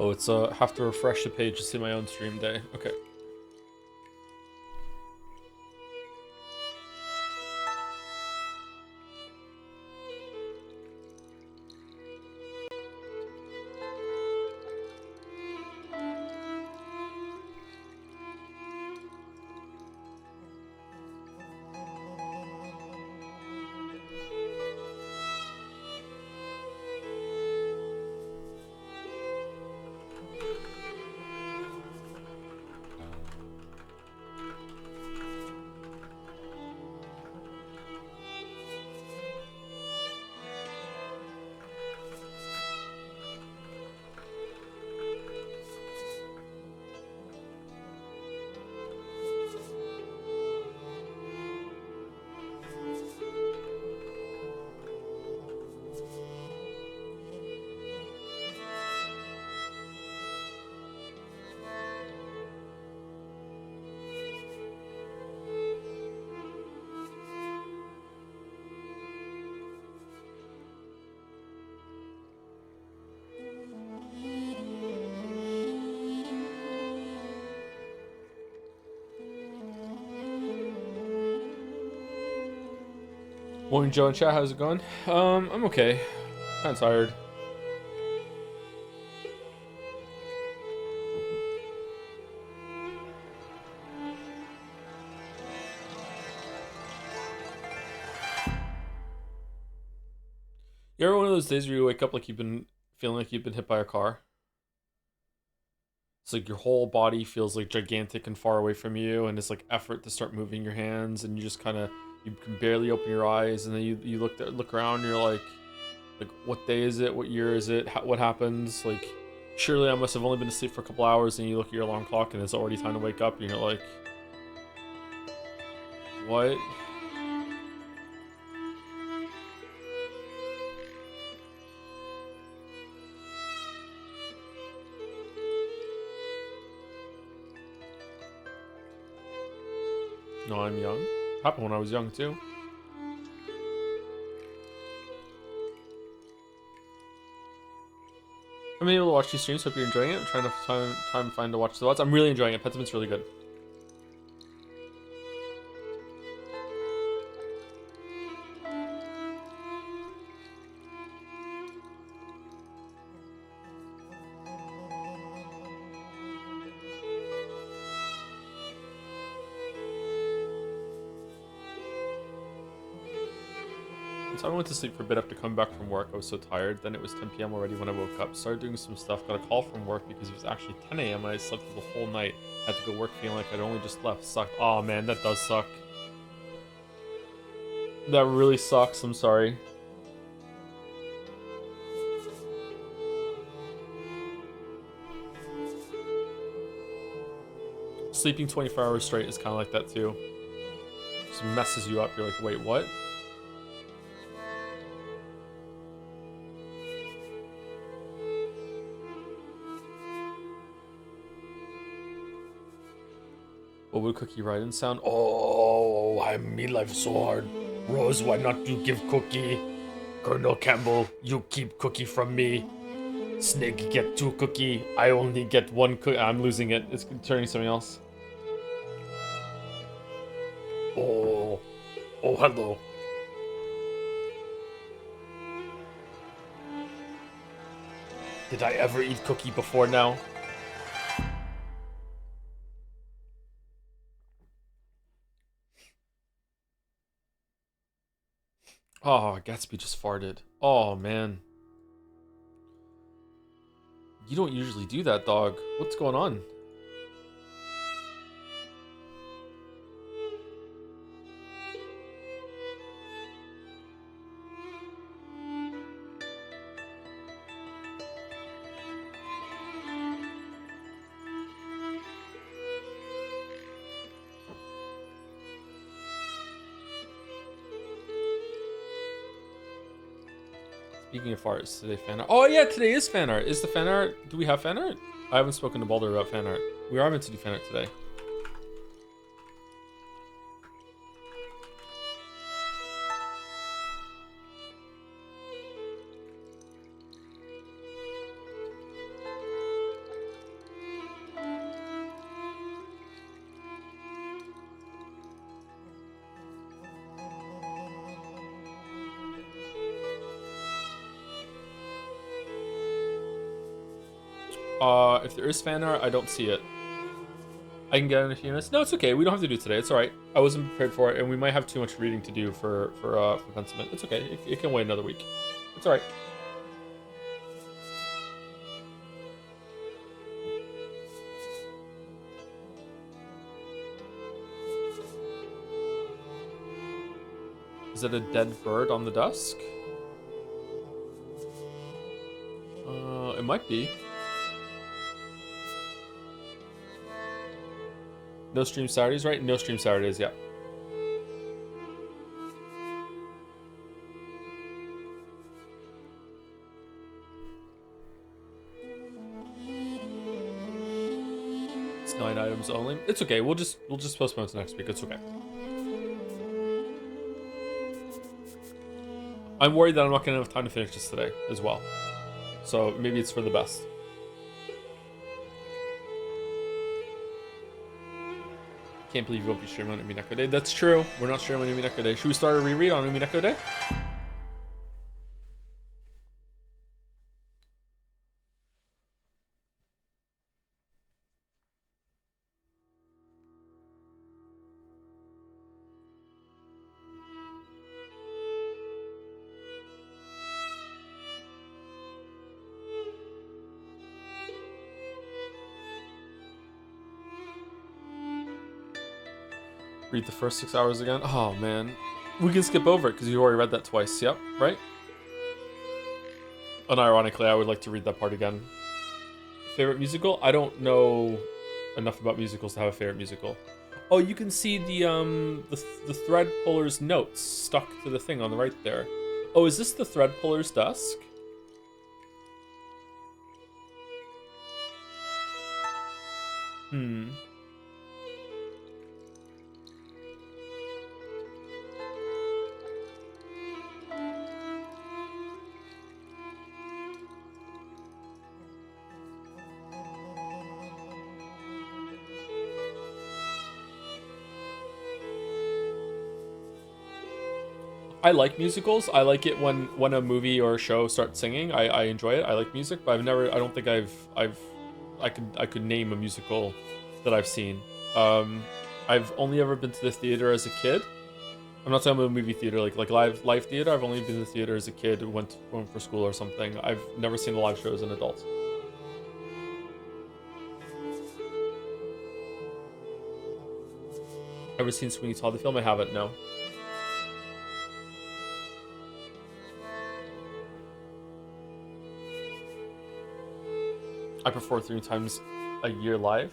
Oh, it's have to refresh the page to see my own stream day. Okay. Morning, Joe and chat. How's it going? I'm okay. Kind of tired. You ever one of those days where you wake up like you've been feeling like you've been hit by a car? It's like your whole body feels like gigantic and far away from you, and it's like effort to start moving your hands, and you just kind of you can barely open your eyes, and then you look around, and you're like what day is it? What year is it? What happens? Like surely I must have only been asleep for a couple hours, and you look at your alarm clock, and it's already time to wake up, and you're like, what? No, I'm young. Happened when I was young too. I'm able to watch these streams. Hope you're enjoying it. I'm trying to find to watch the lots. I'm really enjoying it. Pentiment's really good. So I went to sleep for a bit after coming back from work. I was so tired. Then it was 10 p.m. already when I woke up. Started doing some stuff. Got a call from work because it was actually 10 a.m. and I slept through the whole night. Had to go work feeling like I'd only just left. Sucked. Oh man, that does suck. That really sucks. I'm sorry. Sleeping 24 hours straight is kind of like that too. Just messes you up. You're like, wait, what? What would Cookie Ryden sound? Oh, I made life so hard. Rose, why not you give Cookie? Colonel Campbell, you keep Cookie from me. Snake get 2 Cookie. I only get 1 Cookie. I'm losing it. It's turning something else. Oh, oh, hello. Did I ever eat Cookie before now? Oh, Gatsby just farted. Oh, man. You don't usually do that, dog. What's going on? Speaking of farts, today fan art. Oh yeah, today is fan art. Is the fan art? Do we have fan art? I haven't spoken to Balder about fan art. We are meant to do fan art today. If there is fan art, I don't see it. I can get in a few minutes. No, it's okay. We don't have to do it today. It's all right. I wasn't prepared for it, and we might have too much reading to do for Pentiment. It's okay. It can wait another week. It's all right. Is it a dead bird on the desk? It might be. No stream Saturdays, right? No stream Saturdays, yeah. It's 9 items only. It's okay. We'll just postpone to next week. It's okay. I'm worried that I'm not gonna have time to finish this today as well. So maybe it's for the best. Can't believe you won't be streaming on Umineko Day. That's true. We're not streaming on Umineko Day. Should we start a reread on Umineko Day? Read the first 6 hours again. Oh man, we can skip over it because you already read that twice. Yep, right. Unironically, I would like to read that part again. Favorite musical? I don't know enough about musicals to have a favorite musical. Oh, you can see the thread puller's notes stuck to the thing on the right there. Oh, is this the thread puller's desk? Hmm. I like musicals. I like it when a movie or a show starts singing. I enjoy it. I like music, but I don't think I could name a musical that I've seen. I've only ever been to the theater as a kid. I'm not talking about movie theater, like live theater. I've only been to the theater as a kid, went for school or something. I've never seen a live show as an adult. Ever seen Sweeney Todd the film? I haven't. No. I perform 3 times a year live.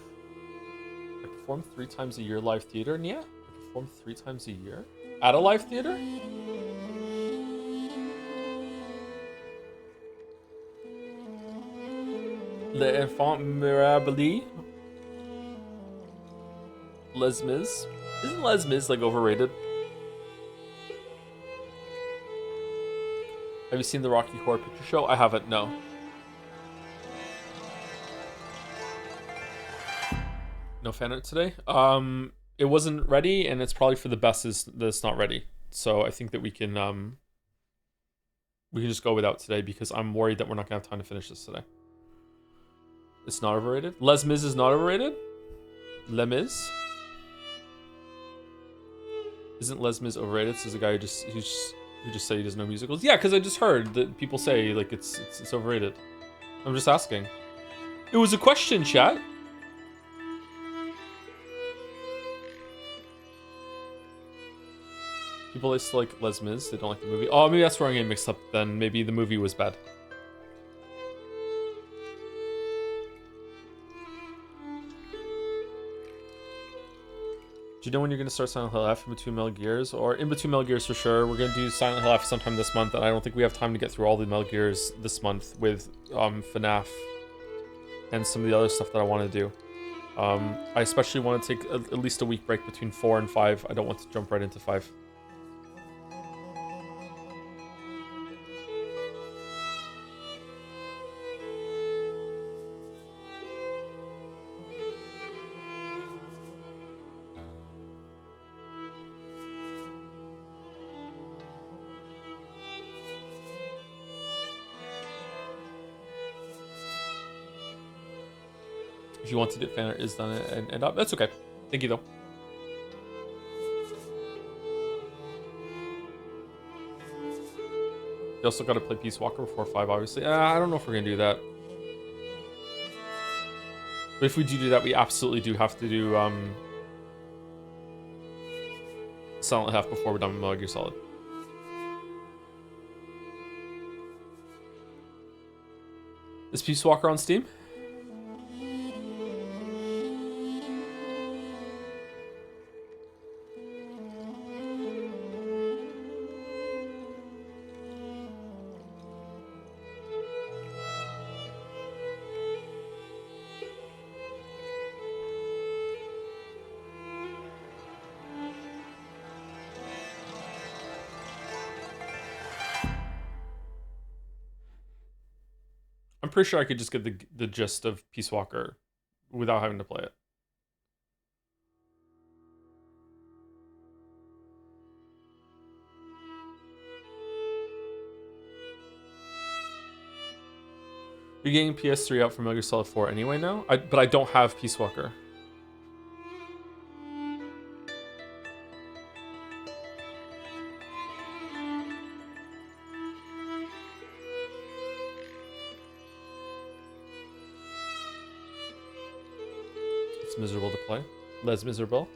I perform 3 times a year live theater, and yeah, I perform 3 times a year at a live theater. L'Enfant Mirabile. Les Mis. Isn't Les Mis like overrated? Have you seen the Rocky Horror Picture Show? I haven't. No. No fan art today. It wasn't ready, and it's probably for the best that it's not ready. So I think that we can just go without today because I'm worried that we're not gonna have time to finish this today. It's not overrated. Les Mis is not overrated. Les Mis. Isn't Les Mis overrated? Says a guy who just said he doesn't know musicals. Yeah, because I just heard that people say like it's overrated. I'm just asking. It was a question, chat. People used to like Les Mis. They don't like the movie. Oh, maybe that's where I'm getting mixed up. Then maybe the movie was bad. Do you know when you're gonna start Silent Hill F in between Metal Gears, or in between Metal Gears for sure? We're gonna do Silent Hill F sometime this month, and I don't think we have time to get through all the Metal Gears this month with FNAF and some of the other stuff that I want to do. I especially want to take at least a week break between 4 and 5. I don't want to jump right into 5. If you wanted it, fan art is done and up. That's okay. Thank you, though. You also got to play Peace Walker before 5, obviously. I don't know if we're going to do that. But if we do that, we absolutely do have to do Silent Half before we're done with Metal Gear Solid. Is Peace Walker on Steam? I'm pretty sure I could just get the gist of Peace Walker without having to play it. You're getting PS3 out for Metal Gear Solid 4 anyway now? But I don't have Peace Walker. It's miserable to play. Les Miserable.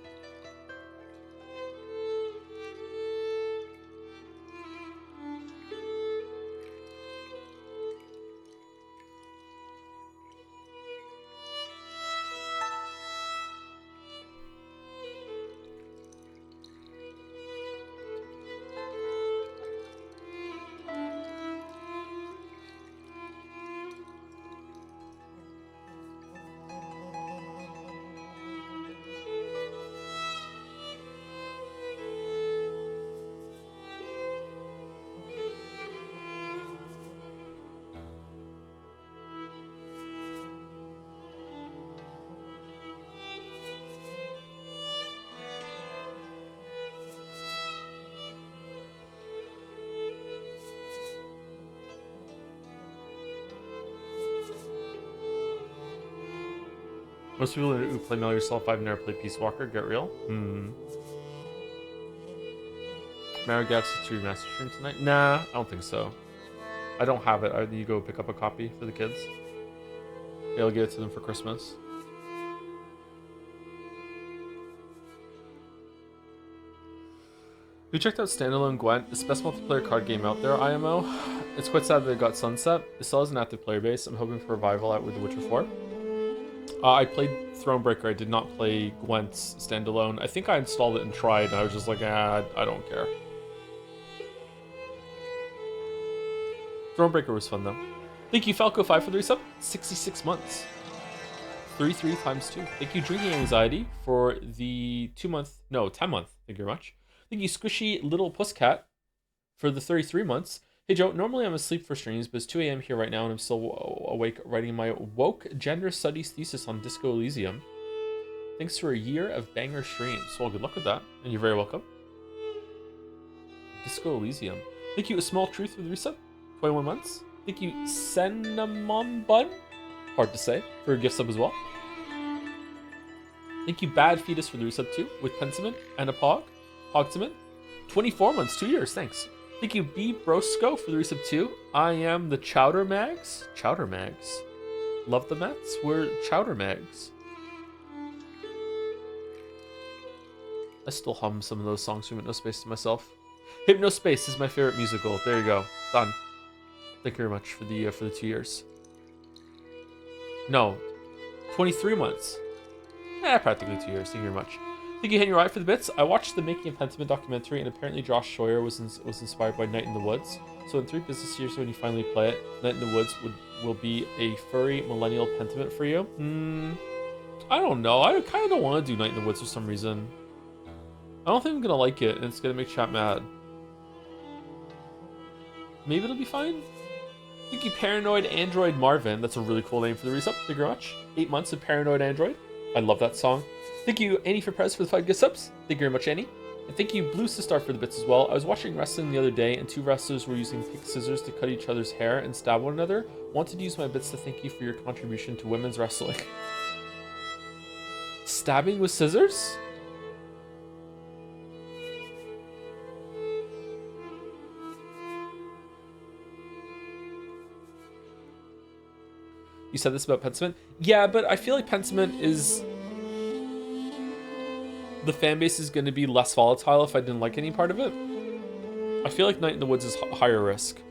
Most people who play Metal Gear Solid 5 never play Peace Walker. Get real? Mario Galaxy 2 Remastered stream tonight? Nah, I don't think so. I don't have it. I need to go pick up a copy for the kids. Yeah, I'll give it to them for Christmas. We checked out Standalone Gwent. It's the best multiplayer card game out there, IMO. It's quite sad that it got sunset. It still has an active player base. I'm hoping for a revival out with The Witcher 4. I played Thronebreaker. I did not play Gwent's standalone. I think I installed it and tried, and I was just like, I don't care. Thronebreaker was fun, though. Thank you, Falco5 for the resub. 66 months. 33 times 2. Thank you, Drinking Anxiety, for the 10-month. Thank you very much. Thank you, Squishy Little Pusscat, for the 33 months. Hey Joe, normally I'm asleep for streams, but it's 2 a.m. here right now and I'm still awake writing my woke gender studies thesis on Disco Elysium. Thanks for a year of banger streams. Well, good luck with that, and you're very welcome. Disco Elysium. Thank you, A Small Truth for the resub, 21 months. Thank you, Cinnamon Bun, hard to say, for a gift sub as well. Thank you, Bad Fetus for the resub too, with Pentiment and a Pogtiment. 24 months, 2 years, thanks. Thank you, B Brosco, for the resub too. I am the Chowder Mags. Chowder Mags. Love the Mets. We're Chowder Mags. I still hum some of those songs from Hypnospace to myself. Hypnospace is my favorite musical. There you go. Done. Thank you very much for the 2 years. No. 23 months. Practically 2 years. Thank you very much. Thank you, Henry Wright, for the bits. I watched the Making of Pentiment documentary, and apparently Josh Scheuer was inspired by Night in the Woods. So in 3 business years, when you finally play it, Night in the Woods will be a furry millennial Pentiment for you. I don't know. I kind of don't want to do Night in the Woods for some reason. I don't think I'm gonna like it, and it's gonna make chat mad. Maybe it'll be fine. Thank you, Paranoid Android Marvin. That's a really cool name for the resub. Thank you very much. 8 months of Paranoid Android. I love that song. Thank you, Annie for Prez, for the 5 gift subs. Thank you very much, Annie. And thank you, Blue Sistar, for the bits as well. I was watching wrestling the other day, and 2 wrestlers were using pick scissors to cut each other's hair and stab one another. Wanted to use my bits to thank you for your contribution to women's wrestling. Stabbing with scissors? You said this about Pentiment? Yeah, but I feel like Pentiment is... The fan base is going to be less volatile if I didn't like any part of it. I feel like Night in the Woods is higher risk.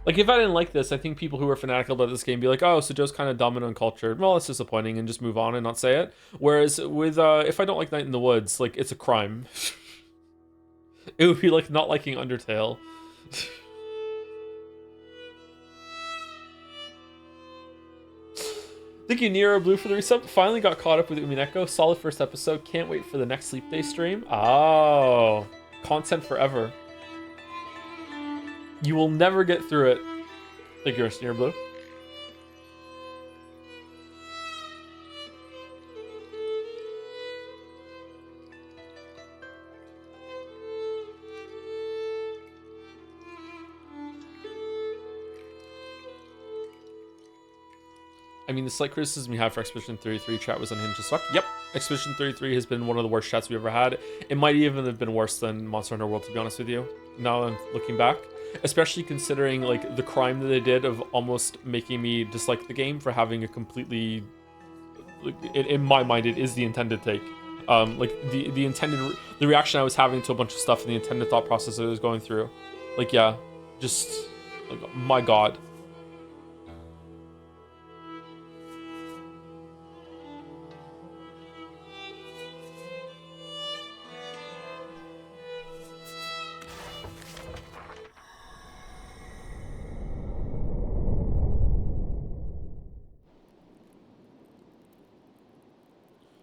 Like, if I didn't like this, I think people who are fanatical about this game be like, oh, so Joe's kind of dumb and uncultured. Well, it's disappointing, and just move on and not say it. Whereas with, if I don't like Night in the Woods, like, it's a crime. It would be like not liking Undertale. Thank you, Nero Blue, for the resub. Finally got caught up with Umineko. Solid first episode. Can't wait for the next Sleep Day stream. Oh, content forever. You will never get through it. Thank you, Nero Blue. I mean, the slight criticism we have for Expedition 33 chat was unhinged as fuck. Yep, Expedition 33 has been one of the worst chats we've ever had. It might even have been worse than Monster Hunter World, to be honest with you. Now I'm looking back. Especially considering, like, the crime that they did of almost making me dislike the game for having a completely... Like, in my mind, it is the intended take. Like, the intended... The reaction I was having to a bunch of stuff and the intended thought process I was going through. Like, yeah, just... Like, my god.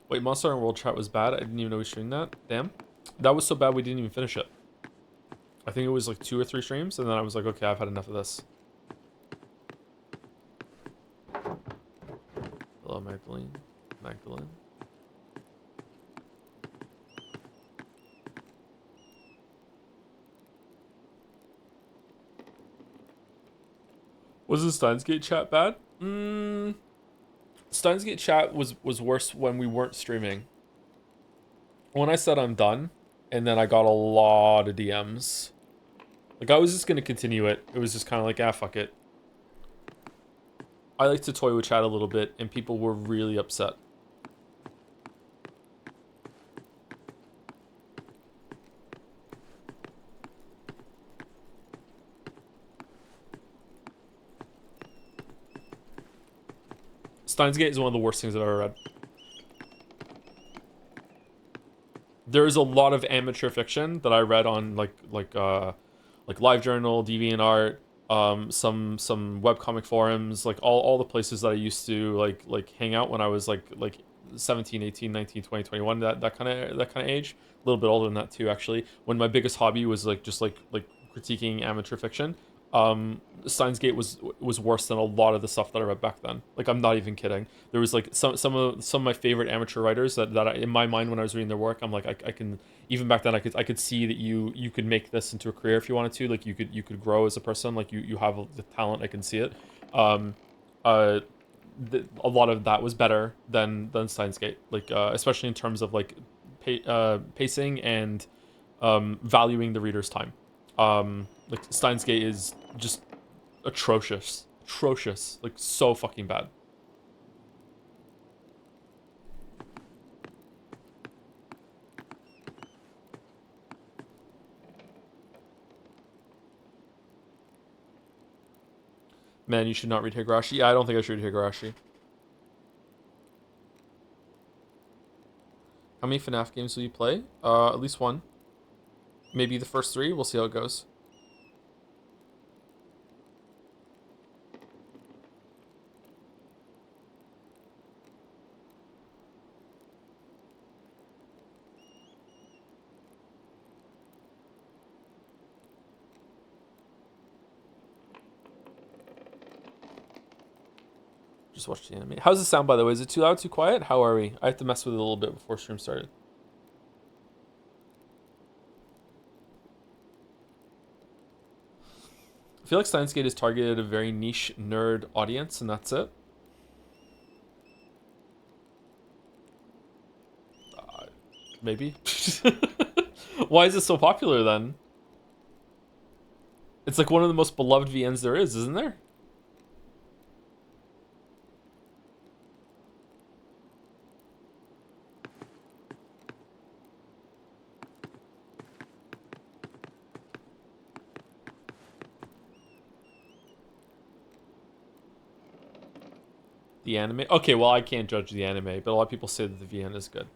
Wait, Monster Hunter World chat was bad? I didn't even know we streamed that. Damn. That was so bad we didn't even finish it. I think it was like 2 or 3 streams, and then I was like, okay, I've had enough of this. Hello, Magdalene. Magdalene. Was the Steins Gate chat bad? Steins Gate chat was worse when we weren't streaming. When I said I'm done, and then I got a lot of DMs. Like, I was just gonna continue it. It was just kind of like, ah, fuck it. I like to toy with chat a little bit, and people were really upset. Steins Gate is one of the worst things I've ever read. There is a lot of amateur fiction that I read on like LiveJournal, DeviantArt, some webcomic forums, like all the places that I used to like hang out when I was like 17, 18, 19, 20, 21, that kind of age. A little bit older than that too, actually. When my biggest hobby was like just like critiquing amateur fiction. Steins Gate was worse than a lot of the stuff that I read back then. Like, I'm not even kidding. There was like some of my favorite amateur writers that I, in my mind when I was reading their work, I'm like, I can, even back then I could see that you could make this into a career if you wanted to. Like, you could grow as a person. Like, you have the talent. I can see it. A lot of that was better than Steins Gate. Like, especially in terms of like pacing and valuing the reader's time. Like, Steins Gate is just atrocious, like so fucking bad. Man, you should not read Higurashi. Yeah, I don't think I should read Higurashi. How many FNAF games will you play? At least one. Maybe the first 3. We'll see how it goes. Just watch the anime. How's the sound, by the way? Is it too loud, too quiet? How are we? I have to mess with it a little bit before stream started. I feel like Steins Gate is targeted at a very niche nerd audience, and that's it. Maybe. Why is it so popular then? It's like one of the most beloved VNs there is, isn't there? The anime? Okay, well, I can't judge the anime, but a lot of people say that the VN is good.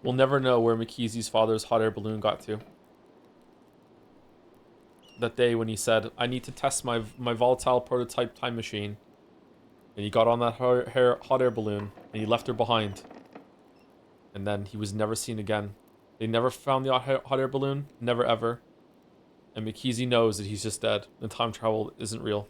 We'll never know where McKeezy's father's hot air balloon got to. That day when he said, I need to test my volatile prototype time machine. And he got on that hot air balloon, and he left her behind. And then he was never seen again. They never found the hot air balloon. Never ever. And McKeezy knows that he's just dead. And time travel isn't real.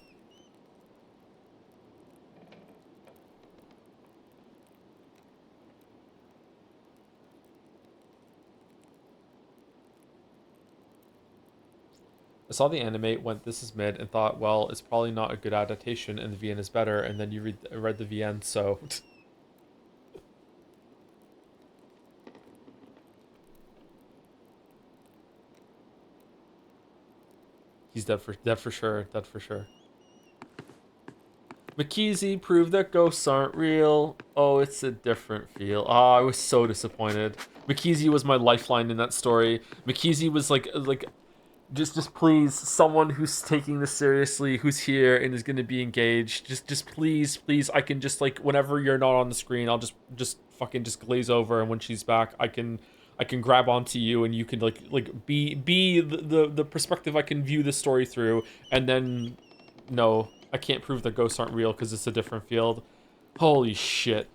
I saw the anime, went this is mid, and thought, well, it's probably not a good adaptation, and the VN is better. And then you read the VN, so... He's dead for sure. Dead for sure. McKeezy proved that ghosts aren't real. Oh, it's a different feel. Oh, I was so disappointed. McKeezy was my lifeline in that story. McKeezy was like just please, someone who's taking this seriously, who's here and is gonna be engaged. Just please, I can just like whenever you're not on the screen, I'll just fucking just glaze over, and when she's back, I can grab onto you, and you can like be the perspective I can view the story through. And then no, I can't prove that ghosts aren't real because it's a different field. Holy shit.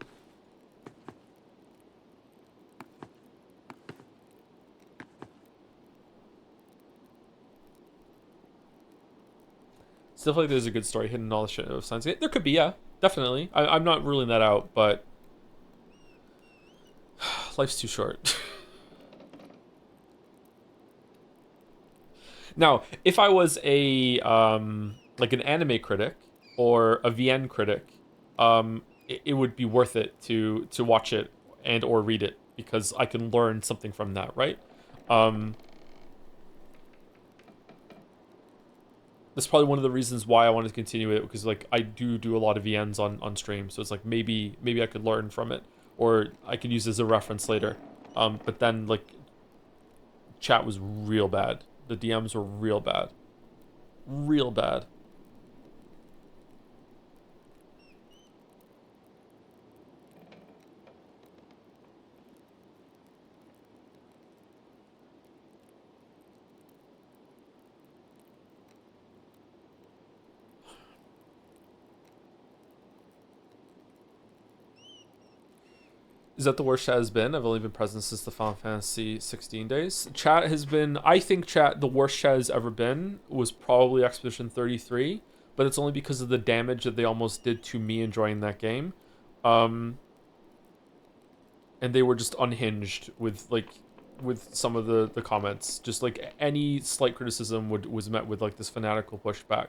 Still feel like there's a good story hidden in all the shit of Steins Gate. There could be, yeah, definitely. I'm not ruling that out, but life's too short. Now, if I was a like an anime critic or a VN critic, it would be worth it to watch it and or read it, because I can learn something from that, right? That's probably one of the reasons why I wanted to continue it, because like I do a lot of VNs on stream, so it's like maybe I could learn from it, or I could use it as a reference later. But then like chat was real bad. The DMs were real bad. Real bad. Is that the worst chat has been? I've only been present since the Final Fantasy 16 days. Chat has been, I think the worst chat has ever been was probably Expedition 33, but it's only because of the damage that they almost did to me enjoying that game. And they were just unhinged with some of the comments. Just like any slight criticism was met with like this fanatical pushback.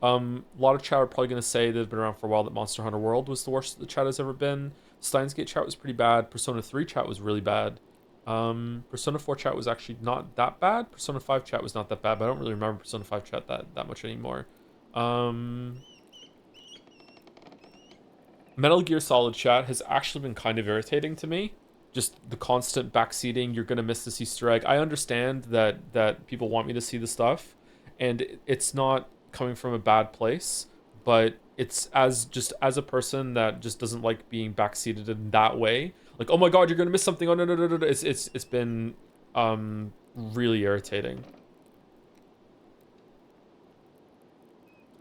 A lot of chat are probably going to say they've been around for a while that Monster Hunter World was the worst the chat has ever been. Steins Gate chat was pretty bad. Persona 3 chat was really bad. Persona 4 chat was actually not that bad. Persona 5 chat was not that bad, but I don't really remember Persona 5 chat that much anymore. Metal Gear Solid chat has actually been kind of irritating to me. Just the constant backseating, you're gonna miss this Easter egg. I understand that people want me to see the stuff, and it's not coming from a bad place, but it's as a person that just doesn't like being backseated in that way. Like, oh my god, you're gonna miss something. Oh no. It's been really irritating.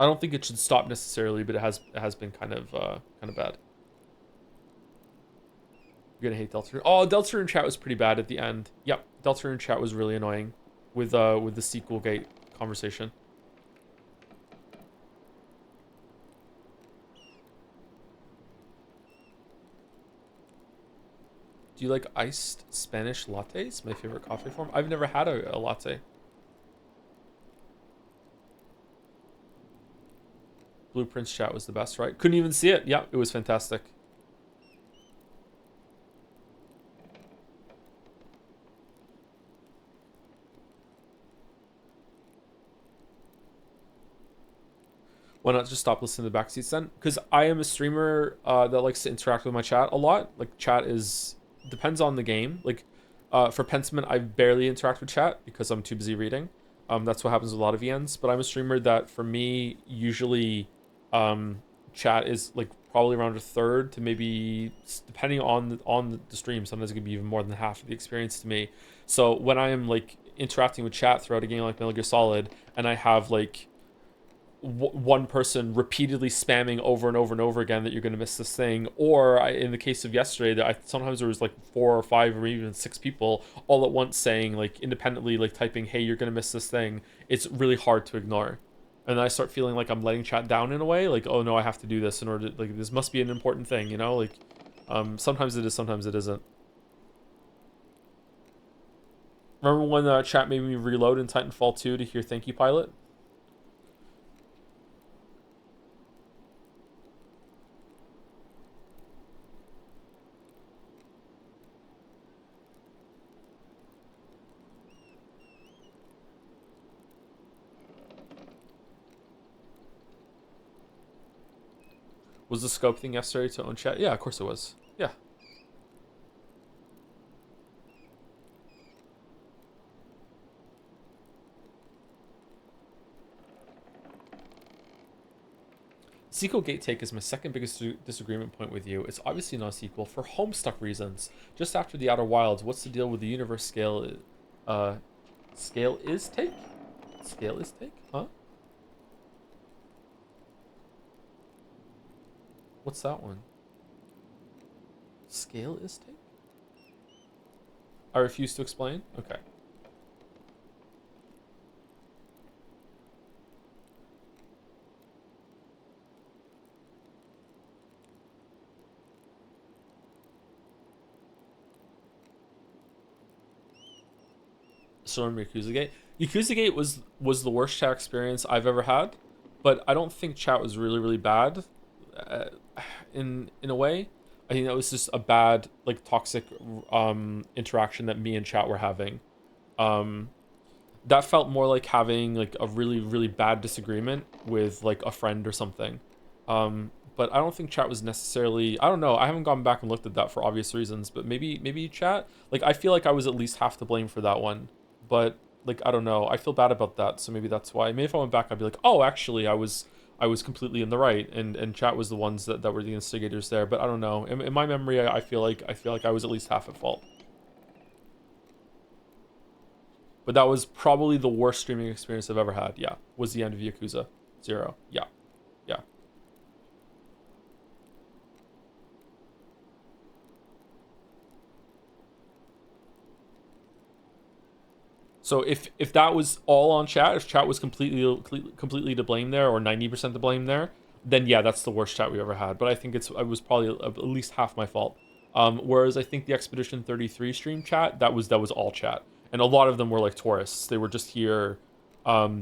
I don't think it should stop necessarily, but it has been kind of bad. You're gonna hate Deltarune. Oh, Deltarune chat was pretty bad at the end. Yep, Deltarune chat was really annoying with the sequel gate conversation. Do you like iced Spanish lattes? My favorite coffee form. I've never had a latte. Blueprints chat was the best, right? Couldn't even see it. Yeah, it was fantastic. Why not just stop listening to the backseats then? Because I am a streamer that likes to interact with my chat a lot. Like, chat is... depends on the game. Like, for Pentiment, I barely interact with chat because I'm too busy reading. That's what happens with a lot of VNs. But I'm a streamer that, for me, usually chat is, like, probably around a third to maybe... depending on the stream, sometimes it can be even more than half of the experience to me. So, when I am, like, interacting with chat throughout a game like Metal Gear Solid, and I have, like... one person repeatedly spamming over and over and over again that you're going to miss this thing, or in the case of yesterday, that sometimes there was like 4 or 5 or even 6 people all at once saying, like, independently, like, typing, hey, you're going to miss this thing. It's really hard to ignore, and I start feeling like I'm letting chat down in a way, like, oh no, I have to do this in order to, like, this must be an important thing, you know, like, sometimes it is, sometimes it isn't. Remember when chat made me reload in Titanfall 2 to hear thank you pilot? Was the scope thing necessary to own chat? Yeah, of course it was. Yeah. Sequel gate take is my second biggest disagreement point with you. It's obviously not a sequel for Homestuck reasons. Just after the Outer Wilds, what's the deal with the universe scale? Scale is take? Scale is take? Huh? What's that one? Scale is take? I refuse to explain? Okay. Storm Yakuza Gate. Yakuza Gate was the worst chat experience I've ever had, but I don't think chat was really bad. In a way, I think that was just a bad, like, toxic interaction that me and chat were having. That felt more like having, like, a really bad disagreement with, like, a friend or something. But I don't think chat was necessarily, I don't know, I haven't gone back and looked at that for obvious reasons, but maybe chat, like, I feel like I was at least half to blame for that one. But, like, I don't know, I feel bad about that, so maybe that's why. Maybe if I went back, I'd be like, oh, actually, I was completely in the right, and chat was the ones that were the instigators there. But I don't know, in my memory, I feel like I was at least half at fault. But that was probably the worst streaming experience I've ever had. Yeah, was the end of Yakuza 0. Yeah, yeah. So if that was all on chat, if chat was completely to blame there, or 90% to blame there, then yeah, that's the worst chat we ever had. But I think it was probably at least half my fault. Whereas I think the Expedition 33 stream chat, that was all chat, and a lot of them were like tourists. They were just here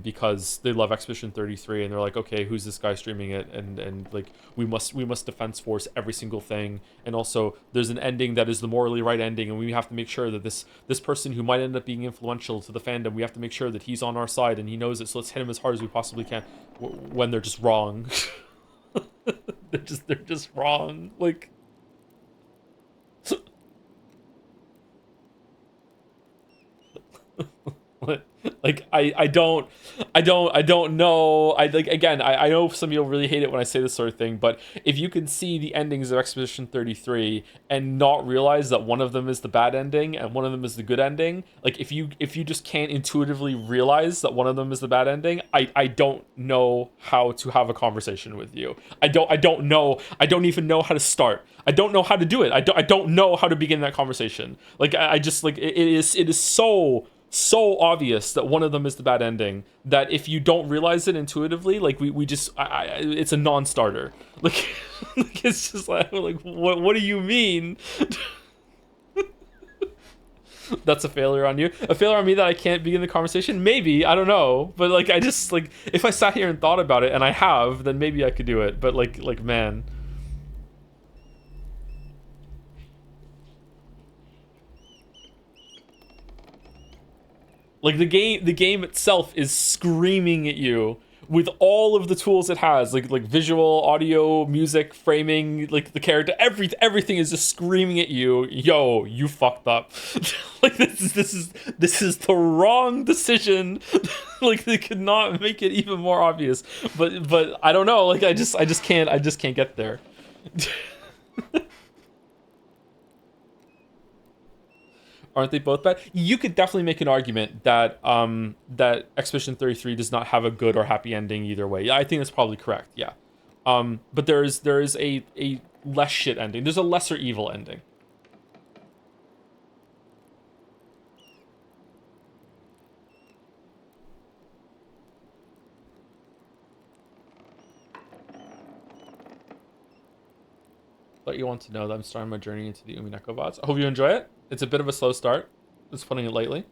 because they love Expedition 33, and they're like, okay, who's this guy streaming it? And like, we must defense force every single thing. And also, there's an ending that is the morally right ending, and we have to make sure that this person who might end up being influential to the fandom, we have to make sure that he's on our side and he knows it. So let's hit him as hard as we possibly can. When they're just wrong, they're just wrong. Like. Like I don't know. I like again. I know some people really hate it when I say this sort of thing, but if you can see the endings of Expedition 33 and not realize that one of them is the bad ending and one of them is the good ending, like if you just can't intuitively realize that one of them is the bad ending, I don't know how to have a conversation with you. I don't know. I don't even know how to start. I don't know how to do it. I don't know how to begin that conversation. Like I just like it is so obvious that one of them is the bad ending that if you don't realize it intuitively, like we just it's a non-starter. Like, like it's just like what do you mean? That's a failure on you. A failure on me that I can't begin the conversation. Maybe, I don't know, but like I just like if I sat here and thought about it, and I have, then maybe I could do it. But like man. Like the game itself is screaming at you with all of the tools it has, like visual, audio, music, framing, like the character, everything is just screaming at you. Yo, you fucked up. Like this is the wrong decision. Like they could not make it even more obvious. But I don't know. Like I just can't get there. Aren't they both bad? You could definitely make an argument that that Expedition 33 does not have a good or happy ending either way. Yeah, I think that's probably correct. Yeah. But there is a less shit ending. There's a lesser evil ending. But you want to know that I'm starting my journey into the Umineko VODs. I hope you enjoy it. It's a bit of a slow start. Just putting it lightly.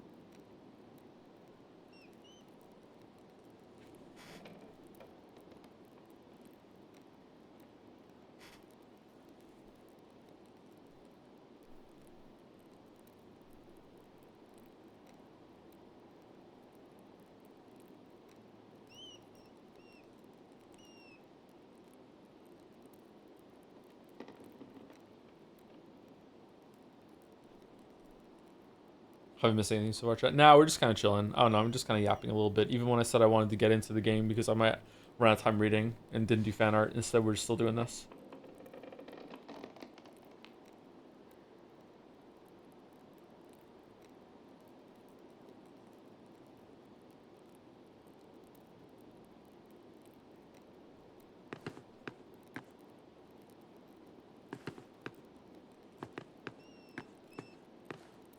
Haven't missed anything so far. Now we're just kind of chilling. I don't know. I'm just kind of yapping a little bit. Even when I said I wanted to get into the game because I might run out of time reading and didn't do fan art. Instead, we're still doing this.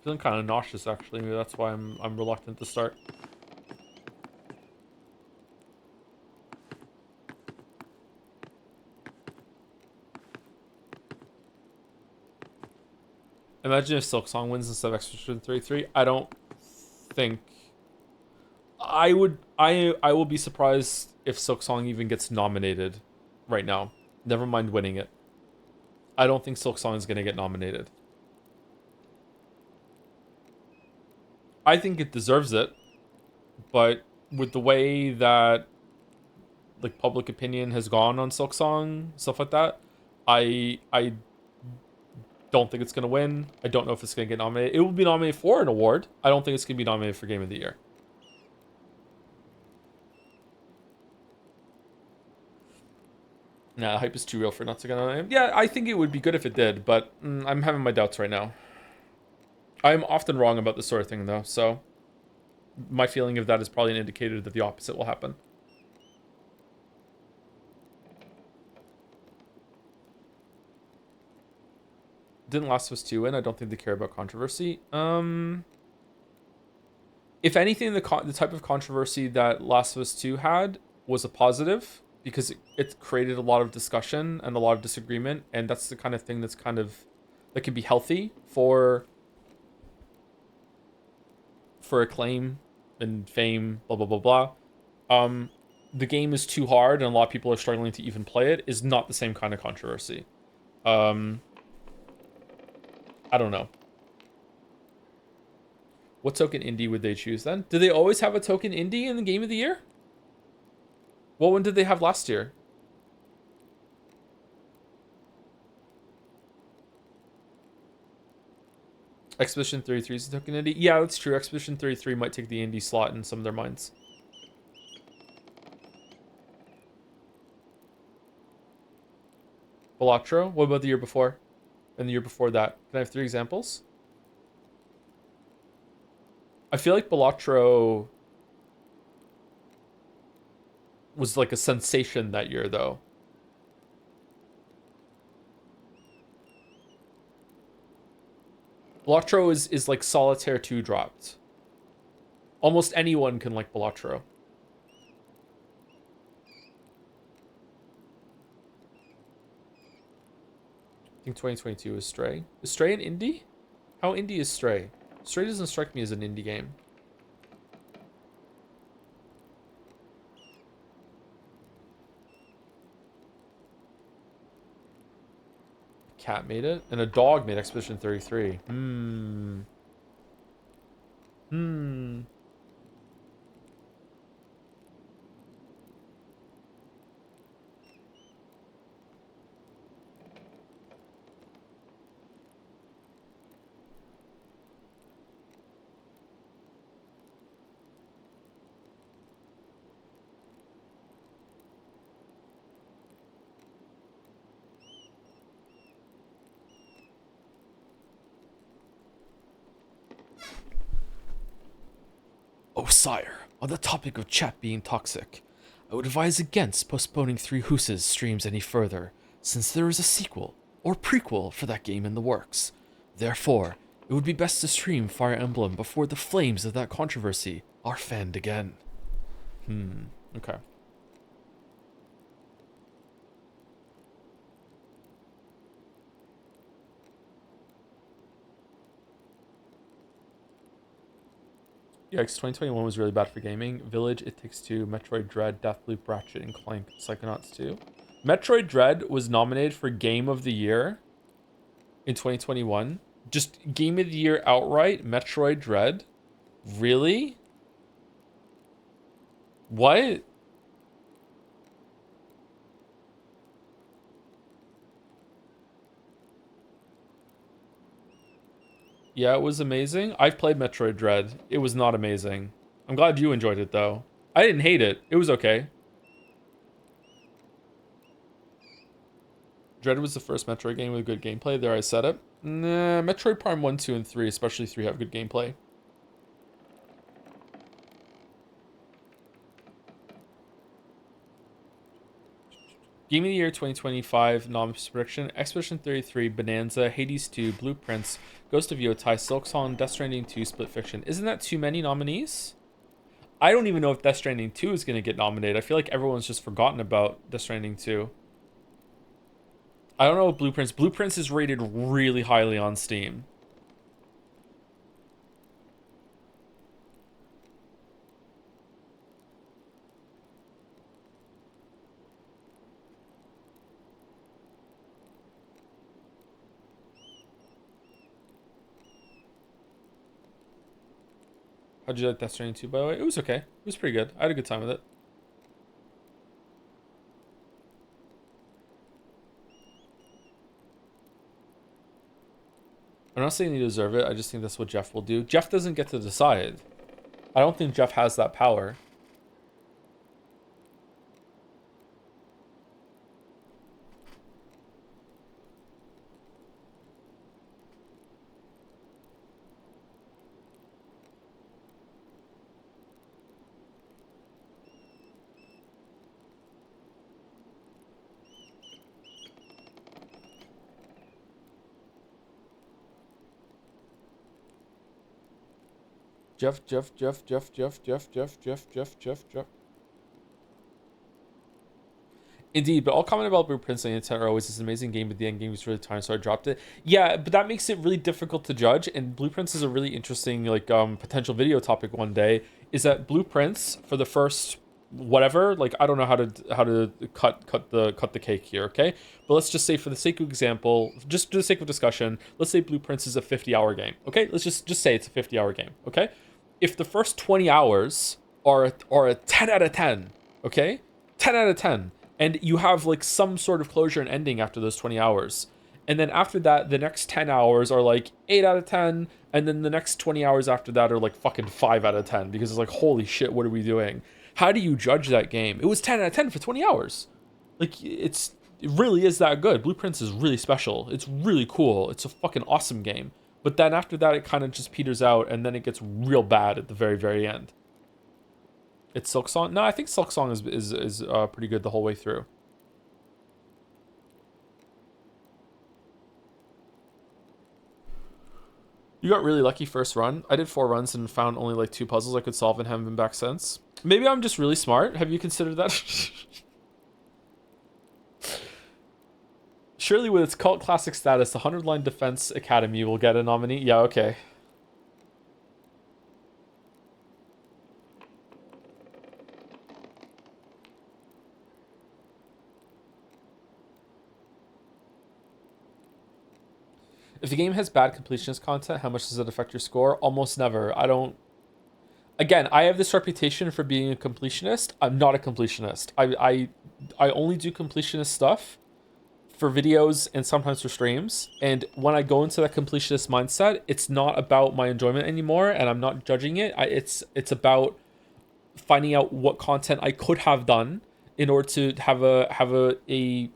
Feeling kind of nauseous actually. Maybe that's why I'm reluctant to start. Imagine if Silk Song wins instead of Expedition 33. I don't think I will be surprised if Silk Song even gets nominated right now. Never mind winning it. I don't think Silk Song is going to get nominated. I think it deserves it, but with the way that like public opinion has gone on Silk Song, stuff like that, I don't think it's gonna win. I don't know if it's gonna get nominated. It will be nominated for an award. I don't think it's gonna be nominated for Game of the Year. Nah, hype is too real for not to get nominated. Yeah, I think it would be good if it did, but I'm having my doubts right now. I'm often wrong about this sort of thing though, so my feeling of that is probably an indicator that the opposite will happen. Didn't Last of Us 2 win? I don't think they care about controversy. If anything, the type of controversy that Last of Us 2 had was a positive because it created a lot of discussion and a lot of disagreement, and that's the kind of thing that can be healthy for acclaim and fame, blah blah blah blah. The game is too hard and a lot of people are struggling to even play it is not the same kind of controversy. I don't know. What token indie would they choose then? Do they always have a token indie in the Game of the Year? What one did they have last year? Expedition 33 is a token indie. Yeah, that's true. Expedition 33 might take the indie slot in some of their minds. Balatro? What about the year before? And the year before that? Can I have 3 examples? I feel like Balatro was like a sensation that year, though. Balatro is like Solitaire 2 dropped. Almost anyone can like Balatro. I think 2022 is Stray. Is Stray an indie? How indie is Stray? Stray doesn't strike me as an indie game. A cat made it, and a dog made Expedition 33. Oh, sire, on the topic of chat being toxic, I would advise against postponing Three Hooses streams any further, since there is a sequel, or prequel, for that game in the works. Therefore, it would be best to stream Fire Emblem before the flames of that controversy are fanned again. Okay. Yikes, 2021 was really bad for gaming. Village, It Takes Two, Metroid Dread, Deathloop, Ratchet and Clank, Psychonauts 2. Metroid Dread was nominated for Game of the Year in 2021. Just Game of the Year outright, Metroid Dread? Really? What? Yeah, it was amazing. I've played Metroid Dread. It was not amazing. I'm glad you enjoyed it, though. I didn't hate it. It was okay. Dread was the first Metroid game with good gameplay. There I said it. Nah, Metroid Prime 1, 2, and 3, especially 3, have good gameplay. Game of the Year 2025 nominations prediction: Expedition 33, Bonanza, Hades 2, Blueprints, Ghost of Yotai, Silksong, Death Stranding 2, Split Fiction. Isn't that too many nominees? I don't even know if Death Stranding 2 is going to get nominated. I feel like everyone's just forgotten about Death Stranding 2. I don't know what Blueprints. Blueprints is rated really highly on Steam. How'd you like Death Stranding 2, by the way? It was okay. It was pretty good. I had a good time with it. I'm not saying you deserve it. I just think that's what Jeff will do. Jeff doesn't get to decide. I don't think Jeff has that power. Jeff. Indeed, but I'll comment about Blueprints and Intent are always this amazing game, but the end game was really timed, so I dropped it. Yeah, but that makes it really difficult to judge, and Blueprints is a really interesting, like, potential video topic one day, is that Blueprints, for the first whatever, like, I don't know how to cut the cake here, okay? But let's just say, for the sake of example, just for the sake of discussion, let's say Blueprints is a 50-hour game, okay? Let's just say it's a 50-hour game, okay? If the first 20 hours are a 10 out of 10, okay? 10 out of 10. And you have like some sort of closure and ending after those 20 hours. And then after that, the next 10 hours are like 8 out of 10. And then the next 20 hours after that are like fucking 5 out of 10 because it's like, holy shit, what are we doing? How do you judge that game? It was 10 out of 10 for 20 hours. Like, it really is that good. Blueprints is really special. It's really cool. It's a fucking awesome game. But then after that, it kind of just peters out, and then it gets real bad at the very, very end. It's Silksong? No, I think Silksong is pretty good the whole way through. You got really lucky first run. I did 4 runs and found only like 2 puzzles I could solve and haven't been back since. Maybe I'm just really smart. Have you considered that? Surely with its cult classic status, the 100-line Defense Academy will get a nominee. Yeah, okay. If the game has bad completionist content, how much does it affect your score? Almost never. I don't... Again, I have this reputation for being a completionist. I'm not a completionist. I only do completionist stuff for videos and sometimes for streams. And when I go into that completionist mindset, it's not about my enjoyment anymore, and I'm not judging it. It's about finding out what content I could have done in order to have a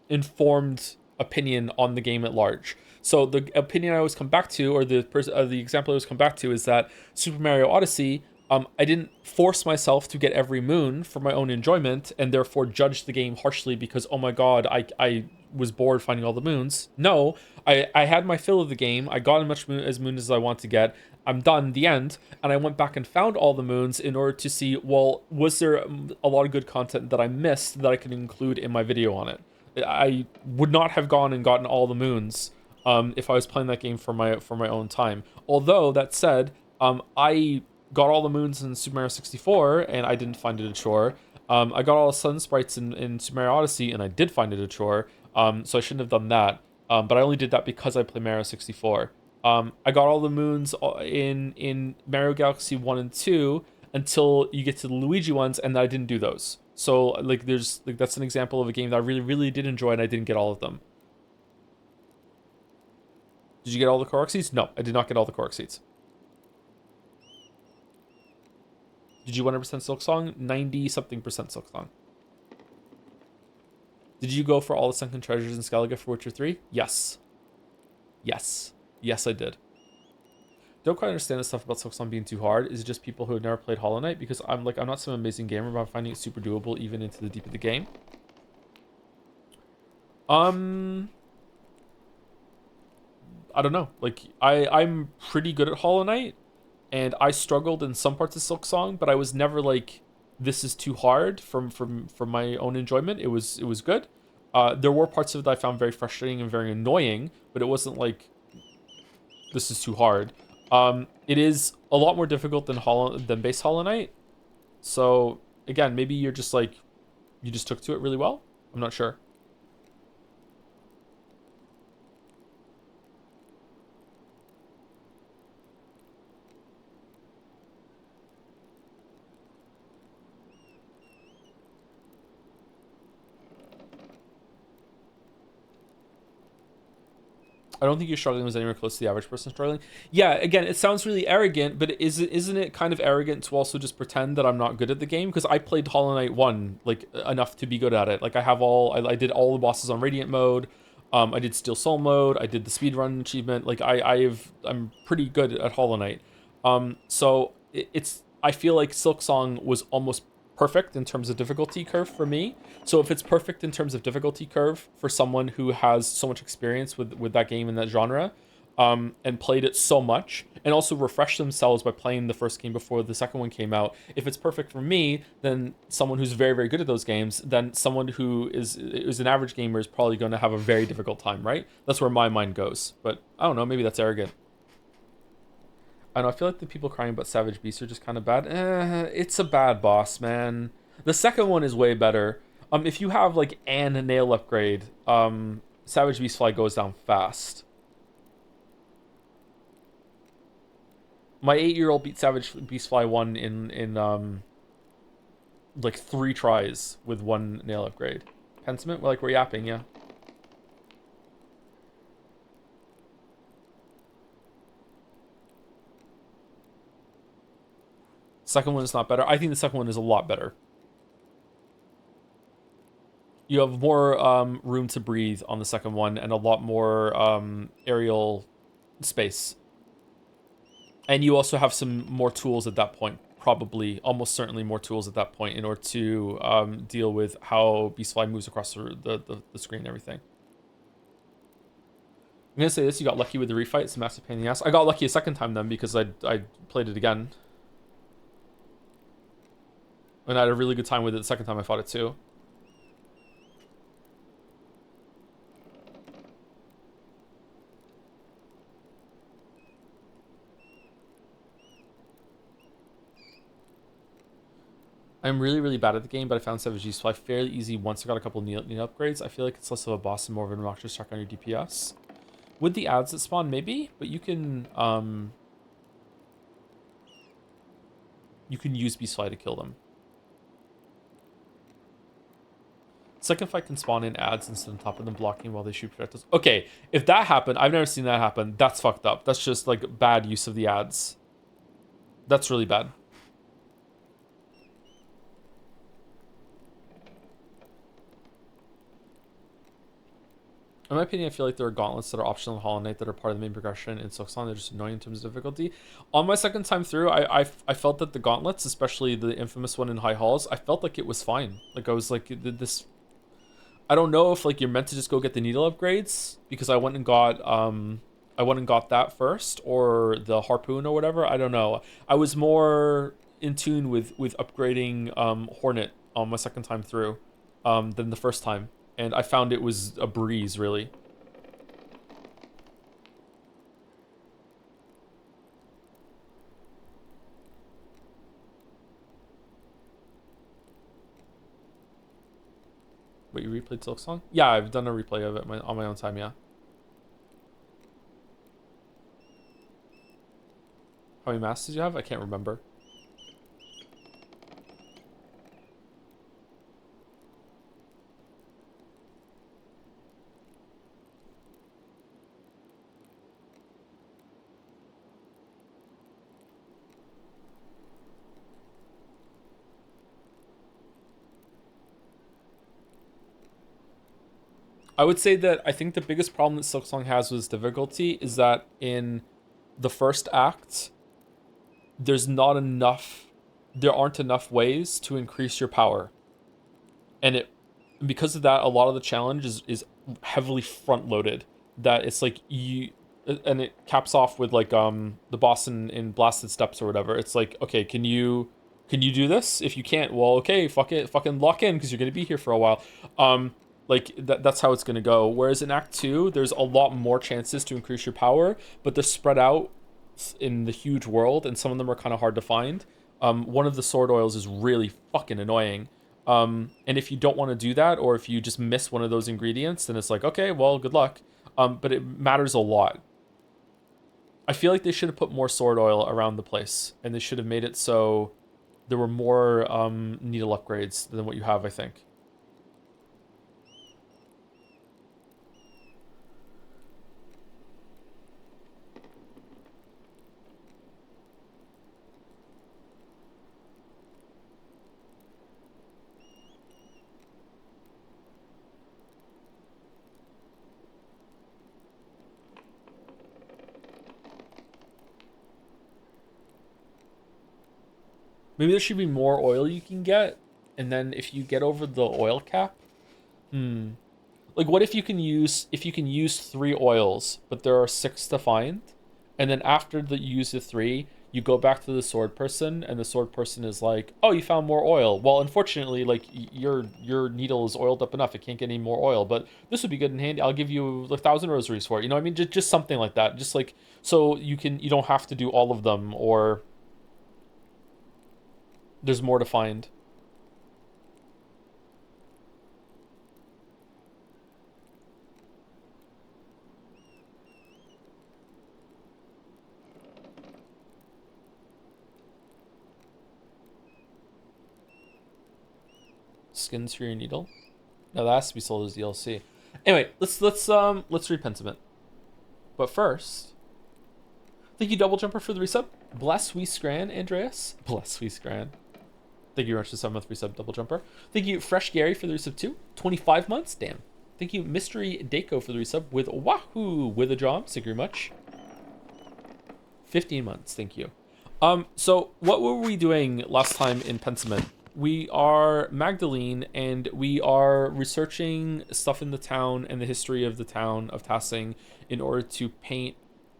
informed opinion on the game at large. So the opinion I always come back to, or the example I always come back to, is that Super Mario Odyssey, I didn't force myself to get every moon for my own enjoyment and therefore judge the game harshly because, oh my god, I was bored finding all the moons. No, I had my fill of the game. I got as much moon as I want to get. I'm done, the end. And I went back and found all the moons in order to see, well, was there a lot of good content that I missed that I could include in my video on it? I would not have gone and gotten all the moons if I was playing that game for my own time. Although, that said, I got all the moons in Super Mario 64, and I didn't find it a chore. I got all the sun sprites in Super Mario Odyssey, and I did find it a chore. So I shouldn't have done that. But I only did that because I played Mario 64. I got all the moons in Mario Galaxy 1 and 2 until you get to the Luigi ones, and I didn't do those. So, like, that's an example of a game that I really, really did enjoy, and I didn't get all of them. Did you get all the Korok seeds? No, I did not get all the Korok seeds. Did you 100% Silksong? 90-something% Silksong. Did you go for all the sunken treasures in Skellige for Witcher 3? Yes. Yes. Yes, I did. Don't quite understand the stuff about Silksong being too hard. Is it just people who have never played Hollow Knight? Because I'm not some amazing gamer, but I'm finding it super doable even into the deep of the game. I don't know. Like, I'm pretty good at Hollow Knight, and I struggled in some parts of Silksong, but I was never like, this is too hard from my own enjoyment. It was good. There were parts of it that I found very frustrating and very annoying, but it wasn't like, this is too hard. It is a lot more difficult than base Hollow Knight. So again, maybe you're just like, you just took to it really well. I'm not sure. I don't think your struggling was anywhere close to the average person struggling. Yeah, again, it sounds really arrogant, but isn't it kind of arrogant to also just pretend that I'm not good at the game? Because I played Hollow Knight 1 like enough to be good at it. Like, I did all the bosses on Radiant mode. I did Steel Soul mode. I did the speedrun achievement. Like, I'm pretty good at Hollow Knight. So I feel like Silksong was almost perfect in terms of difficulty curve for me. So if it's perfect in terms of difficulty curve for someone who has so much experience with that game and that genre, and played it so much, and also refreshed themselves by playing the first game before the second one came out, if it's perfect for me, then someone who's very, very good at those games, then someone who is an average gamer is probably going to have a very difficult time, right? That's where my mind goes. But I don't know, maybe that's arrogant. I don't know, I feel like the people crying about Savage Beasts are just kind of bad. It's a bad boss, man. The second one is way better. If you have, like, an nail upgrade, Savage Beast Fly goes down fast. My 8-year-old beat Savage Beast Fly 1 in like 3 tries with 1 nail upgrade. Pentiment? Like, we're yapping, yeah. Second one is not better. I think the second one is a lot better. You have more room to breathe on the second one and a lot more aerial space. And you also have some more tools at that point. Probably, almost certainly more tools at that point in order to deal with how Beastfly moves across the screen and everything. I'm going to say this, you got lucky with the refight. It's a massive pain in the ass. I got lucky a second time then because I played it again. And I had a really good time with it the second time I fought it too. I'm really, really bad at the game, but I found Savage Beastfly fairly easy once I got a couple needle upgrades. I feel like it's less of a boss and more of an obnoxious track on your DPS. With the ads that spawn, maybe, but you can use Beastfly to kill them. Second fight can spawn in ads instead on top of them blocking while they shoot projectiles. Okay, if that happened, I've never seen that happen. That's fucked up. That's just like bad use of the ads. That's really bad. In my opinion, I feel like there are gauntlets that are optional in Hollow Knight that are part of the main progression in Silksong. They're just annoying in terms of difficulty. On my second time through, I felt that the gauntlets, especially the infamous one in High Halls, I felt like it was fine. Like I was like, this. I don't know if like you're meant to just go get the needle upgrades because I went and got that first, or the harpoon or whatever. I don't know. I was more in tune with upgrading Hornet on my second time through than the first time. And I found it was a breeze, really. Wait, you replayed Silksong? Yeah, I've done a replay of it on my own time, yeah. How many masks did you have? I can't remember. I would say that I think the biggest problem that Silksong has with difficulty is that in the first act, there aren't enough ways to increase your power. And because of that, a lot of the challenge is heavily front loaded. That it's like and it caps off with like the boss in Blasted Steps or whatever. It's like, okay, can you do this? If you can't, well, okay, fucking lock in because you're gonna be here for a while. Like that's how it's gonna go. Whereas in Act 2, there's a lot more chances to increase your power, but they're spread out in the huge world, and some of them are kind of hard to find. One of the sword oils is really fucking annoying. And if you don't want to do that, or if you just miss one of those ingredients, then it's like, okay, well, good luck. But it matters a lot. I feel like they should have put more sword oil around the place, and they should have made it so there were more needle upgrades than what you have, I think. Maybe there should be more oil you can get, and then if you get over the oil cap, like what if you can use 3 oils, but there are 6 to find, and then after you use the 3, you go back to the sword person, and the sword person is like, oh, you found more oil. Well, unfortunately, like your needle is oiled up enough; it can't get any more oil. But this would be good and handy. I'll give you 1,000 rosaries for it. You know what I mean? Just something like that. Just like so you don't have to do all of them, or there's more to find. Skins for your needle? No, that has to be sold as DLC. Anyway, let's read Pentiment. But first, thank you, Double Jumper, for the resub. Bless we scran, Andreas. Bless we scran. Thank you very much for the 7-month resub, Double Jumper. Thank you, Fresh Gary, for the resub too. 25 months, damn. Thank you, Mystery Dako, for the resub with Wahoo with a job. Thank you very much. 15 months, thank you. So what were we doing last time in Pentiment? We are Magdalene, and we are researching stuff in the town and the history of the town of Tassing in order to paint.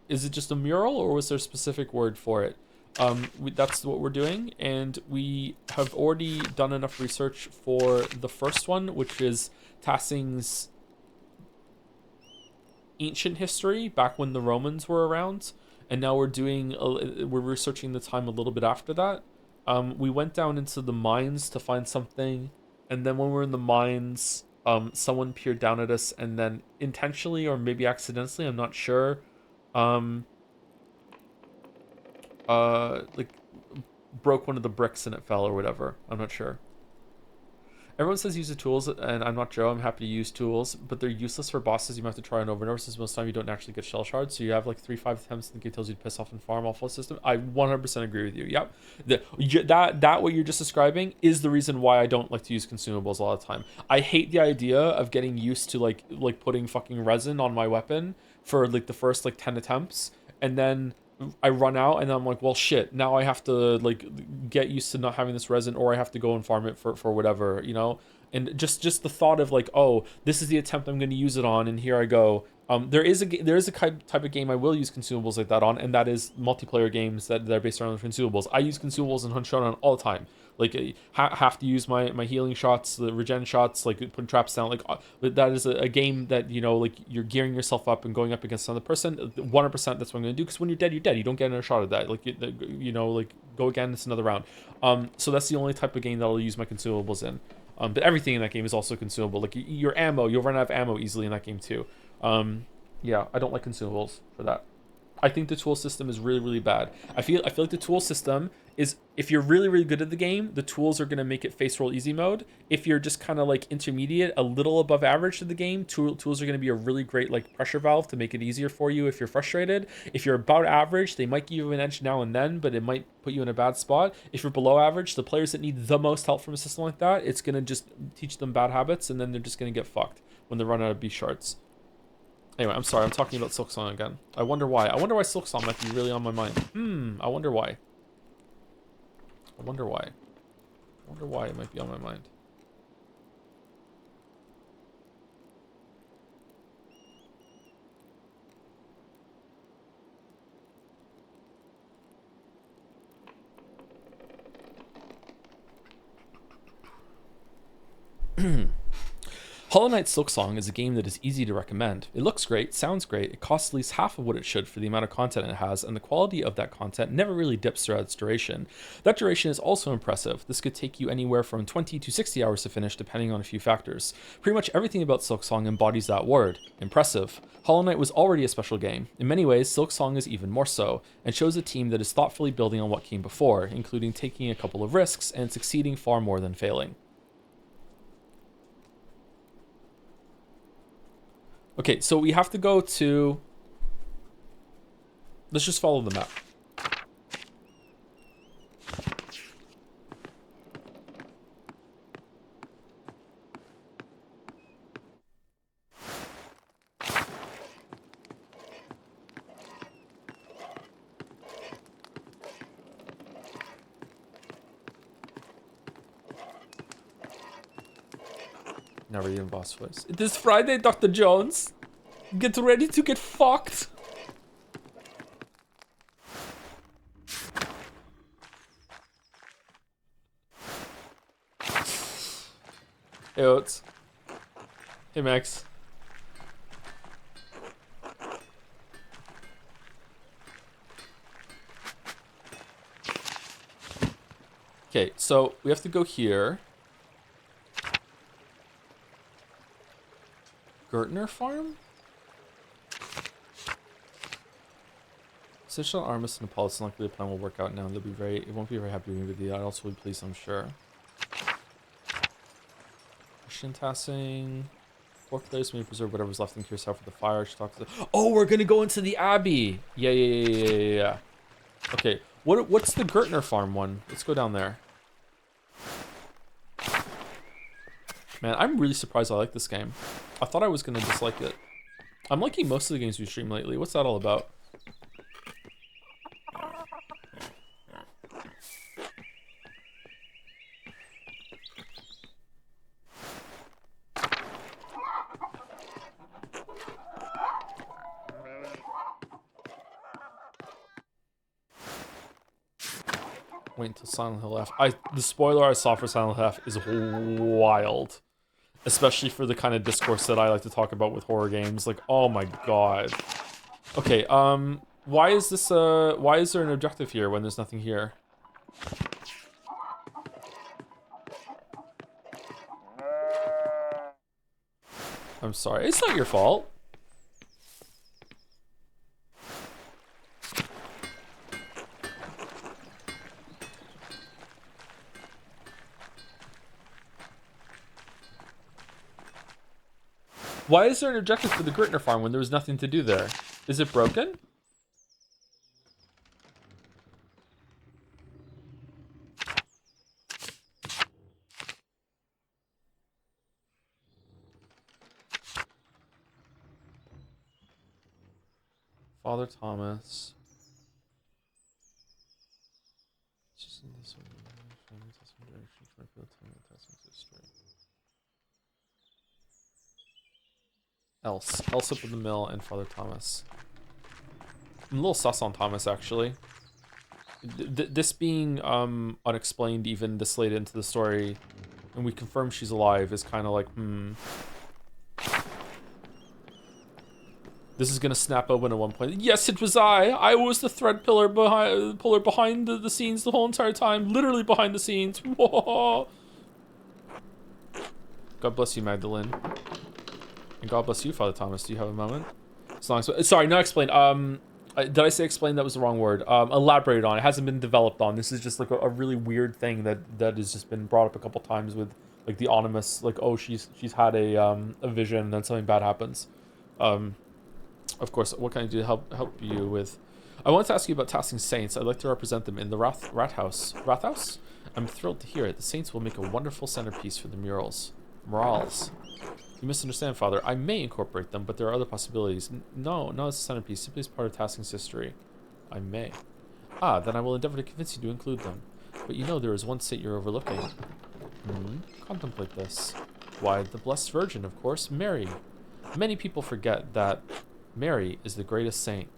Is it just a mural, or was there a specific word for it? That's what we're doing, and we have already done enough research for the first one, which is Tassing's ancient history back when the Romans were around, and now we're researching the time a little bit after that. We went down into the mines to find something, and then when we were in the mines, someone peered down at us, and then intentionally or maybe accidentally, I'm not sure, like broke one of the bricks and it fell or whatever. I'm not sure. Everyone says use the tools, and I'm not Joe. I'm happy to use tools, but they're useless for bosses. You might have to try it over and over, since most of the time you don't actually get shell shards. So you have like 3-5 attempts, and the game tells you to piss off and farm off full system. I 100% agree with you. Yep. That what you're just describing is the reason why I don't like to use consumables a lot of the time. I hate the idea of getting used to like putting fucking resin on my weapon for like the first like 10 attempts, and then I run out, and I'm like, well, shit, now I have to like get used to not having this resin, or I have to go and farm it for whatever, you know. And just the thought of like, oh, this is the attempt I'm going to use it on, and here I go. There is a type of game I will use consumables like that on, and that is multiplayer games that are based around consumables. I use consumables in Hunshonen all the time. Like, have to use my healing shots, the regen shots, like putting traps down. Like, that is a game that, you know, like you're gearing yourself up and going up against another person. 100%, that's what I'm gonna do. Because when you're dead, you're dead. You don't get another shot at that. Like, you know, like go again. It's another round. So that's the only type of game that I'll use my consumables in. But everything in that game is also consumable. Like your ammo, you'll run out of ammo easily in that game too. Yeah, I don't like consumables for that. I think the tool system is really, really bad. I feel like the tool system is, if you're really, really good at the game, the tools are going to make it face roll easy mode. If you're just kind of like intermediate, a little above average to the game, tools are going to be a really great like pressure valve to make it easier for you if you're frustrated. If you're about average, they might give you an edge now and then, but it might put you in a bad spot. If you're below average, the players that need the most help from a system like that, it's going to just teach them bad habits, and then they're just going to get fucked when they run out of B shards. Anyway, I'm sorry, I'm talking about Silksong again. I wonder why. I wonder why Silksong might be really on my mind. I wonder why. I wonder why. I wonder why it might be on my mind. Hollow Knight Silksong is a game that is easy to recommend. It looks great, sounds great, it costs at least half of what it should for the amount of content it has, and the quality of that content never really dips throughout its duration. That duration is also impressive. This could take you anywhere from 20 to 60 hours to finish, depending on a few factors. Pretty much everything about Silksong embodies that word: impressive. Hollow Knight was already a special game. In many ways, Silksong is even more so, and shows a team that is thoughtfully building on what came before, including taking a couple of risks and succeeding far more than failing. Okay, so we have to go to... Let's just follow the map. Never even boss voice. It is Friday, Dr. Jones. Get ready to get fucked. Hey, Oats. Hey, Max. Okay, so we have to go here. Gertner Farm? Situational Armis and Apollo, it's unlikely the plan will work out now. It won't be very happy with you. I'd also be pleased, I'm sure. Christian Tassing. 4 players may preserve whatever's left in Curacao for the fire. Oh, we're gonna go into the Abbey. Yeah. Okay. What's the Gertner farm one? Let's go down there. Man, I'm really surprised I like this game. I thought I was gonna dislike it. I'm liking most of the games we stream lately. What's that all about? Wait until Silent Hill F. The spoiler I saw for Silent Hill F is wild. Especially for the kind of discourse that I like to talk about with horror games. Like, oh my god. Okay, why is there an objective here when there's nothing here? I'm sorry, it's not your fault. Why is there an objective for the Gertner farm when there was nothing to do there? Is it broken? Father Thomas. Else up in the mill and Father Thomas. I'm a little sus on Thomas, actually. This being unexplained even this late into the story, and we confirm she's alive, is kind of like, This is gonna snap open at one point. Yes, it was I. I was the thread puller behind the scenes the whole entire time. Literally behind the scenes. Whoa. God bless you, Magdalene. And God bless you, Father Thomas. Do you have a moment? Sorry, not explain. Did I say explain? That was the wrong word. Elaborate on. It hasn't been developed on. This is just like a really weird thing that has just been brought up a couple times with like the Anonymous. Like, oh, she's had a vision, and then something bad happens. Of course, what can I do to help you with? I want to ask you about tasking saints. I'd like to represent them in the Rathouse. Rathouse? I'm thrilled to hear it. The saints will make a wonderful centerpiece for the murals. You misunderstand, Father. I may incorporate them, but there are other possibilities. No, not as a centerpiece, simply as part of tasking's history. I may. Ah, then I will endeavor to convince you to include them. But you know there is one saint you're overlooking. Contemplate this. Why, the Blessed Virgin, of course, Mary. Many people forget that Mary is the greatest saint.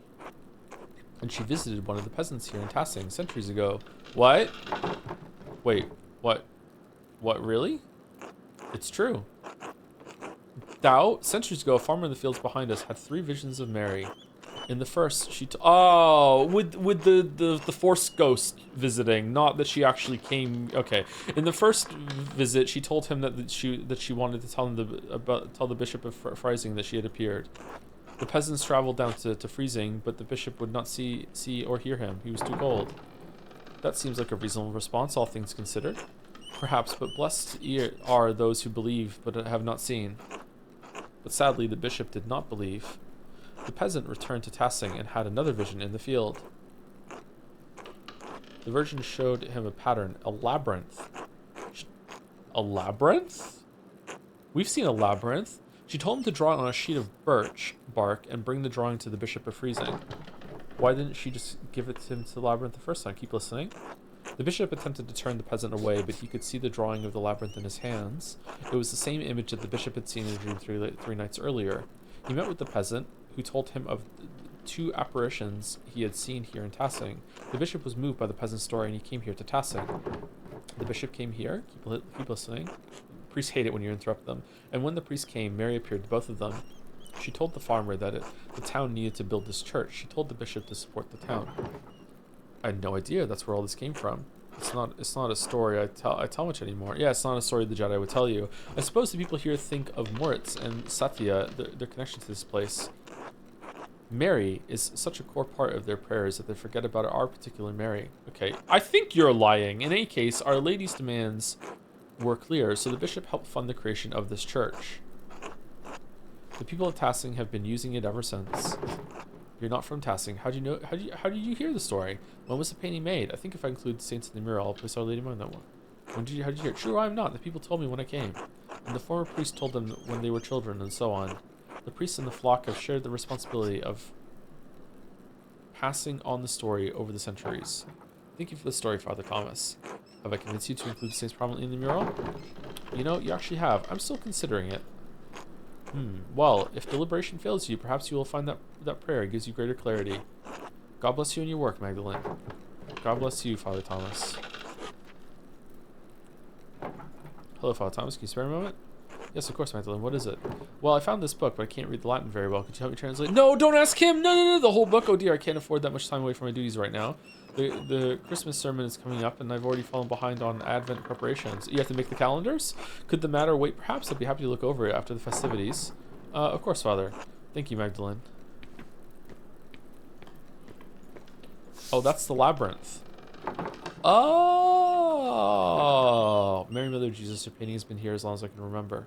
And she visited one of the peasants here in Tassing centuries ago. What? Wait, what? What, really? It's true. Centuries ago, a farmer in the fields behind us had 3 visions of Mary. In the first, she with the Force ghost visiting, not that she actually came. Okay, in the first visit, she told him that she wanted to tell the Bishop of Freising that she had appeared. The peasants traveled down to Freising, but the bishop would not see or hear him. He was too cold. That seems like a reasonable response, all things considered. Perhaps, but blessed are those who believe but have not seen. But sadly, the bishop did not believe. The peasant returned to Tassing and had another vision in the field. The Virgin showed him a pattern, a labyrinth. A labyrinth? We've seen a labyrinth. She told him to draw it on a sheet of birch bark and bring the drawing to the Bishop of Freising. Why didn't she just give it to him to the labyrinth the first time? Keep listening. The bishop attempted to turn the peasant away, but he could see the drawing of the labyrinth in his hands. It was the same image that the bishop had seen in a dream three nights earlier. He met with the peasant, who told him of 2 apparitions he had seen here in Tassing. The bishop was moved by the peasant's story, and he came here to Tassing. The bishop came here. Keep listening. Priests hate it when you interrupt them. And when the priest came, Mary appeared to both of them. She told the farmer that the town needed to build this church. She told the bishop to support the town. I had no idea that's where all this came from. It's not a story I tell much anymore. Yeah, it's not a story the Jedi would tell you. I suppose the people here think of Moritz and Satya, their connection to this place. Mary is such a core part of their prayers that they forget about our particular Mary. Okay, I think you're lying. In any case, Our Lady's demands were clear, so the bishop helped fund the creation of this church. The people of Tassing have been using it ever since. You're not from Tassing. How did you hear the story? When was the painting made? I think if I include the saints in the mural, I'll place Our Lady among them. How did you hear it? True, I'm not. The people told me when I came. And the former priest told them when they were children, and so on. The priests and the flock have shared the responsibility of passing on the story over the centuries. Thank you for the story, Father Thomas. Have I convinced you to include the saints prominently in the mural? You know, you actually have. I'm still considering it. Well, if deliberation fails you, perhaps you will find that prayer gives you greater clarity. God bless you in your work, Magdalene. God bless you, Father Thomas. Hello, Father Thomas. Can you spare a moment? Yes, of course, Magdalene. What is it? Well, I found this book, but I can't read the Latin very well. Could you help me translate? No, don't ask him! No, the whole book! Oh dear, I can't afford that much time away from my duties right now. The Christmas sermon is coming up, and I've already fallen behind on Advent preparations. You have to make the calendars? Could the matter wait? Perhaps I'd be happy to look over it after the festivities. Of course, Father. Thank you, Magdalene. Oh, that's the labyrinth. Oh! Mary, Mother of Jesus, your painting has been here as long as I can remember.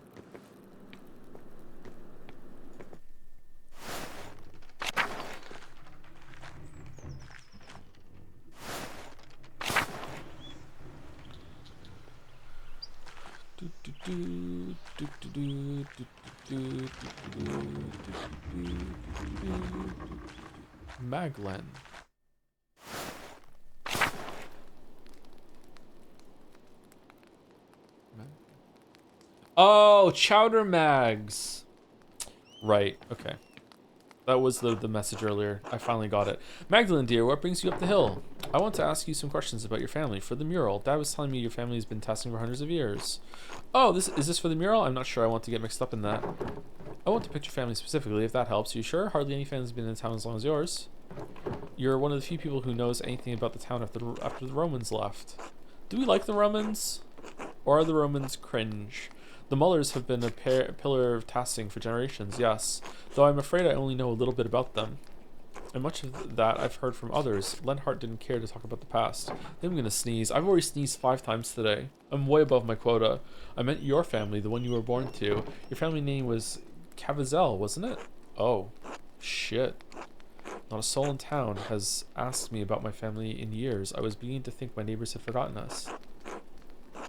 Maglen. Oh, chowder mags. Right, okay. That was the message earlier. I finally got it. Magdalene, dear, what brings you up the hill? I want to ask you some questions about your family for the mural. Dad was telling me your family has been testing for hundreds of years. Oh, is this for the mural? I'm not sure. I want to get mixed up in that. I want to pick your family specifically, if that helps. Are you sure? Hardly any family has been in town as long as yours. You're one of the few people who knows anything about the town after the Romans left. Do we like the Romans? Or are the Romans cringe? The Mullers have been a pillar of Tassing for generations, yes, though I'm afraid I only know a little bit about them. And much of that I've heard from others. Lenhart didn't care to talk about the past. Then I'm gonna sneeze. I've already sneezed 5 times today. I'm way above my quota. I meant your family, the one you were born to. Your family name was Cavazel, wasn't it? Oh, shit. Not a soul in town has asked me about my family in years. I was beginning to think my neighbors had forgotten us.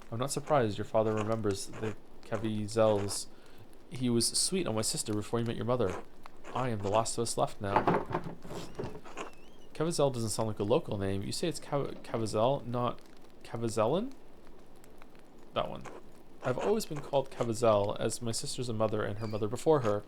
I'm not surprised your father remembers the Cavazels. He was sweet on my sister before he met your mother. I am the last of us left now. Cavazel doesn't sound like a local name. You say it's Cavazel, not Cavazelin? That one. I've always been called Cavazel, as my sister's a mother and her mother before her.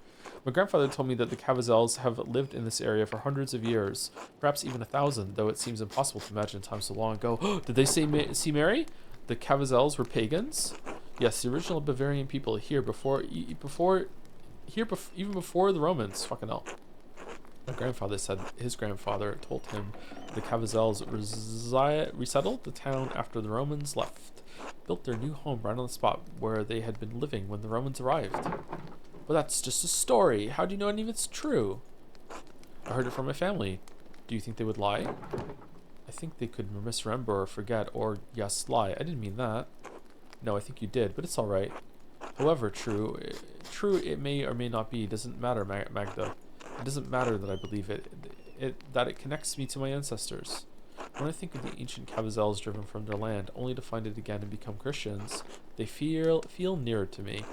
My grandfather told me that the Cavazels have lived in this area for hundreds of years, perhaps even 1,000, though it seems impossible to imagine time so long ago. Did they see Mary? The Cavazels were pagans? Yes, the original Bavarian people here even before the Romans. Fucking hell. My grandfather said his grandfather told him the Cavazels resettled the town after the Romans left, built their new home right on the spot where they had been living when the Romans arrived. But that's just a story. How do you know any of it's true? I heard it from my family. Do you think they would lie? I think they could misremember or forget or, yes, lie. I didn't mean that. No, I think you did, but it's all right. However, true it may or may not be. Doesn't matter, Magda. It doesn't matter that I believe that it connects me to my ancestors. When I think of the ancient Cavazels driven from their land, only to find it again and become Christians, they feel nearer to me.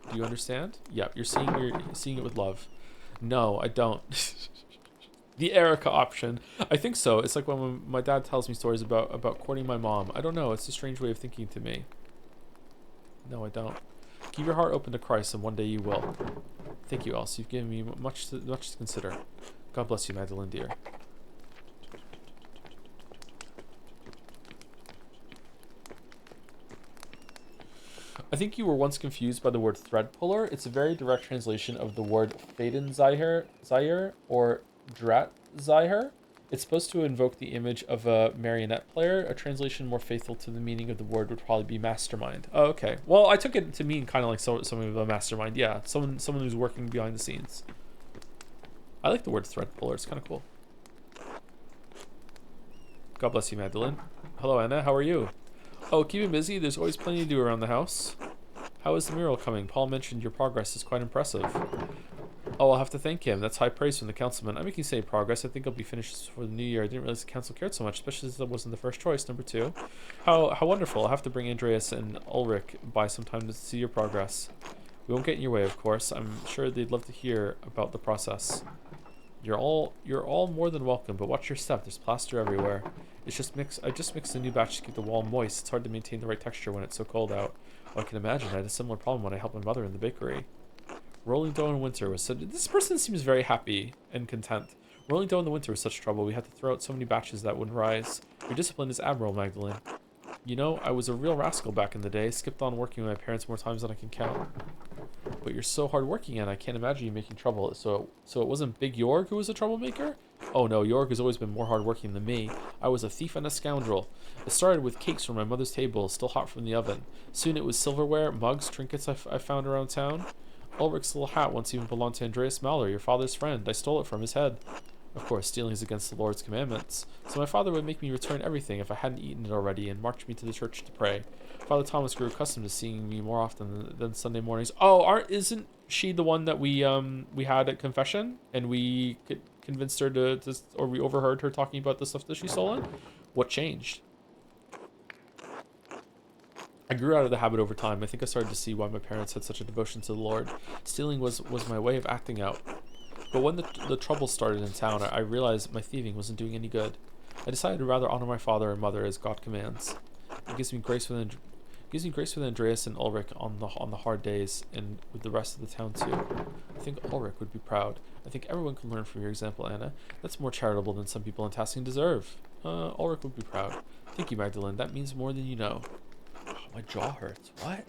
Do you understand? Yep, you're seeing it with love. No, I don't. The Erica option. I think so. It's like when my dad tells me stories about courting my mom. I don't know. It's a strange way of thinking to me. No, I don't. Keep your heart open to Christ, and one day you will. Thank you, Elsie. You've given me much to consider. God bless you, Magdalene, dear. I think you were once confused by the word thread puller. It's a very direct translation of the word Fadenzayer or Drahtzayer. It's supposed to invoke the image of a marionette player. A translation more faithful to the meaning of the word would probably be mastermind. Oh, okay. Well, I took it to mean kind of like someone of a mastermind. Yeah, someone who's working behind the scenes. I like the word thread puller. It's kind of cool. God bless you, Magdalene. Hello, Anna. How are you? Oh, keep it busy. There's always plenty to do around the house. How is the mural coming? Paul mentioned your progress is quite impressive. Oh, I'll have to thank him. That's high praise from the councilman. I'm making steady progress. I think I'll be finished for the new year. I didn't realize the council cared so much, especially since that wasn't the first choice. Number 2. How wonderful. I'll have to bring Andreas and Ulrich by sometime to see your progress. We won't get in your way, of course. I'm sure they'd love to hear about the process. You're all more than welcome, but watch your step. There's plaster everywhere. I just mixed a new batch to keep the wall moist. It's hard to maintain the right texture when it's so cold out. Oh, I can imagine. I had a similar problem when I helped my mother in the bakery. Rolling dough in winter was such... This person seems very happy and content. Rolling dough in the winter was such trouble. We had to throw out so many batches that wouldn't rise. Your discipline is admirable, Magdalene. You know, I was a real rascal back in the day. Skipped on working with my parents more times than I can count. But you're so hardworking, and I can't imagine you making trouble. So it wasn't Big Jorg who was a troublemaker? Oh no, Jorg has always been more hardworking than me. I was a thief and a scoundrel. It started with cakes from my mother's table, still hot from the oven. Soon it was silverware, mugs, trinkets I found around town. Ulrich's little hat once even belonged to Andreas Mahler, your father's friend. I stole it from his head. Of course, stealing is against the Lord's commandments. So my father would make me return everything if I hadn't eaten it already and march me to the church to pray. Father Thomas grew accustomed to seeing me more often than Sunday mornings. Oh, isn't she the one that we had at confession? And we convinced her or we overheard her talking about the stuff that she stolen? What changed? I grew out of the habit over time. I think I started to see why my parents had such a devotion to the Lord. Stealing was my way of acting out. But when the trouble started in town, I realized my thieving wasn't doing any good. I decided to rather honor my father and mother as God commands. It gives me grace with Andreas and Ulrich on the hard days, and with the rest of the town too. I think Ulrich would be proud. I think everyone can learn from your example, Anna. That's more charitable than some people in Tasking deserve. Ulrich would be proud. Thank you, Magdalene. That means more than you know. Oh, my jaw hurts. What?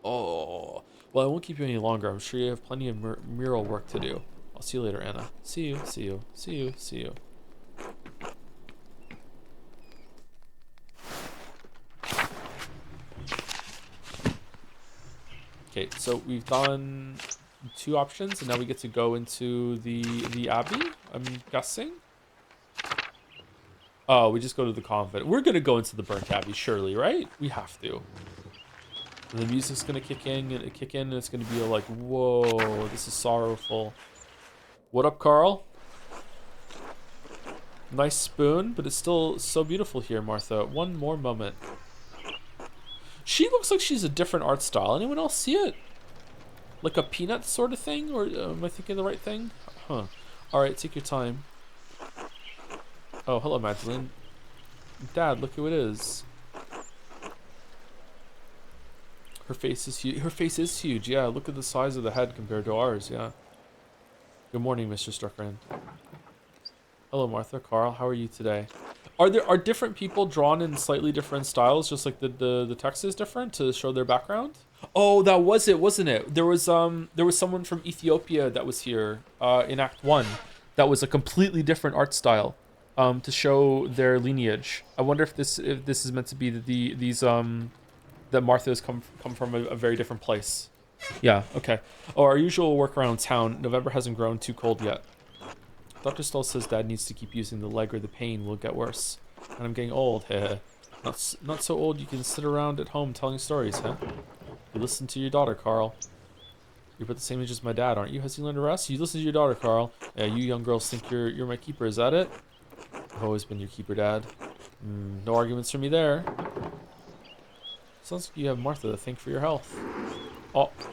Oh. Well, I won't keep you any longer. I'm sure you have plenty of mural work to do. I'll see you later, Anna. See you, see you, see you, see you. Okay, so we've done 2 options, and now we get to go into the Abbey, I'm guessing. Oh, we just go to the convent. We're going to go into the burnt Abbey, surely, right? We have to. And the music's going to kick in, and it's going to be like, whoa, this is sorrowful. What up, Carl? Nice spoon, but it's still so beautiful here, Martha. One more moment. She looks like she's a different art style. Anyone else see it? Like a peanut sort of thing? Or am I thinking the right thing? Huh. Alright, take your time. Oh, hello, Magdalene. Dad, look who it is. Her face is huge. Her face is huge, yeah. Look at the size of the head compared to ours, yeah. Good morning, Mr. Struckran. Hello, Martha. Carl, how are you today? Are different people drawn in slightly different styles, just like the text is different to show their background? Oh, that was it, wasn't it? There was someone from Ethiopia that was here in Act 1 that was a completely different art style to show their lineage. I wonder if this is meant to be that Martha's come from a very different place. Yeah, okay. Oh, our usual work around town. November hasn't grown too cold yet. Dr. Stoll says Dad needs to keep using the leg or the pain will get worse. And I'm getting old, heh. Not so old you can sit around at home telling stories, huh? You listen to your daughter, Carl. You're about the same age as my dad, aren't you? Has he learned to rest? You listen to your daughter, Carl. Yeah, you young girls think you're my keeper, is that it? I've always been your keeper, Dad. No arguments from me there. Sounds like you have Martha to thank for your health.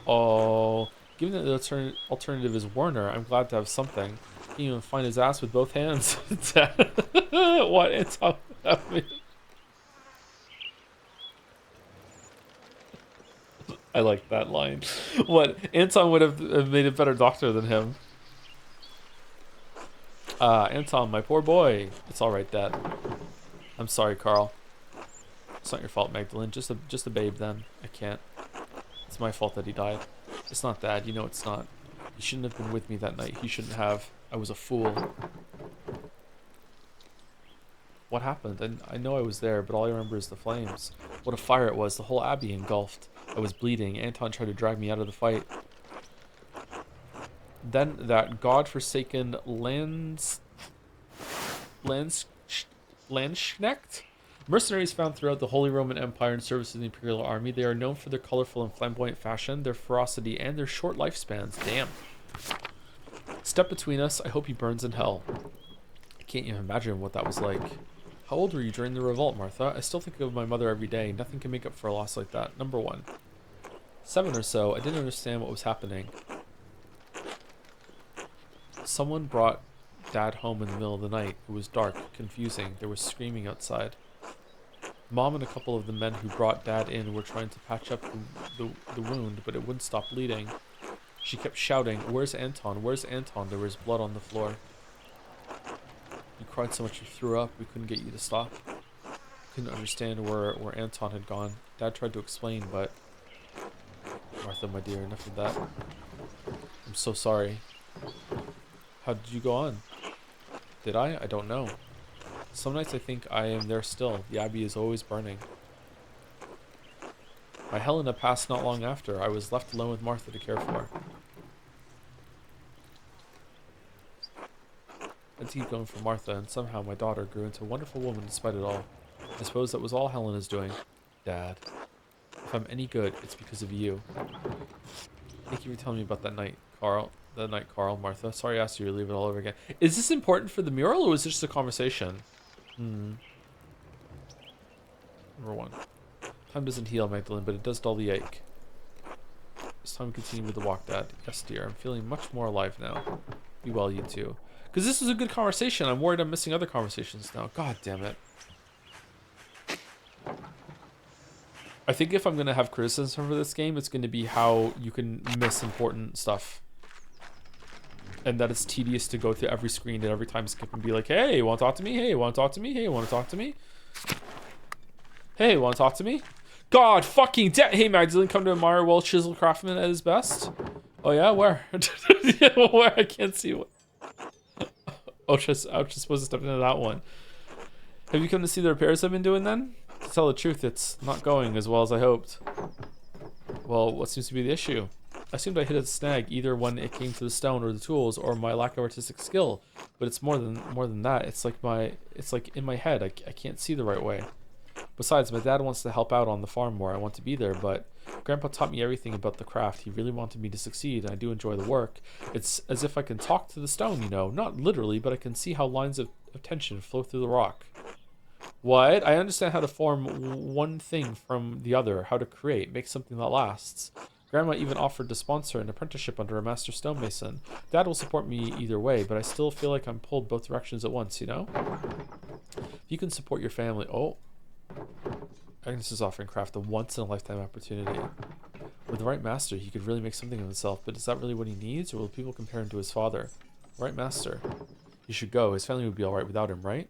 Oh. Given that the alternative is Werner, I'm glad to have something. Can't even find his ass with both hands. What? It's all I like that line. What? Anton would have made a better doctor than him. Anton, my poor boy. It's all right, Dad. I'm sorry, Carl. It's not your fault, Magdalene. Just a babe, then. I can't. It's my fault that he died. It's not, Dad. You know it's not. He shouldn't have been with me that night. He shouldn't have. I was a fool. What happened? I know I was there, but all I remember is the flames. What a fire it was. The whole abbey engulfed. I was bleeding. Anton tried to drag me out of the fight. Then that god-forsaken Landsknecht? Mercenaries found throughout the Holy Roman Empire in service of the Imperial Army. They are known for their colorful and flamboyant fashion, their ferocity, and their short lifespans. Damn. Step between us. I hope he burns in hell. I can't even imagine what that was like. How old were you during the revolt, Martha? I still think of my mother every day. Nothing can make up for a loss like that. Number 1. 7 or so. I didn't understand what was happening. Someone brought Dad home in the middle of the night. It was dark, confusing. There was screaming outside. Mom and a couple of the men who brought Dad in were trying to patch up the wound, but it wouldn't stop bleeding. She kept shouting, "Where's Anton? Where's Anton?" There was blood on the floor. You cried so much you threw up. We couldn't get you to stop. Couldn't understand where Anton had gone. Dad tried to explain, but... Martha, my dear, enough of that. I'm so sorry. How did you go on? Did I? I don't know. Some nights I think I am there still. The abbey is always burning. My Helena passed not long after. I was left alone with Martha to care for. I had to keep going for Martha, and somehow my daughter grew into a wonderful woman despite it all. I suppose that was all Helena's doing. Dad. If I'm any good, it's because of you. Thank you for telling me about that night, Carl. Martha. Sorry I asked you to leave it all over again. Is this important for the mural, or was this just a conversation? Number 1. Time doesn't heal, Magdalene, but it does dull the ache. It's time to continue with the walk, Dad. Yes, dear. I'm feeling much more alive now. Be well, you too. Because this was a good conversation. I'm worried I'm missing other conversations now. God damn it. I think if I'm going to have criticism for this game, it's going to be how you can miss important stuff. And that it's tedious to go through every screen and every time skip and be like, hey, you want to talk to me? Hey, you want to talk to me? Hey, you want to talk to me? Hey, you want to talk to me? God fucking hey, Magdalene, come to admire well chiseled craftsman at his best. Oh yeah, where? Where? I can't see what. I was just supposed to step into that one. Have you come to see the repairs I've been doing then? To tell the truth, it's not going as well as I hoped. Well, what seems to be the issue? I assumed I hit a snag either when it came to the stone or the tools or my lack of artistic skill, but it's more than that. It's like in my head. I can't see the right way. Besides, my dad wants to help out on the farm more. I want to be there, but Grandpa taught me everything about the craft. He really wanted me to succeed, and I do enjoy the work. It's as if I can talk to the stone, you know. Not literally, but I can see how lines of tension flow through the rock. What? I understand how to form one thing from the other, how to create, make something that lasts. Grandma even offered to sponsor an apprenticeship under a master stonemason. Dad will support me either way, but I still feel like I'm pulled both directions at once, you know? If you can support your family... Oh. Agnes is offering Craft a once-in-a-lifetime opportunity. With the right master, he could really make something of himself, but is that really what he needs, or will people compare him to his father? Right master. You should go. His family would be alright without him, right?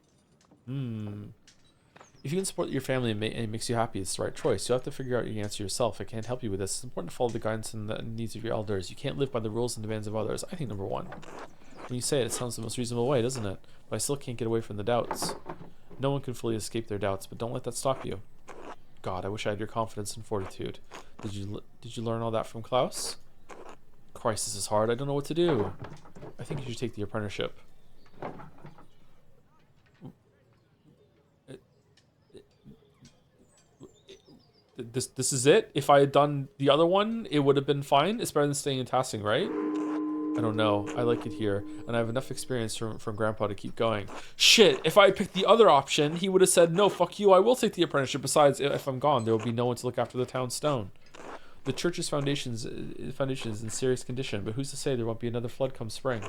If you can support your family and it makes you happy, it's the right choice. You'll have to figure out your answer yourself. I can't help you with this. It's important to follow the guidance and the needs of your elders. You can't live by the rules and demands of others. I think number 1. When you say it, it sounds the most reasonable way, doesn't it? But I still can't get away from the doubts. No one can fully escape their doubts, but don't let that stop you. God, I wish I had your confidence and fortitude. Did you learn all that from Klaus? Christ, this is hard. I don't know what to do. I think you should take the apprenticeship. This is it? If I had done the other one, it would have been fine. It's better than staying in Tassing, right? I don't know. I like it here, and I have enough experience from Grandpa to keep going. Shit, if I picked the other option, he would have said, no, fuck you, I will take the apprenticeship. Besides, if I'm gone, there will be no one to look after the town stone. The church's foundation is in serious condition, but who's to say there won't be another flood come spring?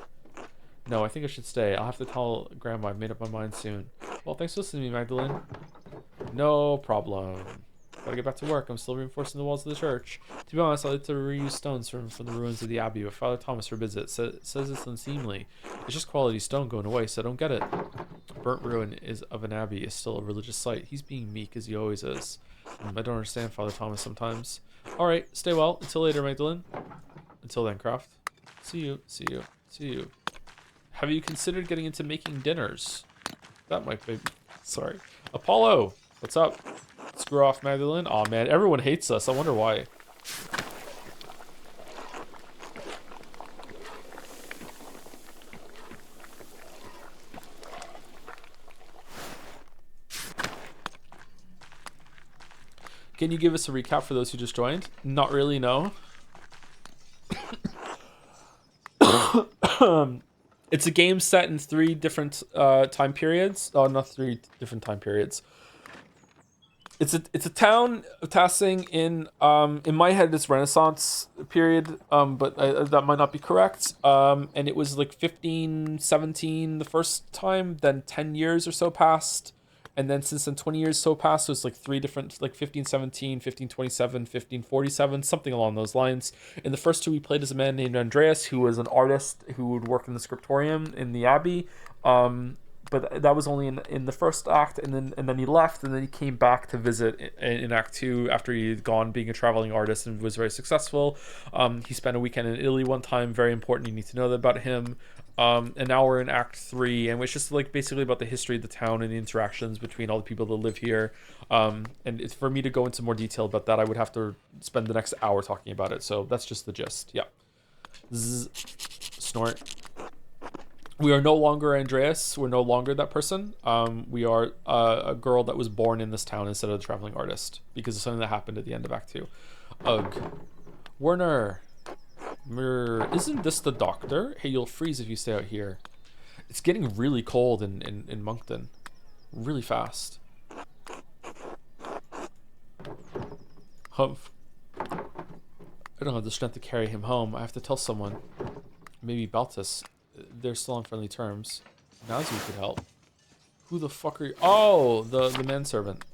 No, I think I should stay. I'll have to tell Grandma I've made up my mind soon. Well, thanks for listening to me, Magdalene. No problem. Gotta get back to work. I'm still reinforcing the walls of the church. To be honest, I like to reuse stones from the ruins of the abbey, but Father Thomas forbids it. Says it's unseemly. It's just quality stone going away, so I don't get it. Burnt ruin of an abbey is still a religious site. He's being meek, as he always is. I don't understand Father Thomas sometimes. Alright, stay well. Until later, Magdalene. Until then, Croft. See you. See you. See you. Have you considered getting into making dinners? That might be... Sorry. Apollo! What's up? Screw off, Magdalene. Aw, man, everyone hates us. I wonder why. Can you give us a recap for those who just joined? Not really, no. It's a game set in 3 different time periods. Oh, not 3 different time periods. It's a town of Tassing in my head it's Renaissance period, but that might not be correct. And it was like 1517 the first time, then 10 years or so passed, and then since then 20 years so passed. So it's like 3 different, like 1517, 1527, 1547, something along those lines. In the first 2, we played as a man named Andreas, who was an artist who would work in the scriptorium in the abbey. But that was only in the first act, and then he left, and then he came back to visit in Act 2 after he'd gone being a traveling artist and was very successful. He spent a weekend in Italy one time, very important. You need to know that about him. And now we're in Act 3, and it's just like basically about the history of the town and the interactions between all the people that live here. And it's, for me to go into more detail about that, I would have to spend the next hour talking about it. So that's just the gist. Yeah. Zzz. Snort. We are no longer Andreas. We're no longer that person. We are a girl that was born in this town instead of a traveling artist because of something that happened at the end of Act 2. Ugh. Werner. Isn't this the doctor? Hey, you'll freeze if you stay out here. It's getting really cold in Moncton. Really fast. Humph. I don't have the strength to carry him home. I have to tell someone. Maybe Baltus. They're still on friendly terms. Nazi could help. Who the fuck are you? Oh, the manservant.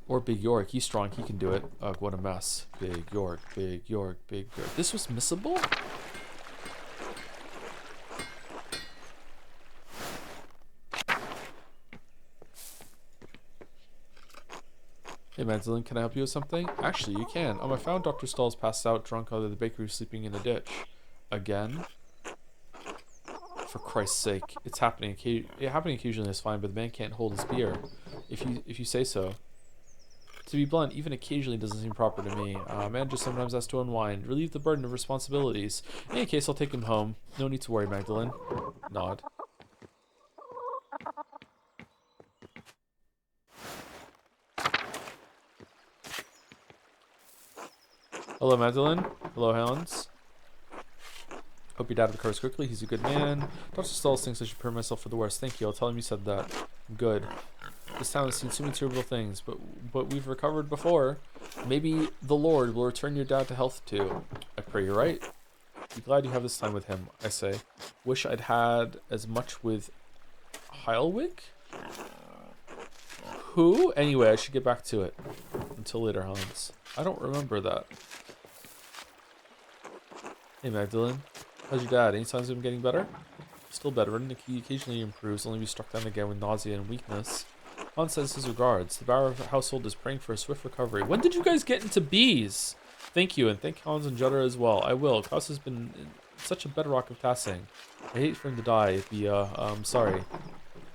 Or Big York. He's strong. He can do it. Ugh, what a mess. Big York, Big York, Big York. This was missable? Hey, Magdalene, can I help you with something? Actually, you can. I found Dr. Stahl's passed out, drunk out of the bakery, sleeping in a ditch. Again? For Christ's sake, it's happening. Happening occasionally is fine, but the man can't hold his beer. If you say so. To be blunt, even occasionally doesn't seem proper to me. Man just sometimes has to unwind, relieve the burden of responsibilities. In any case, I'll take him home. No need to worry, Magdalene. Nod. Hello, Magdalene. Hello, Helens. Hope your dad recovers quickly. He's a good man. Dr. Stulls thinks I should prepare myself for the worst. Thank you. I'll tell him you said that. Good. This town has seen so many terrible things, but we've recovered before. Maybe the Lord will return your dad to health too. I pray you're right. Be glad you have this time with him, I say. Wish I'd had as much with Heilwig? Who? Anyway, I should get back to it. Until later, Hans. I don't remember that. Hey, Magdalene. How's your dad? Any signs of him getting better? Still bedridden. He occasionally improves, only be struck down again with nausea and weakness. Hans says his regards. The Bauer household is praying for a swift recovery. When did you guys get into bees? Thank you, and thank Hans and Judder as well. I will. Klaus has been such a bedrock of Tassing. I hate for him to die. It'd be, sorry.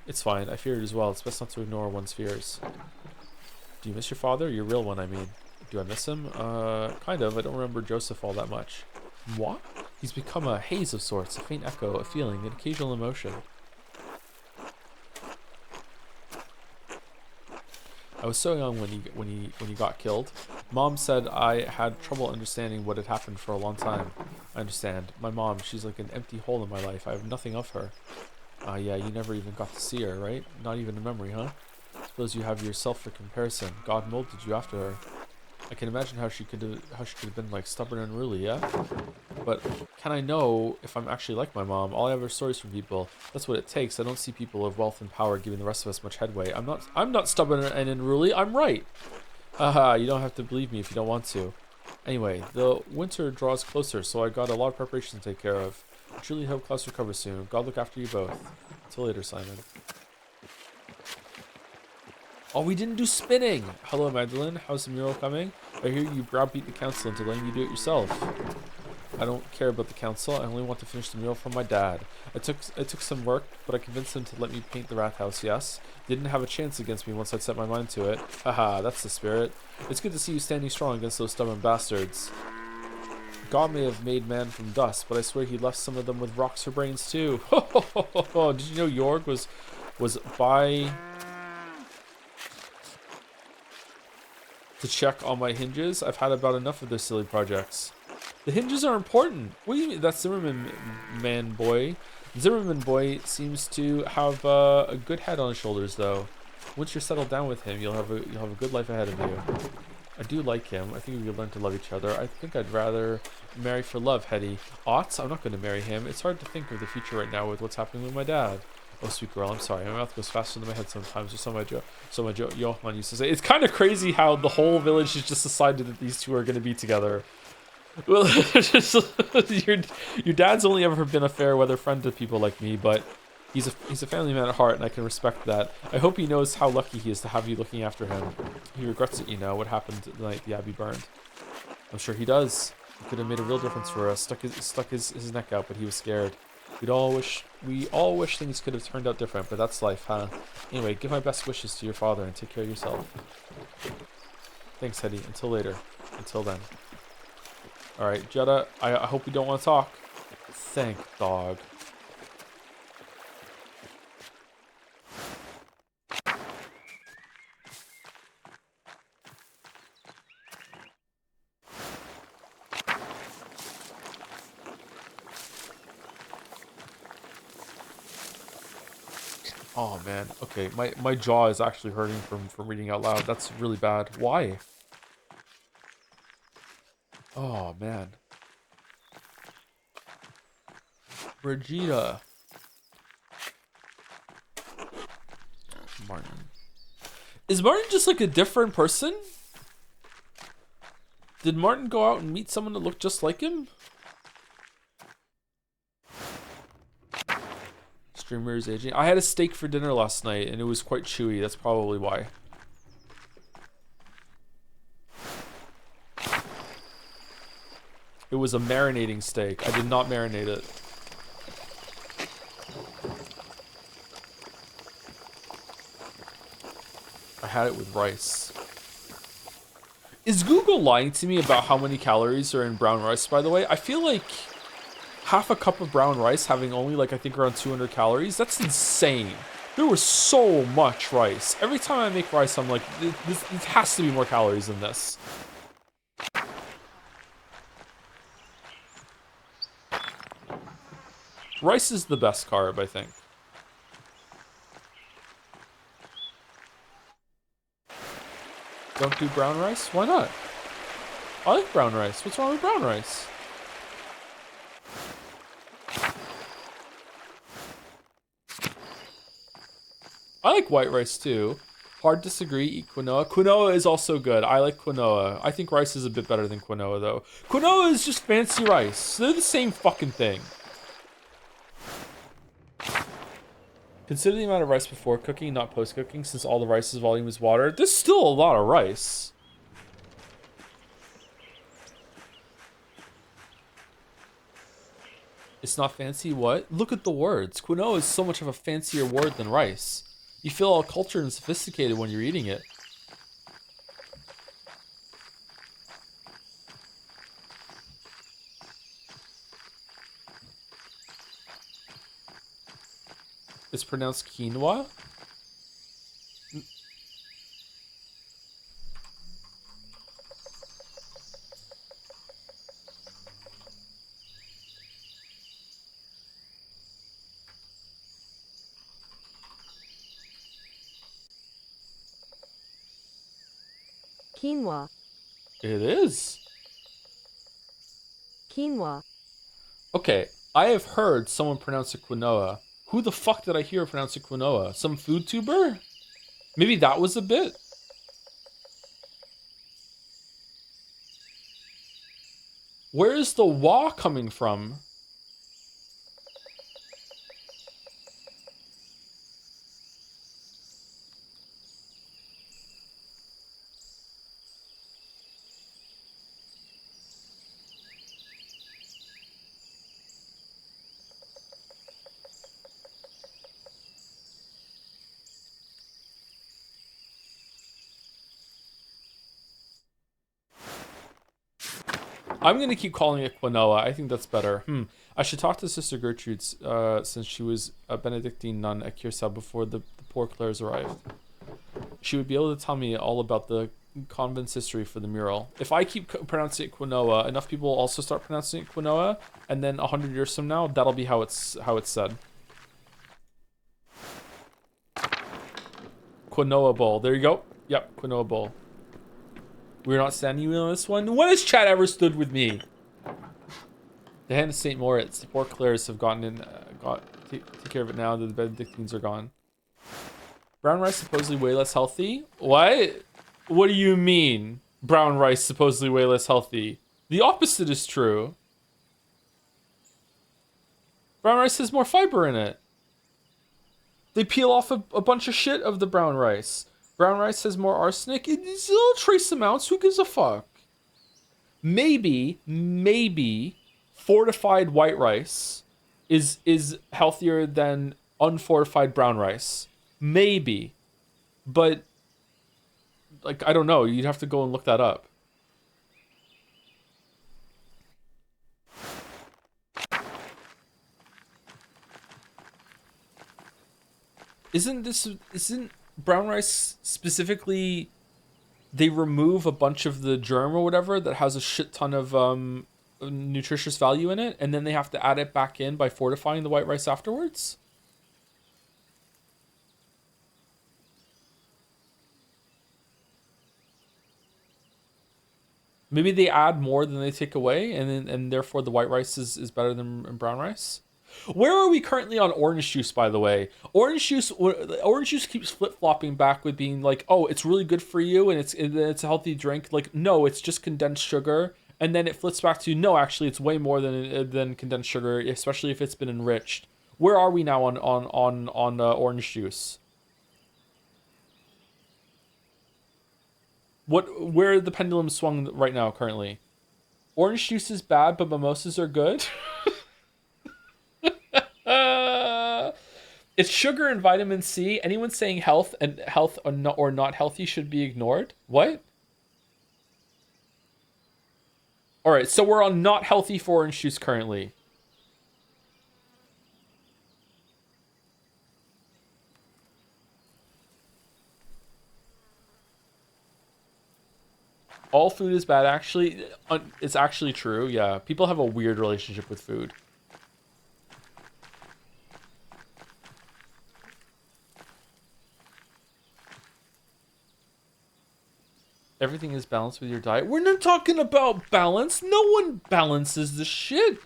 It's fine. I fear it as well. It's best not to ignore one's fears. Do you miss your father? Your real one, I mean. Do I miss him? Kind of. I don't remember Joseph all that much. What? He's become a haze of sorts, a faint echo, a feeling, an occasional emotion. I was so young when he got killed. Mom said I had trouble understanding what had happened for a long time. I understand. My mom, she's like an empty hole in my life. I have nothing of her. Yeah, you never even got to see her, right? Not even a memory, huh? Suppose you have yourself for comparison. God molded you after her. I can imagine how she could have been like stubborn and unruly, yeah? But can I know if I'm actually like my mom? All I have are stories from people. That's what it takes. I don't see people of wealth and power giving the rest of us much headway. I'm not stubborn and unruly. I'm right. Haha, you don't have to believe me if you don't want to. Anyway, the winter draws closer, so I got a lot of preparation to take care of. I truly hope Klaus recovers soon. God look after you both. Until later, Simon. Oh, we didn't do spinning! Hello, Magdalene. How's the mural coming? I hear you browbeat the council into letting you do it yourself. I don't care about the council. I only want to finish the mural for my dad. It took some work, but I convinced him to let me paint the rat house, yes? Didn't have a chance against me once I'd set my mind to it. Haha, that's the spirit. It's good to see you standing strong against those stubborn bastards. God may have made man from dust, but I swear he left some of them with rocks for brains too. Did you know Jorg was by... to check all my hinges? I've had about enough of their silly projects. The hinges are important. What do you mean? That Zimmerman boy. Zimmerman boy seems to have a good head on his shoulders, though. Once you're settled down with him, you'll have a good life ahead of you. I do like him. I think we could learn to love each other. I think I'd rather marry for love, Hetty. Otts, I'm not going to marry him. It's hard to think of the future right now with what's happening with my dad. Oh, sweet girl, I'm sorry. My mouth goes faster than my head sometimes, or so my Johan used to say. It's kind of crazy how the whole village has just decided that these two are going to be together. Well, your dad's only ever been a fair weather friend to people like me, but he's a family man at heart, and I can respect that. I hope he knows how lucky he is to have you looking after him. He regrets it, you know, what happened the night the abbey burned. I'm sure he does. He could have made a real difference for us. Stuck his neck out, but he was scared. We all wish things could have turned out different, but that's life, huh? Anyway, give my best wishes to your father and take care of yourself. Thanks, Hetty. Until later. Until then. Alright, Jetta, I hope we don't want to talk. Thank dog. Oh man, okay, my jaw is actually hurting from reading out loud. That's really bad. Why? Oh man. Brigida. Martin. Is Martin just like a different person? Did Martin go out and meet someone that looked just like him? Streamer is aging. I had a steak for dinner last night and it was quite chewy. That's probably why. It was a marinating steak. I did not marinate it. I had it with rice. Is Google lying to me about how many calories are in brown rice, by the way? I feel like half a cup of brown rice having only like I think around 200 calories. That's insane. There was so much rice. Every time I make rice, I'm like, it has to be more calories than this. Rice is the best carb, I think. Don't do brown rice? Why not? I like brown rice. What's wrong with brown rice? I like white rice too. Hard disagree. Eat quinoa. Quinoa is also good. I like quinoa. I think rice is a bit better than quinoa though. Quinoa is just fancy rice. They're the same fucking thing. Consider the amount of rice before cooking, not post-cooking, since all the rice's volume is water. There's still a lot of rice. It's not fancy, what? Look at the words. Quinoa is so much of a fancier word than rice. You feel all cultured and sophisticated when you're eating it. It's pronounced quinoa? Quinoa. It is. Quinoa. Okay, I have heard someone pronounce it quinoa. Who the fuck did I hear pronounce it quinoa? Some food tuber? Maybe that was a bit? Where is the wa coming from? I'm gonna keep calling it quinoa. I think that's better. I should talk to Sister Gertrude since she was a Benedictine nun at Kiersau before the poor Clares arrived. She would be able to tell me all about the convent's history for the mural. If I keep pronouncing it quinoa, enough people will also start pronouncing it quinoa, and then 100 years from now, that'll be how it's said. Quinoa bowl. There you go. Yep, quinoa bowl. We're not standing you on this one. When has Chad ever stood with me? The hand of St. Moritz. The poor Clares have gotten in. Take care of it now that the Benedictines are gone. Brown rice supposedly way less healthy. What? What do you mean? Brown rice supposedly way less healthy. The opposite is true. Brown rice has more fiber in it. They peel off a bunch of shit of the brown rice. Brown rice has more arsenic. It's little trace amounts. Who gives a fuck? Maybe fortified white rice is healthier than unfortified brown rice. Maybe. But, like, I don't know. You'd have to go and look that up. Isn't brown rice specifically, they remove a bunch of the germ or whatever that has a shit ton of nutritious value in it, and then they have to add it back in by fortifying the white rice afterwards? Maybe they add more than they take away, and therefore the white rice is better than brown rice. Where are we currently on orange juice, by the way? Orange juice keeps flip-flopping back with being like, oh, it's really good for you and it's a healthy drink. Like, no, it's just condensed sugar. And then it flips back to, no, actually, it's way more than condensed sugar, especially if it's been enriched. Where are we now on orange juice? Where the pendulum swung right now currently? Orange juice is bad, but mimosas are good. It's sugar and vitamin C. Anyone saying health or not healthy should be ignored. What? All right, so we're on not healthy for orange juice currently. All food is bad. Actually, it's actually true. Yeah, people have a weird relationship with food. Everything is balanced with your diet. We're not talking about balance. No one balances the shit.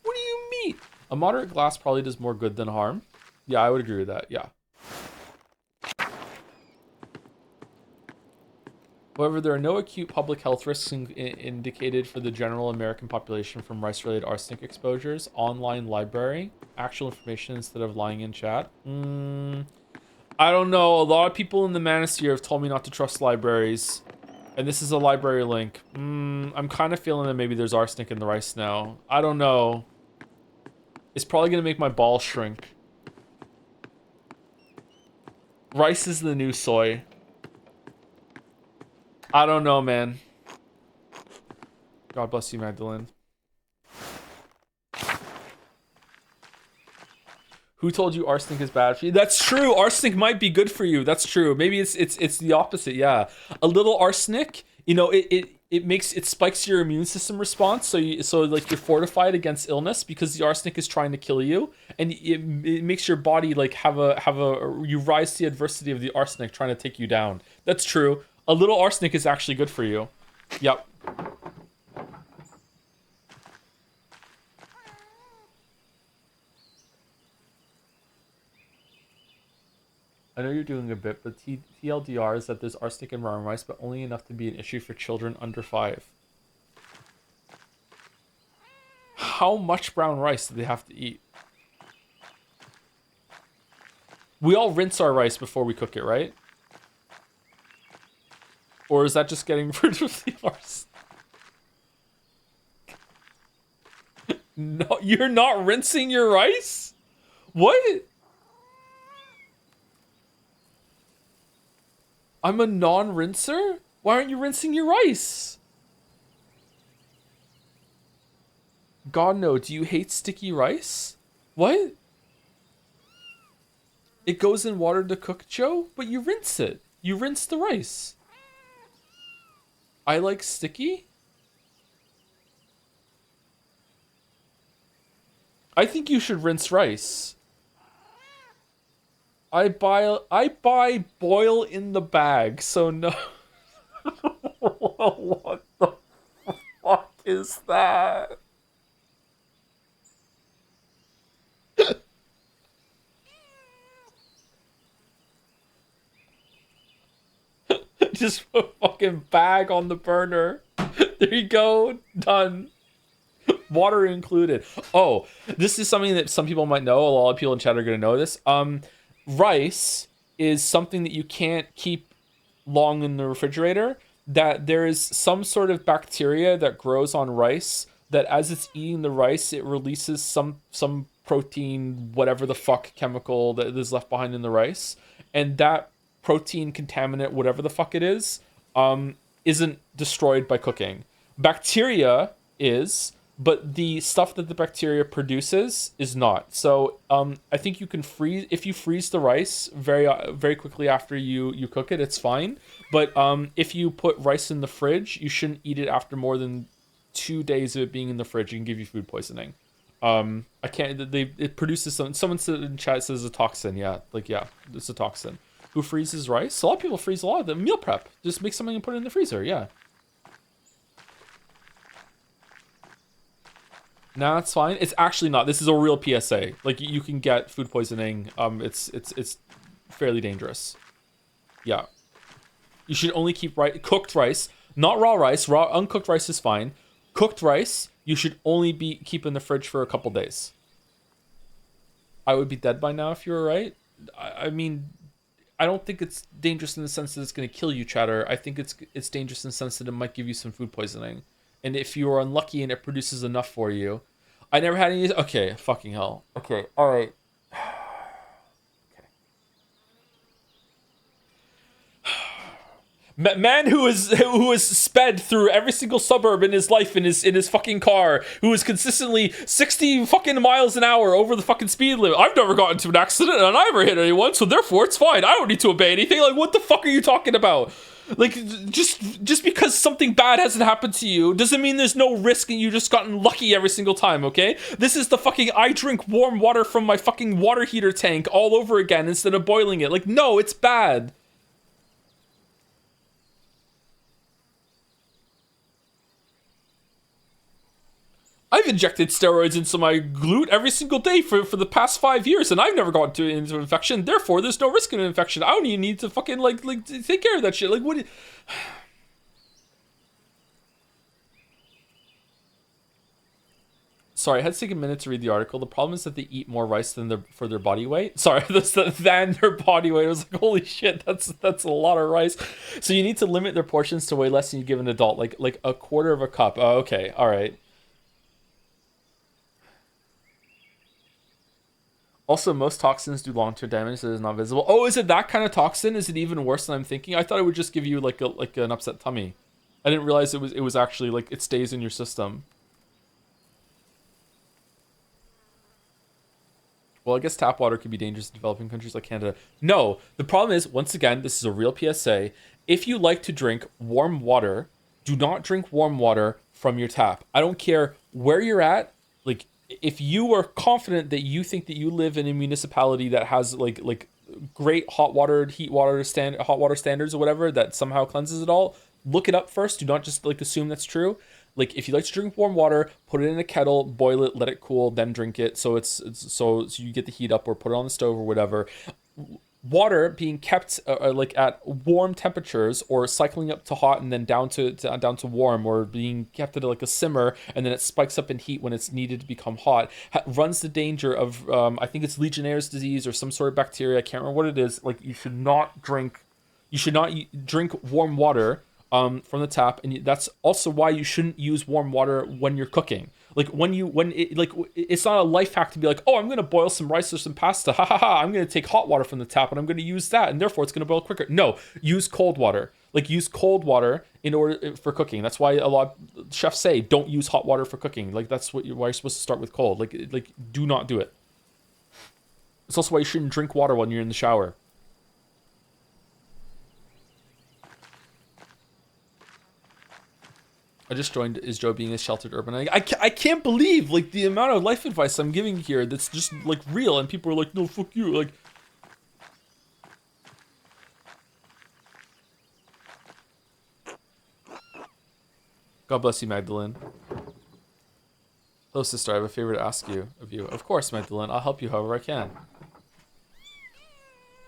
What do you mean? A moderate glass probably does more good than harm. Yeah, I would agree with that. Yeah. However, there are no acute public health risks indicated for the general American population from rice-related arsenic exposures. Online library. Actual information instead of lying in chat. I don't know. A lot of people in the Manosphere have told me not to trust libraries. And this is a library link. I'm kind of feeling that maybe there's arsenic in the rice now. I don't know. It's probably going to make my balls shrink. Rice is the new soy. I don't know, man. God bless you, Magdalene. Who told you arsenic is bad for you? That's true. Arsenic might be good for you. That's true. Maybe it's the opposite. Yeah, a little arsenic, you know, it spikes your immune system response. So like you're fortified against illness because the arsenic is trying to kill you, and it makes your body like you rise to the adversity of the arsenic trying to take you down. That's true. A little arsenic is actually good for you. Yep. I know you're doing a bit, but TLDR is that there's arsenic in brown rice, but only enough to be an issue for children under 5. How much brown rice do they have to eat? We all rinse our rice before we cook it, right? Or is that just getting rid of the arsenic? No, you're not rinsing your rice? What? I'm a non-rinser? Why aren't you rinsing your rice? God, no. Do you hate sticky rice? What? It goes in water to cook, Joe? But you rinse it. You rinse the rice. I like sticky. I think you should rinse rice. I buy boil in the bag, so no. What the fuck is that? Just put a fucking bag on the burner. There you go. Done. Water included. Oh, this is something that some people might know. A lot of people in chat are going to know this. Rice is something that you can't keep long in the refrigerator. That there is some sort of bacteria that grows on rice that as it's eating the rice, it releases some protein, whatever the fuck chemical that is left behind in the rice. And that protein contaminant, whatever the fuck it is, isn't destroyed by cooking. Bacteria is, but the stuff that the bacteria produces is not. So I think you can freeze, if you freeze the rice very quickly after you cook it, it's fine. But if you put rice in the fridge, you shouldn't eat it after more than 2 days of it being in the fridge. It can give you food poisoning. I can't. It produces some. Someone said in chat says a toxin. Yeah, like yeah, it's a toxin. Who freezes rice? A lot of people freeze a lot of them. Meal prep. Just make something and put it in the freezer. Yeah. No, it's fine. It's actually not. This is a real PSA. Like you can get food poisoning. It's fairly dangerous. Yeah. You should only keep cooked rice, not raw rice. Raw uncooked rice is fine. Cooked rice, you should only keep in the fridge for a couple days. I would be dead by now if you were right. I mean, I don't think it's dangerous in the sense that it's going to kill you, chatter. I think it's dangerous in the sense that it might give you some food poisoning. And if you are unlucky and it produces enough for you. I never had any. Okay, fucking hell. Okay, all right. Man who is sped through every single suburb in his life in his fucking car, who is consistently 60 fucking miles an hour over the fucking speed limit. I've never gotten into an accident and I never hit anyone, so therefore it's fine. I don't need to obey anything. Like, what the fuck are you talking about? Like, just because something bad hasn't happened to you doesn't mean there's no risk and you just gotten lucky every single time, okay? This is the fucking I drink warm water from my fucking water heater tank all over again instead of boiling it. Like, no, it's bad. I've injected steroids into my glute every single day for the past 5 years, and I've never gotten into an infection. Therefore, there's no risk of an infection. I don't even need to fucking like take care of that shit. Like, what? Sorry, I had to take a minute to read the article. The problem is that they eat more rice than for their body weight. Sorry, than their body weight. I was like, holy shit, that's a lot of rice. So you need to limit their portions to way less than you give an adult, like a quarter of a cup. Oh, okay, all right. Also, most toxins do long-term damage that is not visible. Oh, is it that kind of toxin? Is it even worse than I'm thinking? I thought it would just give you like an upset tummy. I didn't realize it was actually like it stays in your system. Well, I guess tap water could be dangerous in developing countries like Canada. No, the problem is, once again, this is a real PSA. If you like to drink warm water, do not drink warm water from your tap. I don't care where you're at. Like, if you are confident that you think that you live in a municipality that has like great hot water standards or whatever that somehow cleanses it all, look it up first. Do not just like assume that's true. Like, if you like to drink warm water, put it in a kettle, boil it, let it cool, then drink it. So so you get the heat up, or put it on the stove or whatever. Water being kept like at warm temperatures, or cycling up to hot and then down to warm, or being kept at like a simmer and then it spikes up in heat when it's needed to become hot, runs the danger of I think it's Legionnaire's disease or some sort of bacteria. I can't remember what it is. Like, you should not drink warm water from the tap, and that's also why you shouldn't use warm water when you're cooking. Like, it's not a life hack to be like, oh, I'm going to boil some rice or some pasta. Ha ha ha. I'm going to take hot water from the tap and I'm going to use that, and therefore it's going to boil quicker. No, use cold water. Like, use cold water in order for cooking. That's why a lot of chefs say don't use hot water for cooking. Like, that's why you're supposed to start with cold. Like do not do it. It's also why you shouldn't drink water when you're in the shower. just joined. Is Joe being a sheltered urban? I can't believe like the amount of life advice I'm giving here that's just like real, and people are like, no, fuck you. Like, God bless you, Magdalene. Hello, sister. I have a favor to ask you of you. Of course, Magdalene. I'll help you however I can.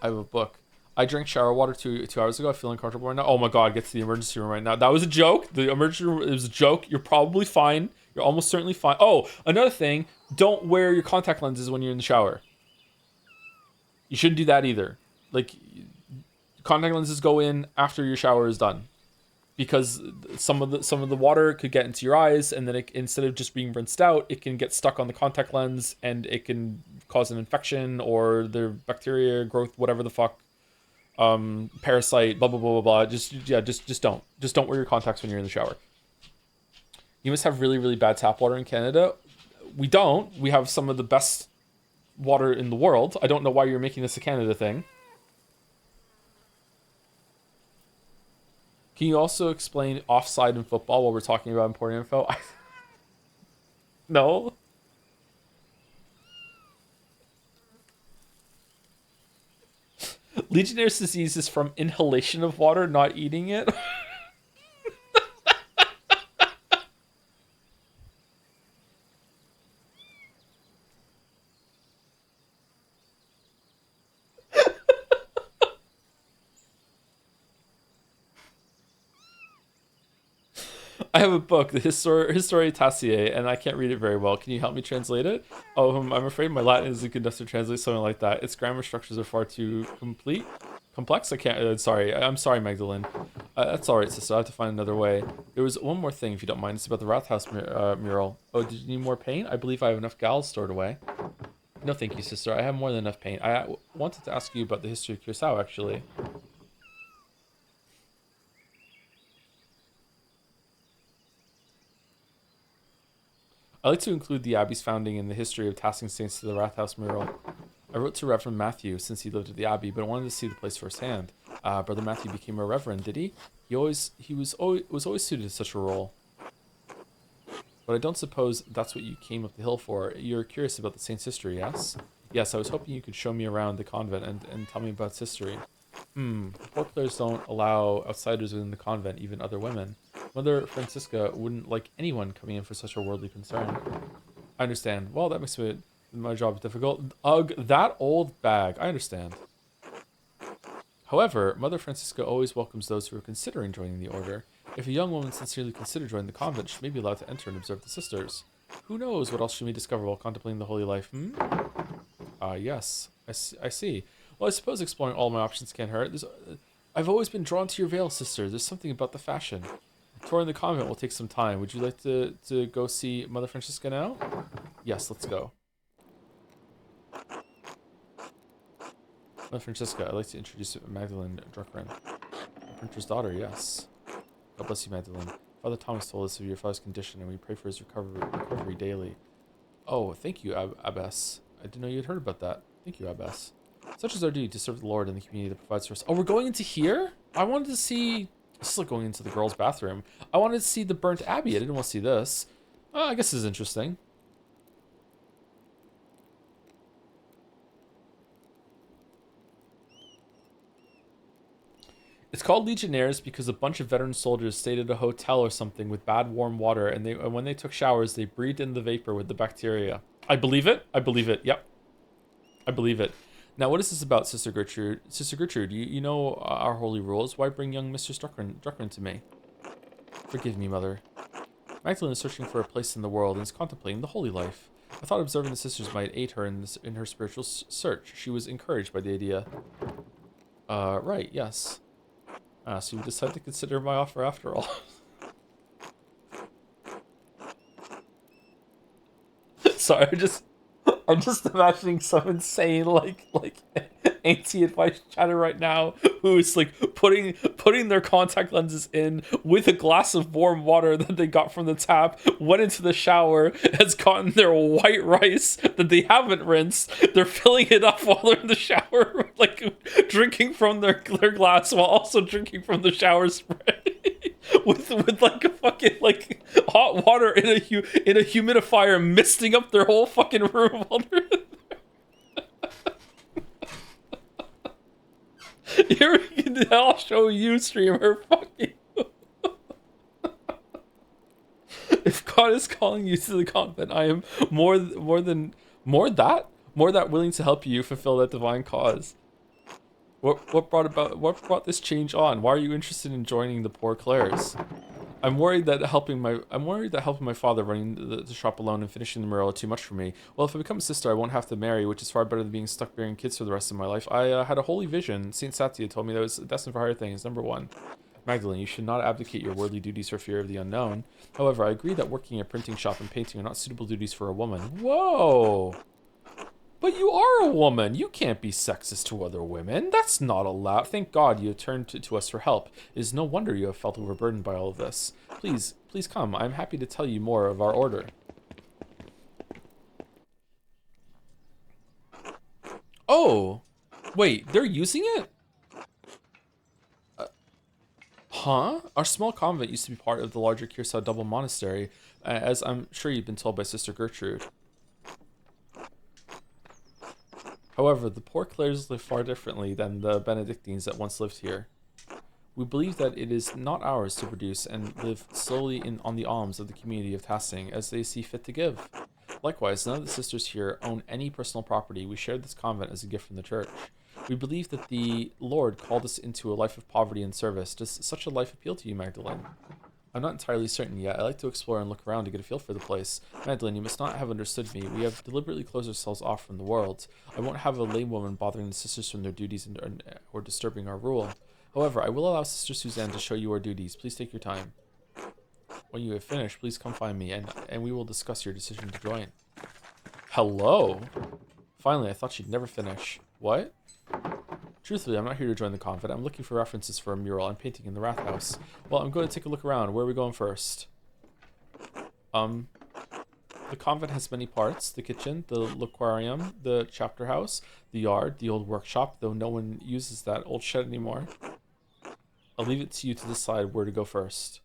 I have a book. I drank shower water two hours ago. I feel uncomfortable right now. Oh my God, get to the emergency room right now. That was a joke. The emergency room, it was a joke. You're probably fine. You're almost certainly fine. Oh, another thing. Don't wear your contact lenses when you're in the shower. You shouldn't do that either. Like, contact lenses go in after your shower is done. Because some of the water could get into your eyes, and then instead of just being rinsed out, it can get stuck on the contact lens, and it can cause an infection or the bacteria growth, whatever the fuck. Parasite, blah blah blah blah blah. Just don't wear your contacts when you're in the shower. You must have really, really bad tap water in Canada. We don't. We have some of the best water in the world. I don't know why you're making this a Canada thing. Can you also explain offside in football while we're talking about important info? No. Legionnaire's disease is from inhalation of water, not eating it. I have a book, the Historia Taciae, and I can't read it very well. Can you help me translate it? Oh, I'm afraid my Latin isn't good enough to translate something like that. Its grammar structures are far too complex. I can't. Sorry. I'm sorry, Magdalene. That's all right, sister. I have to find another way. There was one more thing, if you don't mind. It's about the Rathaus mural. Oh, did you need more paint? I believe I have enough gals stored away. No, thank you, sister. I have more than enough paint. I wanted to ask you about the history of Curacao, actually. I like to include the Abbey's founding in the history of tasking saints to the Rathaus mural. I wrote to Reverend Matthew since he lived at the Abbey, but I wanted to see the place firsthand. Brother Matthew became a reverend, did he? He was always suited to such a role. But I don't suppose that's what you came up the hill for. You're curious about the saint's history, yes? Yes, I was hoping you could show me around the convent and tell me about its history. Port players don't allow outsiders within the convent, even other women. Mother Francisca wouldn't like anyone coming in for such a worldly concern. I understand. Well, that makes my job difficult. Ugh, that old bag. I understand. However, Mother Francisca always welcomes those who are considering joining the order. If a young woman sincerely considers joining the convent, she may be allowed to enter and observe the sisters. Who knows what else she may discover while contemplating the holy life, yes. I see. Well, I suppose exploring all my options can't hurt. I've always been drawn to your veil, sister. There's something about the fashion. Touring the convent will take some time. Would you like to go see Mother Francisca now? Yes, let's go. Mother Francisca, I'd like to introduce Magdalene Druckren. The printer's daughter, yes. God bless you, Magdalene. Father Thomas told us of your father's condition, and we pray for his recovery daily. Oh, thank you, Abbess. I didn't know you had heard about that. Thank you, Abbess. Such is our duty to serve the Lord and the community that provides for us. Oh, we're going into here? I wanted to see... This is like going into the girls' bathroom. I wanted to see the burnt abbey. I didn't want to see this. I guess this is interesting. It's called Legionnaires because a bunch of veteran soldiers stayed at a hotel or something with bad warm water, and when they took showers, they breathed in the vapor with the bacteria. I believe it. I believe it. Yep. I believe it. Now, what is this about, Sister Gertrude? Sister Gertrude, you know our holy rules. Why bring young Mr. Druckren to me? Forgive me, Mother. Magdalene is searching for a place in the world and is contemplating the holy life. I thought observing the sisters might aid her in her spiritual search. She was encouraged by the idea. Right, yes. So you decided to consider my offer after all. Sorry, I'm just imagining some insane like anti-advice chatter right now who's like putting their contact lenses in with a glass of warm water that they got from the tap, went into the shower, has gotten their white rice that they haven't rinsed. They're filling it up while they're in the shower, like drinking from their glass while also drinking from the shower spray. with like a fucking like hot water in a humidifier misting up their whole fucking room while they're in there. Here we can, I'll show you streamer fucking. If God is calling you to the convent, I am more that willing to help you fulfill that divine cause. What brought this change on? Why are you interested in joining the Poor Clares? I'm worried that helping my father running the shop alone and finishing the mural are too much for me. Well, if I become a sister, I won't have to marry, which is far better than being stuck bearing kids for the rest of my life. I had a holy vision. Saint Satya told me that I was destined for higher things. Number 1. Magdalene, you should not abdicate your worldly duties for fear of the unknown. However, I agree that working in a printing shop and painting are not suitable duties for a woman. Whoa! But you are a woman. You can't be sexist to other women. That's not allowed. Thank God you have turned to us for help. It is no wonder you have felt overburdened by all of this. Please come. I'm happy to tell you more of our order. Oh! Wait, they're using it? Huh? Our small convent used to be part of the larger Kirsau double monastery, as I'm sure you've been told by Sister Gertrude. However, the Poor Clares live far differently than the Benedictines that once lived here. We believe that it is not ours to produce and live solely on the alms of the community of Tassing as they see fit to give. Likewise, none of the sisters here own any personal property. We shared this convent as a gift from the church. We believe that the Lord called us into a life of poverty and service. Does such a life appeal to you, Magdalene? I'm not entirely certain yet. I like to explore and look around to get a feel for the place. Magdalene, you must not have understood me. We have deliberately closed ourselves off from the world. I won't have a lame woman bothering the sisters from their duties or disturbing our rule. However, I will allow Sister Suzanne to show you our duties. Please take your time. When you have finished, please come find me, and we will discuss your decision to join. Hello? Finally, I thought she'd never finish. What? Truthfully, I'm not here to join the convent. I'm looking for references for a mural I'm painting in the Rath House. Well, I'm going to take a look around. Where are we going first? The convent has many parts. The kitchen, the aquarium, the chapter house, the yard, the old workshop, though no one uses that old shed anymore. I'll leave it to you to decide where to go first.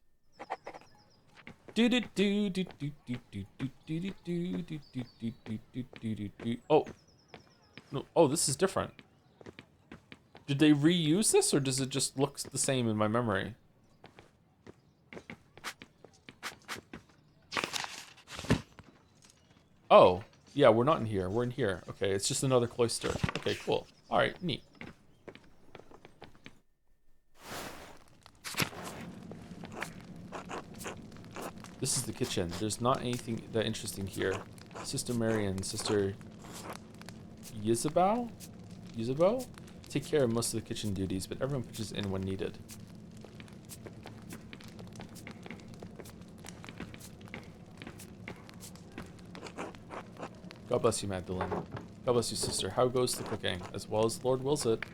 Oh. No. Oh, this is different. Did they reuse this, or does it just look the same in my memory? Oh, yeah, we're not in here. We're in here. Okay, it's just another cloister. Okay, cool. All right, neat. This is the kitchen. There's not anything that interesting here. Sister Mary and Sister Yisabel? Take care of most of the kitchen duties, but everyone pitches in when needed. God bless you, Magdalene. God bless you, sister. How goes the cooking? As well as the Lord wills it.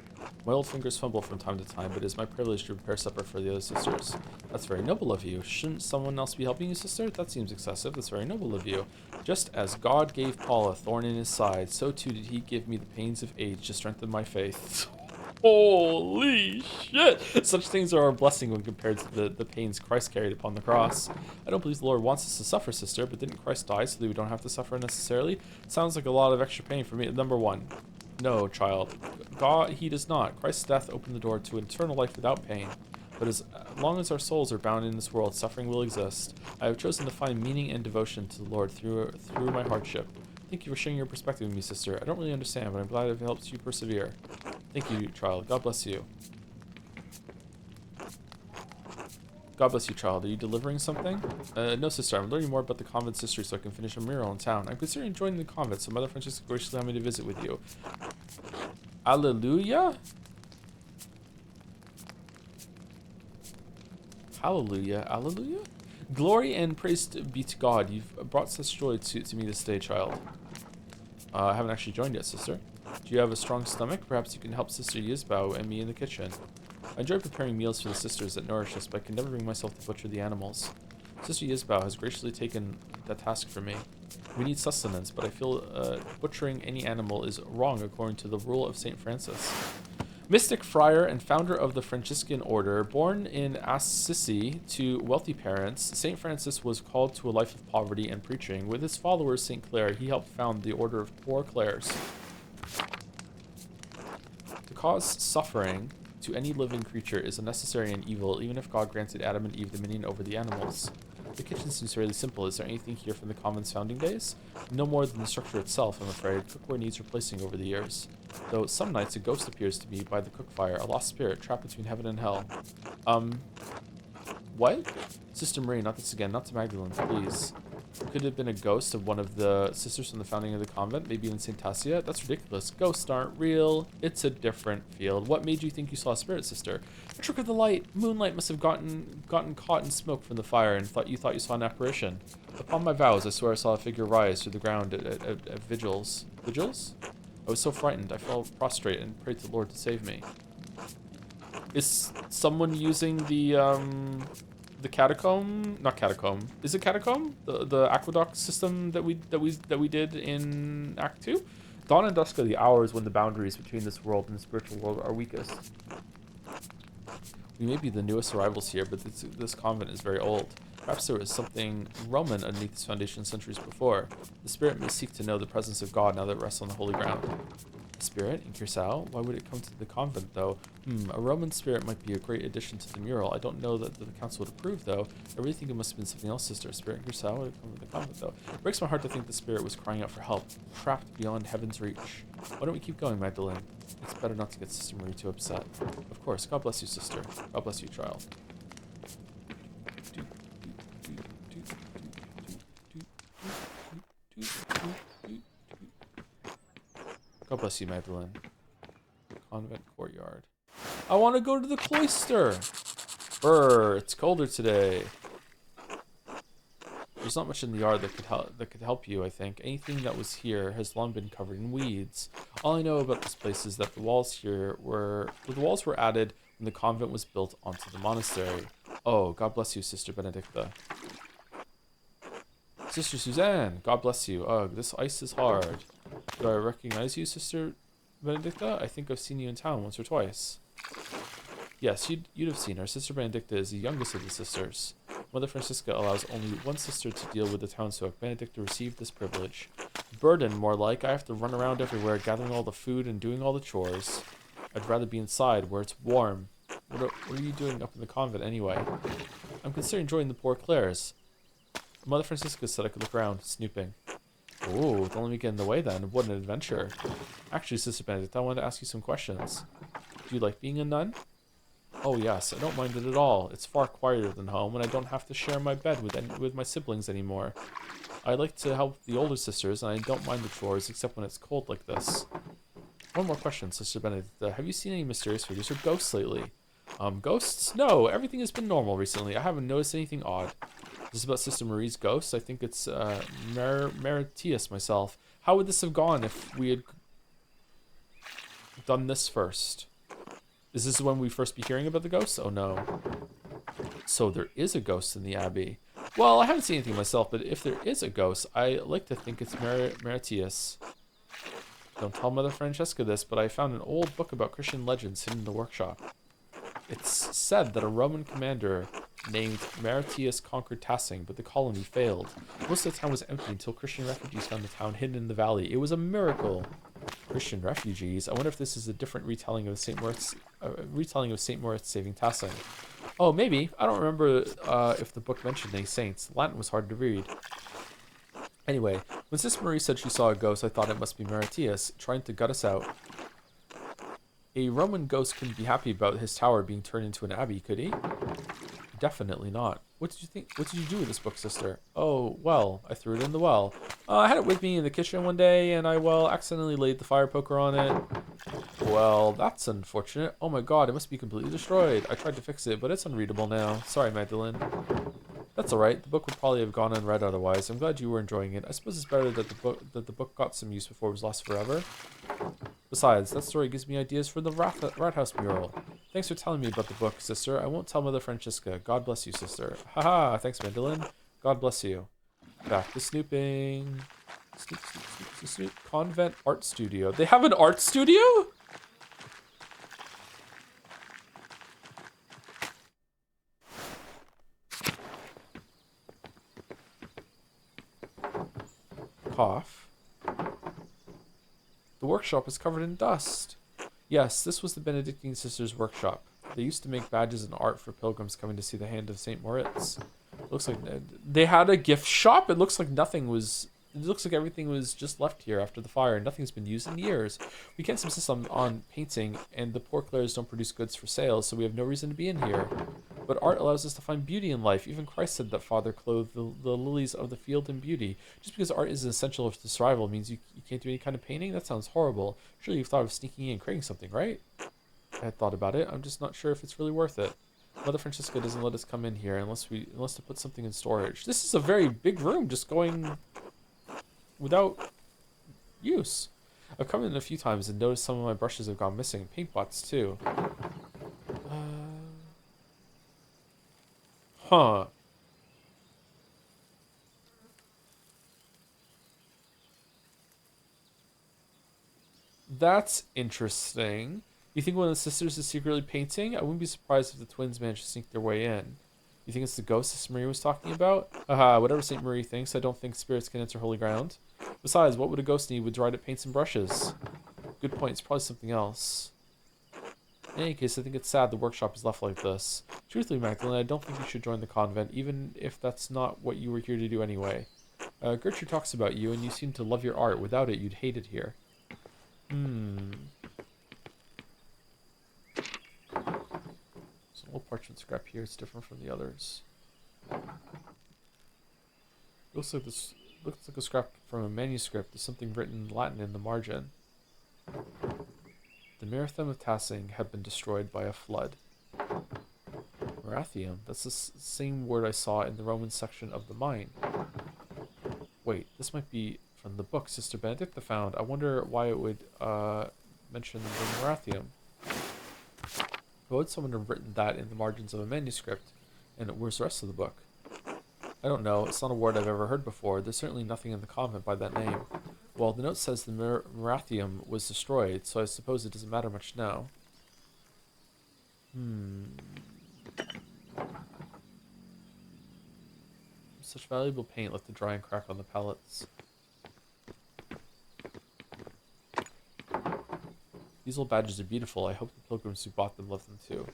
My old fingers fumble from time to time, but it is my privilege to prepare supper for the other sisters. That's very noble of you. Shouldn't someone else be helping you, sister? That seems excessive. That's very noble of you. Just as God gave Paul a thorn in his side, so too did he give me the pains of age to strengthen my faith. Holy shit! Such things are a blessing when compared to the pains Christ carried upon the cross. I don't believe the Lord wants us to suffer, sister, but didn't Christ die so that we don't have to suffer necessarily? Sounds like a lot of extra pain for me. Number 1. No, child. God, he does not. Christ's death opened the door to eternal life without pain. But as long as our souls are bound in this world, suffering will exist. I have chosen to find meaning and devotion to the Lord through my hardship. Thank you for sharing your perspective with me, sister. I don't really understand, but I'm glad it helps you persevere. Thank you, child. God bless you. God bless you, child. Are you delivering something? No, sister. I'm learning more about the convent's history so I can finish a mural in town. I'm considering joining the convent, so Mother Francisca graciously allowed me to visit with you. Alleluia? Hallelujah. Alleluia? Glory and praise be to God. You've brought such joy to me this day, child. I haven't actually joined yet, sister. Do you have a strong stomach? Perhaps you can help Sister Yisbao and me in the kitchen. I enjoy preparing meals for the sisters that nourish us, but I can never bring myself to butcher the animals. Sister Yisbao has graciously taken that task for me. We need sustenance, but I feel butchering any animal is wrong according to the rule of St. Francis. Mystic friar and founder of the Franciscan order, born in Assisi to wealthy parents, St. Francis was called to a life of poverty and preaching. With his followers, St. Clare, he helped found the Order of Poor Clares. To cause suffering to any living creature is a necessary and evil, even if God granted Adam and Eve dominion over the animals. The kitchen seems fairly simple. Is there anything here from the convent's founding days? No more than the structure itself, I'm afraid. Cookware needs replacing over the years. Though some nights a ghost appears to me by the cook fire, a lost spirit trapped between heaven and hell. What? Sister Marie, not this again. Not to Magdalene, please. Could it have been a ghost of one of the sisters from the founding of the convent? Maybe in St. Tassia? That's ridiculous. Ghosts aren't real. It's a different field. What made you think you saw a spirit, sister? A trick of the light. Moonlight must have gotten caught in smoke from the fire and you thought you saw an apparition. Upon my vows, I swear I saw a figure rise through the ground at vigils. Vigils? I was so frightened. I fell prostrate and prayed to the Lord to save me. Is someone using the catacomb? Not catacomb. Is it catacomb? The aqueduct system that we did in Act 2? Dawn and dusk are the hours when the boundaries between this world and the spiritual world are weakest. We may be the newest arrivals here, but this convent is very old. Perhaps there was something Roman underneath its foundation centuries before. The spirit may seek to know the presence of God now that it rests on the holy ground. A spirit in Curacao? Why would it come to the convent, though? A Roman spirit might be a great addition to the mural. I don't know that the council would approve, though. I really think it must have been something else, sister. A spirit in Curacao would have come to the convent, though. It breaks my heart to think the spirit was crying out for help, trapped beyond heaven's reach. Why don't we keep going, Magdalene? It's better not to get Sister Marie too upset. Of course. God bless you, sister. God bless you, child. God bless you, Magdalene. Convent courtyard. I want to go to the cloister. Brr, it's colder today. There's not much in the yard that could help you, I think. Anything that was here has long been covered in weeds. All I know about this place is that the walls were added when the convent was built onto the monastery. Oh, God bless you, Sister Benedicta. Sister Suzanne, God bless you. Ugh, this ice is hard. Do I recognize you, Sister Benedicta? I think I've seen you in town once or twice. Yes, you'd have seen her. Sister Benedicta is the youngest of the sisters. Mother Francisca allows only one sister to deal with the townsfolk. Benedicta received this privilege. Burden, more like. I have to run around everywhere, gathering all the food and doing all the chores. I'd rather be inside, where it's warm. What are you doing up in the convent, anyway? I'm considering joining the Poor Clares. Mother Francisca said I could look around, snooping. Oh, don't let me get in the way then. What an adventure. Actually, Sister Benedict, I wanted to ask you some questions. Do you like being a nun? Oh yes, I don't mind it at all. It's far quieter than home, and I don't have to share my bed with my siblings anymore. I like to help the older sisters, and I don't mind the chores, except when it's cold like this. One more question, Sister Benedict. Have you seen any mysterious figures or ghosts lately? Ghosts? No, everything has been normal recently. I haven't noticed anything odd. This is about Sister Marie's ghost. I think it's Maritius myself. How would this have gone if we had done this first? Is this when we first be hearing about the ghosts? Oh no. So there is a ghost in the abbey. Well, I haven't seen anything myself, but if there is a ghost, I like to think it's Maritius. Don't tell Mother Francesca this, but I found an old book about Christian legends hidden in the workshop. It's said that a Roman commander named Maritius conquered Tassing, but the colony failed. Most of the town was empty until Christian refugees found the town hidden in the valley. It was a miracle. Christian refugees? I wonder if this is a different retelling of St. Moritz saving Tassing. Oh, maybe. I don't remember if the book mentioned any saints. Latin was hard to read. Anyway, when Sister Marie said she saw a ghost, I thought it must be Maritius, trying to gut us out. A Roman ghost couldn't be happy about his tower being turned into an abbey, could he? Definitely not. What did you think? What did you do with this book, sister? Oh, well, I threw it in the well. I had it with me in the kitchen one day, and I, accidentally laid the fire poker on it. Well, that's unfortunate. Oh my god, it must be completely destroyed. I tried to fix it, but it's unreadable now. Sorry, Magdalene. That's alright. The book would probably have gone unread otherwise. I'm glad you were enjoying it. I suppose it's better that the book got some use before it was lost forever. Besides, that story gives me ideas for the Rat House mural. Thanks for telling me about the book, sister. I won't tell Mother Francesca. God bless you, sister. Haha, thanks, Magdalene. God bless you. Back to snooping. Snoop, snoop, snoop, snoop, snoop. Convent art studio. They have an art studio? workshop is covered in dust. Yes, this was the Benedictine sisters' workshop. They used to make badges and art for pilgrims coming to see the hand of St. Moritz. Looks like they had a gift shop. It looks like nothing was... It looks like everything was just left here after the fire, and nothing's been used in years. We can't subsist on painting, and the poor Clares don't produce goods for sale, so we have no reason to be in here. But art allows us to find beauty in life. Even Christ said that Father clothed the lilies of the field in beauty. Just because art is essential to survival means you can't do any kind of painting? That sounds horrible. Surely you've thought of sneaking in and creating something, right? I had thought about it. I'm just not sure if it's really worth it. Mother Francisca doesn't let us come in here unless to put something in storage. This is a very big room, just going without use. I've come in a few times and noticed some of my brushes have gone missing. Paint pots too. Huh. That's interesting. You think one of the sisters is secretly painting? I wouldn't be surprised if the twins managed to sneak their way in. You think it's the ghost Sister Marie was talking about? Haha, whatever St. Marie thinks, I don't think spirits can enter holy ground. Besides, what would a ghost need with dried-up paints and brushes? Good point, it's probably something else. In any case, I think it's sad the workshop is left like this. Truthfully, Magdalene, I don't think you should join the convent, even if that's not what you were here to do anyway. Gertrude talks about you, and you seem to love your art. Without it, you'd hate it here. There's a little parchment scrap here. It's different from the others. Looks like a scrap from a manuscript. There's something written in Latin in the margin. The Marathon of Tassing had been destroyed by a flood. Marathium. That's the same word I saw in the Roman section of the mine. Wait, this might be from the book Sister Benedicta found. I wonder why it would mention the Marathium. Why would someone have written that in the margins of a manuscript? And where's the rest of the book? I don't know. It's not a word I've ever heard before. There's certainly nothing in the convent by that name. Well, the note says the Marathium was destroyed, so I suppose it doesn't matter much now. Such valuable paint left to dry and crack on the pallets. These old badges are beautiful. I hope the pilgrims who bought them love them too.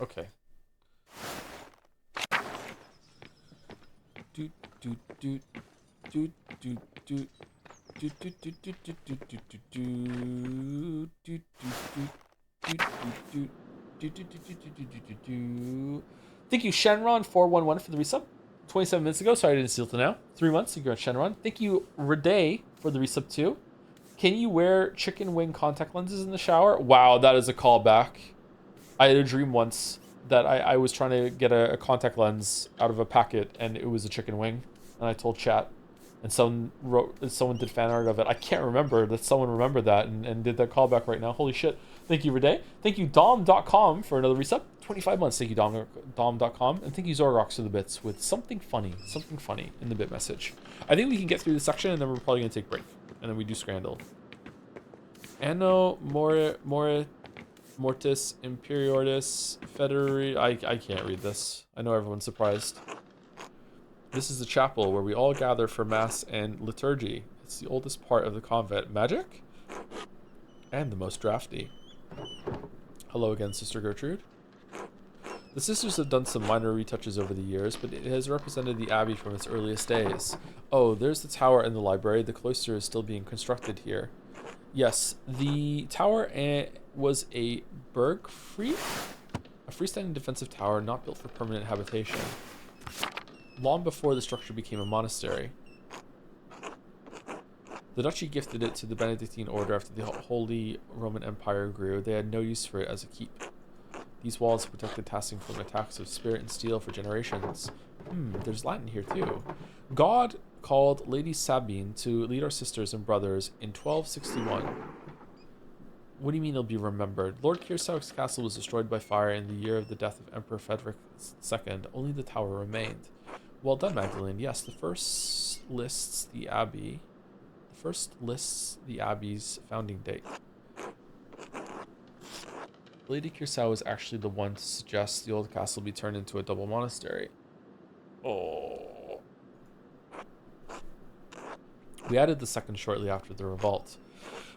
Okay. Thank you, Shenron411 for the resub. 27 minutes ago. Sorry I didn't see it till now. 3 months. Thank you, Shenron. Thank you, Raday, for the resub too. Can you wear chicken wing contact lenses in the shower? Wow, that is a callback. I had a dream once that I was trying to get a contact lens out of a packet, and it was a chicken wing. And I told chat, and someone did fan art of it. I can't remember that someone remembered that and did that callback right now. Holy shit. Thank you, Raday. Thank you, Dom.com, for another resub. 25 months. Thank you, Dom.com. And thank you, Zorrox, for the bits with something funny in the bit message. I think we can get through this section, and then we're probably going to take a break. And then we do Scrandal. Anno Mortis Imperiortis Federi. I can't read this. I know everyone's surprised. This is the chapel where we all gather for mass and liturgy. It's the oldest part of the convent. Magic? And the most drafty. Hello again, Sister Gertrude. The sisters have done some minor retouches over the years, but it has represented the abbey from its earliest days. Oh, there's the tower and the library. The cloister is still being constructed here. Yes, the tower was a Burgfried, a freestanding defensive tower not built for permanent habitation. Long before the structure became a monastery. The duchy gifted it to the Benedictine order after the Holy Roman Empire grew. They had no use for it as a keep. These walls protected Tassing from attacks of spirit and steel for generations. There's Latin here too. God called Lady Sabine to lead our sisters and brothers in 1261. What do you mean they'll be remembered? Lord Kiersau's castle was destroyed by fire in the year of the death of Emperor Frederick II. Only the tower remained. Well done, Magdalene. Yes, the first lists the abbey's founding date. Lady Kirsau was actually the one to suggest the old castle be turned into a double monastery. Oh. We added the second shortly after the revolt.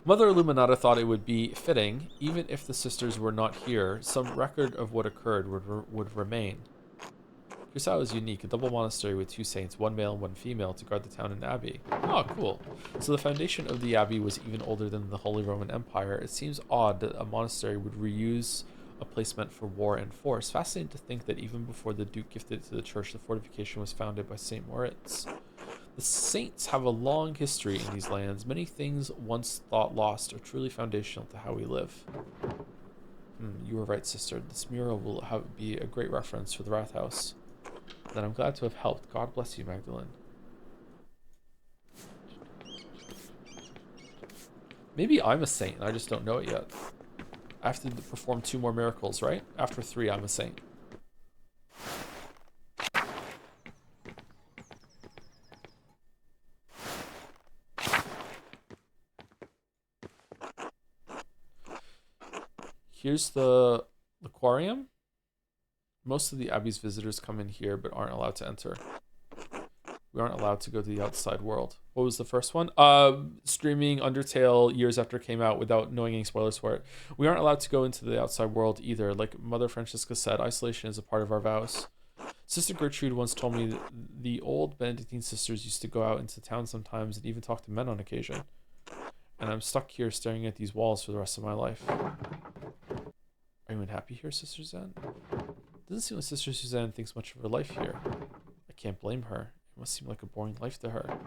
Mother Illuminata thought it would be fitting, even if the sisters were not here, some record of what occurred would remain. Kirsau is unique, a double monastery with 2 saints, 1 male and 1 female, to guard the town and abbey. Oh, cool. So the foundation of the abbey was even older than the Holy Roman Empire. It seems odd that a monastery would reuse a place meant for war and force. Fascinating to think that even before the Duke gifted it to the church, the fortification was founded by St. Moritz. The saints have a long history in these lands. Many things once thought lost are truly foundational to how we live. You were right, sister. This mural will be a great reference for the Rathaus. Then I'm glad to have helped. God bless you, Magdalene. Maybe I'm a saint and I just don't know it yet. I have to perform 2 more miracles, right? After 3, I'm a saint. Here's the aquarium. Most of the Abbey's visitors come in here but aren't allowed to enter. We aren't allowed to go to the outside world. What was the first one? Streaming Undertale years after it came out without knowing any spoilers for it. We aren't allowed to go into the outside world either. Like Mother Francisca said, isolation is a part of our vows. Sister Gertrude once told me that the old Benedictine sisters used to go out into town sometimes and even talk to men on occasion. And I'm stuck here staring at these walls for the rest of my life. Are you unhappy here, Sister Zen? Doesn't seem like Sister Suzanne thinks much of her life here. I can't blame her. It must seem like a boring life to her.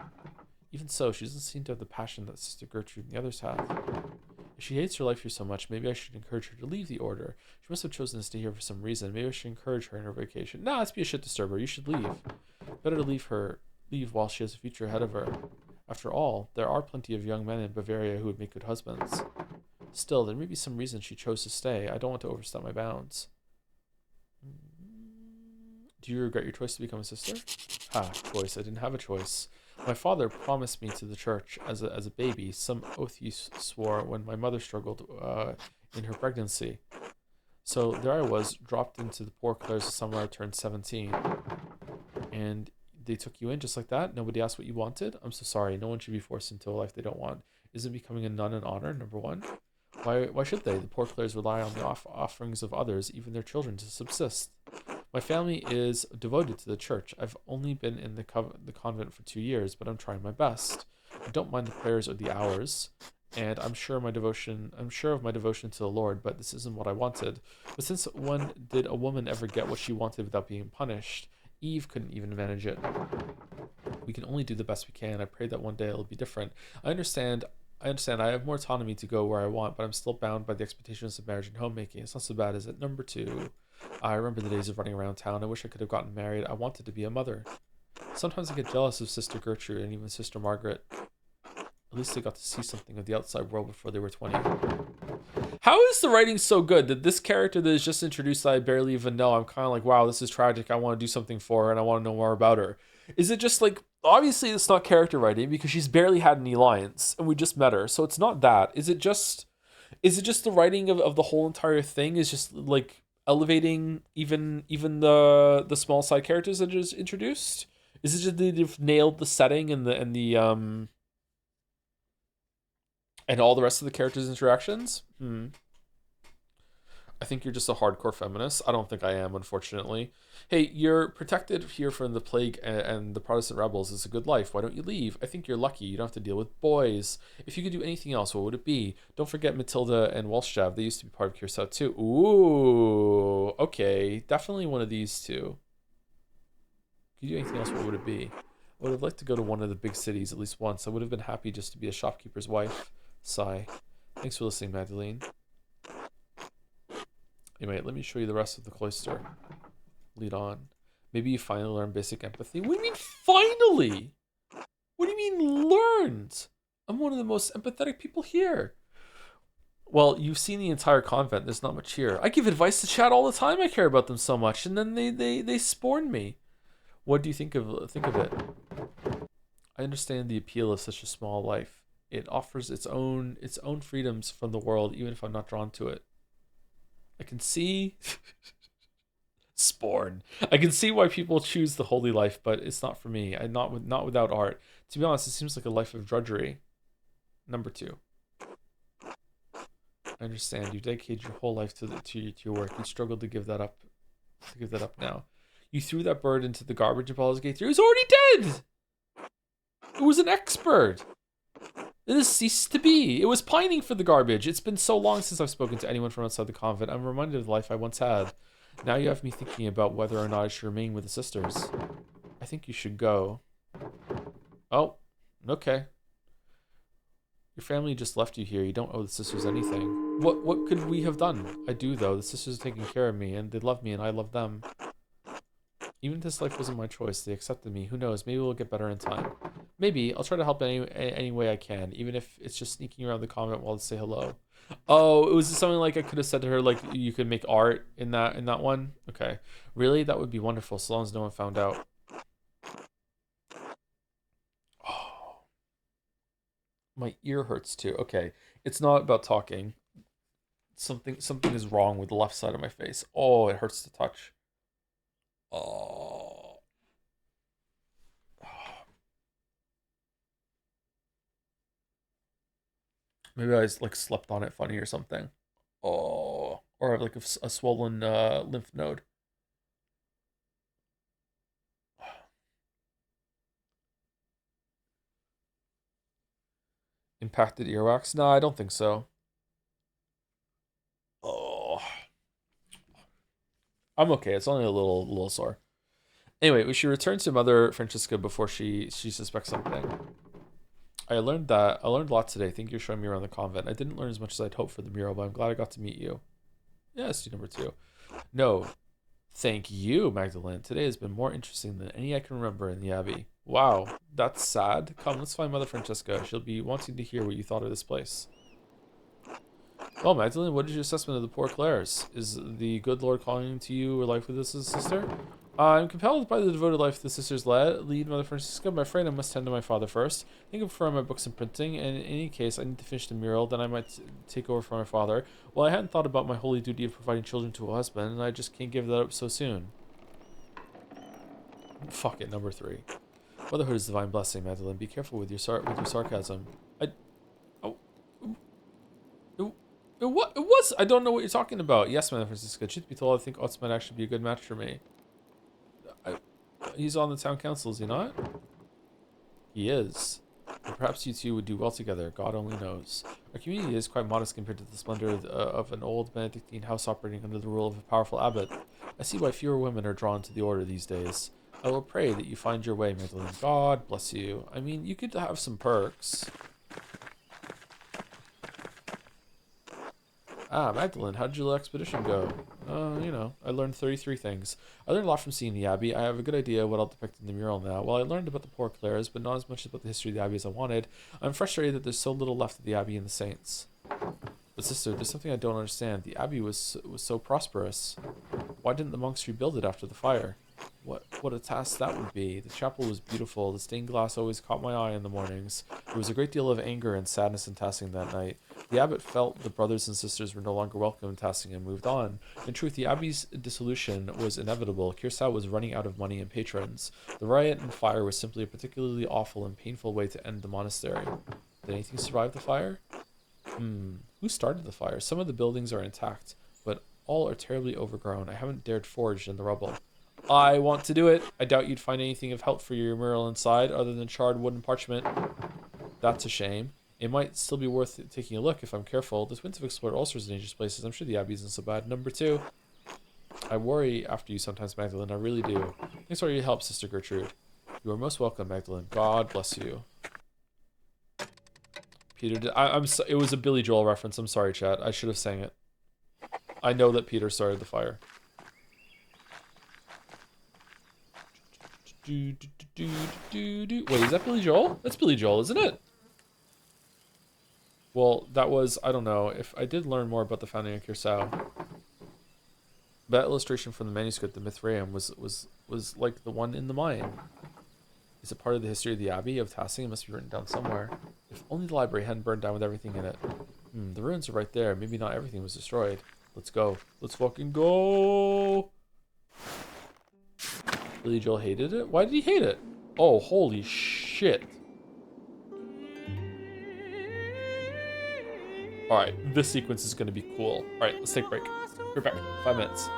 Even so, she doesn't seem to have the passion that Sister Gertrude and the others have. If she hates her life here so much, maybe I should encourage her to leave the order. She must have chosen to stay here for some reason. Maybe I should encourage her in her vacation. Nah, let's be a shit disturber. You should leave. Better to leave while she has a future ahead of her. After all, there are plenty of young men in Bavaria who would make good husbands. Still, there may be some reason she chose to stay. I don't want to overstep my bounds. Do you regret your choice to become a sister? Choice. I didn't have a choice. My father promised me to the church as a baby, some oath he swore when my mother struggled in her pregnancy. So there I was, dropped into the poor Clares the summer I turned 17. And they took you in just like that? Nobody asked what you wanted? I'm so sorry. No one should be forced into a life they don't want. Isn't becoming a nun an honor, number one? Why should they? The poor Clares rely on the offerings of others, even their children, to subsist. My family is devoted to the church. I've only been in the convent for 2 years, but I'm trying my best. I don't mind the prayers or the hours, and I'm sure of my devotion to the Lord, but this isn't what I wanted. But since when did a woman ever get what she wanted without being punished? Eve couldn't even manage it. We can only do the best we can. I pray that one day it'll be different. I understand I have more autonomy to go where I want, but I'm still bound by the expectations of marriage and homemaking. It's not so bad, is it? Number 2, I remember the days of running around town. I wish I could have gotten married. I wanted to be a mother. Sometimes I get jealous of Sister Gertrude and even Sister Margaret. At least they got to see something of the outside world before they were 20. How is the writing so good that this character that is just introduced that I barely even know, I'm kind of like, wow, this is tragic. I want to do something for her and I want to know more about her. Is it just like, obviously it's not character writing because she's barely had any lines and we just met her. So it's not that. Is it just the writing of the whole entire thing is just like elevating even the small side characters that are just introduced? Is it just they've nailed the setting and the and all the rest of the characters' interactions? I think you're just a hardcore feminist. I don't think I am, unfortunately. Hey, you're protected here from the plague and the Protestant rebels. It's a good life. Why don't you leave? I think you're lucky. You don't have to deal with boys. If you could do anything else, what would it be? Don't forget Matilda and Walshjav. They used to be part of Kirsau too. Ooh, okay. Definitely one of these two. If you do anything else, what would it be? I would have liked to go to one of the big cities at least once. I would have been happy just to be a shopkeeper's wife. Sigh. Thanks for listening, Magdalene. Anyway, let me show you the rest of the cloister. Lead on. Maybe you finally learn basic empathy. What do you mean finally? What do you mean learned? I'm one of the most empathetic people here. Well, you've seen the entire convent. There's not much here. I give advice to chat all the time. I care about them so much, and then they sporn me. What do you think of it? I understand the appeal of such a small life. It offers its own freedoms from the world, even if I'm not drawn to it. I can see Sporn. I can see why people choose the holy life, but it's not for me. Not without art. To be honest, it seems like a life of drudgery. Number 2. I understand. You dedicated your whole life to your work. You struggled to give that up. Now. You threw that bird into the garbage and Baldur's Gate 3. It was already dead. It was an expert. It has ceased to be. It was pining for the garbage. It's been so long since I've spoken to anyone from outside the convent. I'm reminded of the life I once had. Now you have me thinking about whether or not I should remain with the sisters. I think you should go. Oh, okay. Your family just left you here. You don't owe the sisters anything. What could we have done? I do, though. The sisters are taking care of me, and they love me, and I love them. Even if this life wasn't my choice, they accepted me. Who knows? Maybe we'll get better in time. Maybe. I'll try to help any way I can, even if it's just sneaking around the convent while to say hello. Oh, it was something like I could have said to her, like, you could make art in that one? Okay. Really? That would be wonderful, so long as no one found out. Oh. My ear hurts, too. Okay. It's not about talking. Something is wrong with the left side of my face. Oh, it hurts to touch. Oh. Maybe I like slept on it funny or something. Oh. Or I have like a swollen lymph node. Impacted earwax? No, I don't think so. Oh. I'm okay. It's only a little sore. Anyway, we should return to Mother Francisca before she suspects something. I learned a lot today. Thank you for showing me around the convent. I didn't learn as much as I'd hoped for the mural, but I'm glad I got to meet you. Yes, number 2. No, thank you, Magdalene. Today has been more interesting than any I can remember in the Abbey. Wow, that's sad. Come, let's find Mother Francisca. She'll be wanting to hear what you thought of this place. Well, Magdalene, what is your assessment of the poor Clares? Is the good Lord calling to you or life with this sister? I'm compelled by the devoted life the sisters lead Mother Francisca. I'm afraid I must tend to my father first. I think of my books and printing, and in any case, I need to finish the mural, then I might take over for my father. Well, I hadn't thought about my holy duty of providing children to a husband, and I just can't give that up so soon. Fuck it, number 3. Motherhood is divine blessing, Magdalene. Be careful with your sarcasm. It was. I don't know what you're talking about. Yes, Mother Francisca. Truth be told, I think Ots might actually be a good match for me. He's on the town council, is he not? He is. And perhaps you two would do well together. God only knows. Our community is quite modest compared to the splendor of an old Benedictine house operating under the rule of a powerful abbot. I see why fewer women are drawn to the order these days. I will pray that you find your way, Magdalene. God bless you. I mean, you could have some perks. Ah, Magdalene, how did your little expedition go? I learned 33 things. I learned a lot from seeing the Abbey. I have a good idea of what I'll depict in the mural now. Well, I learned about the poor Clares, but not as much about the history of the Abbey as I wanted. I'm frustrated that there's so little left of the Abbey and the saints. But sister, there's something I don't understand. The Abbey was so prosperous. Why didn't the monks rebuild it after the fire? What a task that would be. The chapel was beautiful. The stained glass always caught my eye in the mornings. There was a great deal of anger and sadness in Tassing that night. The abbot felt the brothers and sisters were no longer welcome in Tassing and moved on. In truth, the abbey's dissolution was inevitable. Kirsau was running out of money and patrons. The riot and fire was simply a particularly awful and painful way to end the monastery. Did anything survive the fire? Who started the fire? Some of the buildings are intact, but all are terribly overgrown. I haven't dared forge in the rubble. I want to do it. I doubt you'd find anything of help for your mural inside other than charred wood and parchment. That's a shame. It might still be worth taking a look if I'm careful. The twins have explored all sorts of dangerous places. I'm sure the Abbey isn't so bad. Number 2. I worry after you sometimes, Magdalene. I really do. Thanks for your help, Sister Gertrude. You are most welcome, Magdalene. God bless you. Peter, it was a Billy Joel reference. I'm sorry, chat. I should have sang it. I know that Peter started the fire. Wait, is that Billy Joel? That's Billy Joel, isn't it? Well, that was, I don't know, if I did learn more about the founding of Kirsau. That illustration from the manuscript, the Mithraeum, was like the one in the mine. Is it part of the history of the Abbey of Tassing? It must be written down somewhere. If only the library hadn't burned down with everything in it. The ruins are right there. Maybe not everything was destroyed. Let's go. Let's fucking go. Billy Joel hated it? Why did he hate it? Oh, holy shit. Alright, this sequence is going to be cool. Alright, let's take a break. We're back. 5 minutes.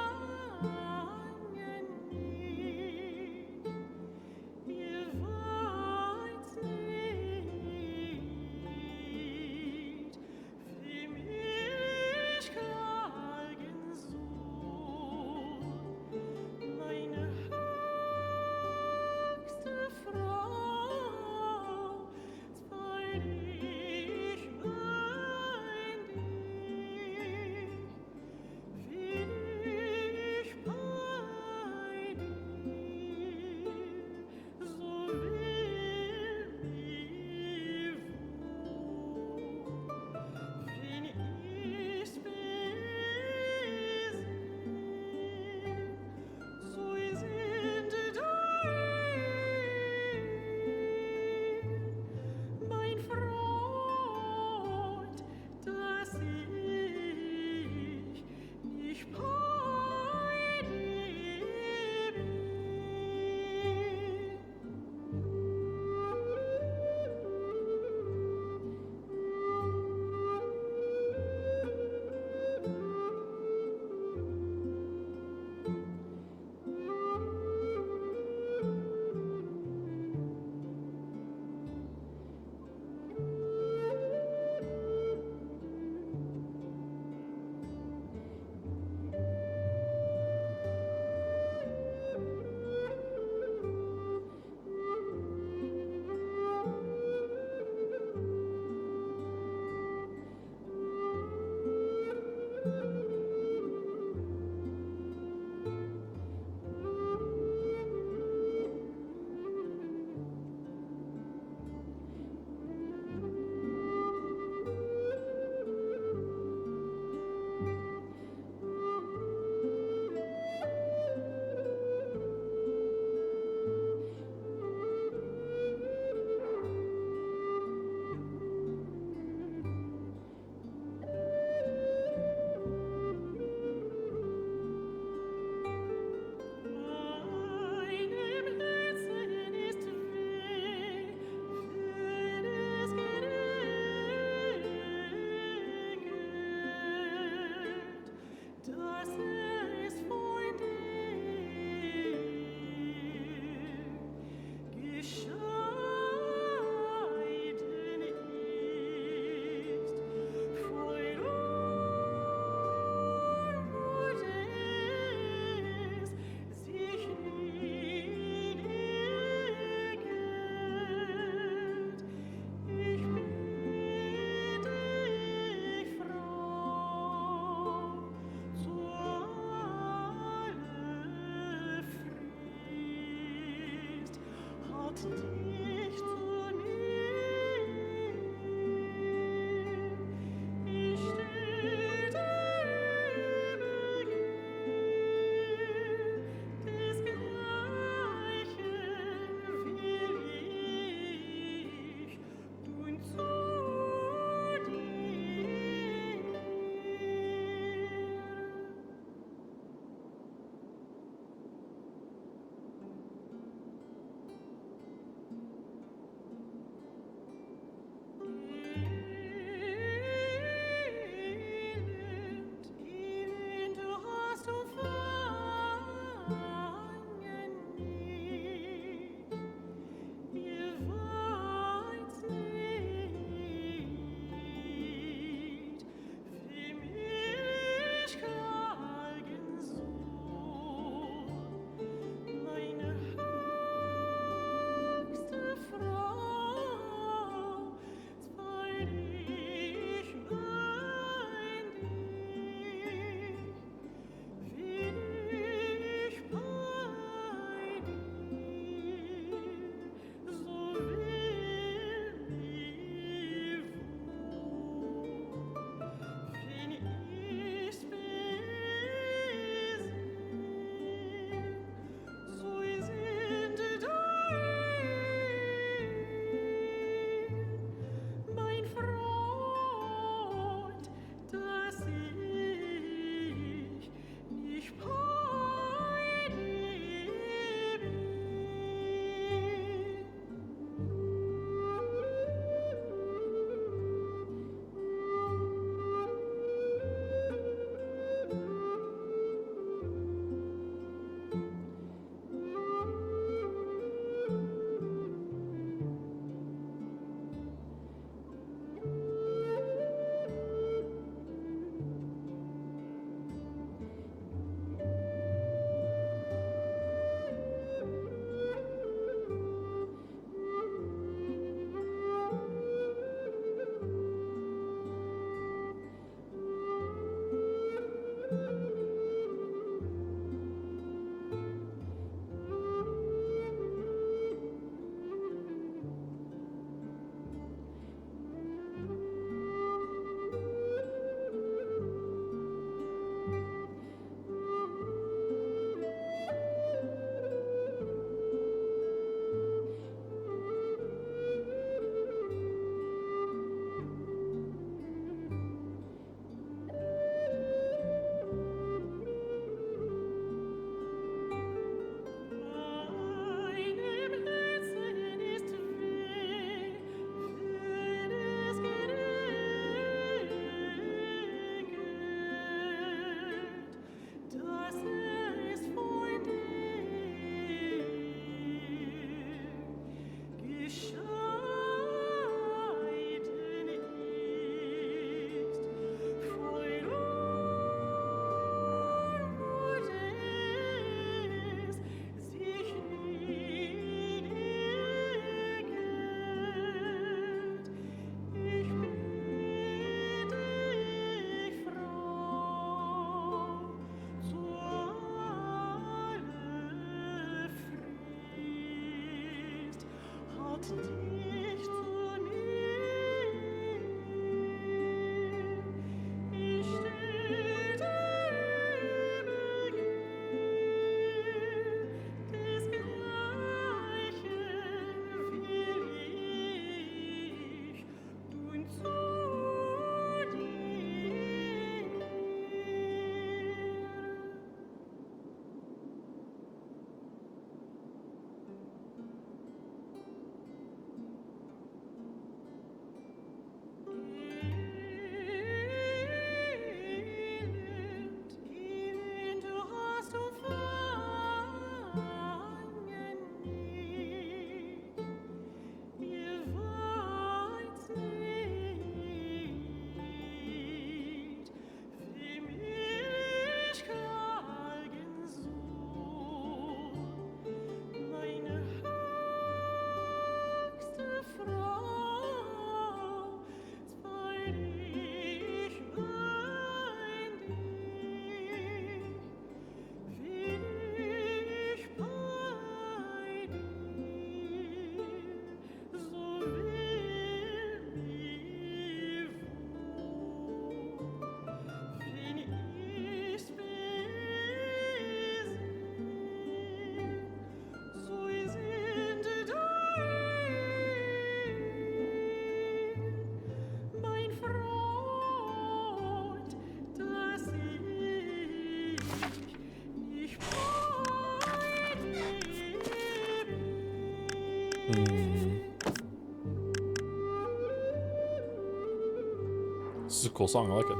This is a cool song. I like it.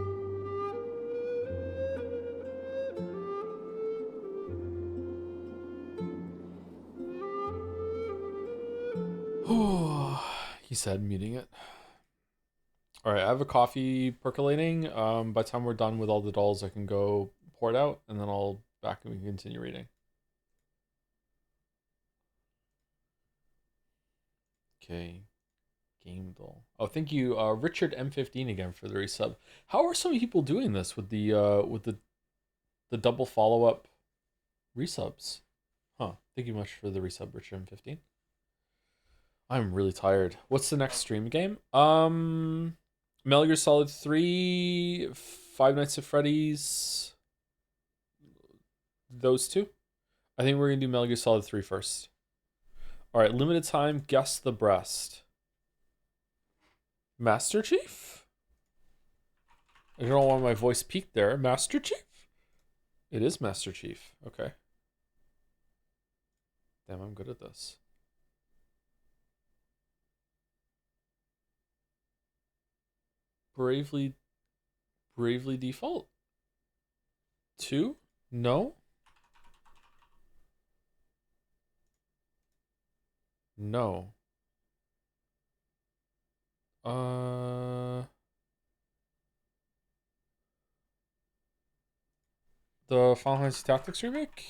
He said, muting it. All right, I have a coffee percolating. By the time we're done with all the dolls, I can go pour it out, and then I'll back and we can continue reading. Okay, game doll. Oh, thank you, Richard M15 again for the resub. How are so many people doing this with the double follow up resubs? Huh? Thank you much for the resub, Richard M15. I'm really tired. What's the next stream game? Metal Gear Solid 3, Five Nights at Freddy's. Those two. I think we're gonna do Metal Gear Solid 3 first. All right, limited time. Guess the breast. Master Chief. I don't know why my voice peaked there. Master Chief. It is Master Chief. Okay. Damn, I'm good at this. Bravely Default? 2? No? No. The Final Fantasy Tactics remake?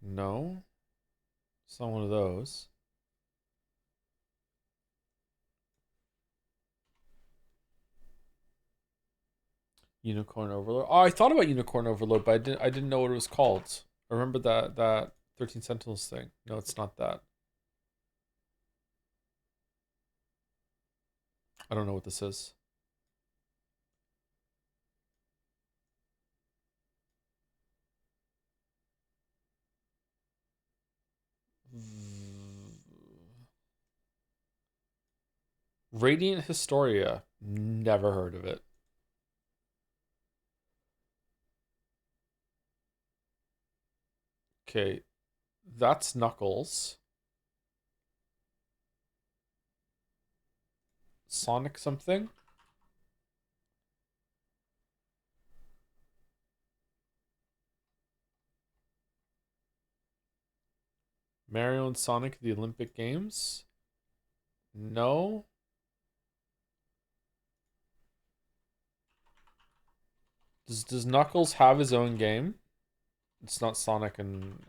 No. It's not one of those. Unicorn Overload. Oh, I thought about Unicorn Overload, but I didn't know what it was called. I remember that 13 Sentinels thing. No, it's not that. I don't know what this is. Radiant Historia. Never heard of it. Okay, that's Knuckles. Sonic something? Mario and Sonic at the Olympic Games? No. Does Knuckles have his own game? It's not Sonic and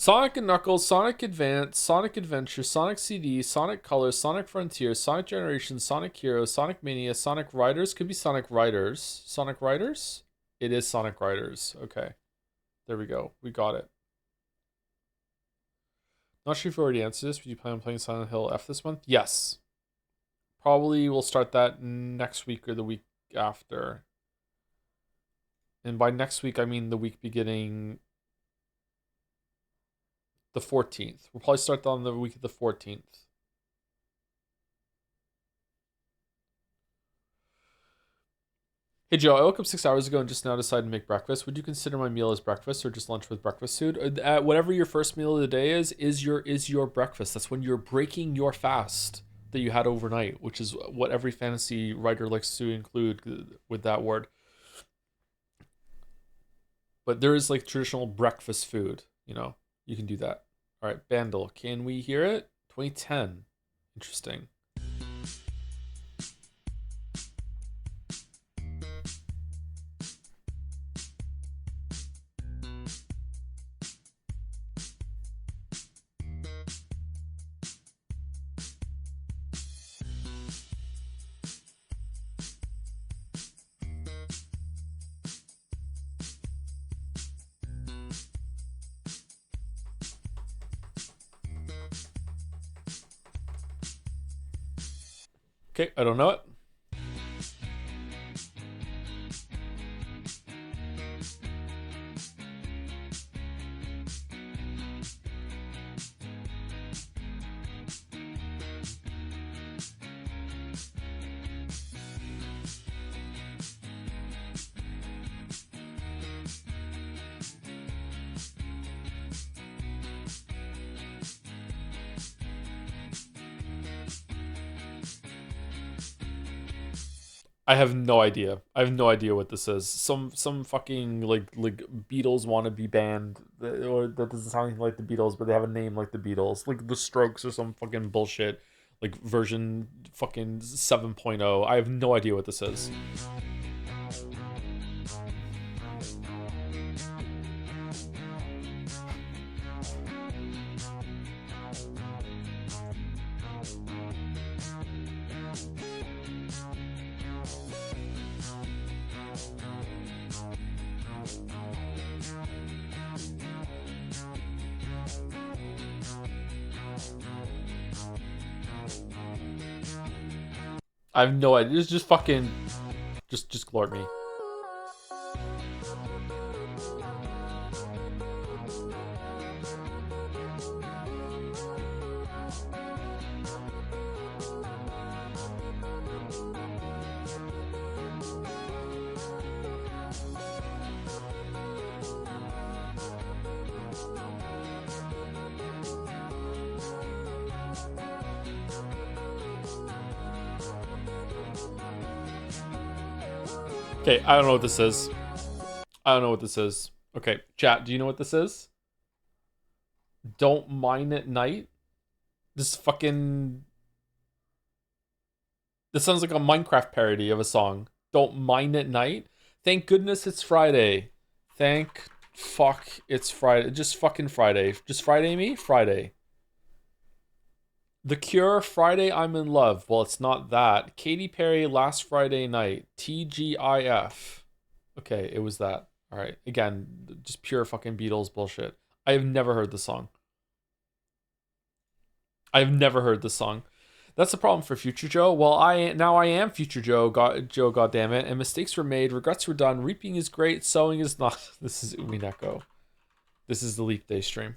Knuckles, Sonic Advance, Sonic Adventure, Sonic CD, Sonic Colors, Sonic Frontier, Sonic Generations, Sonic Heroes, Sonic Mania, Sonic Riders. Could be Sonic Riders. Sonic Riders? It is Sonic Riders. Okay. There we go. We got it. Not sure if you already answered this, but you plan on playing Silent Hill F this month? Yes. Probably we'll start that next week or the week after. And by next week, I mean the week beginning the 14th. We'll probably start on the week of the 14th. Hey Joe, I woke up 6 hours ago and just now decided to make breakfast. Would you consider my meal as breakfast or just lunch with breakfast food? Whatever your first meal of the day is your breakfast. That's when you're breaking your fast that you had overnight, which is what every fantasy writer likes to include with that word. But there is like traditional breakfast food, you can do that. All right, Bandle, can we hear it? 2010. Interesting. Okay, I don't know it. I have no idea. I have no idea what this is. Some fucking like Beatles wannabe band, or that doesn't sound like the Beatles, but they have a name like the Beatles, like the Strokes or some fucking bullshit, like version fucking 7.0. I have no idea what this is. I have no idea. Just fucking, just glort me. Okay, I don't know what this is. I don't know what this is. Okay, chat, do you know what this is? Don't Mine at Night? This fucking... This sounds like a Minecraft parody of a song. Don't Mine at Night? Thank goodness it's Friday. Thank fuck it's Friday. Just fucking Friday. Just Friday me? Friday. The Cure, Friday I'm in Love. Well, it's not that. Katy Perry, Last Friday Night. TGIF. Okay, it was that. All right. Again, just pure fucking Beatles bullshit. I have never heard the song. I've never heard the song. That's the problem for Future Joe. Well, I am Future Joe. Joe, goddammit. And mistakes were made. Regrets were done. Reaping is great. Sowing is not. This is Umineko. This is the Leap Day stream.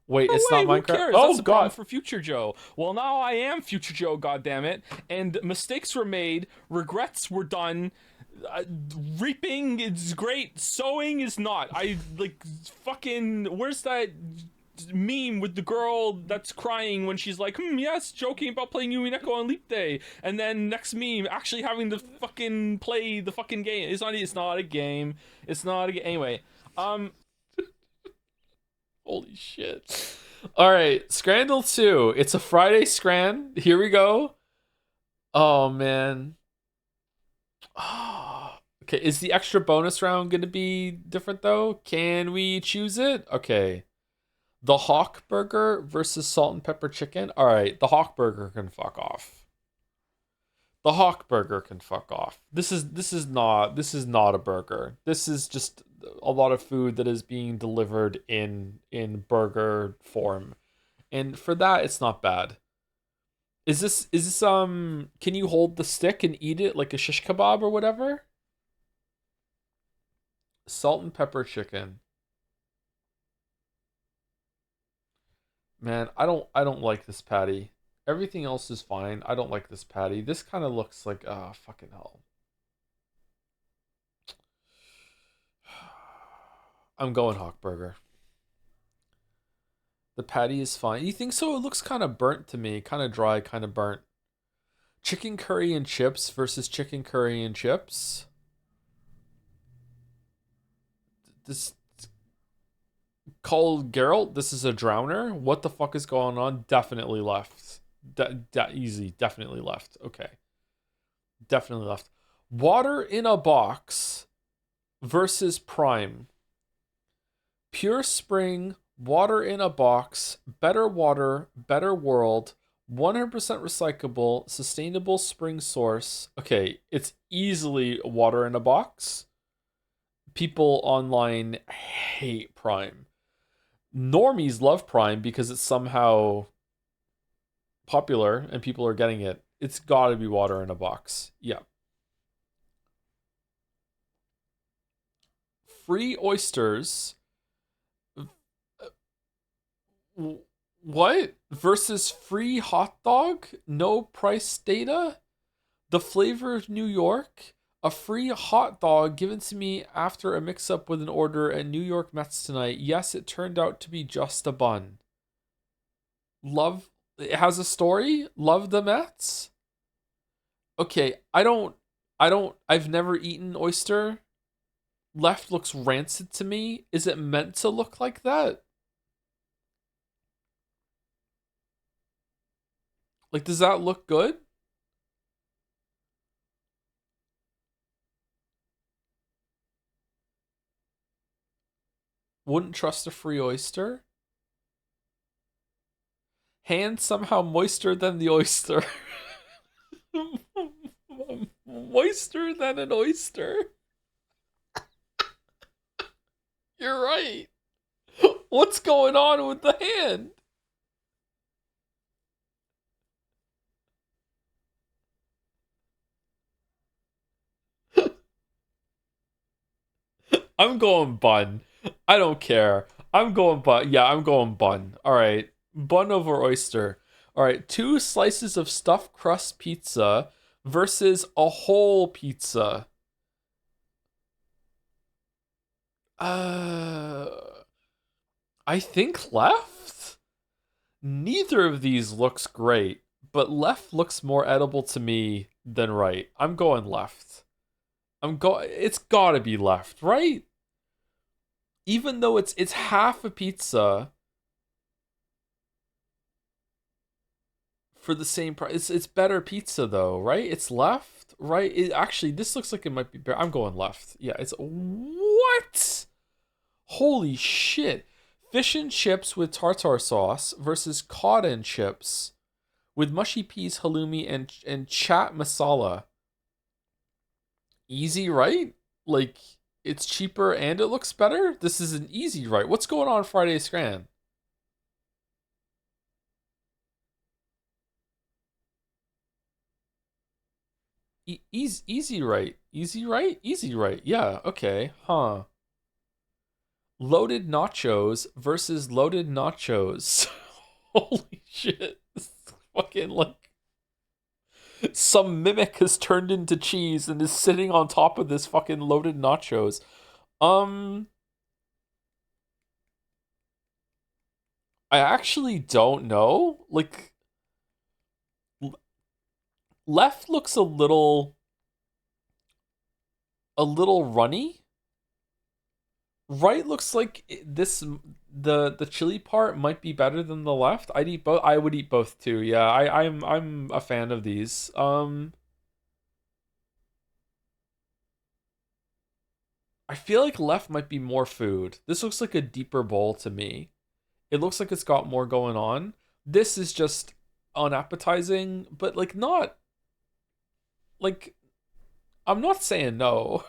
Wait, it's not Minecraft. Who cares? Oh, That's the God. problem for Future Joe. Well, now I am Future Joe, goddammit. And mistakes were made, regrets were done. Reaping is great, sowing is not. I like fucking. Where's that meme with the girl that's crying when she's like, yes, joking about playing Umineko on Leap Day, and then next meme actually having to fucking play the fucking game. It's not a game. It's not a game. Anyway, Holy shit. All right, Scrandle 2. It's a Friday Scran. Here we go. Oh, man. Oh. Okay, is the extra bonus round going to be different, though? Can we choose it? Okay. The Hawk Burger versus Salt and Pepper Chicken. All right, the Hawk Burger can fuck off. The Hawk Burger can fuck off. This is not a burger. This is just a lot of food that is being delivered in burger form. And for that it's not bad. Is this can you hold the stick and eat it like a shish kebab or whatever? Salt and pepper chicken. Man, I don't like this patty. Everything else is fine. I don't like this patty. This kind of looks like fucking hell. I'm going Hawk Burger. The patty is fine. You think so? It looks kind of burnt to me. Kind of dry, kind of burnt. Chicken curry and chips versus chicken curry and chips. This called Geralt. This is a drowner. What the fuck is going on? Definitely left. Easy. Definitely left. Okay. Definitely left. Water in a box versus Prime. Pure spring, water in a box, better water, better world, 100% recyclable, sustainable spring source. Okay, it's easily water in a box. People online hate Prime. Normies love Prime because it's somehow popular and people are getting it. It's gotta be water in a box. Yeah. Free oysters. What? Versus free hot dog? No price data? The flavor of New York? A free hot dog given to me after a mix-up with an order at New York Mets tonight. Yes, it turned out to be just a bun. Love, it has a story? Love the Mets? Okay, I've never eaten oyster. Left looks rancid to me. Is it meant to look like that? Like, does that look good? Wouldn't trust a free oyster. Hand somehow moister than the oyster. Moister than an oyster. You're right. What's going on with the hand? I'm going bun. I don't care. I'm going bun. Yeah, I'm going bun. All right. Bun over oyster. All right. 2 slices of stuffed crust pizza versus a whole pizza. I think left? Neither of these looks great, but left looks more edible to me than right. I'm going left. It's got to be left, right? Even though it's half a pizza for the same price. It's better pizza though, right? It's left, right? Actually, this looks like it might be better. I'm going left. Yeah, it's what? Holy shit. Fish and chips with tartar sauce versus cod and chips with mushy peas, halloumi, and chat masala. Easy, right? Like, it's cheaper and it looks better? This is an easy right. What's going on Friday Scran? Easy right. Easy right? Easy right. Yeah, okay. Huh. Loaded nachos versus loaded nachos. Holy shit. This is fucking like some mimic has turned into cheese and is sitting on top of this fucking loaded nachos. I actually don't know. Like, left looks a little runny. Right looks like the chili part might be better than the left. I'd eat both. I would eat both too. Yeah, I'm a fan of these. I feel like left might be more food. This looks like a deeper bowl to me. It looks like it's got more going on. This is just unappetizing, but like not like, I'm not saying no.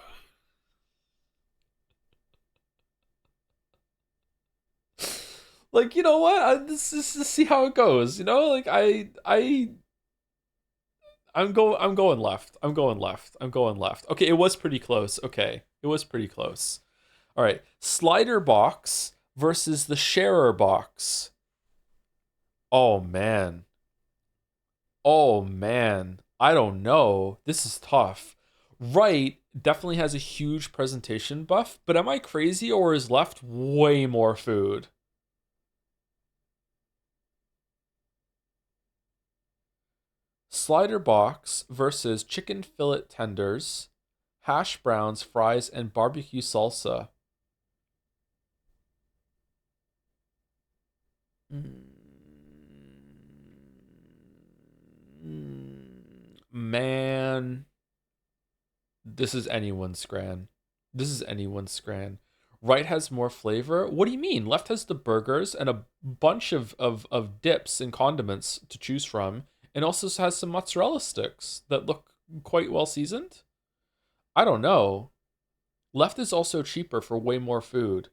Like, you know what? This is to see how it goes. You know, like I'm going left. I'm going left. I'm going left. Okay, it was pretty close. Okay, it was pretty close. All right, slider box versus the sharer box. Oh man. Oh man. I don't know. This is tough. Right definitely has a huge presentation buff, but am I crazy or is left way more food? Slider box versus chicken fillet tenders, hash browns, fries, and barbecue salsa. Man, this is anyone's scran. This is anyone's scran. Right has more flavor. What do you mean? Left has the burgers and a bunch of dips and condiments to choose from, and also has some mozzarella sticks that look quite well seasoned. I don't know. Left is also cheaper for way more food.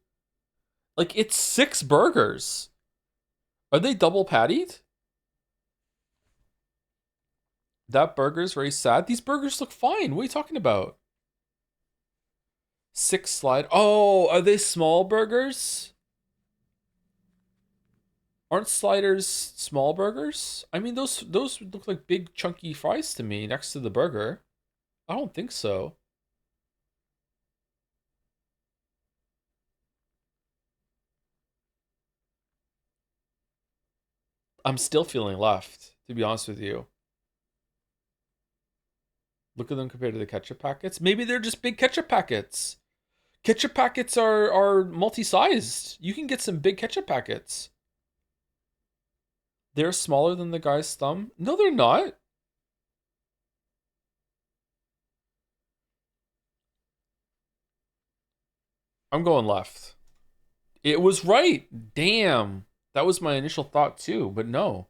Like, it's 6 burgers. Are they double pattied? That burger's very sad. These burgers look fine. What are you talking about? 6 slide. Oh, are they small burgers? Aren't sliders small burgers? I mean, those look like big chunky fries to me next to the burger. I don't think so. I'm still feeling left, to be honest with you. Look at them compared to the ketchup packets. Maybe they're just big ketchup packets. Ketchup packets are multi-sized. You can get some big ketchup packets. They're smaller than the guy's thumb? No, they're not. I'm going left. It was right. Damn. That was my initial thought too, but no.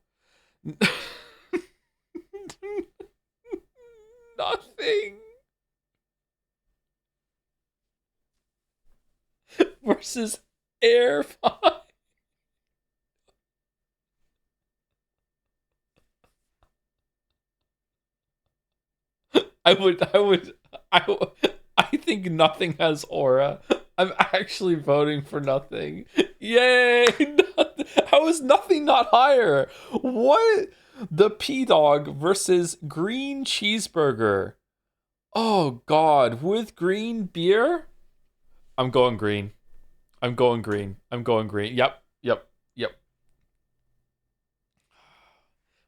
Nothing. Versus air pie. I think nothing has aura. I'm actually voting for nothing. Yay! How is nothing not higher? What? The P-Dog versus green cheeseburger. Oh God, with green beer? I'm going green. I'm going green. I'm going green. Yep.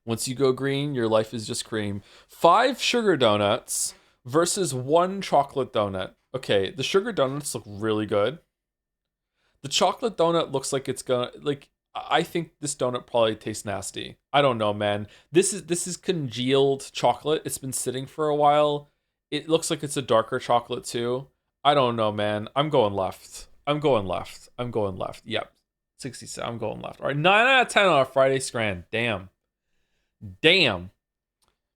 Once you go green, your life is just cream. 5 sugar donuts versus 1 chocolate donut. Okay, the sugar donuts look really good. The chocolate donut looks like it's gonna I think this donut probably tastes nasty. I don't know, man. This is congealed chocolate. It's been sitting for a while. It looks like it's a darker chocolate too. I don't know, man. I'm going left. I'm going left. I'm going left. Yep. 67. I'm going left. All right, 9 out of 10 on a Friday Scran. Damn.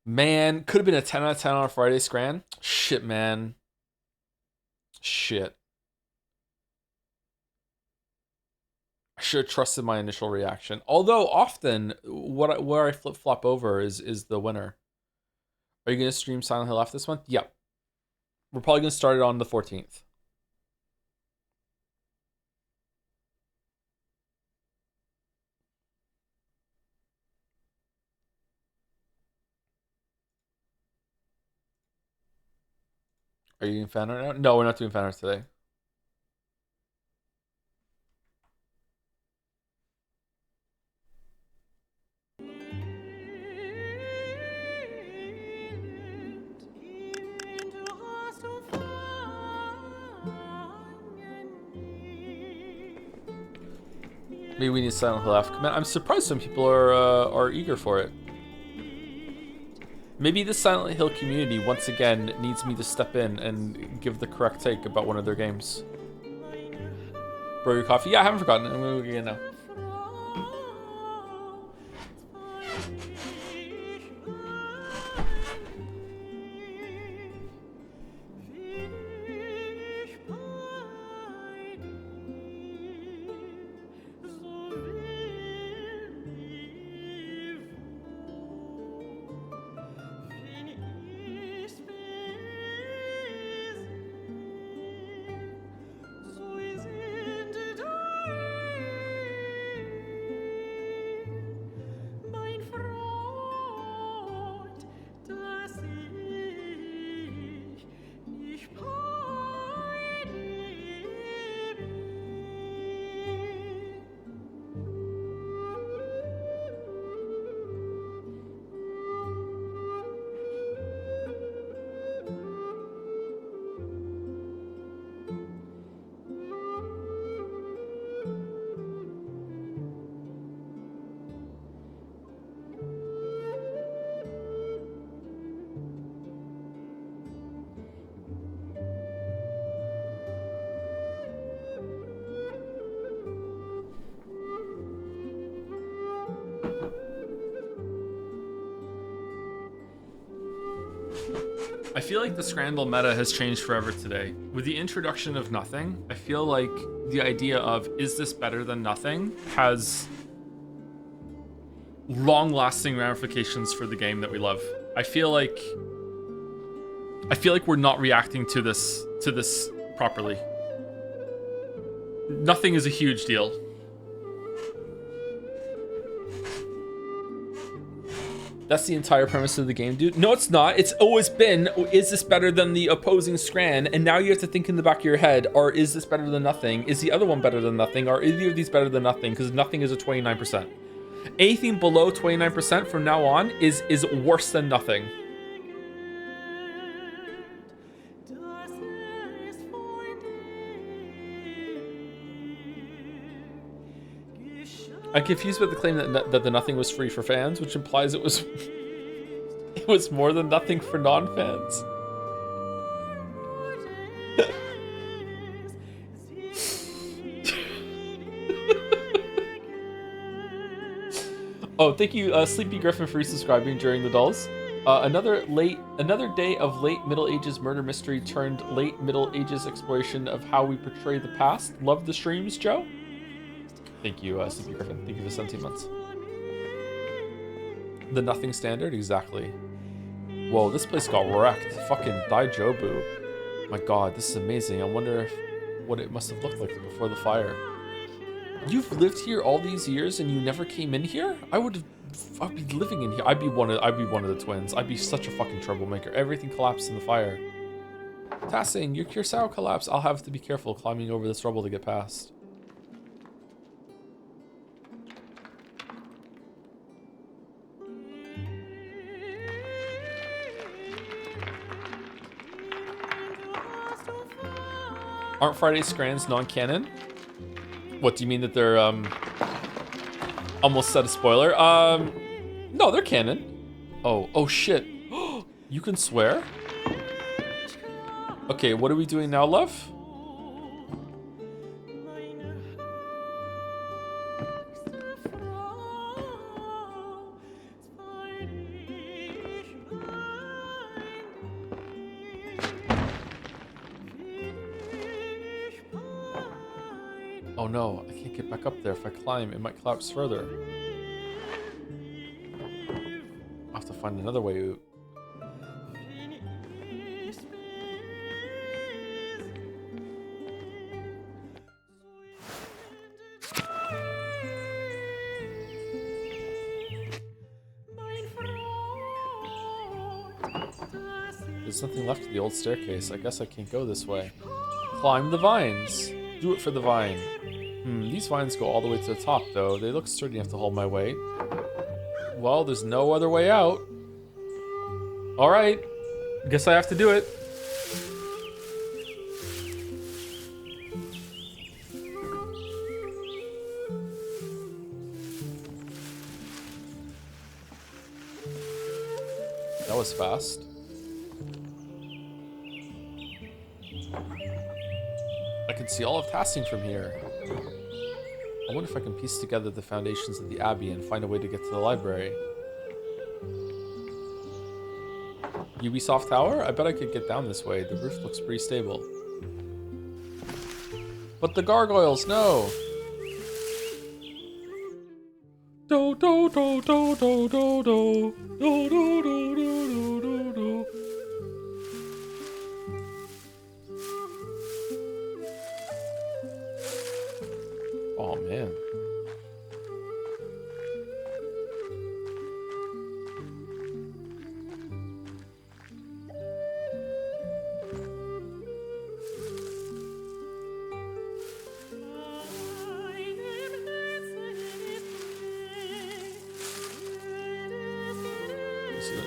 Man, could have been a 10 out of 10 on a Friday Scran. Shit, man. Shit. I should have trusted my initial reaction. Although often, where I flip flop over is the winner. Are you gonna stream Silent Hill after this month? Yep. We're probably gonna start it on the 14th. Are you doing fan art now? No, we're not doing fan art today. Maybe we need Silent Hill after. Man, I'm surprised some people are eager for it. Maybe the Silent Hill community once again needs me to step in and give the correct take about one of their games. Bro, your coffee? Yeah, I haven't forgotten. I'm gonna go get it now. I feel like the Scrandal meta has changed forever today. With the introduction of nothing, I feel like the idea of is this better than nothing has long-lasting ramifications for the game that we love. I feel like we're not reacting to this properly. Nothing is a huge deal. That's the entire premise of the game, dude. No, it's not. It's always been, is this better than the opposing Scran? And now you have to think in the back of your head, or is this better than nothing? Is the other one better than nothing? Or is either of these better than nothing? Because nothing is a 29%. Anything below 29% from now on is worse than nothing. I'm confused about the claim that the nothing was free for fans, which implies it was more than nothing for non-fans. Oh, thank you, Sleepy Griffin, for resubscribing during the dulls. Another day of late Middle Ages murder mystery turned late Middle Ages exploration of how we portray the past. Love the streams, Joe. Thank you, Sleepy Griffin. Thank you for 17 months. The nothing standard? Exactly. Whoa, this place got wrecked. Fucking Daijobu. My god, this is amazing. I wonder what it must have looked like before the fire. You've lived here all these years and you never came in here? I'd be living in here. I'd be one of the twins. I'd be such a fucking troublemaker. Everything collapsed in the fire. Tassing, your Curacao collapsed. I'll have to be careful climbing over this rubble to get past. Aren't Friday Scrans non-canon? What, do you mean that they're, almost said a spoiler? No, they're canon. Oh shit. You can swear? Okay, what are we doing now, love? Oh no, I can't get back up there. If I climb, it might collapse further. I'll have to find another way out. There's nothing left of the old staircase. I guess I can't go this way. Climb the vines. Do it for the vine. These vines go all the way to the top, though. They look sturdy enough to hold my weight. Well, there's no other way out. Alright. Guess I have to do it. That was fast. I can see all of Tassing from here. I wonder if I can piece together the foundations of the Abbey and find a way to get to the library. Ubisoft Tower? I bet I could get down this way. The roof looks pretty stable. But the gargoyles, no! Do do do do do do do do do do do do do. Oh man.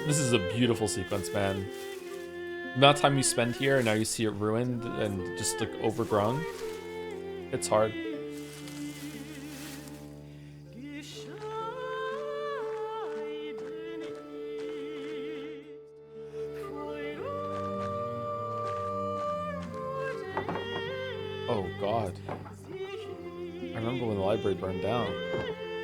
This is a beautiful sequence, man. The amount of time you spend here and now you see it ruined and just like overgrown. It's hard. Oh god. I remember when the library burned down.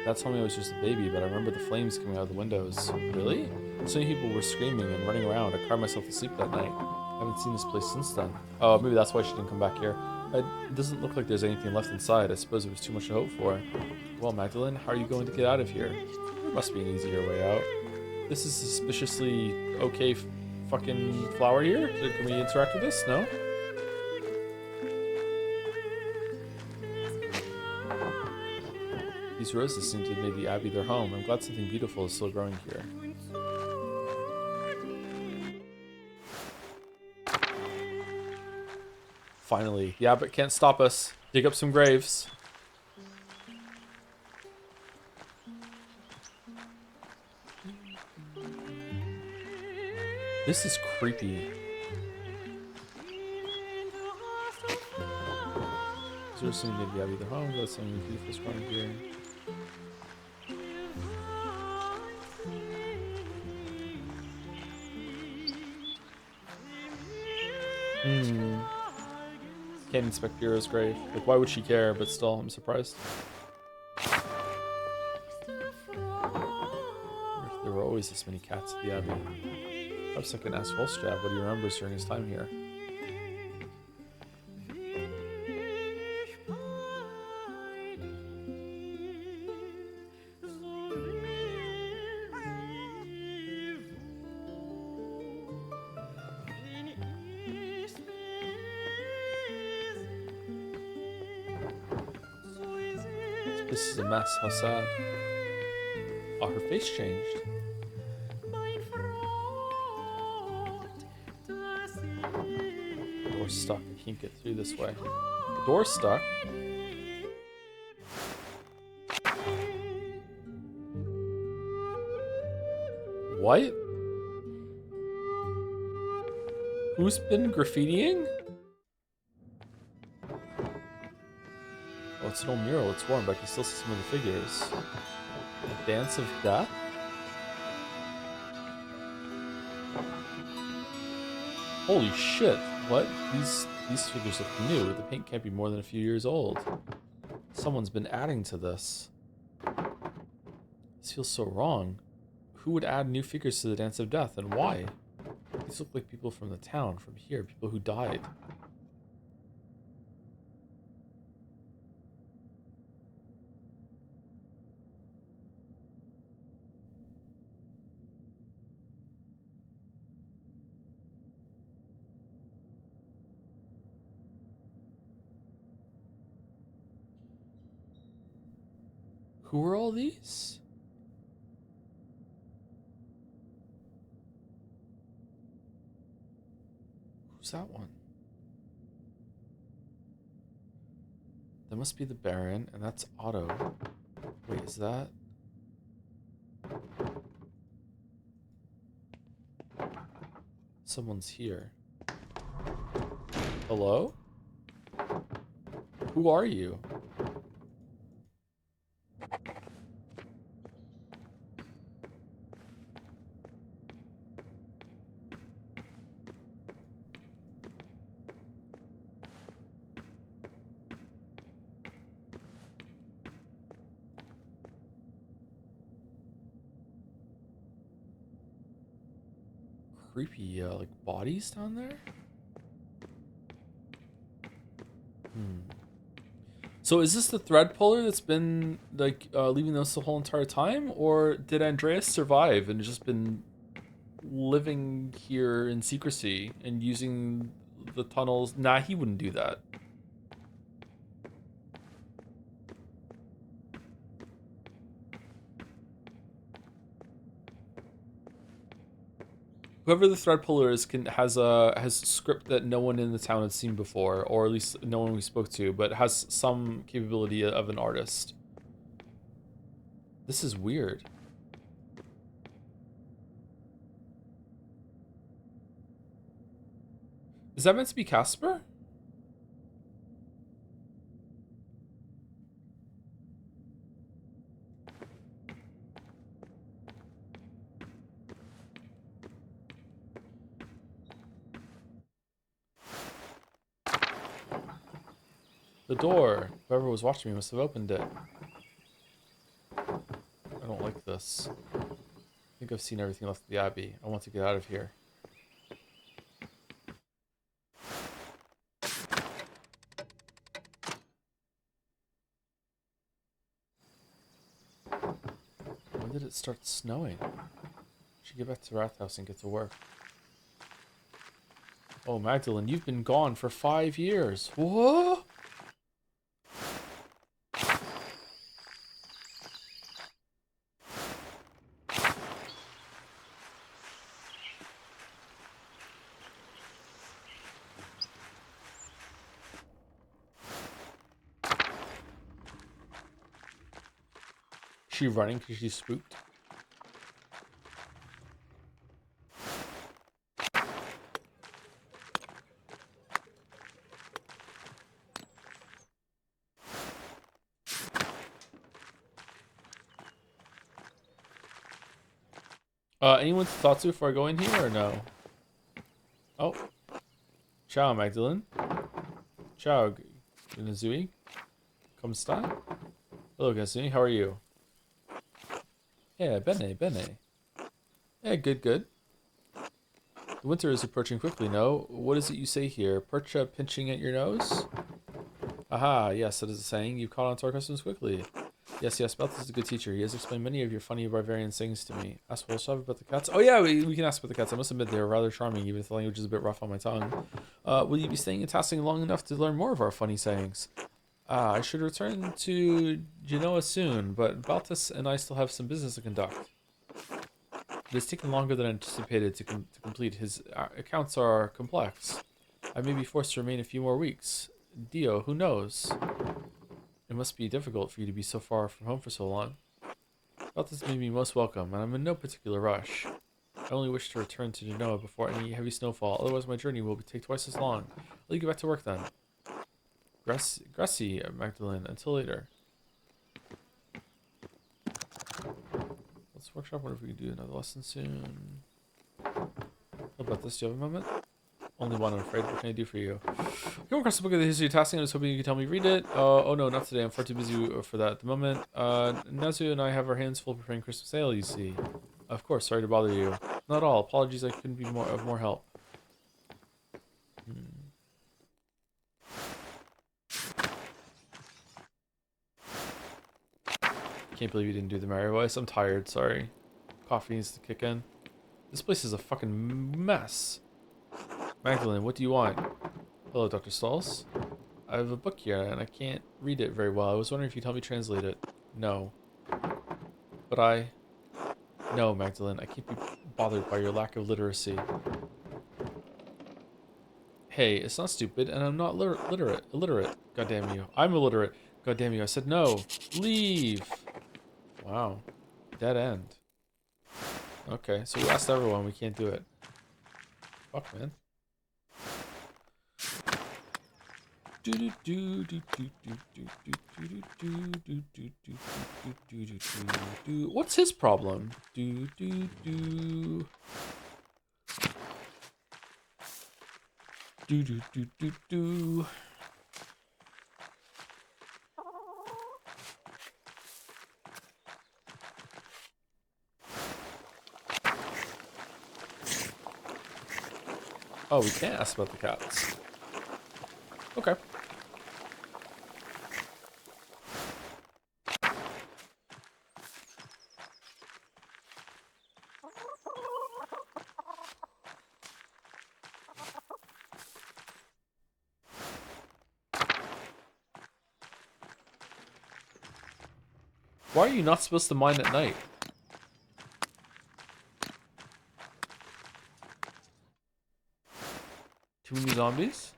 That told me I was just a baby, but I remember the flames coming out of the windows. Really? So many people were screaming and running around. I cried myself to sleep that night. I haven't seen this place since then. Oh, maybe that's why she didn't come back here. It doesn't look like there's anything left inside. I suppose it was too much to hope for. Well, Magdalene, how are you going to get out of here? There must be an easier way out. This is suspiciously okay fucking flower here? Can we interact with this? No? These roses seem to have made the Abbey their home. I'm glad something beautiful is still growing here. Finally. The abbot can't stop us. Dig up some graves. This is creepy. Is there something maybe Abbey their home? Got something beautiful is growing here. Can't inspect Bureau's grave. Like, why would she care? But still, I'm surprised. There were always this many cats at the Abbey. Perhaps I can ask Volstrab what he remembers during his time here. This is a mess. How sad. Oh, her face changed. Door's stuck. I can't get through this way. The door's stuck. What? Who's been graffitiing? Oh, it's an old mural. It's worn, but I can still see some of the figures. A dance of death? Holy shit. What? These figures look new. The paint can't be more than a few years old. Someone's been adding to this. This feels so wrong. Who would add new figures to the Dance of Death, and why? These look like people from the town, from here, people who died. Who are all these? Who's that one? That must be the Baron, and that's Otto. Wait, is that? Someone's here. Hello? Who are you? Creepy, like bodies down there? So is this the thread puller that's been like leaving us the whole entire time, or did Andreas survive and just been living here in secrecy and using the tunnels? Nah, he wouldn't do that. Whoever the thread puller is has a script that no one in the town had seen before, or at least no one we spoke to, but has some capability of an artist. This is weird. Is that meant to be Casper? The door. Whoever was watching me must have opened it. I don't like this. I think I've seen everything left of the Abbey. I want to get out of here. When did it start snowing? I should get back to Rathouse and get to work. Oh, Magdalene, you've been gone for 5 years. What? She running because she's spooked? Anyone's thoughts before I go in here or no? Oh. Ciao, Magdalene. Ciao, Gazui. Come sta? Hello, Gazui. How are you? Yeah, bene. Yeah, good. The winter is approaching quickly, no? What is it you say here? Percha pinching at your nose? Aha, yes, that is a saying. You've caught on to our customs quickly. Yes, Balthus is a good teacher. He has explained many of your funny barbarian sayings to me. Ask Wolfshop about the cats. Oh yeah, we can ask about the cats. I must admit they are rather charming, even if the language is a bit rough on my tongue. Will you be staying in Tassing long enough to learn more of our funny sayings? I should return to Genoa soon, but Balthus and I still have some business to conduct. It has taken longer than anticipated to complete. His accounts are complex. I may be forced to remain a few more weeks. Dio, who knows? It must be difficult for you to be so far from home for so long. Balthus made me most welcome, and I'm in no particular rush. I only wish to return to Genoa before any heavy snowfall, otherwise my journey will take twice as long. I'll get back to work then. Gracie, Magdalene, until later. Let's workshop what if we can do another lesson soon. How about this? Do you have a moment? Only one, I'm afraid. What can I do for you? I came across the book of the history of Tassing. I was hoping you could help me read it. Oh no, not today. I'm far too busy for that at the moment. Nazu and I have our hands full preparing Christmas ale, you see. Of course, sorry to bother you. Not all. Apologies, I couldn't be of more help. Can't believe you didn't do the Mary voice. I'm tired, sorry. Coffee needs to kick in. This place is a fucking mess. Magdalene, what do you want? Hello, Dr. Stalls. I have a book here, and I can't read it very well. I was wondering if you'd help me translate it. No. But No, Magdalene, I can't be bothered by your lack of literacy. Hey, it's not stupid, and I'm not illiterate. God damn you. I'm illiterate. God damn you. I said no. Leave. Wow. Dead end. Okay, so we asked everyone. We can't do it. Fuck, man. What's his problem? Oh, we can't ask about the cats. Okay. Why are you not supposed to mine at night? Too many zombies?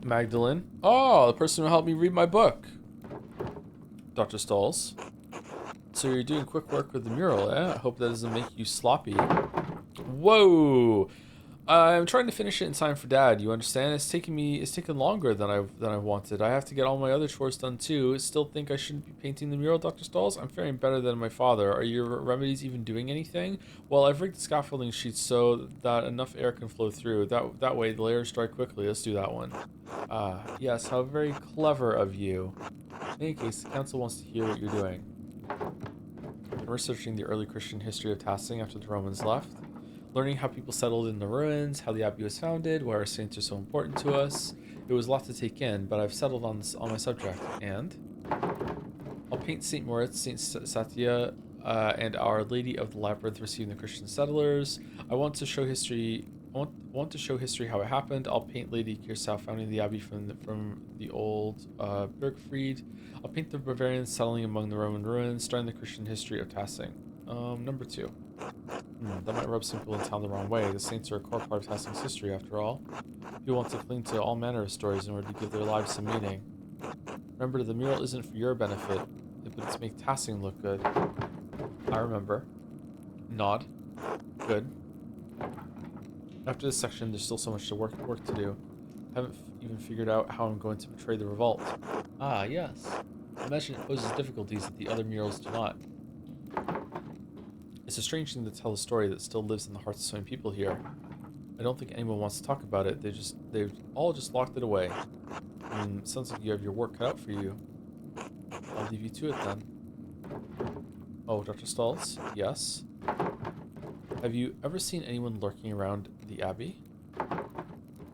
Magdalene. Oh, the person who helped me read my book. Dr. Stalls. So you're doing quick work with the mural, eh? I hope that doesn't make you sloppy. Whoa! I'm trying to finish it in time for Dad. You understand? It's taking longer than I wanted. I have to get all my other chores done too. Still think I shouldn't be painting the mural, Dr. Stalls? I'm faring better than my father. Are your remedies even doing anything? Well, I've rigged the scaffolding sheets so that enough air can flow through. That way the layers dry quickly. Let's do that one. Yes, how very clever of you. In any case, the council wants to hear what you're doing. I've been researching the early Christian history of Tassing after the Romans left. Learning how people settled in the ruins, how the abbey was founded, why our saints are so important to us. It was a lot to take in, but I've settled on my subject. And I'll paint St. Moritz, St. Satya, and Our Lady of the Labyrinth receiving the Christian settlers. I want to show history. I want to show history how it happened. I'll paint Lady Kirsau founding the abbey from the old Bergfried. I'll paint the Bavarians settling among the Roman ruins, starting the Christian history of Tassing. Number 2. That might rub some people in town the wrong way. The saints are a core part of Tassing's history, after all. People want to cling to all manner of stories in order to give their lives some meaning. Remember, the mural isn't for your benefit, but it's to make Tassing look good. I remember. Nod. Good. After this section, there's still so much work to do. I haven't even figured out how I'm going to portray the revolt. Ah, yes. I imagine it poses difficulties that the other murals do not. It's a strange thing to tell a story that still lives in the hearts of so many people here. I don't think anyone wants to talk about it. They've all just locked it away. It sounds like you have your work cut out for you. I'll leave you to it then. Oh, Dr. Stalls? Yes? Have you ever seen anyone lurking around the Abbey?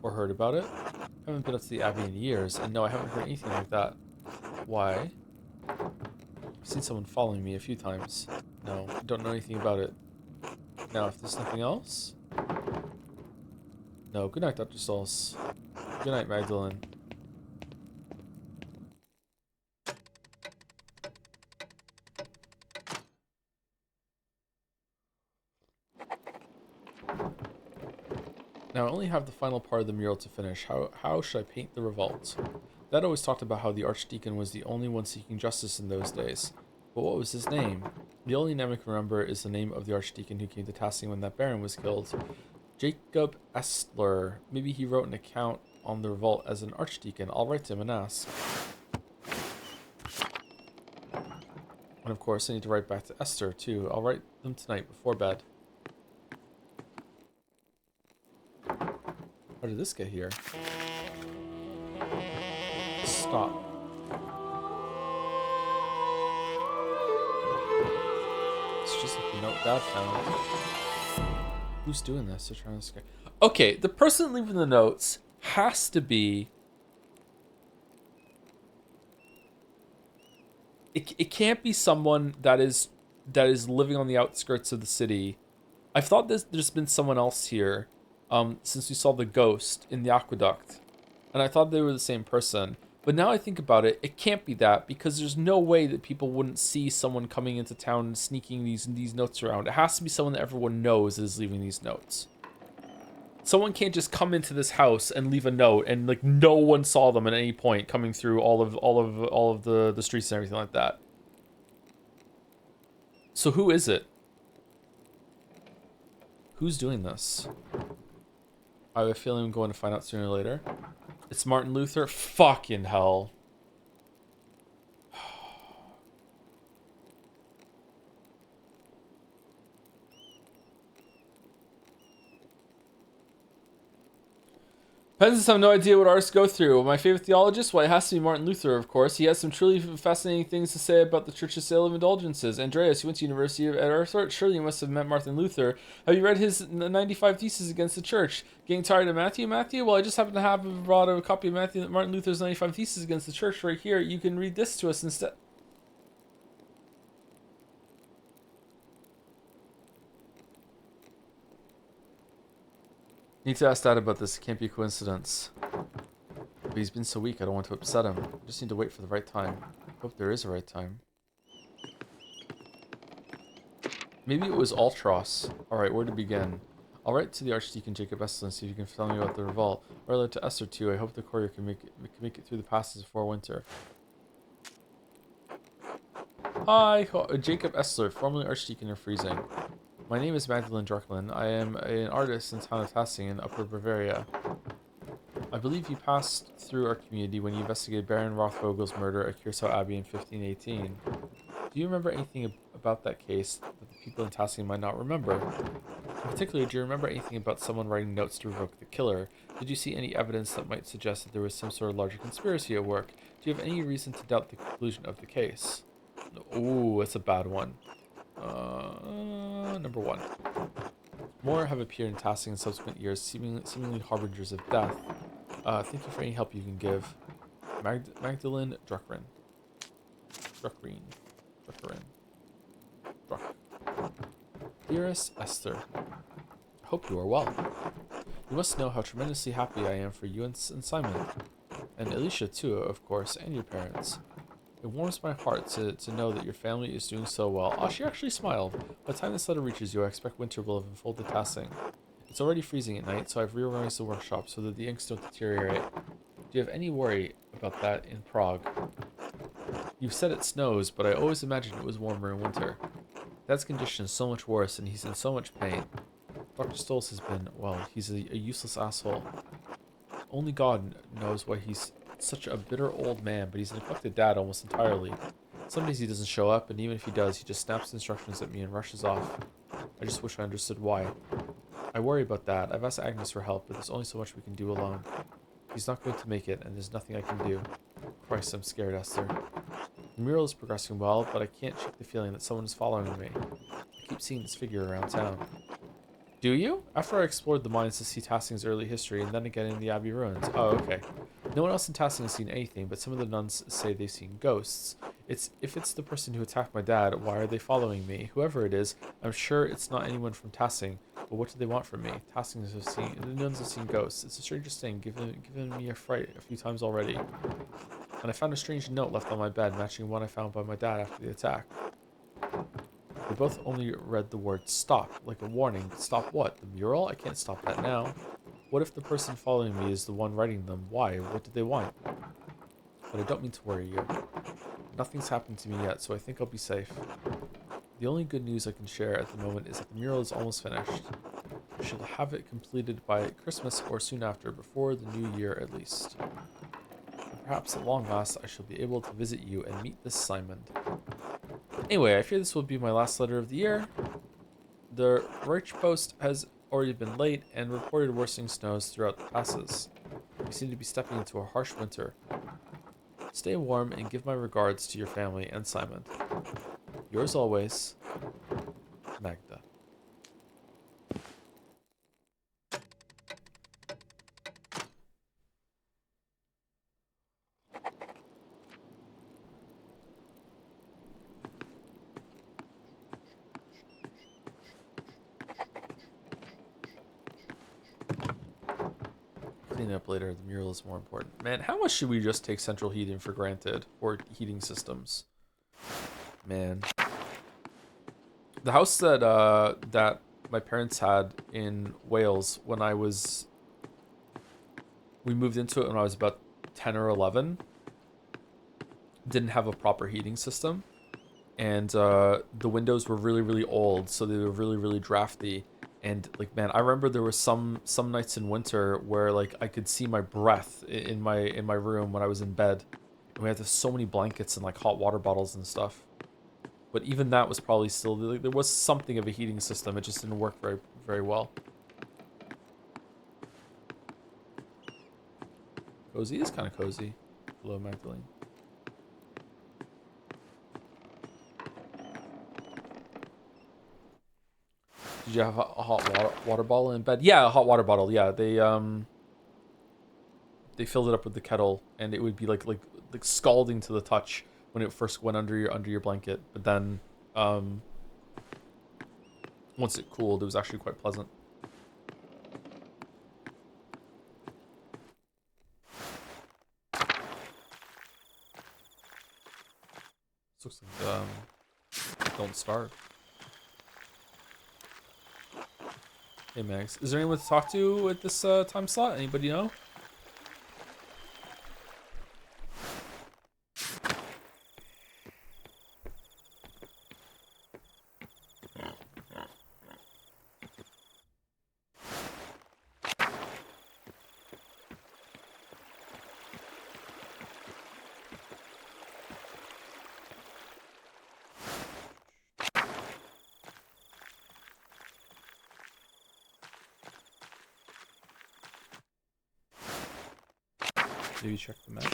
Or heard about it? I haven't been up to the Abbey in years, and no, I haven't heard anything like that. Why? I've seen someone following me a few times. No, I don't know anything about it. Now, if there's nothing else... No, good night, Dr. Stalls. Good night, Magdalene. Now I only have the final part of the mural to finish. How should I paint the revolt? Dad always talked about how the Archdeacon was the only one seeking justice in those days. But what was his name? The only name I can remember is the name of the Archdeacon who came to Tassing when that Baron was killed. Jacob Estler. Maybe he wrote an account on the revolt as an Archdeacon. I'll write to him and ask. And of course I need to write back to Esther too. I'll write them tonight before bed. How did this get here? Stop. It's just like the note Dad found. Who's doing this? They're trying to scare. Okay, the person leaving the notes has to be. It can't be someone that is living on the outskirts of the city. I've thought there's been someone else here. Since we saw the ghost in the aqueduct. And I thought they were the same person. But now I think about it, it can't be that, because there's no way that people wouldn't see someone coming into town and sneaking these notes around. It has to be someone that everyone knows is leaving these notes. Someone can't just come into this house and leave a note and like no one saw them at any point coming through all of the streets and everything like that. So who is it? Who's doing this? I have a feeling I'm going to find out sooner or later. It's Martin Luther? Fucking hell. Peasants have no idea what artists go through. My favorite theologist? Well, it has to be Martin Luther, of course. He has some truly fascinating things to say about the Church's sale of indulgences. Andreas, you went to University at Erfurt? Surely you must have met Martin Luther. Have you read his 95 Theses against the Church? Getting tired of Matthew? Well, I just happen to have brought a copy of Martin Luther's 95 Theses against the Church right here. You can read this to us instead. Need to ask Dad about this. It can't be a coincidence. But he's been so weak, I don't want to upset him. I just need to wait for the right time. Hope there is a right time. Maybe it was Altros. Alright, where to begin? I'll write to the Archdeacon Jacob Estlin, see if you can tell me about the revolt. Or I'll write to Esther too. I hope the courier can make it through the passes before winter. Hi, Jacob Essler, formerly Archdeacon of Freezing. My name is Magdalene Drucklin. I am an artist in the town of Tassing in Upper Bavaria. I believe you passed through our community when you investigated Baron Rothvogel's murder at Kearsarge Abbey in 1518. Do you remember anything about that case that the people in Tassing might not remember? In particular, do you remember anything about someone writing notes to provoke the killer? Did you see any evidence that might suggest that there was some sort of larger conspiracy at work? Do you have any reason to doubt the conclusion of the case? Ooh, that's a bad one. Number 1. More have appeared in Tassing in subsequent years, seemingly harbingers of death. Thank you for any help you can give. Magdalene Druckrin. Druckrin. Druck. Dearest Esther, I hope you are well. You must know how tremendously happy I am for you and Simon. And Alicia too, of course, and your parents. It warms my heart to know that your family is doing so well. Oh, she actually smiled. By the time this letter reaches you, I expect winter will have enfolded Tassing. It's already freezing at night, so I've reorganized the workshop so that the inks don't deteriorate. Do you have any worry about that in Prague? You've said it snows, but I always imagined it was warmer in winter. Dad's condition is so much worse, and he's in so much pain. Dr. Stolz has been, well, he's a useless asshole. Only God knows why he's such a bitter old man, but he's neglected Dad almost entirely. Some days he doesn't show up, and even if he does, he just snaps instructions at me and rushes off. I just wish I understood why. I worry about that. I've asked Agnes for help, but there's only so much we can do alone. He's not going to make it, and there's nothing I can do. Christ, I'm scared, Esther. The mural is progressing well, but I can't shake the feeling that someone is following me. I keep seeing this figure around town. Do you? After I explored the mines to see Tassing's early history, and then again in the Abbey ruins. Oh, okay. No one else in Tassing has seen anything, but some of the nuns say they've seen ghosts. If it's the person who attacked my dad, why are they following me? Whoever it is, I'm sure it's not anyone from Tassing. But what do they want from me? The nuns have seen ghosts. It's the strangest thing, given me a fright a few times already. And I found a strange note left on my bed, matching one I found by my dad after the attack. They both only read the word stop, like a warning. Stop what? The mural? I can't stop that now. What if the person following me is the one writing them? Why? What do they want? But I don't mean to worry you. Nothing's happened to me yet, so I think I'll be safe. The only good news I can share at the moment is that the mural is almost finished. I shall have it completed by Christmas or soon after, before the new year at least. And perhaps at long last I shall be able to visit you and meet this Simon. Anyway, I fear this will be my last letter of the year. The Reich Post has already been late and reported worsening snows throughout the passes. We seem to be stepping into a harsh winter. Stay warm and give my regards to your family and Simon. Yours always, Magda. Clean up later, the mural is more important. Man, how much should we just take central heating for granted? Or heating systems? Man. The house that my parents had in Wales when we moved into it when I was about 10 or 11, didn't have a proper heating system. And the windows were really, really old, so they were really, really drafty. And like, man, I remember there were some nights in winter where like I could see my breath in my room when I was in bed. And we had so many blankets and like hot water bottles and stuff. But even that was probably still, like, there was something of a heating system. It just didn't work very, very well. Cozy is kind of cozy. Hello, Magdalene. Did you have a hot water bottle in bed? Yeah, a hot water bottle. Yeah, they filled it up with the kettle, and it would be like scalding to the touch when it first went under your blanket. But then, once it cooled, it was actually quite pleasant. This looks like Don't Starve. Hey Max, is there anyone to talk to at this time slot? Anybody know? Maybe check the map.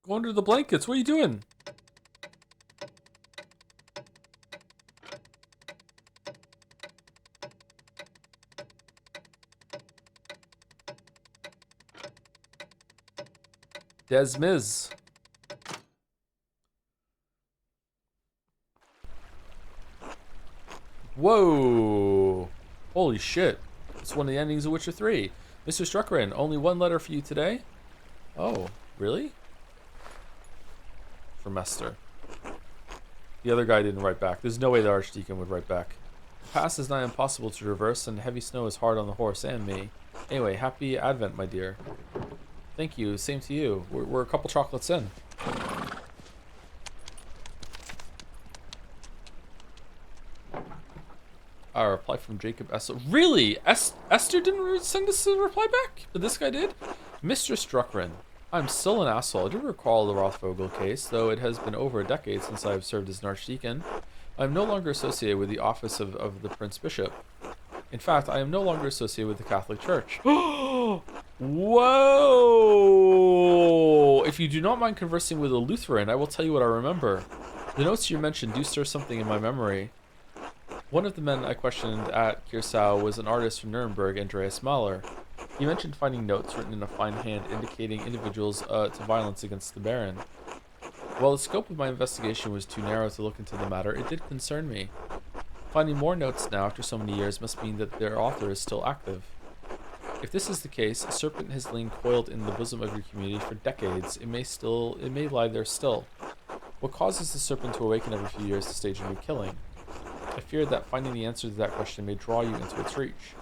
Go under the blankets. What are you doing? Des Miz. Whoa. Holy shit. It's one of the endings of Witcher 3. Mr. Struckran, only one letter for you today? Oh, really? From Esther. The other guy didn't write back. There's no way the Archdeacon would write back. The pass is nigh impossible to reverse, and heavy snow is hard on the horse and me. Anyway, happy Advent, my dear. Thank you. Same to you. We're a couple chocolates in. A reply from Jacob Esther. Really? Esther didn't send us a reply back? But this guy did? Mr. Struckran, I'm still an asshole. I do recall the Rothvogel case, though it has been over a decade since I have served as an archdeacon. I am no longer associated with the office of the Prince Bishop. In fact, I am no longer associated with the Catholic Church. Whoa! If you do not mind conversing with a Lutheran, I will tell you what I remember. The notes you mentioned do stir something in my memory. One of the men I questioned at Kirsau was an artist from Nuremberg, Andreas Mahler. He mentioned finding notes written in a fine hand indicating individuals to violence against the Baron. While the scope of my investigation was too narrow to look into the matter, it did concern me. Finding more notes now after so many years must mean that their author is still active. If this is the case, a serpent has lain coiled in the bosom of your community for decades. It may lie there still. What causes the serpent to awaken every few years to stage a new killing? I fear that finding the answer to that question may draw you into its reach.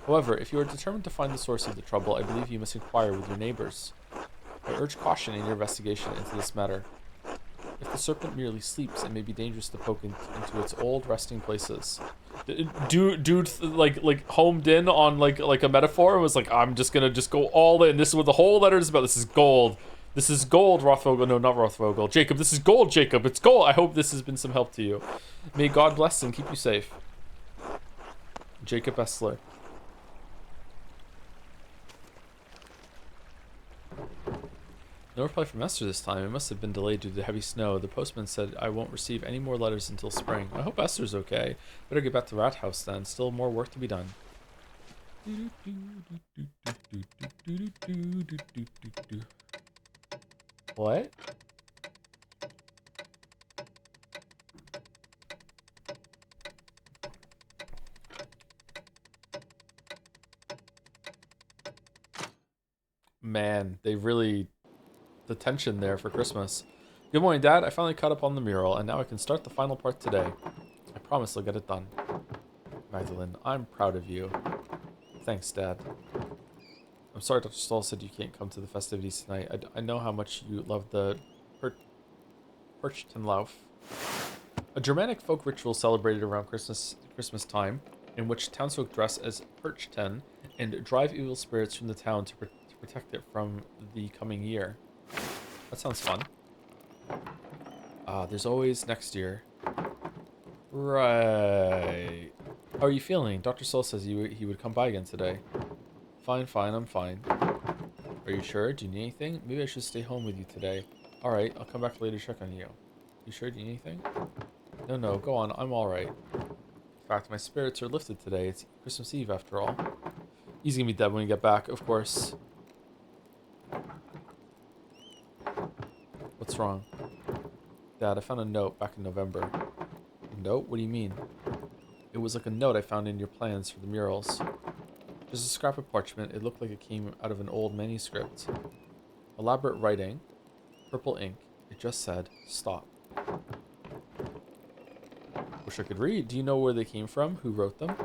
However, if you are determined to find the source of the trouble, I believe you must inquire with your neighbors. I urge caution in your investigation into this matter. If the serpent merely sleeps, it may be dangerous to poke into its old resting places. Dude, like homed in on like a metaphor and was like, I'm just gonna go all in. This is what the whole letter is about. This is gold. This is gold, Rothvogel. No, not Rothvogel. Jacob, this is gold, Jacob. It's gold. I hope this has been some help to you. May God bless and keep you safe. Jacob Essler. No reply from Esther this time. It must have been delayed due to heavy snow. The postman said I won't receive any more letters until spring. I hope Esther's okay. Better get back to Rathouse then. Still more work to be done. What? Man, they really... the tension there for Christmas. Good morning, Dad. I finally caught up on the mural, and now I can start the final part today. I promise I'll get it done. Magdalene, I'm proud of you. Thanks, Dad. I'm sorry Dr. Stoll said you can't come to the festivities tonight. I know how much you love the Perchtenlauf, a Germanic folk ritual celebrated around Christmas time, in which townsfolk dress as Perchten and drive evil spirits from the town to protect it from the coming year. That sounds fun. There's always next year. Right. How are you feeling? Dr. Stoll says he would come by again today. Fine, I'm fine. Are you sure? Do you need anything? Maybe I should stay home with you today. Alright, I'll come back later to check on you. You sure? Do you need anything? No, go on. I'm alright. In fact, my spirits are lifted today. It's Christmas Eve after all. He's gonna be dead when we get back, of course. What's wrong? Dad, I found a note back in November. A note? What do you mean? It was like a note I found in your plans for the murals. Just a scrap of parchment. It looked like it came out of an old manuscript. Elaborate writing. Purple ink. It just said, stop. Wish I could read. Do you know where they came from? Who wrote them?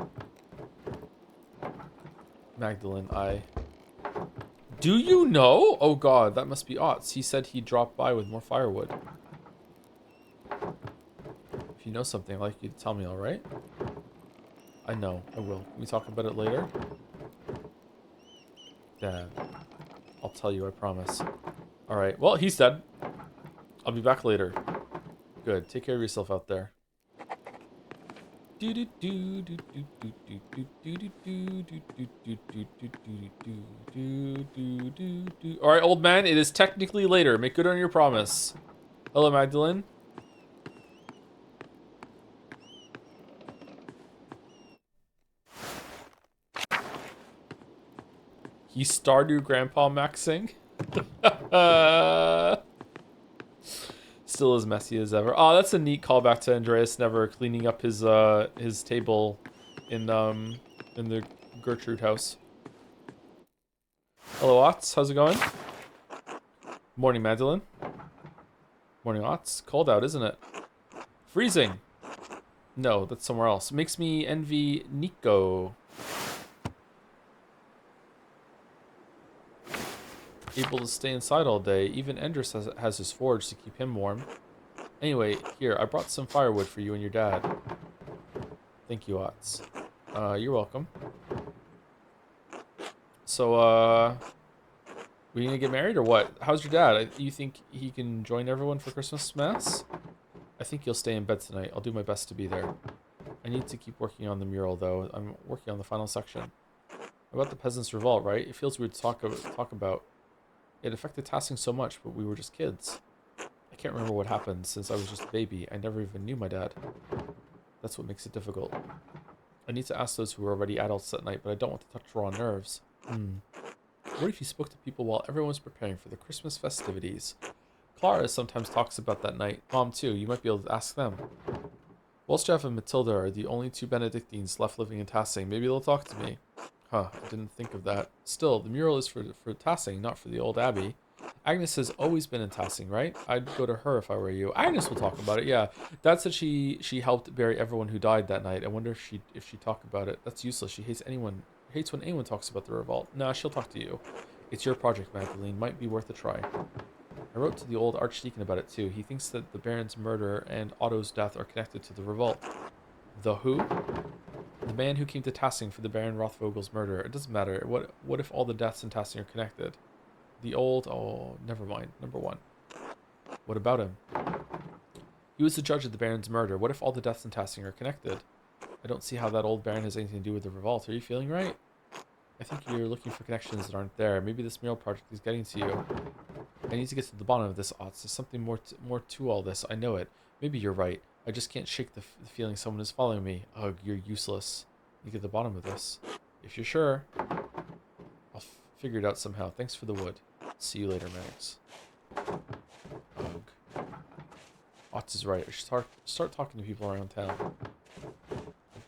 Magdalene, Do you know? Oh god, that must be Otts. He said he dropped by with more firewood. If you know something, I'd like you to tell me, alright? I know, I will. Can we talk about it later? Dad. I'll tell you, I promise. Alright, well, he's dead. I'll be back later. Good, take care of yourself out there. Alright, old man, it is technically later. Make good on your promise. Hello, Magdalene. He started grandpa maxing. Still as messy as ever. Oh, that's a neat callback to Andreas never cleaning up his table in the Gertrude house. Hello, Otts. How's it going? Morning, Magdalene. Morning, Otts. Cold out, isn't it? Freezing. No, that's somewhere else. Makes me envy Nico. Able to stay inside all day. Even Anderson has his forge to keep him warm. Anyway, here, I brought some firewood for you and your dad. Thank you, Otts. You're welcome. So, we gonna get married or what? How's your dad? You think he can join everyone for Christmas Mass? I think he'll stay in bed tonight. I'll do my best to be there. I need to keep working on the mural, though. I'm working on the final section. About the Peasants' Revolt, right? It feels weird to talk about. It affected Tassing so much, but we were just kids. I can't remember what happened since I was just a baby. I never even knew my dad. That's what makes it difficult. I need to ask those who are already adults that night, but I don't want to touch raw nerves. What if you spoke to people while everyone was preparing for the Christmas festivities? Clara sometimes talks about that night. Mom, too. You might be able to ask them. Wolfstraff and Matilda are the only two Benedictines left living in Tassing. Maybe they'll talk to me. Huh, I didn't think of that. Still, the mural is for Tassing, not for the old abbey. Agnes has always been in Tassing, right? I'd go to her if I were you. Agnes will talk about it, yeah. Dad said she helped bury everyone who died that night. I wonder if she'd talk about it. That's useless. She hates when anyone talks about the revolt. Nah, she'll talk to you. It's your project, Magdalene. Might be worth a try. I wrote to the old archdeacon about it too. He thinks that the Baron's murder and Otto's death are connected to the revolt. The who? The man who came to Tassing for the Baron Rothvogel's murder. It doesn't matter. What if all the deaths in Tassing are connected? The old... Oh, never mind. Number 1. What about him? He was the judge of the Baron's murder. What if all the deaths in Tassing are connected? I don't see how that old Baron has anything to do with the revolt. Are you feeling right? I think you're looking for connections that aren't there. Maybe this mural project is getting to you. I need to get to the bottom of this, Otts. There's something more to all this. I know it. Maybe you're right. I just can't shake the feeling someone is following me. Ugh, you're useless. You get the bottom of this. If you're sure, I'll figure it out somehow. Thanks for the wood. See you later, Max. Ugh. Otts is right. I should start talking to people around town.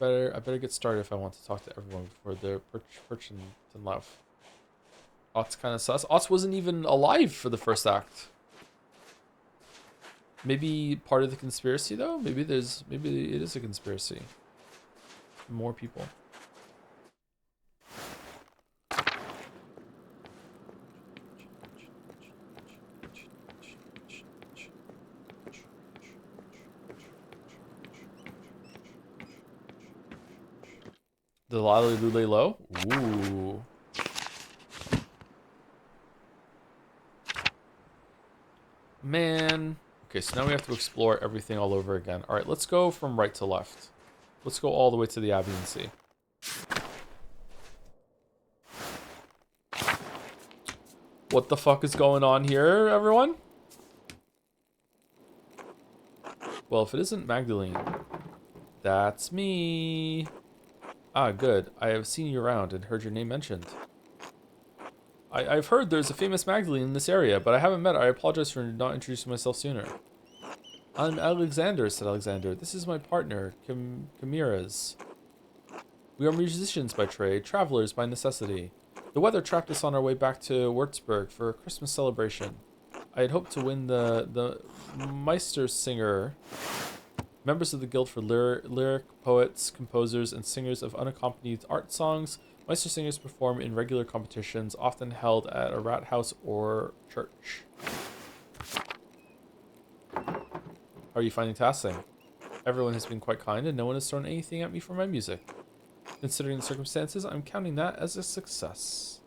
I better get started if I want to talk to everyone before they're perched and left. Otts kind of sus. Otts wasn't even alive for the first act. Maybe part of the conspiracy though? Maybe it is a conspiracy. More people. The Lale Lule Low? Ooh. Man. Okay, so now we have to explore everything all over again. Alright, let's go from right to left. Let's go all the way to the Abbey and see. What the fuck is going on here, everyone? Well, if it isn't Magdalene, that's me. Ah, good. I have seen you around and heard your name mentioned. I've heard there's a famous Magdalene in this area, but I haven't met her. I apologize for not introducing myself sooner. I'm Alexander, said Alexander. This is my partner, Camiras. We are musicians by trade, travelers by necessity. The weather tracked us on our way back to Würzburg for a Christmas celebration. I had hoped to win the Meistersinger, members of the Guild for Lyric Poets, Composers, and Singers of Unaccompanied Art Songs. Meister singers perform in regular competitions, often held at a rat house or church. How are you finding tasking? Everyone has been quite kind and no one has thrown anything at me for my music. Considering the circumstances, I'm counting that as a success.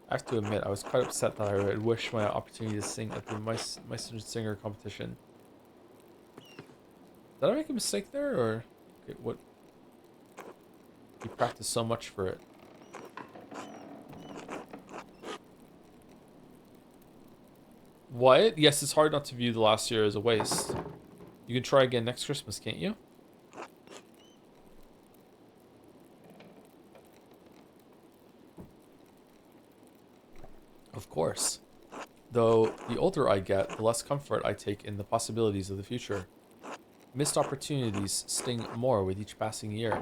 I have to admit, I was quite upset that I had wished my opportunity to sing at the Meister Singer competition. Did I make a mistake there, or okay, what? You practiced so much for it. What? Yes, it's hard not to view the last year as a waste. You can try again next Christmas, can't you? Of course. Though the older I get, the less comfort I take in the possibilities of the future. Missed opportunities sting more with each passing year.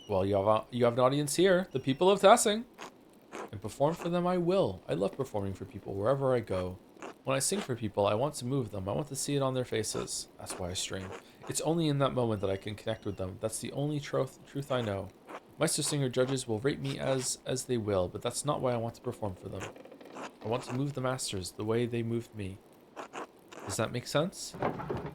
Well, you have an audience here, the people of Tassing. And perform for them I will. I love performing for people wherever I go. When I sing for people, I want to move them. I want to see it on their faces. That's why I stream. It's only in that moment that I can connect with them. That's the only truth I know. Meister Singer judges will rate me as they will, but that's not why I want to perform for them. I want to move the masters the way they moved me. Does that make sense?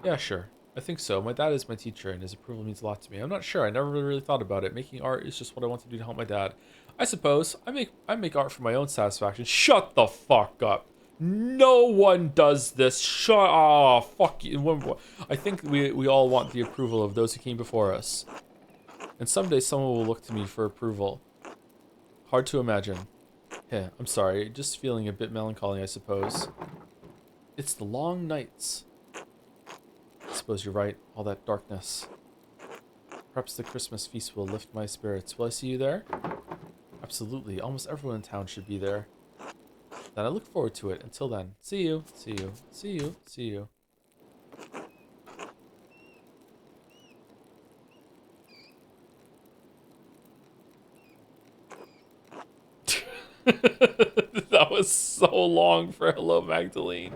Yeah, sure. I think so. My dad is my teacher, and his approval means a lot to me. I'm not sure. I never really thought about it. Making art is just what I want to do to help my dad. I suppose I make art for my own satisfaction. Shut the fuck up. No one does this. Shut up. Fuck you. I think we all want the approval of those who came before us. And someday someone will look to me for approval. Hard to imagine. Yeah, I'm sorry. Just feeling a bit melancholy, I suppose. It's the long nights. I suppose you're right. All that darkness. Perhaps the Christmas feast will lift my spirits. Will I see you there? Absolutely. Almost everyone in town should be there. Then I look forward to it. Until then, see you, see you, see you, see you. That was so long for Hello Magdalene.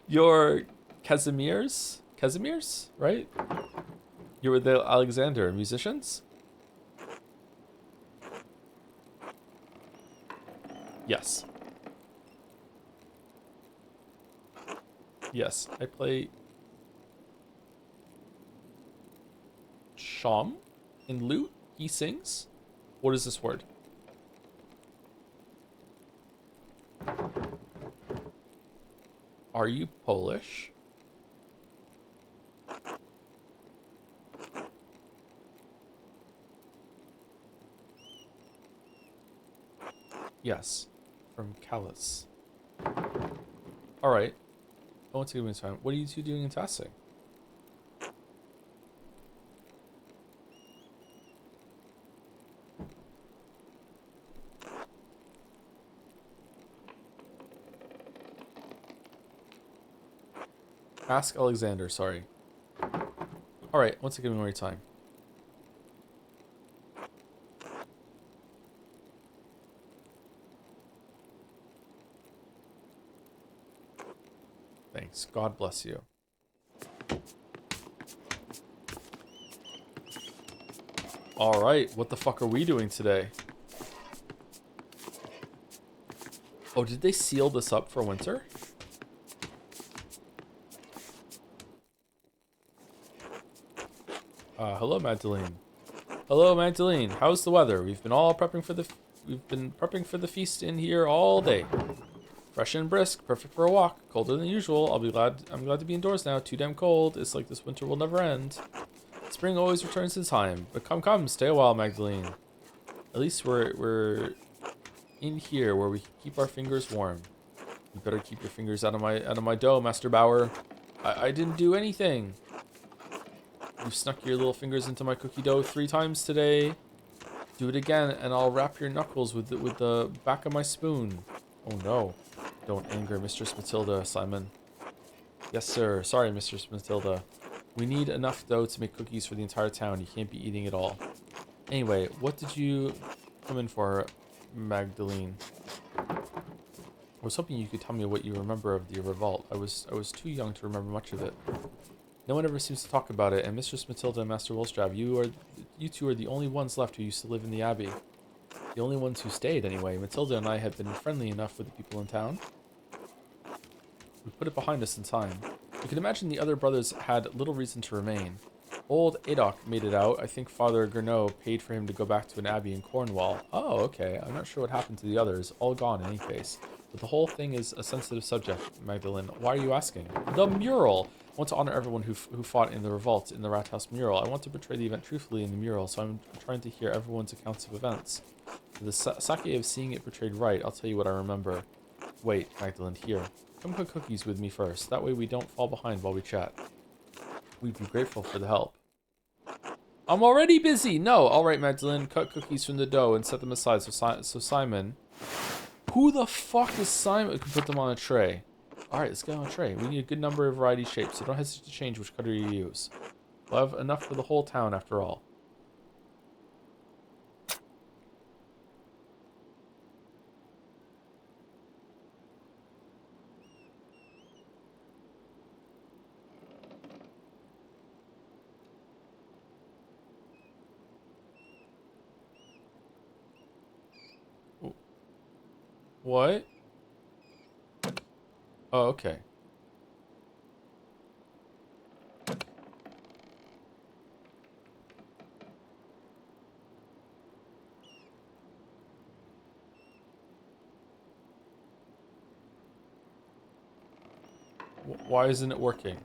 You're Casimir's? Casimir's, right? You were the Alexander musicians? Yes. Yes, I play sham in lute. He sings. What is this word? Are you Polish? Yes, from Callus. Alright. I want to give me time. What are you two doing in Tassing? Ask Alexander, sorry. Alright, once again, more time. Thanks. God bless you. Alright, what the fuck are we doing today? Oh, did they seal this up for winter? Hello, Magdalene. Hello, Magdalene. How's the weather? We've been prepping for the feast in here all day. Fresh and brisk, perfect for a walk. Colder than usual. I'm glad to be indoors now. Too damn cold. It's like this winter will never end. Spring always returns in time. But come, stay a while, Magdalene. At least we're in here where we can keep our fingers warm. You better keep your fingers out of my dough, Master Bauer. I didn't do anything. You've snuck your little fingers into my cookie dough 3 times today. Do it again, and I'll wrap your knuckles with the back of my spoon. Oh no. Don't anger Mistress Matilda, Simon. Yes, sir. Sorry, Mistress Matilda. We need enough dough to make cookies for the entire town. You can't be eating it all. Anyway, what did you come in for, Magdalene? I was hoping you could tell me what you remember of the revolt. I was too young to remember much of it. No one ever seems to talk about it, and Mistress Matilda and Master Wolstrab, you two are the only ones left who used to live in the Abbey. The only ones who stayed, anyway. Matilda and I have been friendly enough with the people in town. We put it behind us in time. You can imagine the other brothers had little reason to remain. Old Adok made it out. I think Father Gurneau paid for him to go back to an abbey in Cornwall. Oh, okay. I'm not sure what happened to the others. All gone in any case. But the whole thing is a sensitive subject, Magdalene. Why are you asking? The mural! I want to honor everyone who fought in the revolt in the Rathouse mural. I want to portray the event truthfully in the mural, so I'm trying to hear everyone's accounts of events. For the sake of seeing it portrayed right, I'll tell you what I remember. Wait, Magdalene, here. Come cook cookies with me first. That way we don't fall behind while we chat. We'd be grateful for the help. I'm already busy! No! Alright, Magdalene, cut cookies from the dough and set them aside so Simon... Who the fuck is Simon? We can put them on a tray. Alright, let's get on a tray. We need a good number of variety shapes, so don't hesitate to change which cutter you use. We'll have enough for the whole town after all. What? Oh, okay. Why isn't it working?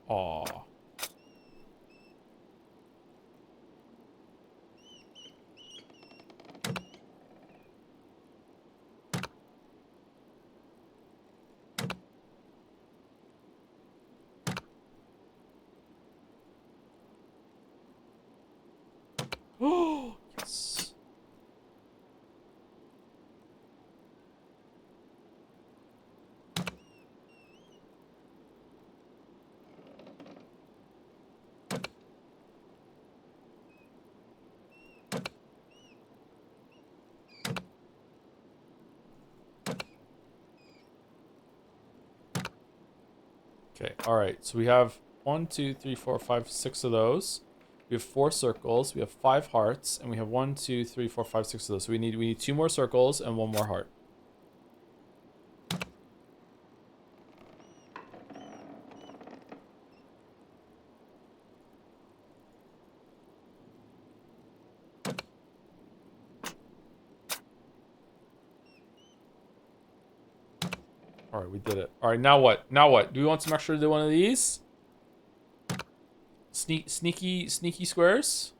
Aw. Oh, yes. Okay, alright, so we have 1, 2, 3, 4, 5, 6 of those. We have 4 circles, we have 5 hearts, and we have 1, 2, 3, 4, 5, 6 of those. So we need 2 more circles and 1 more heart. Alright, we did it. Alright, now what? Now what? Do we want some extra to do one of these? Sneaky squares?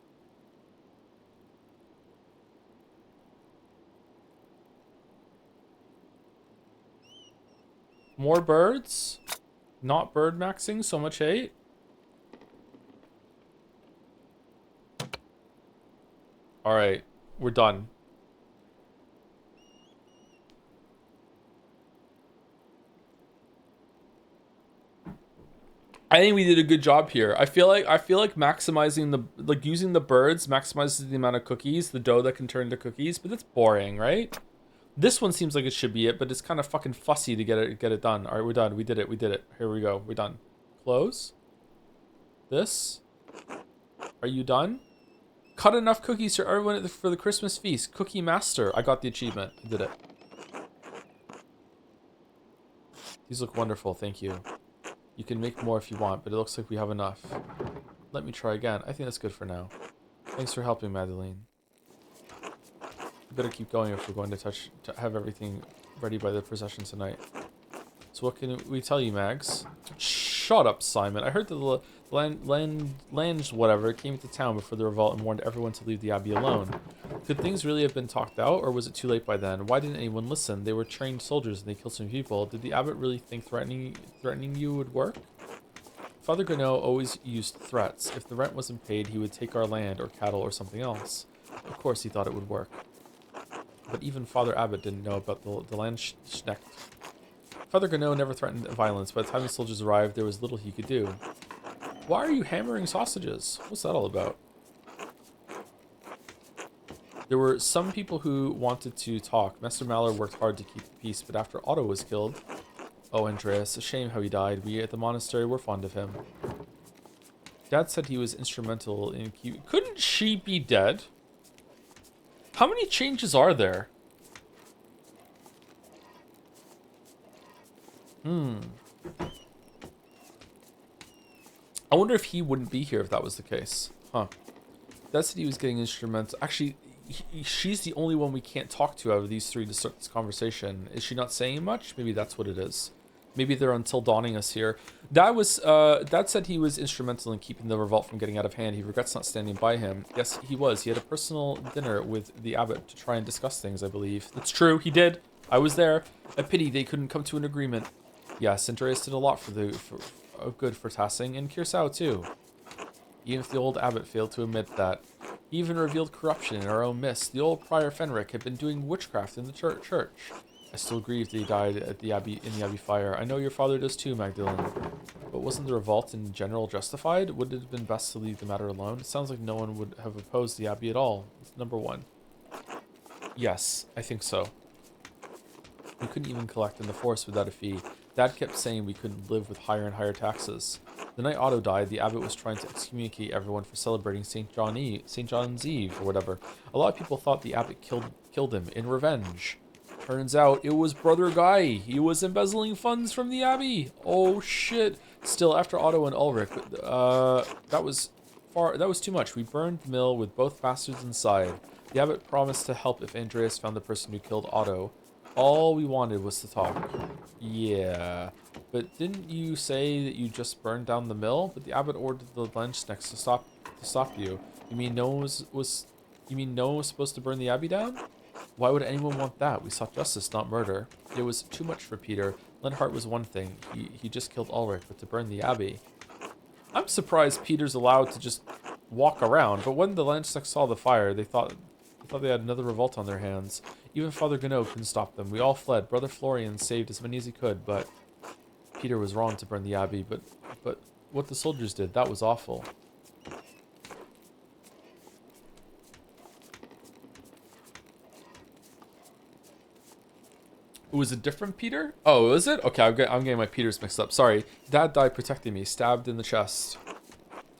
More birds? Not bird maxing, so much hate? Alright, we're done. I think we did a good job here. I feel like maximizing using the birds maximizes the amount of cookies, the dough that can turn into cookies, but that's boring, right? This one seems like it should be it, but it's kind of fucking fussy to get it done. All right, we're done. We did it. Here we go. We're done. Close. This. Are you done? Cut enough cookies for everyone for the Christmas feast. Cookie Master. I got the achievement. I did it. These look wonderful. Thank you. You can make more if you want, but it looks like we have enough. Let me try again. I think that's good for now. Thanks for helping, Madeline. We better keep going if we're going to have everything ready by the procession tonight. So what can we tell you, Mags? Shut up, Simon. I heard that the Lange whatever came to town before the revolt and warned everyone to leave the Abbey alone. Could things really have been talked out, or was it too late by then? Why didn't anyone listen? They were trained soldiers and they killed some people. Did the abbot really think threatening you would work? Father Gano always used threats. If the rent wasn't paid, he would take our land or cattle or something else. Of course he thought it would work. But even Father Abbot didn't know about the Landsknecht. Father Gano never threatened violence. By the time the soldiers arrived, there was little he could do. Why are you hammering sausages? What's that all about? There were some people who wanted to talk. Master Maller worked hard to keep the peace, but after Otto was killed... Oh, Andreas, a shame how he died. We at the monastery were fond of him. Dad said he was instrumental in keep... Couldn't she be dead? How many changes are there? I wonder if he wouldn't be here if that was the case. Huh. Dad said he was getting instrumental. Actually, she's the only one we can't talk to out of these three to start this conversation. Is she not saying much? Maybe that's what it is. Maybe they're until dawning us here. Dad said he was instrumental in keeping the revolt from getting out of hand. He regrets not standing by him. Yes, he was. He had a personal dinner with the abbot to try and discuss things, I believe. That's true. He did. I was there. A pity they couldn't come to an agreement. Yes, Andreas did a lot for good for Tassing, and Kirsau too. Even if the old abbot failed to admit that. He even revealed corruption in our own midst. The old prior Fenric had been doing witchcraft in the church. I still grieve that he died at the abbey in the abbey fire. I know your father does too, Magdalene. But wasn't the revolt in general justified? Would it have been best to leave the matter alone? It sounds like no one would have opposed the abbey at all. It's number one. Yes, I think so. We couldn't even collect in the forest without a fee. Dad kept saying we couldn't live with higher and higher taxes. The night Otto died, the abbot was trying to excommunicate everyone for celebrating St. John's Eve, or whatever. A lot of people thought the abbot killed him in revenge. Turns out it was Brother Guy. He was embezzling funds from the abbey. Oh shit. Still, after Otto and Ulrich, that was too much. We burned the mill with both bastards inside. The abbot promised to help if Andreas found the person who killed Otto. All we wanted was to talk. Yeah. But didn't you say that you just burned down the mill? But the abbot ordered the Landsknechts to stop you. You mean no one was supposed to burn the abbey down? Why would anyone want that? We sought justice, not murder. It was too much for Peter. Lenhart was one thing. He just killed Ulrich, but to burn the abbey. I'm surprised Peter's allowed to just walk around. But when the Landsknechts saw the fire, they thought they had another revolt on their hands. Even Father Gano couldn't stop them. We all fled. Brother Florian saved as many as he could, but Peter was wrong to burn the abbey. But what the soldiers did, that was awful. It was a different Peter? Oh, was it? Okay, I'm getting my Peters mixed up. Sorry. Dad died protecting me, stabbed in the chest.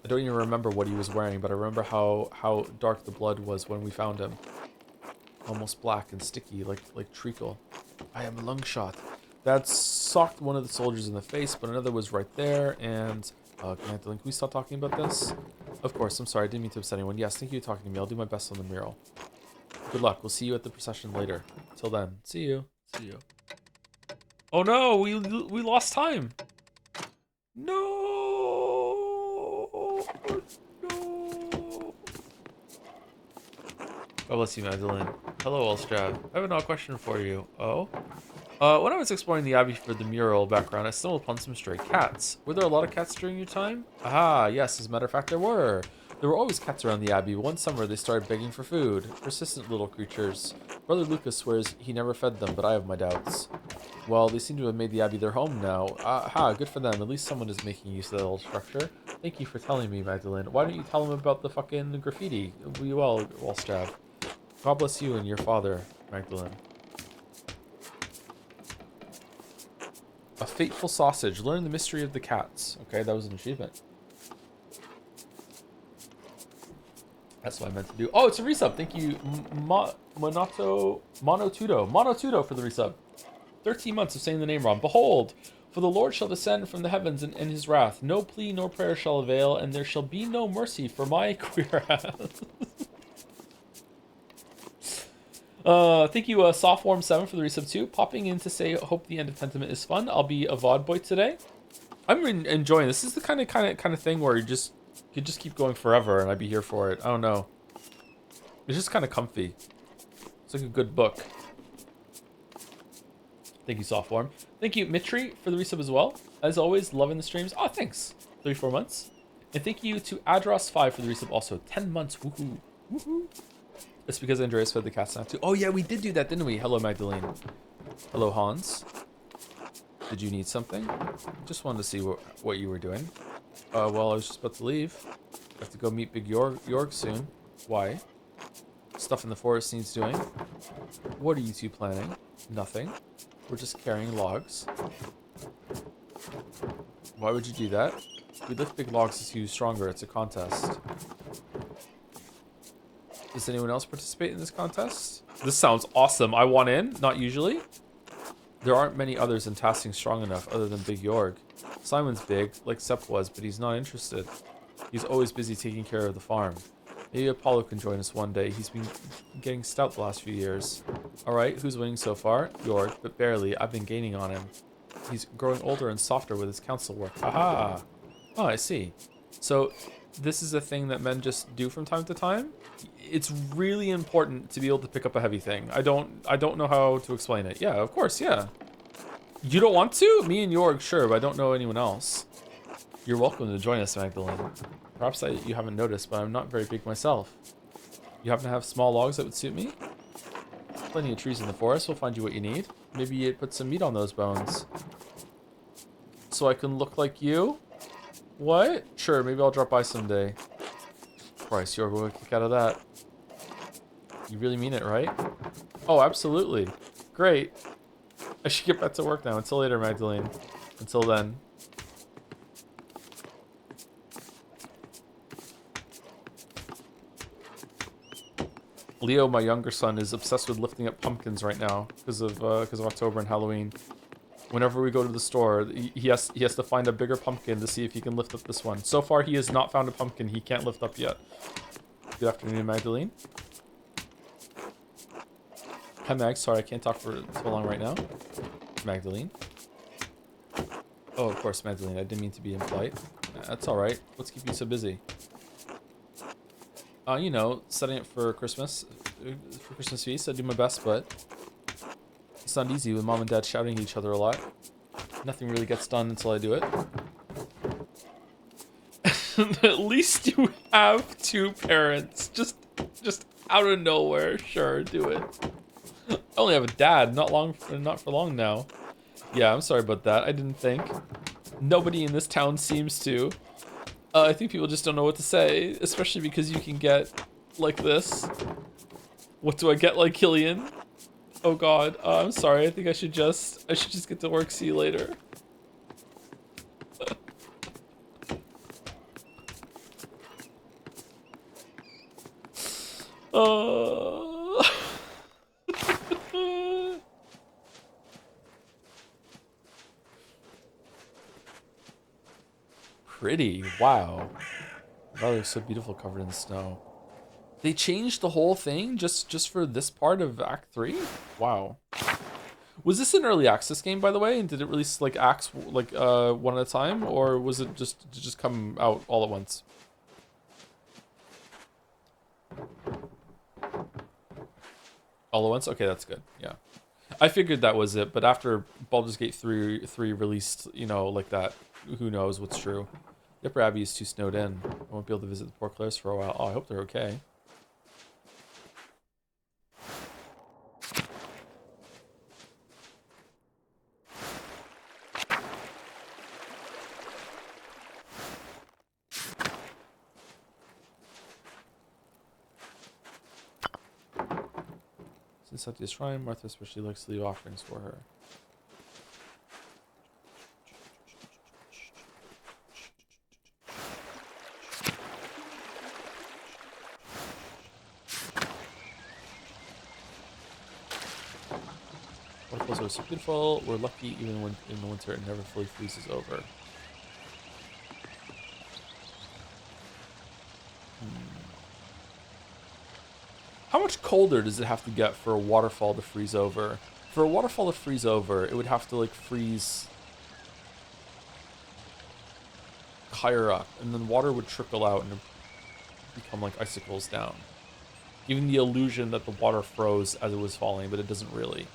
I don't even remember what he was wearing, but I remember how dark the blood was when we found him. Almost black and sticky, like treacle. I am a lung shot. Dad socked one of the soldiers in the face, but another was right there, and... can we stop talking about this? Of course, I'm sorry, I didn't mean to upset anyone. Yes, thank you for talking to me. I'll do my best on the mural. Good luck. We'll see you at the procession later. Till then, see you. See you. Oh no, we lost time. No. No. God bless you, Magdalene. Hello, Elstrad. I have an odd question for you. Oh? When I was exploring the abbey for the mural background, I stumbled upon some stray cats. Were there a lot of cats during your time? Ah, yes, as a matter of fact, there were. There were always cats around the abbey. One summer, they started begging for food. Persistent little creatures. Brother Lucas swears he never fed them, but I have my doubts. Well, they seem to have made the abbey their home now. Aha, good for them. At least someone is making use of that little structure. Thank you for telling me, Magdalene. Why don't you tell them about the fucking graffiti? We well, Wallstrad. God bless you and your father, Magdalene. A fateful sausage. Learn the mystery of the cats. Okay, that was an achievement. That's what I meant to do. Oh, it's a resub. Thank you, Monotudo for the resub. 13 months of saying the name wrong. Behold, For the Lord shall descend from the heavens in his wrath. No plea nor prayer shall avail, and there shall be no mercy for my queer ass. Thank you, Softworm7 for the resub 2. Popping in to say, hope the end of Pentiment is fun. I'll be a VOD boy today. I'm enjoying this. This is the kind of thing where you just keep going forever, and I'd be here for it. I don't know. It's just kind of comfy. It's like a good book. Thank you, Softworm. Thank you, Mitri, for the resub as well. As always, loving the streams. Oh, thanks. 3-4 months. And thank you to Adros5 for the resub also. 10 months. Woohoo. Woohoo. It's because Andreas fed the cats now too. Oh yeah, we did do that, didn't we? Hello, Magdalene. Hello, Hans. Did you need something? Just wanted to see what you were doing. Well, I was just about to leave. I have to go meet Big York soon. Why? Stuff in the forest needs doing. What are you two planning? Nothing. We're just carrying logs. Why would you do that? We lift big logs to see who's stronger. It's a contest. Does anyone else participate in this contest? This sounds awesome. I want in. Not usually. There aren't many others in tasking strong enough other than Big Yorg. Simon's big, like Sepp was, but he's not interested. He's always busy taking care of the farm. Maybe Apollo can join us one day. He's been getting stout the last few years. Alright, who's winning so far? Yorg, but barely. I've been gaining on him. He's growing older and softer with his council work. Aha! Oh, I see. So, this is a thing that men just do from time to time? It's really important to be able to pick up a heavy thing. I don't know how to explain it. Yeah, of course, yeah. You don't want to? Me and Yorg, sure, but I don't know anyone else. You're welcome to join us, Magdalene. Perhaps you haven't noticed, but I'm not very big myself. You happen to have small logs that would suit me? Plenty of trees in the forest. We'll find you what you need. Maybe you put some meat on those bones. So I can look like you? What? Sure, maybe I'll drop by someday. Christ, you're going to kick out of that. You really mean it, right? Oh, absolutely. Great. I should get back to work now. Until later, Magdalene. Until then. Leo, my younger son, is obsessed with lifting up pumpkins right now because of October and Halloween. Whenever we go to the store, he has to find a bigger pumpkin to see if he can lift up this one. So far, he has not found a pumpkin he can't lift up yet. Good afternoon, Magdalene. Hi, Mag. Sorry, I can't talk for so long right now. Magdalene. Oh, of course, Magdalene. I didn't mean to be impolite. That's all right. What's keeping you so busy? You know, setting up for Christmas feast. I do my best, but it's not easy with mom and dad shouting at each other a lot. Nothing really gets done until I do it. At least you have two parents. Just out of nowhere. Sure, do it. I only have a dad. Not for long now. Yeah, I'm sorry about that. I didn't think. Nobody in this town seems to. I think people just don't know what to say, especially because you can get like this. What do I get like Killian? Oh god, I'm sorry. I think I should just get to work. See you later. Pretty. Wow. That looks so beautiful covered in snow. They changed the whole thing just for this part of Act 3? Wow. Was this an early access game, by the way? And did it release like acts like one at a time, or was it just come out all at once? All at once? Okay, that's good. Yeah. I figured that was it, but after Baldur's Gate 3 released, you know, like that, who knows what's true. The Upper Abbey is too snowed in. I won't be able to visit the Poor Clares for a while. Oh, I hope they're okay. Since at the shrine, Martha especially likes to leave offerings for her. Those are so beautiful. We're lucky even when in the winter it never fully freezes over. How much colder does it have to get for a waterfall to freeze over? For a waterfall to freeze over, it would have to like freeze higher up, and then water would trickle out and become like icicles down, giving the illusion that the water froze as it was falling, but it doesn't really.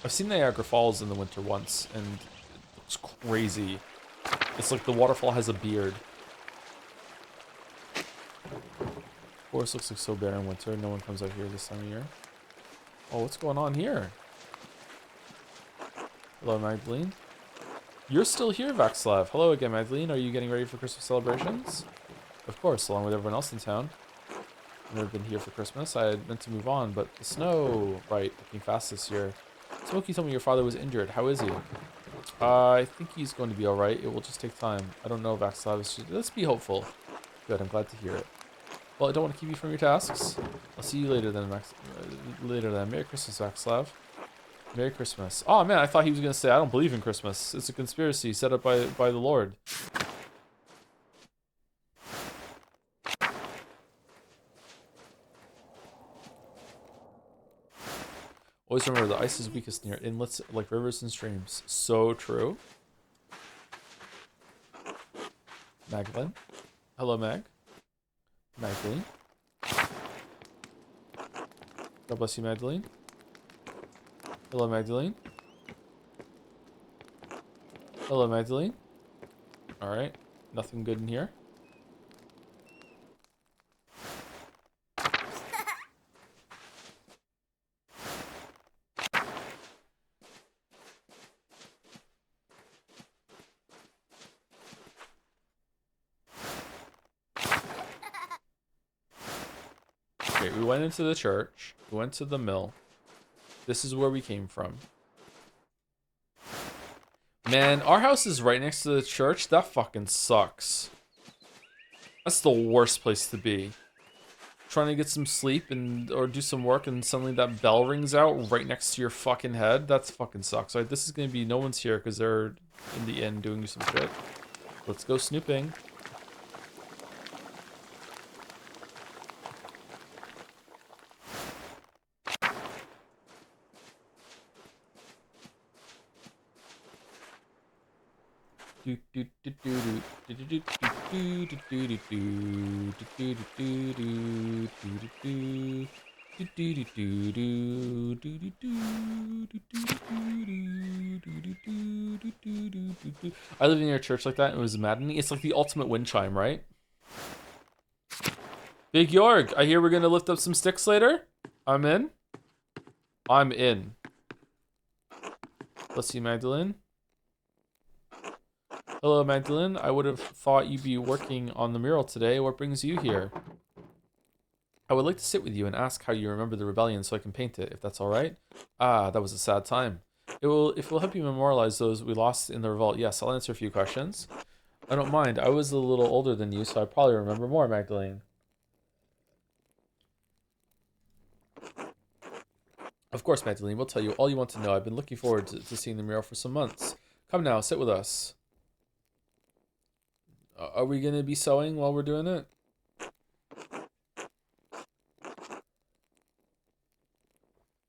I've seen Niagara Falls in the winter once, and it looks crazy. It's like the waterfall has a beard. Of course, looks like so bare in winter. No one comes out here this time of year. Oh, what's going on here? Hello, Magdalene. You're still here, Vaxlav. Hello again, Magdalene. Are you getting ready for Christmas celebrations? Of course, along with everyone else in town. I've never been here for Christmas. I had meant to move on, but the snow, right, looking fast this year. Smokey told me your father was injured. How is he? I think he's going to be alright. It will just take time. I don't know, Vaxlav. Let's be hopeful. Good, I'm glad to hear it. Well, I don't want to keep you from your tasks. I'll see you later then, later then. Merry Christmas, Vaxlav. Merry Christmas. Oh man, I thought he was going to say, I don't believe in Christmas. It's a conspiracy set up by the Lord. Always remember, the ice is weakest near inlets like rivers and streams. So true. Magdalene. Hello, Mag. Magdalene. God bless you, Magdalene. Hello, Magdalene. Hello, Magdalene. Alright. Nothing good in here. Okay, we went into the church. We went to the mill. This is where we came from. Man, our house is right next to the church. That fucking sucks. That's the worst place to be. Trying to get some sleep or do some work, and suddenly that bell rings out right next to your fucking head. That's fucking sucks. Alright, this is gonna be no one's here because they're in the inn doing some shit. Let's go snooping. I lived near a church like that and it was maddening. It's like the ultimate wind chime, right? Big Jorg, I hear we're gonna lift up some sticks later. I'm in. I'm in. Let's see, Magdalene. Hello, Magdalene. I would have thought you'd be working on the mural today. What brings you here? I would like to sit with you and ask how you remember the rebellion so I can paint it, if that's all right. Ah, that was a sad time. If it will help you memorialize those we lost in the revolt, yes, I'll answer a few questions. I don't mind. I was a little older than you, so I probably remember more, Magdalene. Of course, Magdalene. We'll tell you all you want to know. I've been looking forward to seeing the mural for some months. Come now, sit with us. Are we going to be sewing while we're doing it?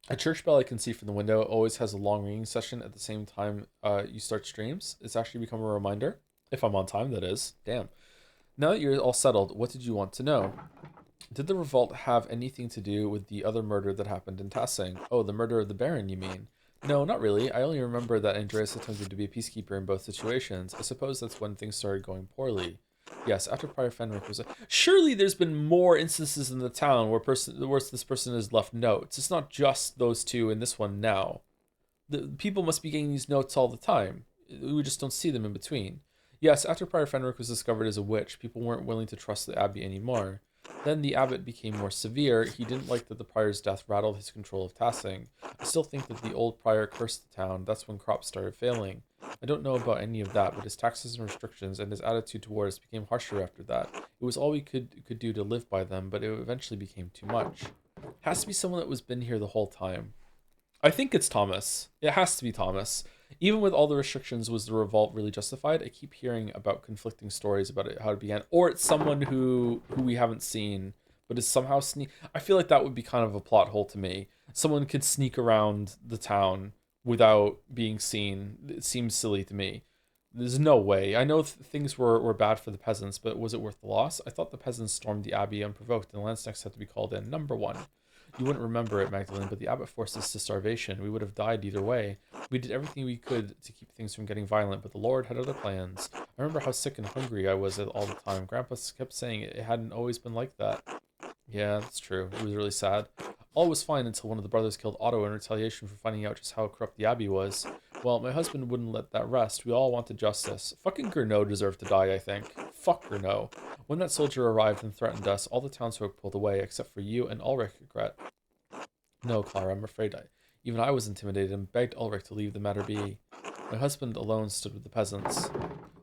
A church bell I can see from the window always has a long ringing session at the same time you start streams. It's actually become a reminder. If I'm on time, that is. Damn. Now that you're all settled, what did you want to know? Did the revolt have anything to do with the other murder that happened in Tassing? Oh, the murder of the Baron, you mean? No, not really. I only remember that Andreas attempted to be a peacekeeper in both situations. I suppose that's when things started going poorly. Yes, after Prior Fenric was... Surely there's been more instances in the town where this person has left notes. It's not just those two in this one now. The people must be getting these notes all the time. We just don't see them in between. Yes, after Prior Fenric was discovered as a witch, people weren't willing to trust the abbey anymore. Then the abbot became more severe. He didn't like that the prior's death rattled his control of Tassing. I still think that the old prior cursed the town. That's when crops started failing. I don't know about any of that, but his taxes and restrictions and his attitude toward us became harsher after that. It was all we could do to live by them, but it eventually became too much. It has to be someone that was been here the whole time. I think it's Thomas. It has to be Thomas. Even with all the restrictions, was the revolt really justified? I keep hearing about conflicting stories about it, how it began. Or it's someone who we haven't seen, but is somehow sneak. I feel like that would be kind of a plot hole to me. Someone could sneak around the town without being seen. It seems silly to me. There's no way. I know things were bad for the peasants, but was it worth the loss? I thought the peasants stormed the abbey unprovoked, and the landsnecks had to be called in. Number one. You wouldn't remember it, Magdalene, but the abbot forced us to starvation. We would have died either way. We did everything we could to keep things from getting violent, but the Lord had other plans. I remember how sick and hungry I was all the time. Grandpa kept saying it hadn't always been like that. Yeah, that's true. It was really sad. All was fine until one of the brothers killed Otto in retaliation for finding out just how corrupt the abbey was. Well, my husband wouldn't let that rest. We all wanted justice. Fucking Gernot deserved to die, I think. Fuck Gernot. When that soldier arrived and threatened us, all the townsfolk pulled away, except for you and Ulrich, regret. No, Clara, I'm afraid even I was intimidated and begged Ulrich to leave the matter be. My husband alone stood with the peasants.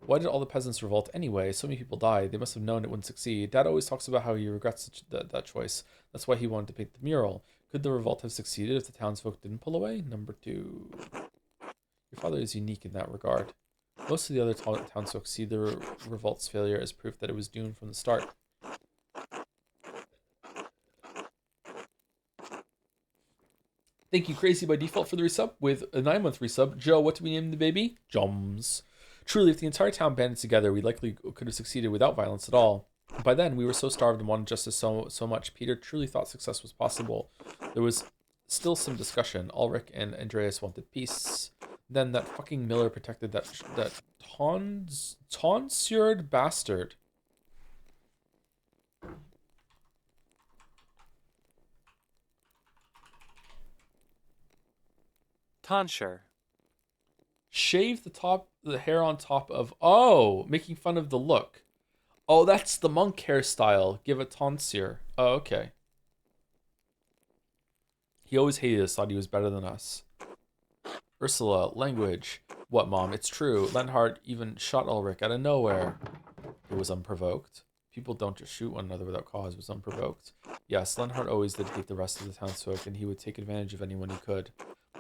Why did all the peasants revolt anyway? So many people died. They must have known it wouldn't succeed. Dad always talks about how he regrets that choice. That's why he wanted to paint the mural. Could the revolt have succeeded if the townsfolk didn't pull away? Number two. Your father is unique in that regard. Most of the other townsfolk see the revolt's failure as proof that it was doomed from the start. Thank you, Crazy by default, for the resub with a 9-month resub. Joe, what do we name the baby? Joms. Truly, if the entire town banded together, we likely could have succeeded without violence at all. By then, we were so starved and wanted justice so much. Peter truly thought success was possible. There was still some discussion. Ulrich and Andreas wanted peace. Then that fucking Miller protected that tonsured bastard. Tonsure. Shave the hair on top of... Oh, making fun of the look. Oh, that's the monk hairstyle. Give a tonsure. Oh, okay. He always hated us, thought he was better than us. Ursula, language. What, Mom? It's true. Lenhart even shot Ulrich out of nowhere. It was unprovoked. People don't just shoot one another without cause. It was unprovoked. Yes, Lenhart always did hate the rest of the townsfolk, and he would take advantage of anyone he could.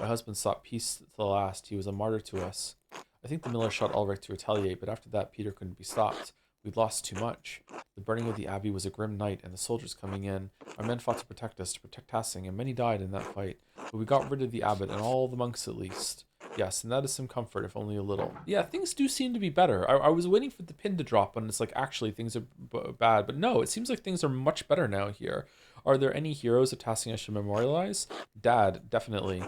My husband sought peace to the last. He was a martyr to us. I think the Miller shot Ulrich to retaliate, but after that, Peter couldn't be stopped. We'd lost too much. The burning of the abbey was a grim night, and the soldiers coming in. Our men fought to protect us, to protect Tassing, and many died in that fight. But we got rid of the abbot, and all the monks at least. Yes, and that is some comfort, if only a little. Yeah, things do seem to be better. I was waiting for the pin to drop, and it's like, actually, things are bad. But no, it seems like things are much better now here. Are there any heroes of Tassing I should memorialize? Dad, definitely.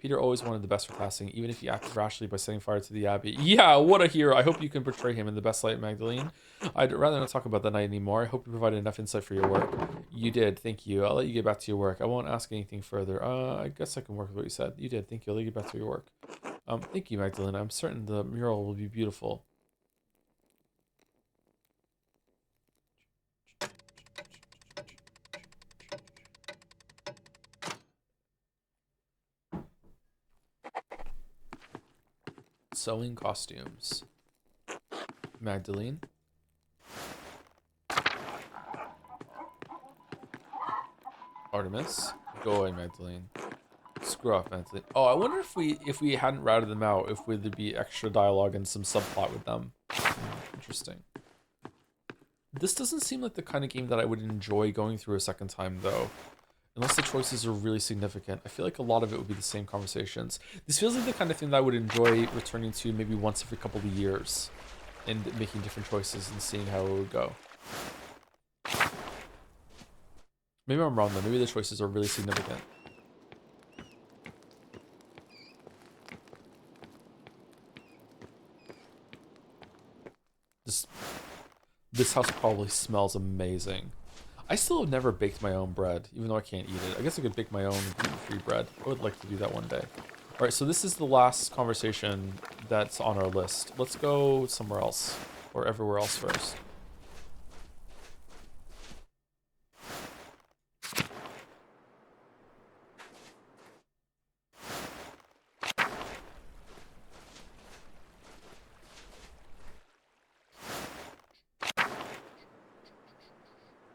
Peter always wanted the best for Tassing, even if he acted rashly by setting fire to the abbey. Yeah, what a hero. I hope you can portray him in the best light, Magdalene. I'd rather not talk about that night anymore. I hope you provided enough insight for your work. You did, thank you. I'll let you get back to your work. I won't ask anything further. I guess I can work with what you said. You did, thank you. I'll let you get back to your work. Thank you, Magdalene. I'm certain the mural will be beautiful. Sewing costumes. Magdalene. Artemis. Go away, Magdalene. Screw off, Magdalene. Oh, I wonder if we hadn't routed them out, if there'd be extra dialogue and some subplot with them. Interesting. This doesn't seem like the kind of game that I would enjoy going through a second time, though. Unless the choices are really significant. I feel like a lot of it would be the same conversations. This feels like the kind of thing that I would enjoy returning to maybe once every couple of years. And making different choices and seeing how it would go. Maybe I'm wrong though. Maybe the choices are really significant. This house probably smells amazing. I still have never baked my own bread, even though I can't eat it. I guess I could bake my own gluten-free bread. I would like to do that one day. All right, so this is the last conversation that's on our list. Let's go somewhere else, or everywhere else first.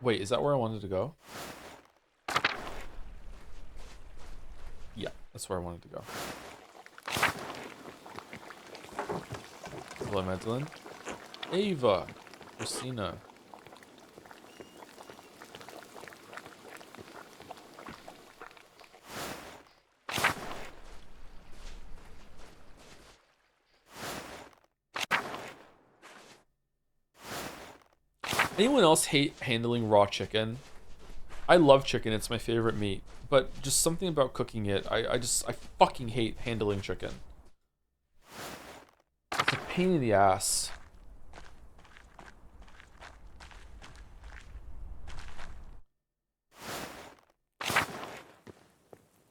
Wait, is that where I wanted to go? Yeah, that's where I wanted to go. Hello, Magdalene. Ava. Christina. Anyone else hate handling raw chicken? I love chicken, it's my favorite meat. But just something about cooking it, I fucking hate handling chicken. It's a pain in the ass.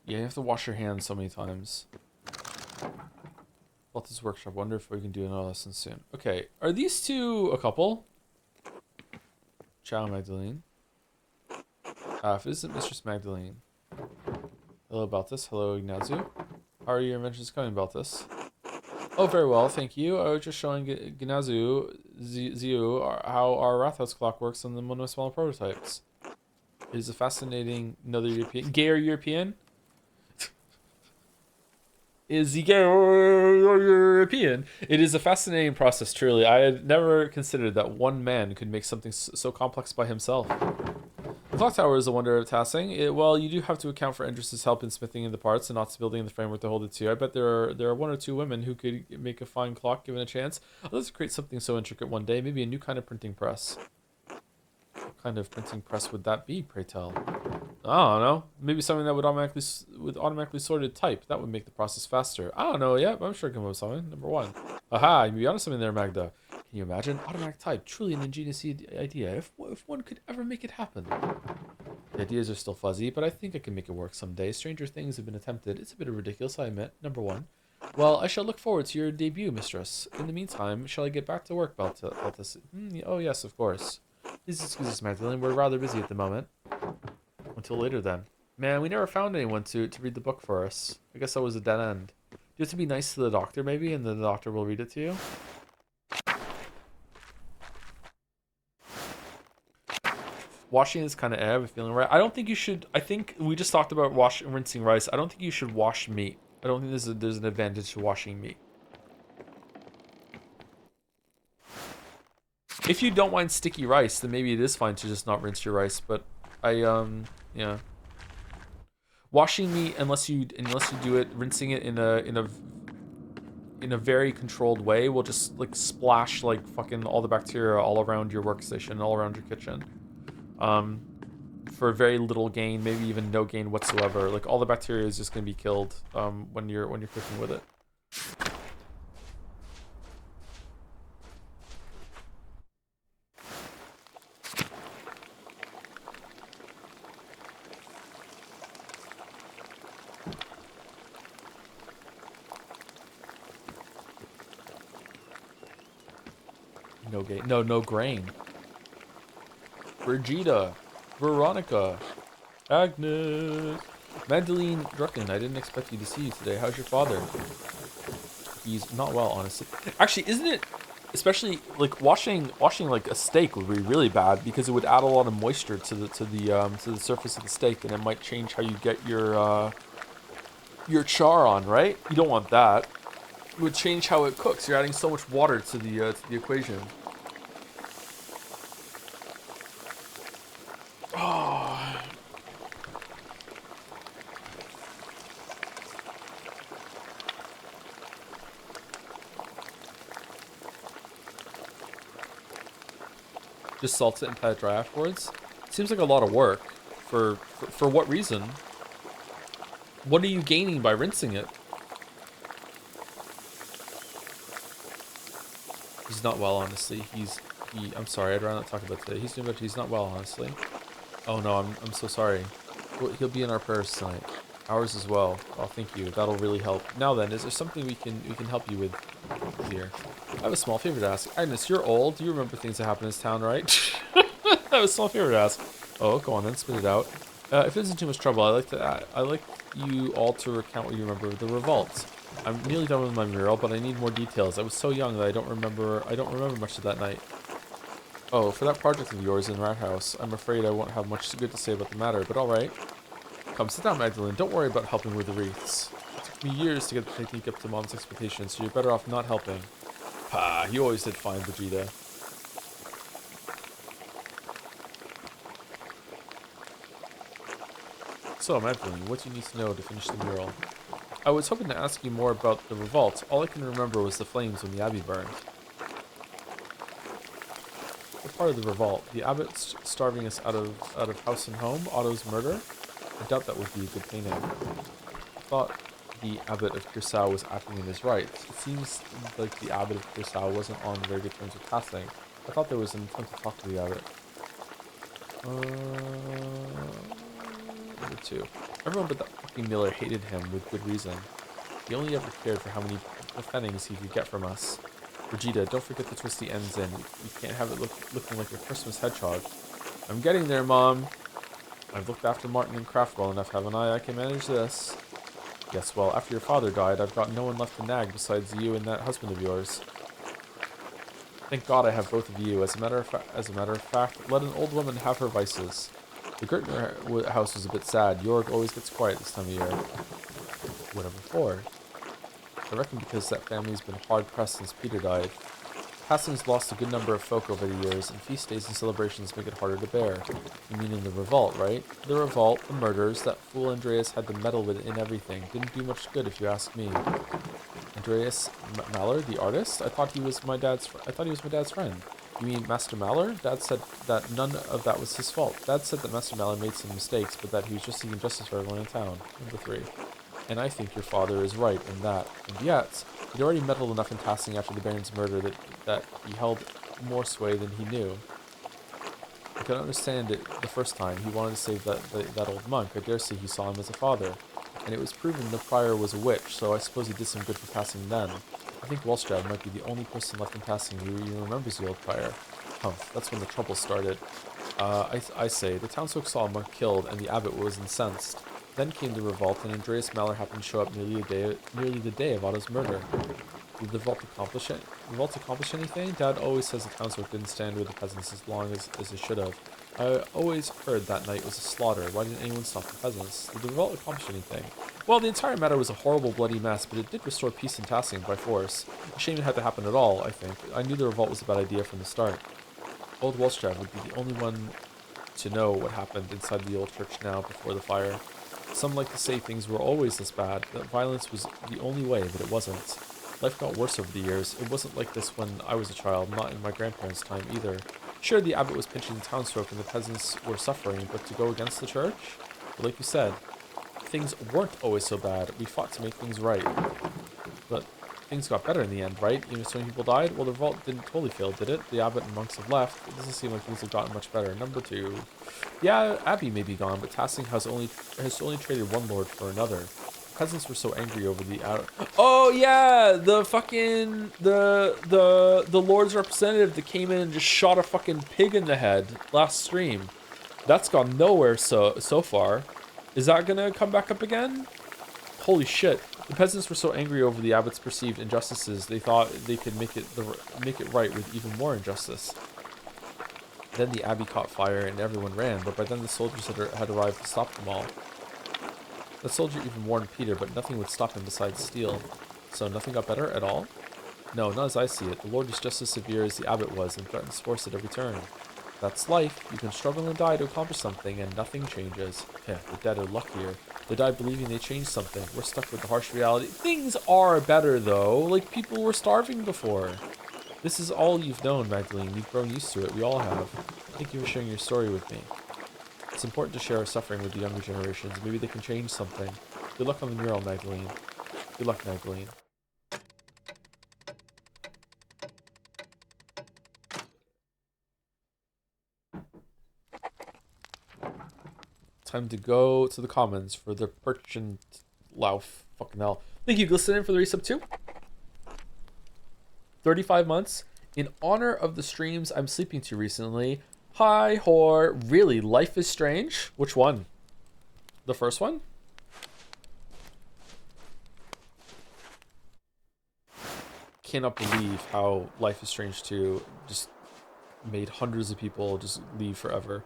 Yeah, you have to wash your hands so many times. About this workshop, wonder if we can do another lesson soon. Okay, are these two a couple? Ciao, Magdalene. If it isn't Mistress Magdalene. Hello, Baltus. Hello, Ignazu. How are your inventions coming, Baltus? Oh, very well, thank you. I was just showing Ignazu, Ziu, how our Rathaus clock works on one of my smaller prototypes. It is a fascinating, another European, gayer European? Is he gay or European? It is a fascinating process, truly. I had never considered that one man could make something so complex by himself. The clock tower is a wonder of tasking. Well, you do have to account for Andrus's help in smithing in the parts and not building the framework to hold it to. I bet there are one or two women who could make a fine clock given a chance. Let's create something so intricate one day. Maybe a new kind of printing press. What kind of printing press would that be, pray tell? I don't know. Maybe something that would automatically sorted type. That would make the process faster. I don't know yet, but I'm sure I can come up with something. Number one. Aha, you be onto something there, Magda. Can you imagine? Automatic type. Truly an ingenious idea. If one could ever make it happen. The ideas are still fuzzy, but I think I can make it work someday. Stranger things have been attempted. It's a bit ridiculous, I admit. Number one. Well, I shall look forward to your debut, mistress. In the meantime, shall I get back to work, Baltus? Oh, yes, of course. Please excuse us, Magdalene. We're rather busy at the moment. Until later, then. Man, we never found anyone to read the book for us. I guess that was a dead end. Do you have to be nice to the doctor, maybe, and then the doctor will read it to you? Washing is kind of I have a feeling, right? I don't think you should... I think we just talked about rinsing rice. I don't think you should wash meat. I don't think there's an advantage to washing meat. If you don't mind sticky rice, then maybe it is fine to just not rinse your rice, but yeah. Washing meat, unless you do it, rinsing it in a very controlled way, will just like splash like fucking all the bacteria all around your workstation, all around your kitchen. For very little gain, maybe even no gain whatsoever. Like all the bacteria is just gonna be killed when you're cooking with it. No gain. No grain. Brigida. Veronica. Agnes. Magdalene Drucken, I didn't expect you to see you today. How's your father? He's not well, honestly. Actually, isn't it, especially like washing like a steak would be really bad because it would add a lot of moisture to the surface of the steak, and it might change how you get your char on, right? You don't want that. It would change how it cooks. You're adding so much water to the equation. Just salt it and pat it dry afterwards. Seems like a lot of work. For what reason? What are you gaining by rinsing it? He's not well, honestly. I'm sorry, I'd rather not talk about today. He's doing better. He's not well, honestly. Oh no, I'm so sorry. Well, he'll be in our prayers tonight. Ours as well. Oh, thank you. That'll really help. Now then, is there something we can help you with here? I have a small favor to ask. Agnes, you're old. You remember things that happen in this town, right? I have a small favor to ask. Oh, go on then, spit it out. If it isn't too much trouble, I like you all to recount what you remember of the revolt. I'm nearly done with my mural, but I need more details. I was so young that I don't remember much of that night. Oh, for that project of yours in Rat House, I'm afraid I won't have much good to say about the matter, but alright. Come, sit down, Magdalene. Don't worry about helping with the wreaths. It took me years to get the technique up to Mom's expectations, so you're better off not helping. Pah, you always did fine, Vegeta. So, Magdalene, what do you need to know to finish the mural? I was hoping to ask you more about the revolt. All I can remember was the flames when the abbey burned. What part of the revolt? The abbot starving us out of house and home? Otto's murder? I doubt that would be a good painting. I thought the abbot of Curacao was acting in his rights. It seems like the abbot of Curacao wasn't on very good terms with passing. I thought there was an intent to talk to the abbot. Number 2. Everyone but that fucking Miller hated him with good reason. He only ever cared for how many pfennings he could get from us. Vegeta, don't forget to twist the ends in. You can't have it looking like a Christmas hedgehog. I'm getting there, Mom. I've looked after Martin and Kraft well enough, haven't I? I can manage this. Yes, well, after your father died, I've got no one left to nag besides you and that husband of yours. Thank God I have both of you. As a matter of fact, let an old woman have her vices. The Gertner house was a bit sad. Jorg always gets quiet this time of year. Whatever for? I reckon because that family's been hard-pressed since Peter died. Passing's lost a good number of folk over the years, and feast days and celebrations make it harder to bear. You mean in the revolt, right? The revolt, the murders, that fool Andreas had to meddle with in everything. Didn't do much good, if you ask me. Andreas Maller, the artist? I thought he was my dad's friend. You mean Master Maller? Dad said that none of that was his fault. Dad said that Master Maller made some mistakes, but that he was just seeking justice for everyone in town. Number 3. And I think your father is right in that. And yet, he'd already meddled enough in passing after the Baron's murder that he held more sway than he knew. I could understand it the first time. He wanted to save that old monk. I dare say he saw him as a father. And it was proven the prior was a witch, so I suppose he did some good for passing then. I think Wallstrad might be the only person left in passing who even remembers the old prior. Humph, that's when the trouble started. I say, the townsfolk saw a monk killed, and the abbot was incensed. Then came the revolt, and Andreas Maller happened to show up nearly the day of Otto's murder. Did the revolt accomplish anything? Dad always says the townsfolk didn't stand with the peasants as long as they should have. I always heard that night was a slaughter. Why didn't anyone stop the peasants? Did the revolt accomplish anything? Well, the entire matter was a horrible bloody mess, but it did restore peace in Tassing by force. A shame it had to happen at all, I think. I knew the revolt was a bad idea from the start. Old Wallstrad would be the only one to know what happened inside the old church now before the fire. Some like to say things were always this bad, that violence was the only way, but it wasn't. Life got worse over the years. It wasn't like this when I was a child, not in my grandparents' time either. Sure, the abbot was pinching the townsfolk and the peasants were suffering, but to go against the church? But like you said, things weren't always so bad. We fought to make things right. But things got better in the end, right? Even if so many people died? Well, the revolt didn't totally fail, did it? The abbot and monks have left. It doesn't seem like things have gotten much better. Number 2. Yeah, Abbey may be gone, but Tassing has only traded one lord for another. Peasants were so angry over the Oh yeah, the fucking the Lord's representative that came in and just shot a fucking pig in the head last stream. That's gone nowhere so far. Is that gonna come back up again? Holy shit. The peasants were so angry over the abbot's perceived injustices, they thought they could make it right with even more injustice. Then the abbey caught fire and everyone ran, but by then the soldiers had arrived to stop them all. The soldier even warned Peter, but nothing would stop him besides steel. So nothing got better at all? No, not as I see it. The Lord is just as severe as the abbot was and threatens force at every turn. That's life. You can struggle and die to accomplish something, and nothing changes. Yeah, the dead are luckier. They died believing they changed something. We're stuck with the harsh reality. Things are better, though. Like, people were starving before. This is all you've known, Magdalene. You've grown used to it. We all have. Thank you for sharing your story with me. It's important to share our suffering with the younger generations. Maybe they can change something. Good luck on the mural, Magdalene. Good luck, Magdalene. Time to go to the commons for the Perchant Lauf. Fucking hell. Thank you, Glistening, for the resub too. 35 months. In honor of the streams I'm sleeping to recently. Hi, whore. Really, Life is Strange? Which one? The first one? Cannot believe how Life is Strange 2 just made hundreds of people just leave forever.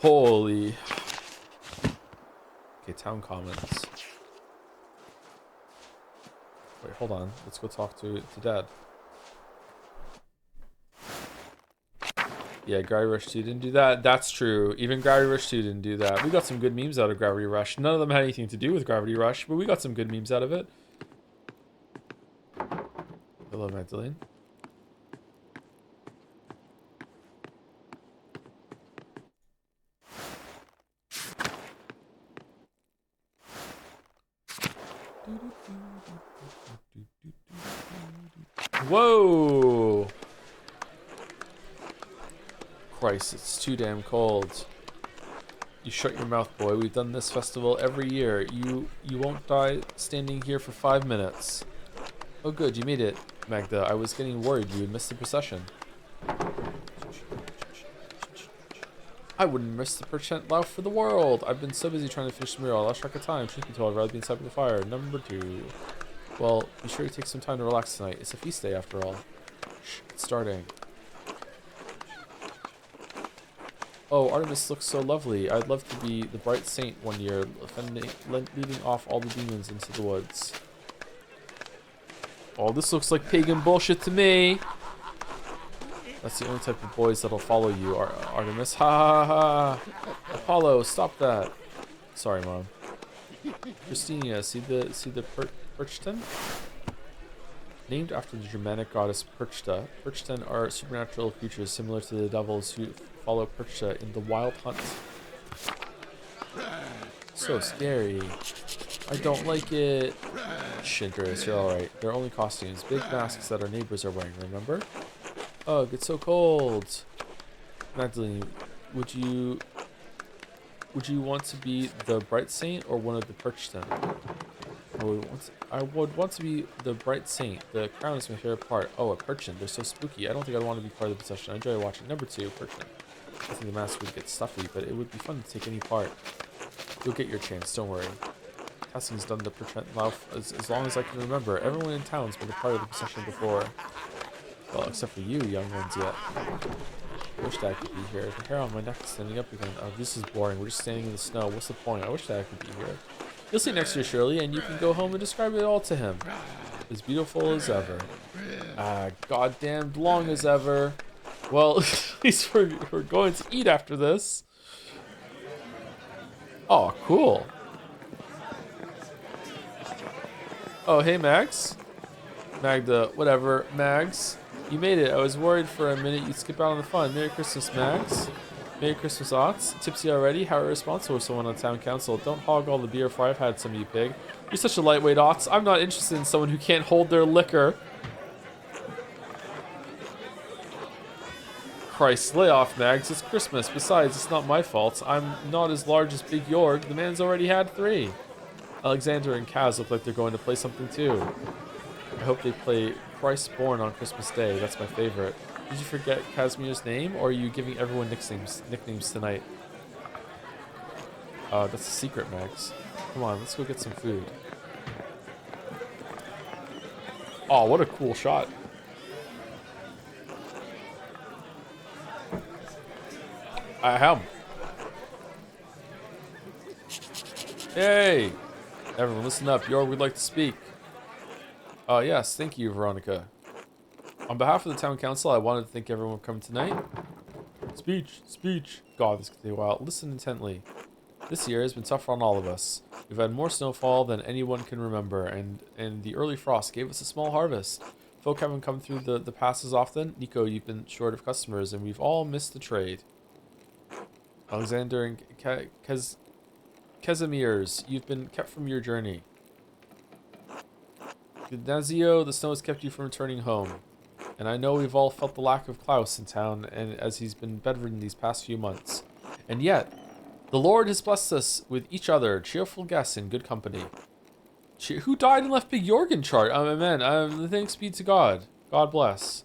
Holy. Okay, town commons. Wait, hold on. Let's go talk to Dad. Yeah, Gravity Rush 2 didn't do that. That's true. Even Gravity Rush 2 didn't do that. We got some good memes out of Gravity Rush. None of them had anything to do with Gravity Rush, but we got some good memes out of it. Hello, Magdalene. Whoa! Christ, it's too damn cold. You shut your mouth, boy. We've done this festival every year. You won't die standing here for 5 minutes. Oh good, you made it, Magda. I was getting worried you would miss the procession. I wouldn't miss the percent laugh for the world. I've been so busy trying to finish the mural. I lost track of time. Truth be told, I'd rather be inside with the fire. Number 2. Well, be sure to take some time to relax tonight. It's a feast day after all. Shh, it's starting. Oh, Artemis looks so lovely. I'd love to be the bright saint one year, leading off all the demons into the woods. Oh, this looks like pagan bullshit to me. That's the only type of boys that'll follow you, Artemis. Ha ha ha. Apollo, stop that. Sorry, Mom. Christina, see the Perchton? Named after the Germanic goddess Perchta, Perchton are supernatural creatures similar to the devils who follow Perchta in the wild hunt. So scary. I don't like it. Shinterus, you're alright. They're only costumes. Big masks that our neighbors are wearing, remember? Ugh, it's so cold. Magdalene, would you want to be the Bright Saint or one of the Perchton? I would want to be the Bright Saint. The crown is my favorite part. Oh, a Perchton. They're so spooky. I don't think I'd want to be part of the procession. I enjoy watching. Number 2, Perchton. I think the mask would get stuffy, but it would be fun to take any part. You'll get your chance, don't worry. Cassie's done the Perchton laugh as long as I can remember. Everyone in town's been a part of the procession before. Well, except for you, young ones yet. I wish Dad could be here. The hair on my neck is standing up again. Oh, this is boring. We're just standing in the snow. What's the point? I wish Dad could be here. You'll see next year, Shirley, and you can go home and describe it all to him. As beautiful as ever. Goddamned long as ever. Well, at least we're going to eat after this. Oh, cool. Oh, hey, Max. Magda, whatever. Mags, you made it. I was worried for a minute you'd skip out on the fun. Merry Christmas, Max. Merry Christmas, Ots. Tipsy already? How irresponsible for someone on town council. Don't hog all the beer for I've had some, you pig. You're such a lightweight, Ots. I'm not interested in someone who can't hold their liquor. Christ, lay off, Mags. It's Christmas. Besides, it's not my fault. I'm not as large as Big Jorg. The man's already had 3. Alexander and Kaz look like they're going to play something too. I hope they play Christ Born on Christmas Day. That's my favorite. Did you forget Casimir's name, or are you giving everyone nicknames tonight? That's a secret, Max. Come on, let's go get some food. Oh, what a cool shot. Ahem. Hey! Everyone, listen up. Jorg would like to speak. Yes, thank you, Veronica. On behalf of the town council, I wanted to thank everyone for coming tonight. Speech. God, this could take a while. Listen intently. This year has been tough on all of us. We've had more snowfall than anyone can remember, and the early frost gave us a small harvest. Folk haven't come through the passes often. Nico, you've been short of customers, and we've all missed the trade. Alexander and Casimirs, you've been kept from your journey. Ignazio, the snow has kept you from returning home. And I know we've all felt the lack of Klaus in town, and as he's been bedridden these past few months. And yet, the Lord has blessed us with each other, cheerful guests in good company. Who died and left Big Jorg in charge? Amen. Thanks be to God. God bless.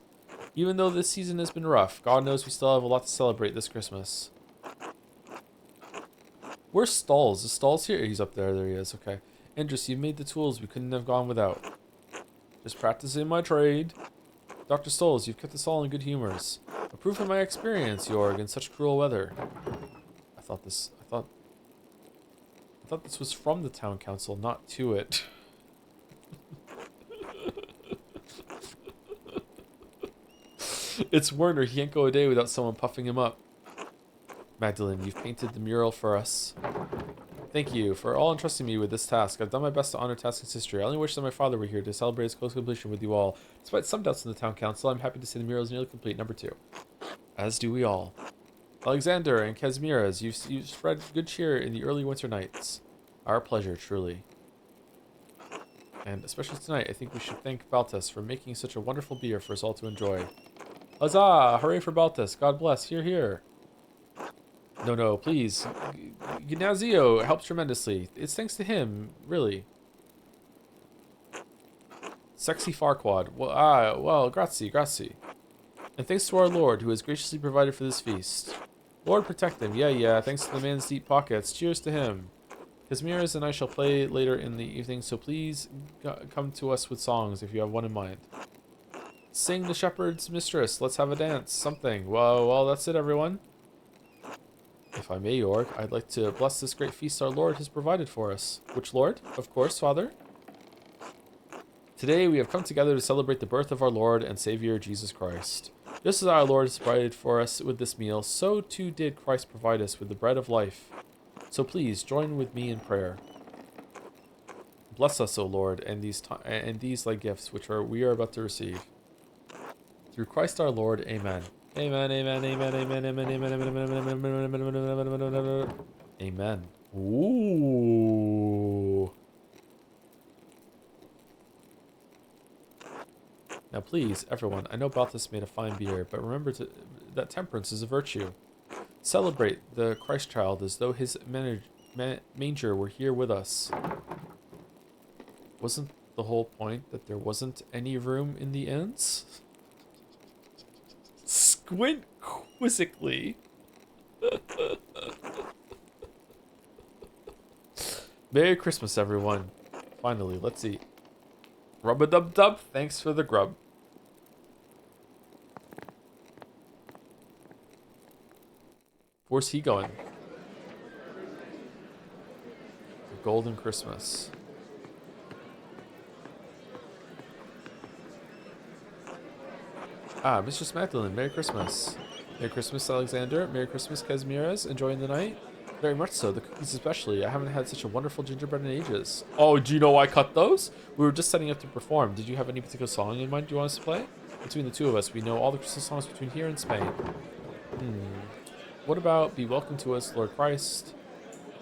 Even though this season has been rough, God knows we still have a lot to celebrate this Christmas. Where's Stalls? Is Stalls here? He's up there. There he is. Okay. Andrus, you've made the tools we couldn't have gone without. Just practicing my trade. Dr. Stolz, you've kept us all in good humors. A proof of my experience, Jorg, in such cruel weather. I thought this was from the town council, not to it. It's Werner. He can't go a day without someone puffing him up. Magdalene, you've painted the mural for us. Thank you for all entrusting me with this task. I've done my best to honor Tasking's history. I only wish that my father were here to celebrate its close completion with you all. Despite some doubts in the town council, I'm happy to say the mural is nearly complete. Number 2. As do we all. Alexander and Kazimierz, you've spread good cheer in the early winter nights. Our pleasure, truly. And especially tonight, I think we should thank Baltus for making such a wonderful beer for us all to enjoy. Huzzah! Hooray for Baltus. God bless. Hear, hear. No, please. Gnazio helps tremendously. It's thanks to him, really. Sexy Farquad. Well, grazie. And thanks to our Lord, who has graciously provided for this feast. Lord protect him. Yeah, thanks to the man's deep pockets. Cheers to him. Kazimierz and I shall play later in the evening, so please come to us with songs if you have one in mind. Sing the shepherd's mistress. Let's have a dance. Something. Well, that's it, everyone. If I may, Jorg, I'd like to bless this great feast our Lord has provided for us. Which Lord? Of course, Father. Today we have come together to celebrate the birth of our Lord and Savior, Jesus Christ. Just as our Lord has provided for us with this meal, so too did Christ provide us with the bread of life. So please, join with me in prayer. Bless us, O Lord, and these thy gifts, which we are about to receive. Through Christ our Lord, amen. Amen. Ooh. Now please, everyone, I know Balthus made a fine beer, but remember that temperance is a virtue. Celebrate the Christ child as though his manger were here with us. Wasn't the whole point that there wasn't any room in the inns? Squint quizzically. Merry Christmas, everyone. Finally, let's eat. Rub-a-dub-dub, thanks for the grub. Where's he going? The Golden Christmas. Mistress Magdalene, Merry Christmas. Merry Christmas, Alexander. Merry Christmas, Kazimierz. Enjoying the night? Very much so. The cookies especially. I haven't had such a wonderful gingerbread in ages. Oh, do you know I cut those? We were just setting up to perform. Did you have any particular song in mind you want us to play? Between the two of us, we know all the Christmas songs between here and Spain. What about Be Welcome to Us, Lord Christ?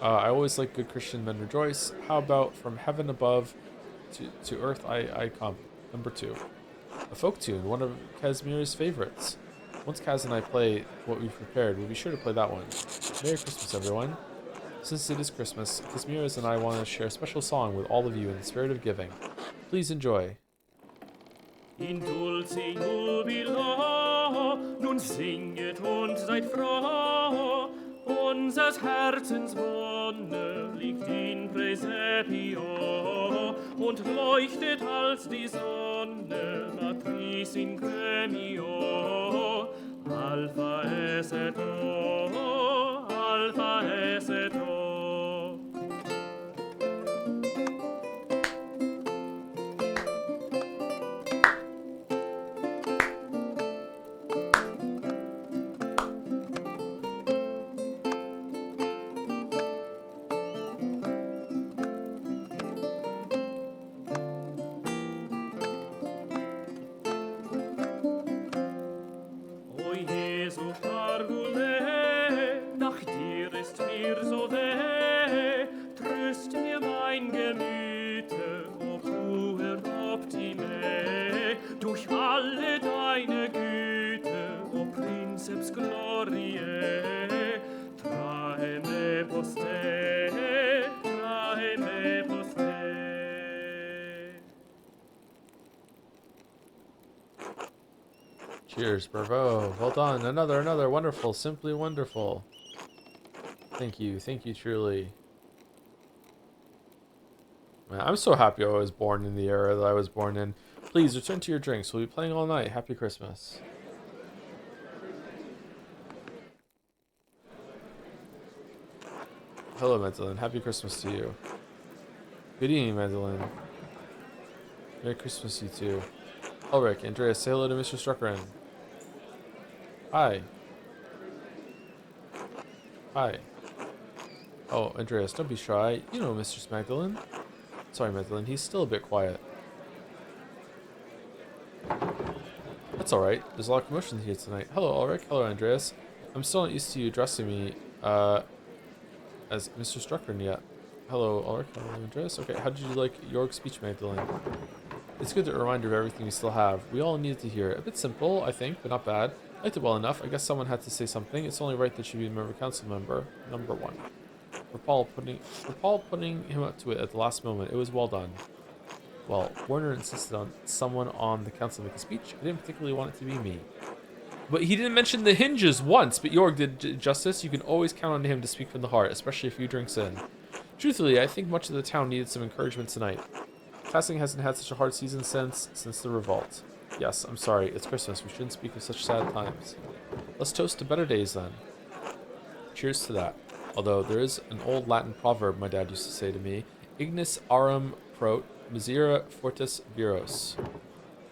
I always like Good Christian Men Rejoice. How about From Heaven Above to Earth I Come? Number 2. A folk tune, one of Kazimier's favorites. Once Kaz and I play what we've prepared, we'll be sure to play that one. Merry Christmas, everyone. Since it is Christmas, Kazimierz and I want to share a special song with all of you in the spirit of giving. Please enjoy. In dulce jubilo, nun singet und seid froh, unsers Herzens Wonne liegt in Praesepio, und leuchtet als die Sonne, Matris in Gremio, Alpha es et O, Alpha es et O. Cheers, bravo. Well done. Another wonderful, simply wonderful. Thank you truly. Man, I'm so happy I was born in the era that I was born in. Please return to your drinks. We'll be playing all night. Happy Christmas. hello, Magdalene. Happy Christmas to you. Good evening, Magdalene. Merry Christmas to you too. Ulrich, Andreas, say hello to Mr. Struckeren. Hi. Hi. Oh, Andreas, don't be shy. You know Mr. Magdalene. Sorry, Magdalene, he's still a bit quiet. That's alright. There's a lot of commotion here tonight. Hello, Ulrich. Hello, Andreas. I'm still not used to you addressing me as Mr. Struckeren yet. Hello, Ulrich. Hello, Andreas. Okay, how did you like Jorg's speech, Magdalene? It's good to remind you of everything we still have. We all needed to hear it. A bit simple, I think, but not bad. I liked it well enough. I guess someone had to say something. It's only right that she be a member council member. Number 1. For Paul putting him up to it at the last moment, it was well done. Well, Werner insisted on someone on the council make a speech. I didn't particularly want it to be me. But he didn't mention the hinges once, but Jorg did justice. You can always count on him to speak from the heart, especially if you drinks in. Truthfully, I think much of the town needed some encouragement tonight. Tasking hasn't had such a hard season since the revolt. Yes, I'm sorry, it's Christmas. We shouldn't speak of such sad times. Let's toast to better days then. Cheers to that. Although there is an old Latin proverb my dad used to say to me, Ignis aurum prot, misera fortis viros.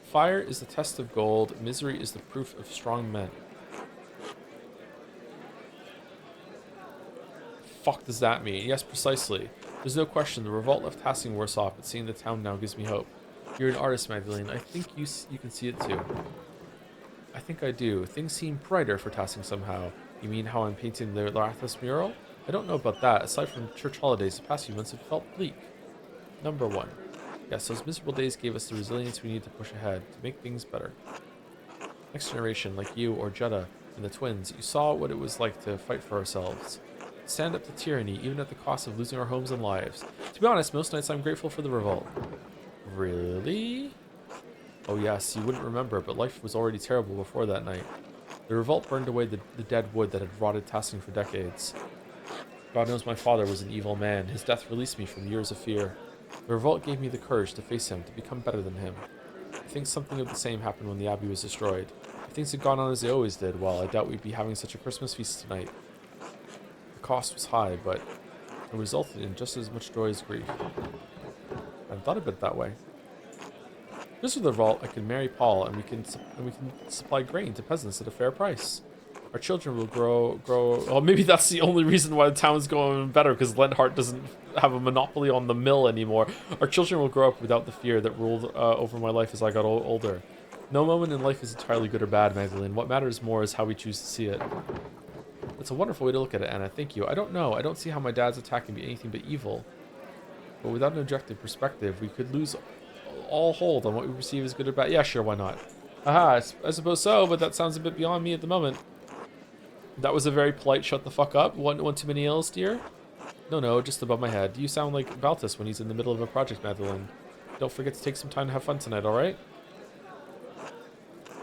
Fire is the test of gold, misery is the proof of strong men. Fuck does that mean? Yes, precisely. There's no question the revolt left Tassing worse off, but seeing the town now gives me hope. You're an artist, Magdalene. I think you can see it too. I think I do. Things seem brighter for Tassing somehow. You mean how I'm painting the Lathas mural? I don't know about that. Aside from church holidays, the past few months have felt bleak. Number 1. Yes, those miserable days gave us the resilience we need to push ahead, to make things better. Next generation, like you or Jetta and the twins, you saw what it was like to fight for ourselves. Stand up to tyranny, even at the cost of losing our homes and lives. To be honest, most nights I'm grateful for the revolt. Really? Oh yes, you wouldn't remember, but life was already terrible before that night. The revolt burned away the dead wood that had rotted Tassing for decades. God knows my father was an evil man. His death released me from years of fear. The revolt gave me the courage to face him, to become better than him. I think something of the same happened when the Abbey was destroyed. If things had gone on as they always did, well, I doubt we'd be having such a Christmas feast tonight. The cost was high, but it resulted in just as much joy as grief. I hadn't thought of it that way. Just with the revolt, I can marry Paul, and we can supply grain to peasants at a fair price. Our children will grow. Well, maybe that's the only reason why the town's going better, because Lenhart doesn't have a monopoly on the mill anymore. Our children will grow up without the fear that ruled over my life as I got older. No moment in life is entirely good or bad, Magdalene. What matters more is how we choose to see it. That's a wonderful way to look at it, Anna. Thank you. I don't know. I don't see how my dad's attack can be anything but evil. But without an objective perspective, we could lose all hold on what we perceive as good or bad. Yeah, sure, why not? Aha, I suppose so, but that sounds a bit beyond me at the moment. That was a very polite shut the fuck up. One too many L's, dear? No, just above my head. You sound like Baltus when he's in the middle of a project, Magdalene. Don't forget to take some time to have fun tonight, alright?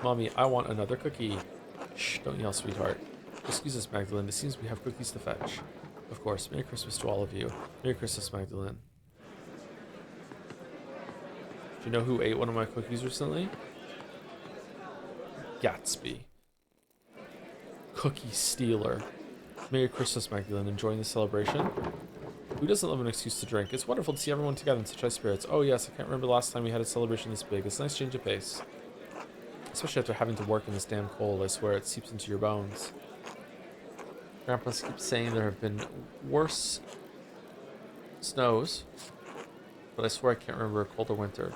Mommy, I want another cookie. Shh, don't yell, sweetheart. Excuse us, Magdalene. It seems we have cookies to fetch. Of course. Merry Christmas to all of you. Merry Christmas, Magdalene. Do you know who ate one of my cookies recently? Gatsby. Cookie stealer. Merry Christmas, Magdalene. Enjoying the celebration? Who doesn't love an excuse to drink? It's wonderful to see everyone together in such high spirits. Oh yes, I can't remember the last time we had a celebration this big. It's a nice change of pace. Especially after having to work in this damn cold. I swear it seeps into your bones. Grandpa keeps saying there have been worse snows, but I swear I can't remember a colder winter.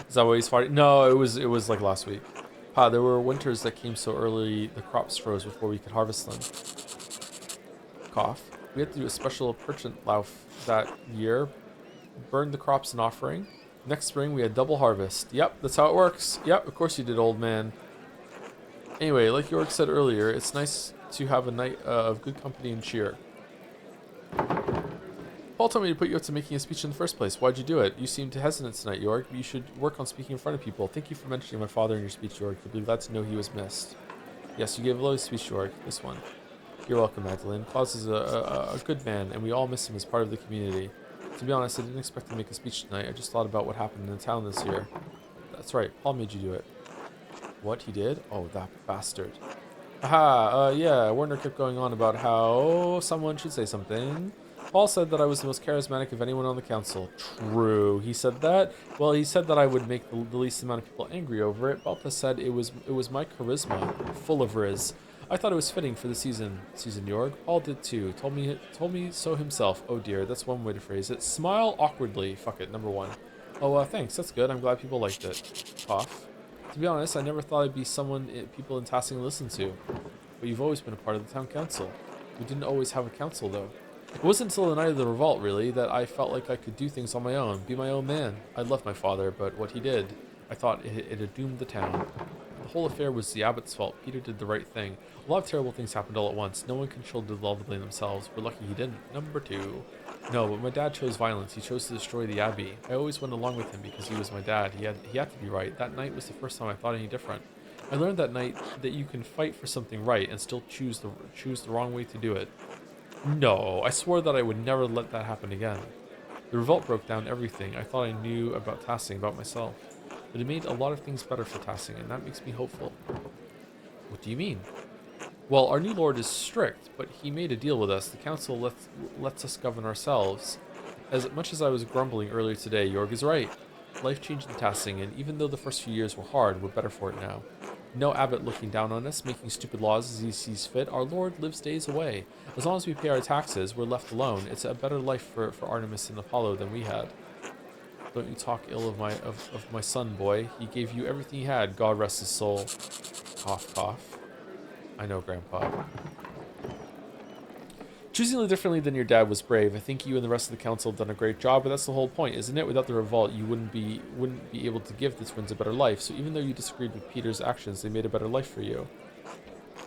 Is that what he's fighting? No, it was like last week. There were winters that came so early the crops froze before we could harvest them. Cough. We had to do a special perchant lauf that year. Burned the crops in offering. Next spring we had double harvest. Yep, that's how it works. Yep, of course you did, old man. Anyway, like Jorg said earlier, it's nice to have a night of good company and cheer. Paul told me to put you up to making a speech in the first place. Why'd you do it? You seemed hesitant tonight, Jorg. You should work on speaking in front of people. Thank you for mentioning my father in your speech, Jorg. You'll be glad to know he was missed. Yes, you gave a lovely speech, Jorg. This one. You're welcome, Magdalene. Klaus is a good man, and we all miss him as part of the community. To be honest, I didn't expect to make a speech tonight. I just thought about what happened in the town this year. That's right. Paul made you do it. What? He did? Oh, that bastard. Aha, yeah, Werner kept going on about how someone should say something. Paul said that I was the most charismatic of anyone on the council. True. He said that. Well, he said that I would make the least amount of people angry over it. Balta said it was my charisma, full of riz. I thought it was fitting for the season, Jorg. Paul did too. Told me so himself. Oh dear, that's one way to phrase it. Smile awkwardly. Fuck it, number 1. Oh, thanks. That's good. I'm glad people liked it. Cough. To be honest, I never thought I'd be someone people in Tassing listen to. But you've always been a part of the town council. We didn't always have a council, though. It wasn't until the night of the revolt, really, that I felt like I could do things on my own, be my own man. I loved my father, but what he did, I thought it had doomed the town. The whole affair was the abbot's fault. Peter did the right thing. A lot of terrible things happened all at once. No one can shoulder all the blame themselves. We're lucky he didn't. Number 2. No, but my dad chose violence. He chose to destroy the abbey. I always went along with him because he was my dad. He had to be right. That night was the first time I thought any different. I learned that night that you can fight for something right and still choose the wrong way to do it. No, I swore that I would never let that happen again. The revolt broke down everything I thought I knew about Tassing, about myself. But it made a lot of things better for Tassing, and that makes me hopeful. What do you mean? Well, our new lord is strict, but he made a deal with us. The council lets us govern ourselves. As much as I was grumbling earlier today, Jorg is right. Life changed in Tassing, and even though the first few years were hard, we're better for it now. No abbot looking down on us, making stupid laws as he sees fit. Our lord lives days away. As long as we pay our taxes, we're left alone. It's a better life for Artemis and Apollo than we had. Don't you talk ill of my son, boy. He gave you everything he had, God rest his soul. Cough, cough. I know, Grandpa. Choosing to live differently than your dad was brave. I think you and the rest of the council have done a great job, but that's the whole point, isn't it? Without the revolt, you wouldn't be able to give the twins a better life. So even though you disagreed with Peter's actions, they made a better life for you.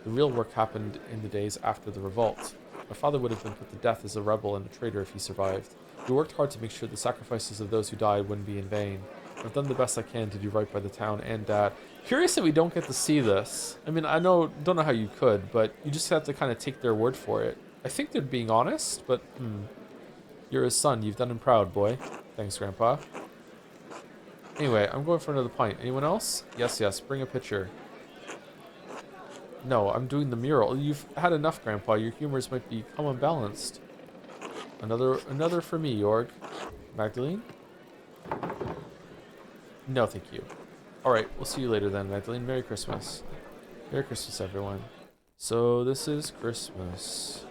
The real work happened in the days after the revolt. My father would have been put to death as a rebel and a traitor if he survived. We worked hard to make sure the sacrifices of those who died wouldn't be in vain. I've done the best I can to do right by the town and Dad. Curious that we don't get to see this. I mean, don't know how you could, but you just have to kind of take their word for it. I think they're being honest, but you're his son. You've done him proud, boy. Thanks, Grandpa. Anyway, I'm going for another pint. Anyone else? Yes, yes. Bring a pitcher. No, I'm doing the mural. You've had enough, Grandpa. Your humors might become unbalanced. Another for me, Jorg. Magdalene? No, thank you. Alright, we'll see you later then, Magdalene. Merry Christmas. Merry Christmas, everyone. So, this is Christmas.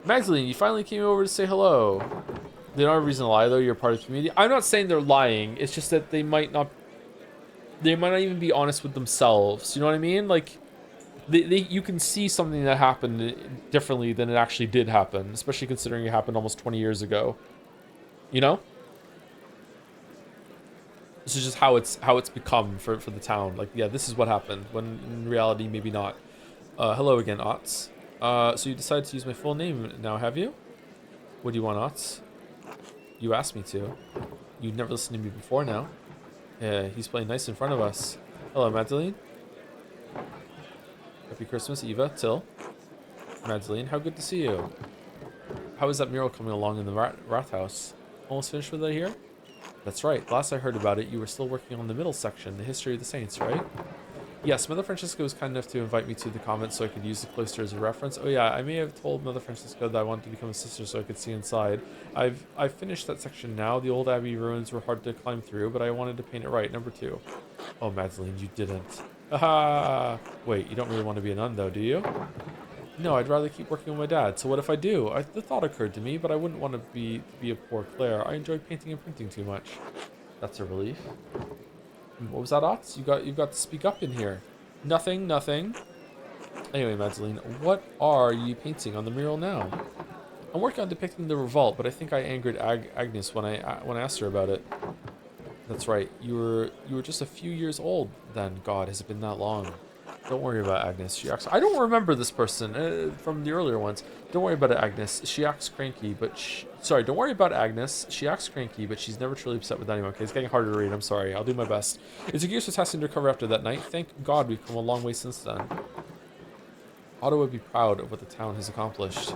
Magdalene, you finally came over to say hello. They don't have a reason to lie, though. You're part of the community. I'm not saying they're lying. It's just that they might not even be honest with themselves. You know what I mean? Like, you can see something that happened differently than it actually did happen, especially considering it happened almost 20 years ago. You know? This is just how it's become for the town. Like, yeah, this is what happened, when in reality, maybe not. Hello again, Otts. So you decided to use my full name now, have you? What do you want, Otts? You asked me to. You never listened to me before now. Yeah, he's playing nice in front of us. Hello, Magdalene. Happy Christmas, Eva, Till. Magdalene, how good to see you. How is that mural coming along in the Rathaus? Almost finished with it here? That's right. Last I heard about it, you were still working on the middle section, the history of the saints, right? Yes, Mother Francisca was kind enough to invite me to the convent so I could use the cloister as a reference. Oh yeah, I may have told Mother Francisca that I wanted to become a sister so I could see inside. I've finished that section now. The old abbey ruins were hard to climb through, but I wanted to paint it right. Number 2. Oh, Magdalene, you didn't. Aha! Wait, you don't really want to be a nun, though, do you? No, I'd rather keep working with my dad. So what if I do? The thought occurred to me, but I wouldn't want to be a poor Claire. I enjoy painting and printing too much. That's a relief. What was that, Otts? You've got to speak up in here. Nothing. Anyway, Magdalene, what are you painting on the mural now? I'm working on depicting the revolt, but I think I angered Agnes when I asked her about it. That's right. You were just a few years old then. God, has it been that long? Don't worry about Agnes. She acts... I don't remember this person from the earlier ones. Don't worry about it, Agnes. She acts cranky, but... Sorry, don't worry about Agnes. She acts cranky, but she's never truly upset with anyone. Okay, it's getting harder to read. I'm sorry. I'll do my best. It took years for Tassin to recover after that night. Thank God we've come a long way since then. Otto would be proud of what the town has accomplished.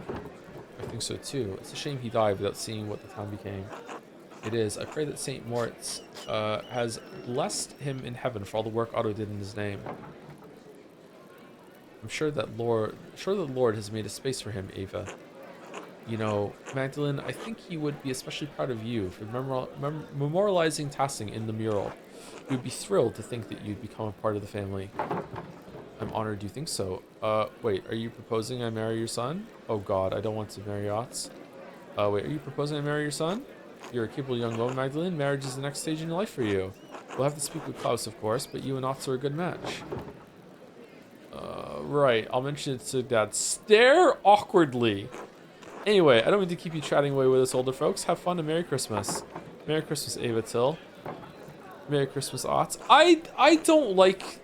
I think so, too. It's a shame he died without seeing what the town became. It is. I pray that St. Moritz has blessed him in heaven for all the work Otto did in his name. I'm sure the Lord has made a space for him, Ava. You know, Magdalene, I think he would be especially proud of you for memorializing Tassing in the mural. He would be thrilled to think that you'd become a part of the family. I'm honored you think so. Wait, are you proposing I marry your son? Oh god, I don't want to marry Otts. Wait, are you proposing I marry your son? You're a capable young woman, Magdalene. Marriage is the next stage in your life for you. We'll have to speak with Klaus, of course, but you and Otts are a good match. Right, I'll mention it to Dad. Stare awkwardly. Anyway, I don't mean to keep you chatting away with us older folks. Have fun and Merry Christmas. Merry Christmas, Ava Till. Merry Christmas, Otts. I don't like...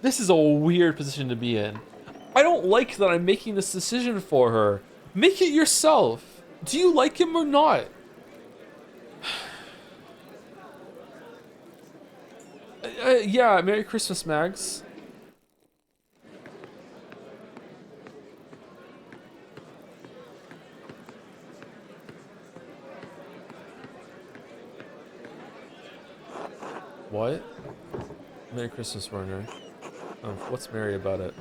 This is a weird position to be in. I don't like that I'm making this decision for her. Make it yourself. Do you like him or not? Yeah, Merry Christmas, Mags. What? Merry Christmas, Werner. Oh, what's merry about it?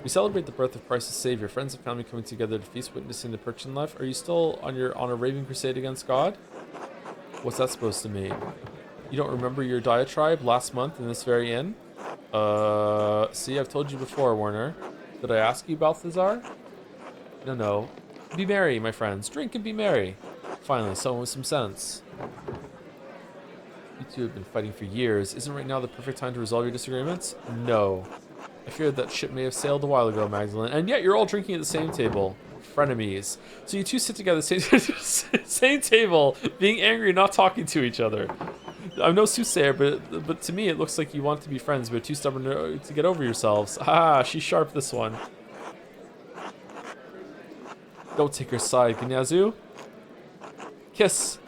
We celebrate the birth of Christ's Savior. Friends and family coming together to feast, witnessing the Persian life. Are you still on a raving crusade against God? What's that supposed to mean? You don't remember your diatribe last month in this very inn? See, I've told you before, Werner. Did I ask you, Balthazar? No. Be merry, my friends. Drink and be merry. Finally, someone with some sense. You two have been fighting for years. Isn't right now the perfect time to resolve your disagreements? No. I feared that ship may have sailed a while ago, Magdalene. And yet you're all drinking at the same table. Frenemies. So you two sit together at the same table, being angry and not talking to each other. I'm no soothsayer, but to me it looks like you want to be friends, but too stubborn to get over yourselves. Ah, she's sharp, this one. Don't take her side, Gnyazu. Kiss.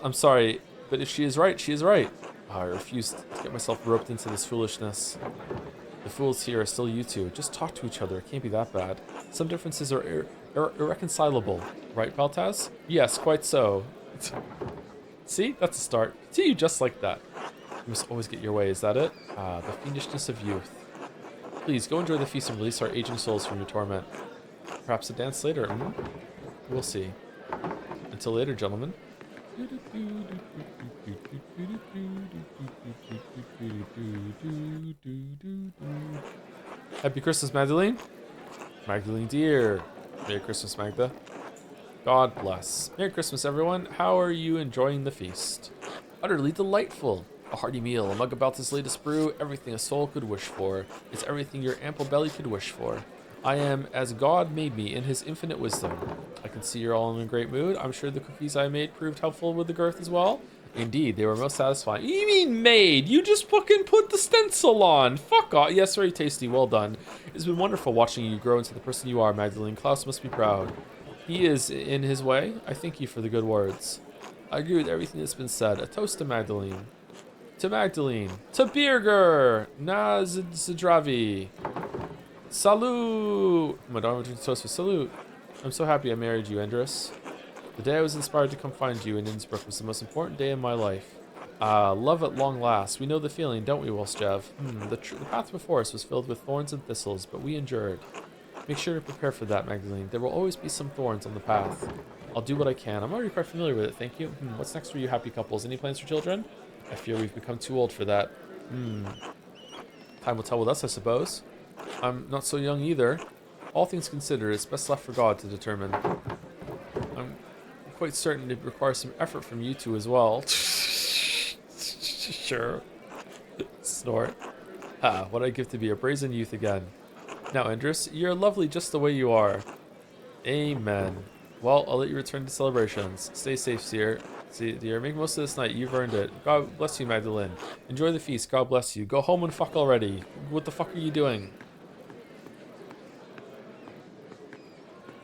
I'm sorry. But if she is right, she is right. Oh, I refuse to get myself roped into this foolishness. The fools here are still you two. Just talk to each other. It can't be that bad. Some differences are irreconcilable. Right, Baltaz? Yes, quite so. See? That's a start. Continue just like that. You must always get your way, is that it? Ah, the fiendishness of youth. Please, go enjoy the feast and release our aging souls from your torment. Perhaps a dance later, We'll see. Until later, gentlemen. Happy Christmas, Magdalene. Magdalene dear. Merry Christmas, Magda. God bless. Merry Christmas, everyone. How are you enjoying the feast? Utterly delightful. A hearty meal, a mug about this latest brew, everything a soul could wish for. It's everything your ample belly could wish for. I am as God made me in his infinite wisdom. I can see you're all in a great mood. I'm sure the cookies I made proved helpful with the girth as well. Indeed, they were most satisfying. You mean made? You just fucking put the stencil on. Fuck off. Yes, very tasty. Well done. It's been wonderful watching you grow into the person you are, Magdalene. Klaus must be proud. He is in his way. I thank you for the good words. I agree with everything that's been said. A toast to Magdalene. To Magdalene. To Birger. Na Zdravi. Salut! Madame drinks toast for salute. I'm so happy I married you, Andrus. The day I was inspired to come find you in Innsbruck was the most important day in my life. Love at long last. We know the feeling, don't we, Wolfsjev? The path before us was filled with thorns and thistles, but we endured. Make sure to prepare for that, Magdalene. There will always be some thorns on the path. I'll do what I can. I'm already quite familiar with it, thank you. What's next for you happy couples? Any plans for children? I fear we've become too old for that. Time will tell with us, I suppose. I'm not so young either. All things considered, it's best left for God to determine. I'm quite certain it requires some effort from you two as well. Sure. Snort. What I'd give to be a brazen youth again. Now, Andrus, you're lovely just the way you are. Amen. Well, I'll let you return to celebrations. Stay safe, dear. Dear, make most of this night. You've earned it. God bless you, Magdalene. Enjoy the feast. God bless you. Go home and fuck already. What the fuck are you doing?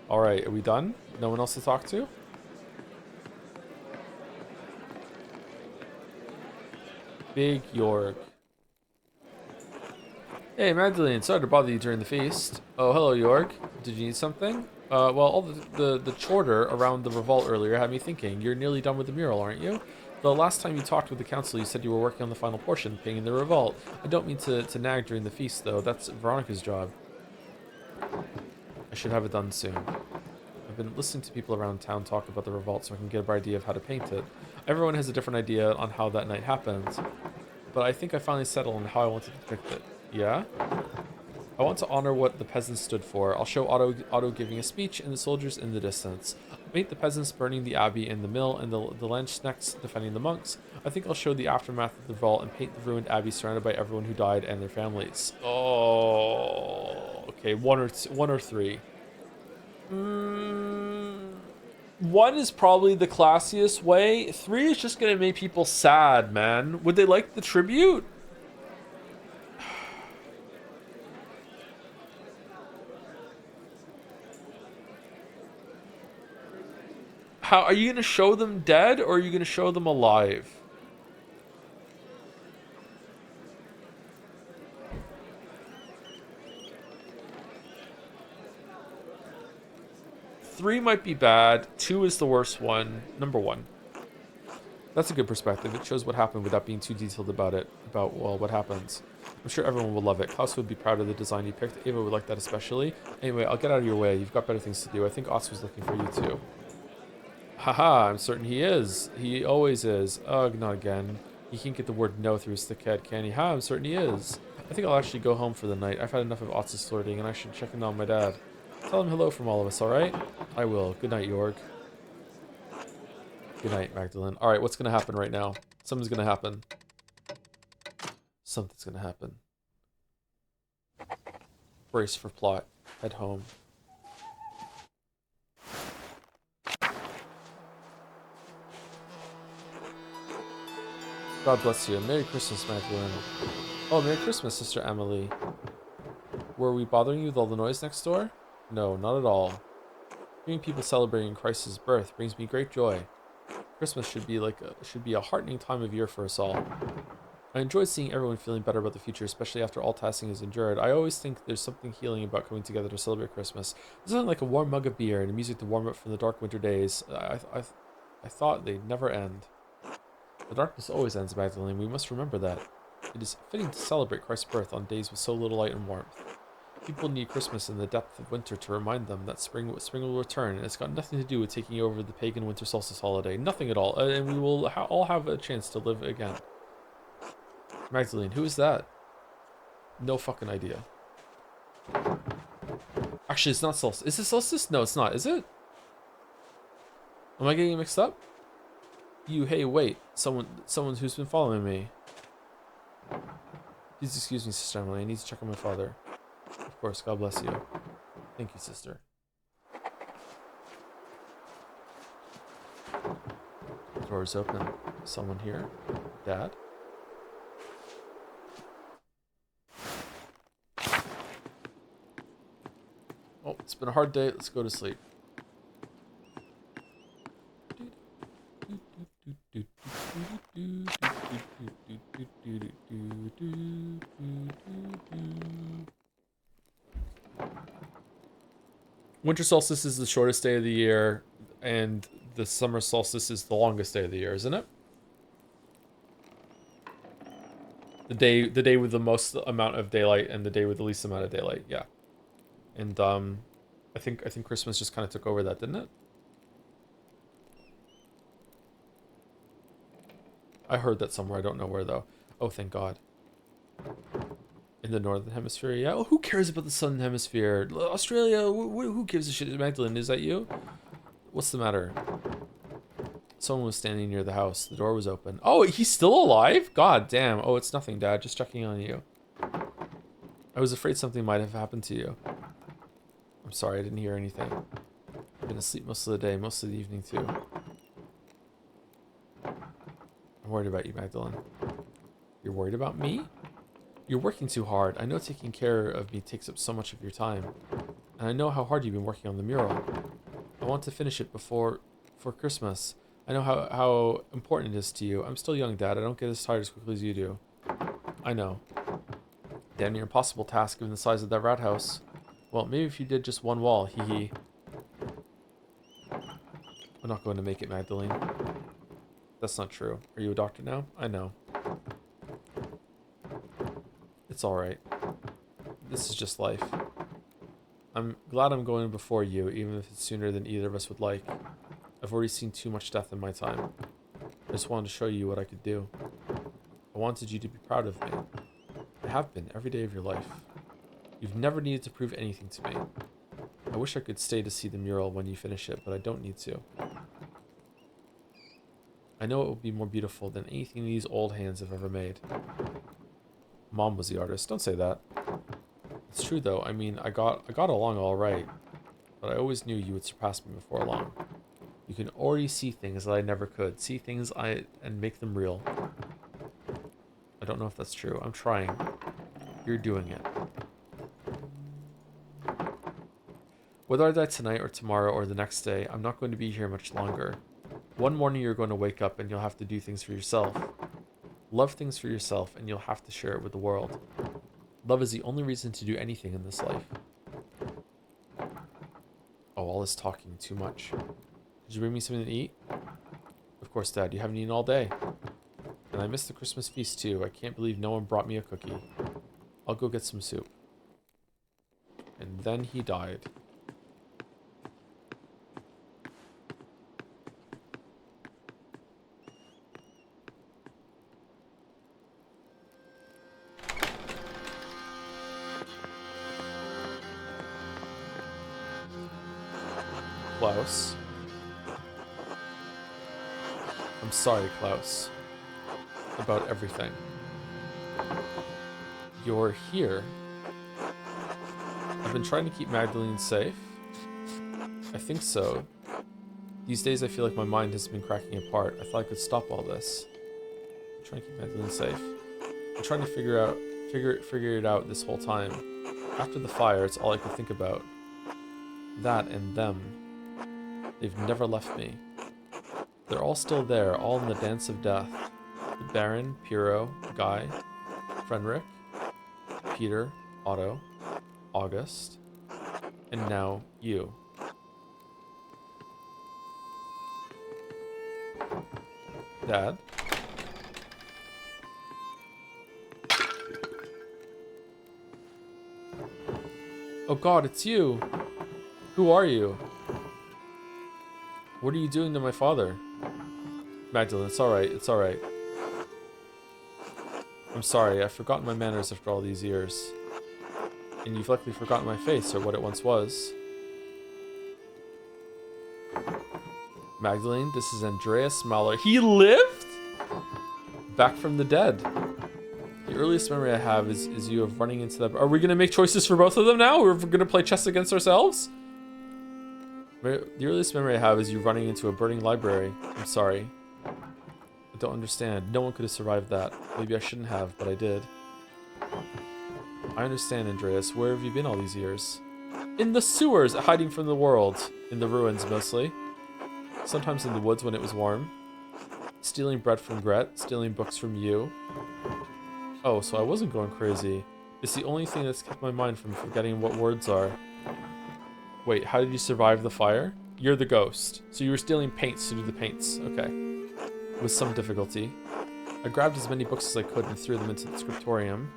Alright, are we done? No one else to talk to? Big York. Hey, Magdalene, sorry to bother you during the feast. Oh, hello, York. Did you need something? Well, all the chorter around the revolt earlier had me thinking. You're nearly done with the mural, aren't you? The last time you talked with the council, you said you were working on the final portion, painting the revolt. I don't mean to nag during the feast, though. That's Veronica's job. I should have it done soon. I've been listening to people around town talk about the revolt so I can get a better idea of how to paint it. Everyone has a different idea on how that night happened, but I think I finally settled on how I want to depict it. Yeah? I want to honor what the peasants stood for. I'll show Otto giving a speech and the soldiers in the distance. I'll paint the peasants burning the abbey and the mill and the Landsknechts defending the monks. I think I'll show the aftermath of the revolt and paint the ruined abbey surrounded by everyone who died and their families. Oh, okay, one or three. One is probably the classiest way. 3 is just gonna make people sad, man. Would they like the tribute? How are you gonna show them dead or are you gonna show them alive? Three might be bad. 2 is the worst one. Number 1. That's a good perspective. It shows what happened without being too detailed about it. About, well, what happens. I'm sure everyone will love it. Klaus would be proud of the design you picked. Ava would like that especially. Anyway, I'll get out of your way. You've got better things to do. I think Ots was looking for you too. Haha, I'm certain he is. He always is. Ugh, not again. He can't get the word no through his thick head, can he? Ha, I'm certain he is. I think I'll actually go home for the night. I've had enough of Ots' flirting and I should check in on my dad. Tell him hello from all of us, alright? I will. Good night, Jorg. Good night, Magdalene. Alright, what's gonna happen right now? Something's gonna happen. Something's gonna happen. Brace for plot. Head home. God bless you. Merry Christmas, Magdalene. Oh, Merry Christmas, Sister Emily. Were we bothering you with all the noise next door? No, not at all. Hearing people celebrating Christ's birth brings me great joy. Christmas should be a heartening time of year for us all. I enjoy seeing everyone feeling better about the future, especially after all tasking is endured. I always think there's something healing about coming together to celebrate Christmas. There's something like a warm mug of beer and music to warm up from the dark winter days. I thought they'd never end. The darkness always ends, Magdalene. We must remember that. It is fitting to celebrate Christ's birth on days with so little light and warmth. People need Christmas in the depth of winter to remind them that spring will return, and it's got nothing to do with taking over the pagan winter solstice holiday. Nothing at all, and we will all have a chance to live again. Magdalene, who is that? No fucking idea. Actually, it's not solstice. Is it solstice? No, it's not. Is it? Am I getting mixed up? Hey, wait. Someone who's been following me. Please excuse me, Sister Emily. I need to check on my father. Of course, God bless you. Thank you, sister. The door is open. Someone here? Dad? Oh, it's been a hard day. Let's go to sleep. Winter solstice is the shortest day of the year, and the summer solstice is the longest day of the year, isn't it? The day with the most amount of daylight and the day with the least amount of daylight, yeah. And I think Christmas just kind of took over that, didn't it? I heard that somewhere. I don't know where though. Oh, thank God. In the northern hemisphere, yeah. Well, who cares about the southern hemisphere? Australia, who gives a shit? Magdalene, is that you? What's the matter? Someone was standing near the house. The door was open. Oh, he's still alive? God damn. Oh, it's nothing, Dad. Just checking on you. I was afraid something might have happened to you. I'm sorry, I didn't hear anything. I've been asleep most of the day, most of the evening too. I'm worried about you, Magdalene. You're worried about me? You're working too hard. I know taking care of me takes up so much of your time. And I know how hard you've been working on the mural. I want to finish it for Christmas. I know how important it is to you. I'm still young, Dad. I don't get as tired as quickly as you do. I know. Damn near impossible task given the size of that rat house. Well, maybe if you did just one wall, hee hee. I'm not going to make it, Magdalene. That's not true. Are you a doctor now? I know. It's alright. This is just life. I'm glad I'm going before you, even if it's sooner than either of us would like. I've already seen too much death in my time. I just wanted to show you what I could do. I wanted you to be proud of me. I have been every day of your life. You've never needed to prove anything to me. I wish I could stay to see the mural when you finish it, but I don't need to. I know it will be more beautiful than anything these old hands have ever made. Mom was the artist. Don't say that. It's true though. I mean, I got along all right, but I always knew you would surpass me before long. You can already see things that I never could. See things and make them real. I don't know if that's true. I'm trying. You're doing it. Whether I die tonight or tomorrow or the next day, I'm not going to be here much longer. One morning you're going to wake up and you'll have to do things for yourself. Love things for yourself and you'll have to share it with the world. Love is the only reason to do anything in this life. Oh, all this talking, too much. Did you bring me something to eat? Of course, Dad. You haven't eaten all day. And I missed the Christmas feast, too. I can't believe no one brought me a cookie. I'll go get some soup. And then he died. Klaus. I'm sorry, Klaus. About everything. You're here. I've been trying to keep Magdalene safe. I think so. These days I feel like my mind has been cracking apart. I thought I could stop all this. I'm trying to keep Magdalene safe. I'm trying to figure it out this whole time. After the fire, it's all I could think about. That and them. They've never left me. They're all still there, all in the dance of death. The Baron, Piero, Guy, Frederick, Peter, Otto, August, and now you. Dad? Oh God, it's you! Who are you? What are you doing to my father? Magdalene, it's alright, it's alright. I'm sorry, I've forgotten my manners after all these years. And you've likely forgotten my face, or what it once was. Magdalene, this is Andreas Mahler. He lived? Back from the dead. The earliest memory I have is you of running into that... Are we going to make choices for both of them now? Or are we going to play chess against ourselves? The earliest memory I have is you running into a burning library. I'm sorry. I don't understand. No one could have survived that. Maybe I shouldn't have, but I did. I understand, Andreas. Where have you been all these years? In the sewers, hiding from the world. In the ruins, mostly. Sometimes in the woods when it was warm. Stealing bread from Gret. Stealing books from you. Oh, so I wasn't going crazy. It's the only thing that's kept my mind from forgetting what words are. Wait, how did you survive the fire? You're the ghost. So you were stealing paints to do the paints. Okay. With some difficulty. I grabbed as many books as I could and threw them into the scriptorium.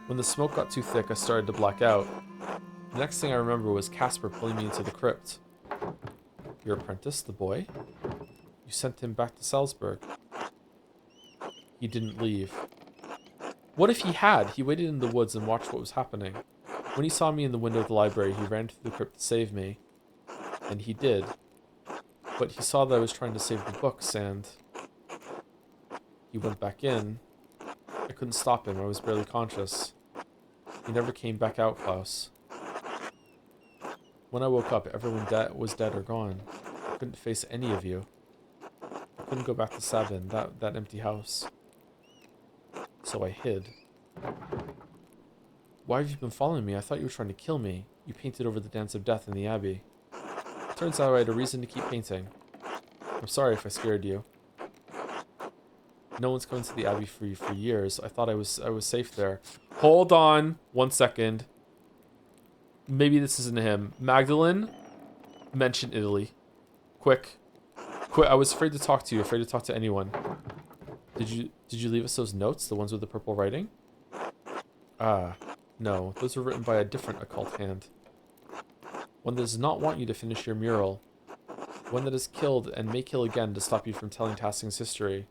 When the smoke got too thick, I started to black out. The next thing I remember was Casper pulling me into the crypt. Your apprentice, the boy? You sent him back to Salzburg. He didn't leave. What if he had? He waited in the woods and watched what was happening. When he saw me in the window of the library, he ran to the crypt to save me. And he did. But he saw that I was trying to save the books, and... he went back in. I couldn't stop him, I was barely conscious. He never came back out, Klaus. When I woke up, everyone was dead or gone. I couldn't face any of you. I couldn't go back to Sabin, that empty house. So I hid. Why have you been following me? I thought you were trying to kill me. You painted over the Dance of Death in the Abbey. Turns out I had a reason to keep painting. I'm sorry if I scared you. No one's come to the Abbey for years. I thought I was safe there. Hold on 1 second. Maybe this isn't him. Magdalene, mention Italy. Quick. quit. I was afraid to talk to you. Afraid to talk to anyone. Did you leave us those notes? The ones with the purple writing? Ah, no. Those were written by a different occult hand. One that does not want you to finish your mural. One that has killed and may kill again to stop you from telling Tassing's history.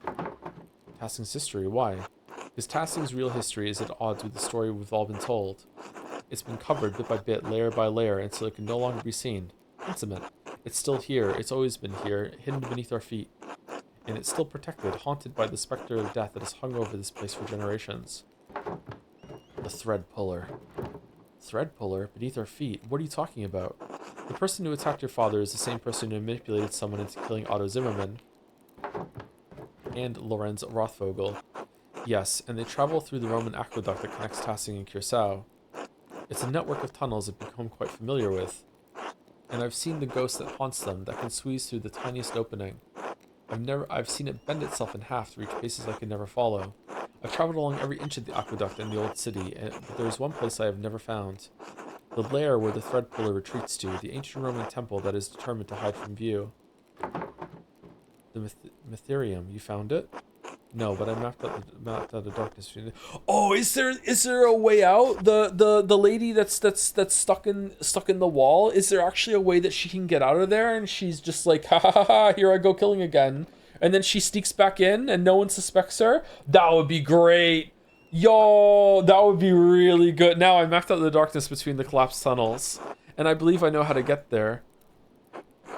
Tassing's history? Why? Because Tassing's real history is at odds with the story we've all been told. It's been covered bit by bit, layer by layer, until it can no longer be seen. Pentiment. It's still here. It's always been here, hidden beneath our feet. And it's still protected, haunted by the specter of death that has hung over this place for generations. The thread puller. Thread puller? Beneath our feet? What are you talking about? The person who attacked your father is the same person who manipulated someone into killing Otto Zimmerman. And Lorenz Rothvogel. Yes, and they travel through the Roman aqueduct that connects Tassing and Curacao. It's a network of tunnels I've become quite familiar with. And I've seen the ghost that haunts them, that can squeeze through the tiniest opening. I've seen it bend itself in half to reach places I could never follow. I've traveled along every inch of the aqueduct in the old city, but there's one place I have never found. The lair where the thread puller retreats to, the ancient Roman temple that is determined to hide from view. The Mytherium, you found it? No, but I mapped out the darkness. Oh, is there a way out? The lady that's stuck in the wall. Is there actually a way that she can get out of there? And she's just like, ha ha ha ha, here I go killing again. And then she sneaks back in, and no one suspects her. That would be great. Yo, that would be really good. Now I mapped out the darkness between the collapsed tunnels, and I believe I know how to get there.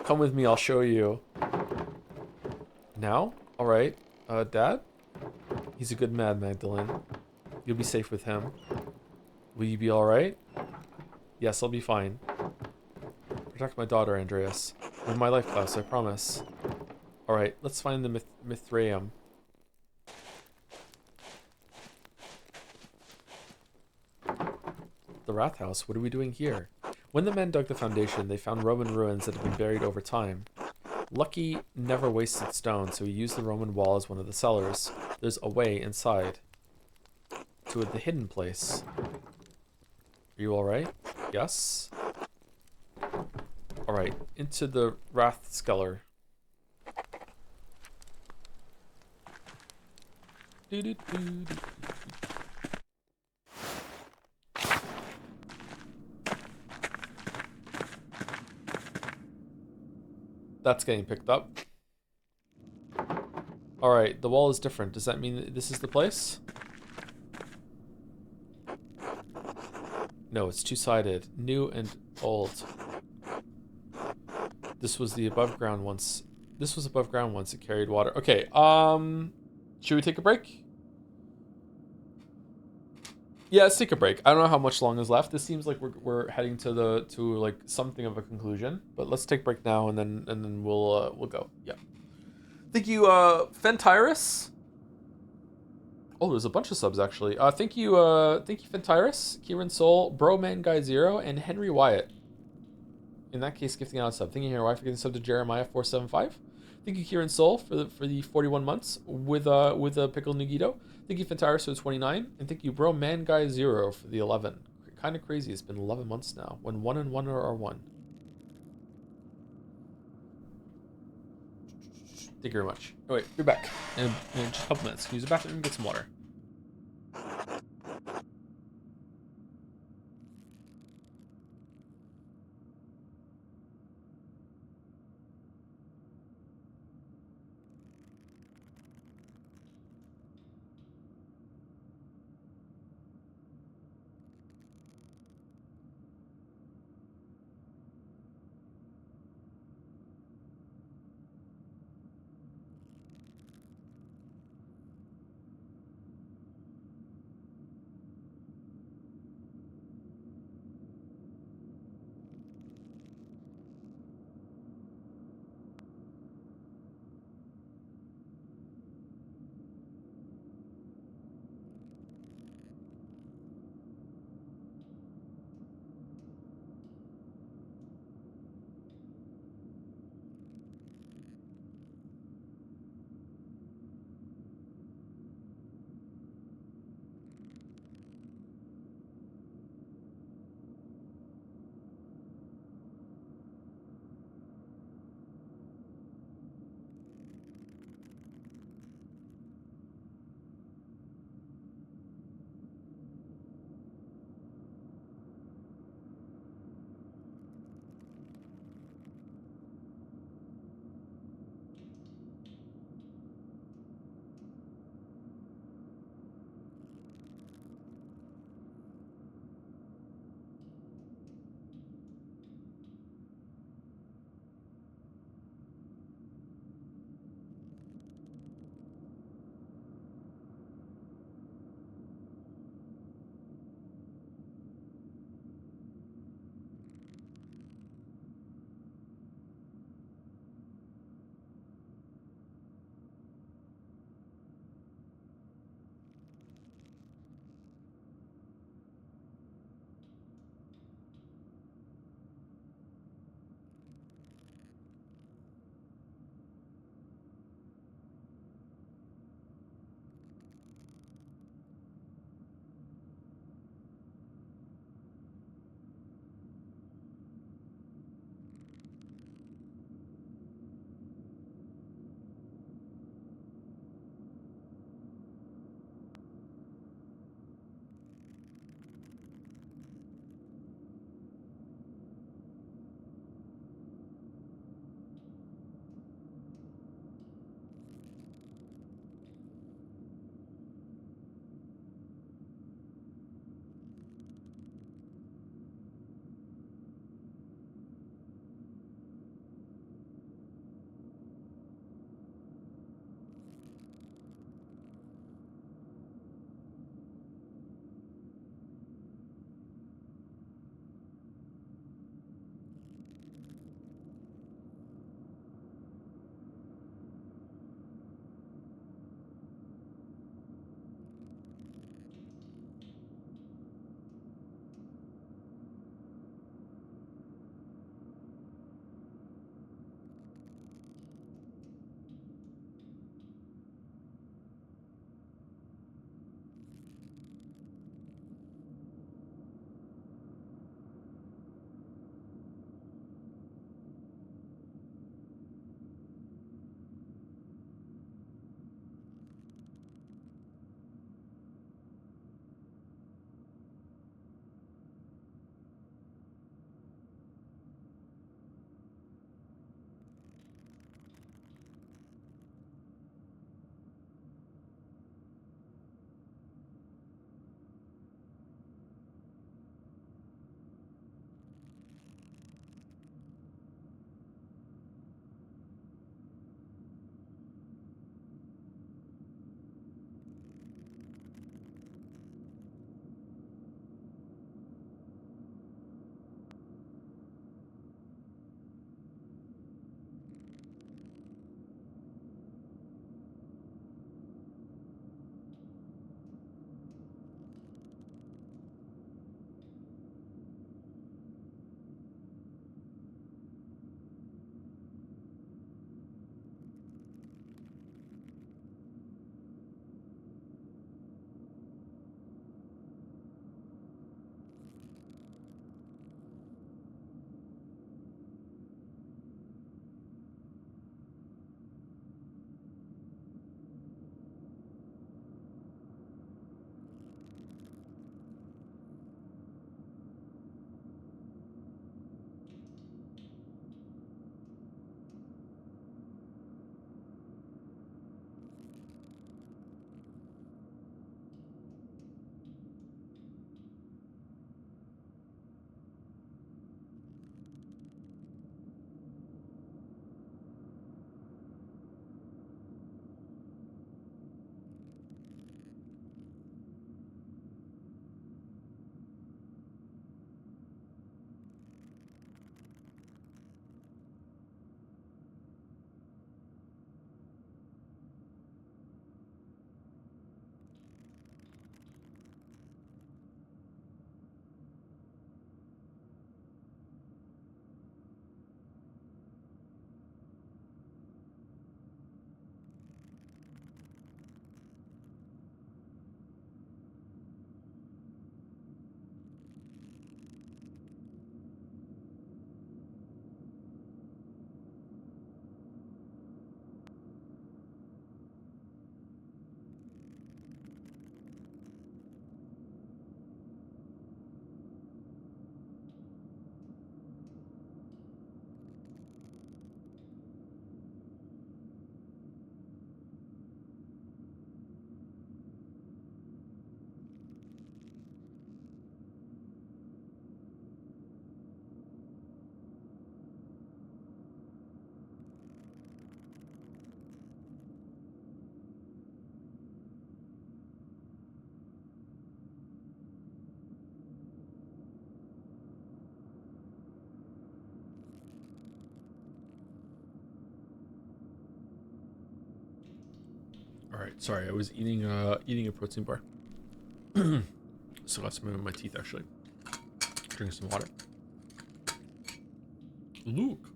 Come with me, I'll show you. Now, all right. Dad? He's a good man, Magdalene. You'll be safe with him. Will you be alright? Yes, I'll be fine. Protect my daughter, Andreas. With my life, Klaus, I promise. Alright, let's find the Mithraeum. The Rathaus, what are we doing here? When the men dug the foundation, they found Roman ruins that had been buried over time. Lucky never wasted stone, so he used the Roman wall as one of the cellars. There's a way inside. To the hidden place. Are you alright? Yes? Alright, into the Rathskeller. That's getting picked up. Alright, the wall is different. Does that mean that this is the place? No, it's two-sided. New and old. This was the above ground once. This was above ground once. It carried water. Okay, should we take a break? Yeah, let's take a break. I don't know how much long is left. This seems like we're heading to like something of a conclusion. But let's take a break now, and then we'll go. Yeah. Thank you, Fentyrus. Oh, there's a bunch of subs actually. Thank you, Fentyrus, Kieran Soul, Broman Guy Zero, and Henry Wyatt. In that case, gifting out a sub. Thank you, Henry Wyatt, for getting sub to Jeremiah 475. Thank you, Kieran Soul, for the 41 months with a pickle Nugito. Thank you, Fentyrus, for the 29, and thank you, Broman Guy Zero, for the 11. Kind of crazy. It's been 11 months now. When 1 and 1 are 1. Thank you very much. Oh, wait, you're back. In just a couple minutes. Use the bathroom and get some water. All right, sorry, I was eating a protein bar. Still got some in my teeth actually. Drink some water. Luke.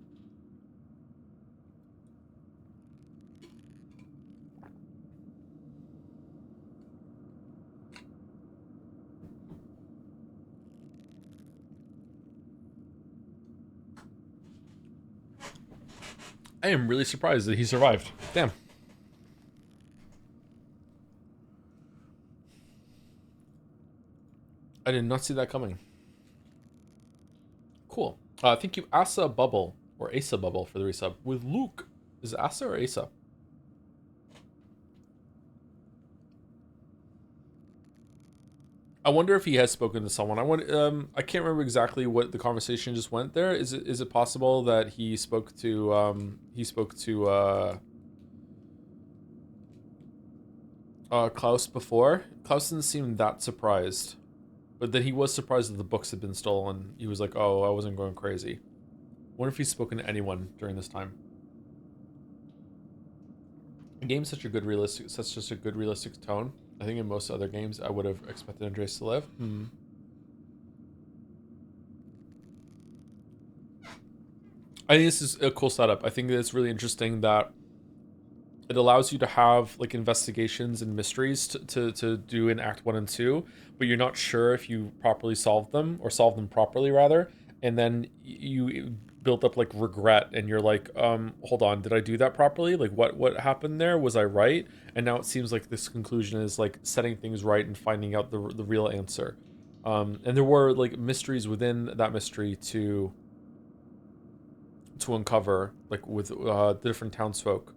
I am really surprised that he survived. Damn. I did not see that coming. Cool. Thank you, Asa Bubble, or Asa Bubble, for the resub. With Luke. Is it Asa or Asa? I wonder if he has spoken to someone. I can't remember exactly what the conversation just went there. Is it possible that he spoke to Klaus before? Klaus didn't seem that surprised. But then he was surprised that the books had been stolen. He was like, "Oh, I wasn't going crazy." I wonder if he's spoken to anyone during this time. The game's such a good realistic tone. I think in most other games I would have expected Andreas to live. I think this is a cool setup. I think that it's really interesting that it allows you to have like investigations and mysteries to do in Act 1 and 2, but you're not sure if you properly solved them, or solved them properly rather, and then you build up like regret, and you're like, hold on, did I do that properly? Like what happened there? Was I right? And now it seems like this conclusion is like setting things right and finding out the real answer. And there were like mysteries within that mystery to uncover, like with the different townsfolk.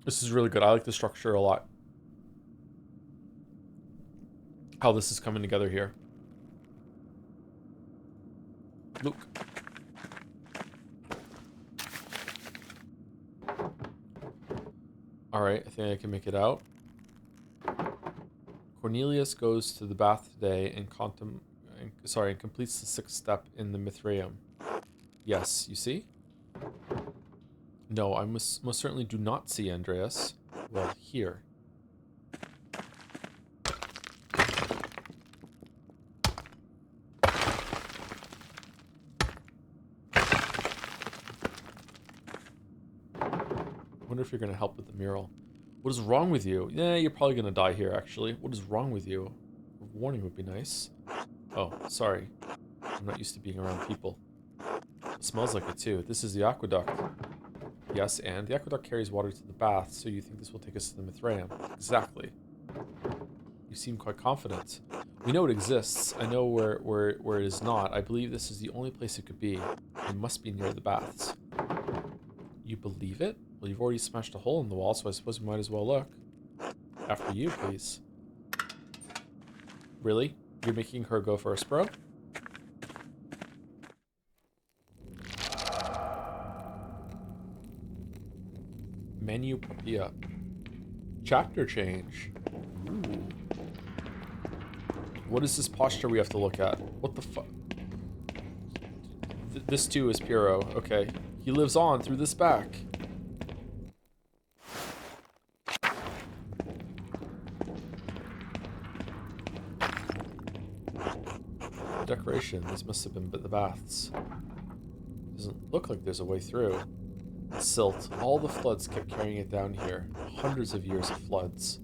This is really good. I like the structure a lot. How this is coming together here. Luke. Alright, I think I can make it out. Cornelius goes to the bath today and completes the 6th step in the Mithraeum. Yes, you see? No, I most certainly do not see Andreas. Well, here. I wonder if you're going to help with the mural. What is wrong with you? Yeah, you're probably going to die here, actually. What is wrong with you? A warning would be nice. Oh, sorry. I'm not used to being around people. It smells like it, too. This is the aqueduct. Yes, and the aqueduct carries water to the bath, so you think this will take us to the Mithraeum. Exactly. You seem quite confident. We know it exists. I know where it is not. I believe this is the only place it could be. It must be near the baths. You believe it? Well, you've already smashed a hole in the wall, so I suppose we might as well look. After you, please. Really? You're making her go first, bro? Menu Papilla. Chapter change. Ooh. What is this posture we have to look at? What the fuck? This too is Piero. Okay. He lives on through this back. Decoration. This must have been the baths. Doesn't look like there's a way through. Silt. All the floods kept carrying it down here. Hundreds of years of floods.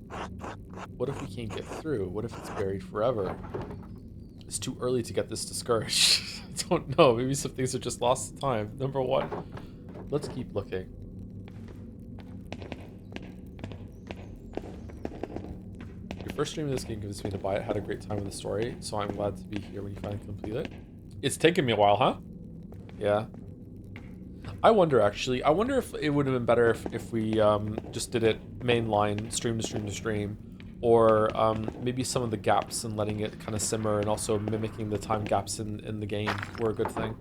What if we can't get through? What if it's buried forever? It's too early to get this discouraged. I don't know. Maybe some things are just lost to time. Number 1. Let's keep looking. Your first stream of this game convinced me to buy it. Had a great time with the story, so I'm glad to be here when you finally complete it. It's taken me a while, huh? Yeah. I wonder, actually. I wonder if it would have been better if we just did it mainline, stream to stream to stream. Or maybe some of the gaps and letting it kind of simmer, and also mimicking the time gaps in the game were a good thing.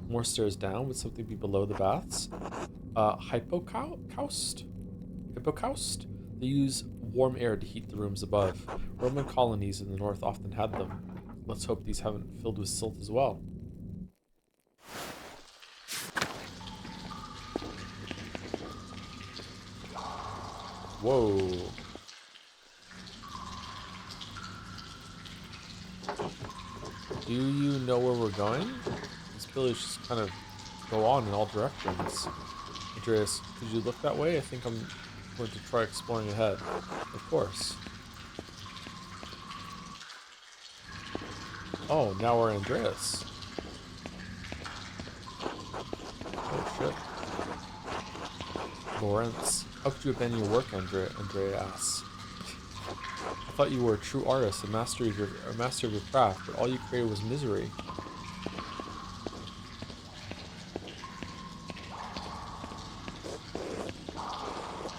More stairs down. Would something be below the baths? Hypocaust? Hypocaust? They use warm air to heat the rooms above. Roman colonies in the north often had them. Let's hope these haven't filled with silt as well. Whoa. Do you know where we're going? This village just kind of go on in all directions. Andreas, could you look that way? I think I'm going to try exploring ahead. Of course. Oh, now we're Andreas. Oh shit. Lawrence, how could you abandon your work, Andreas? I thought you were a true artist, a master of your craft, but all you created was misery.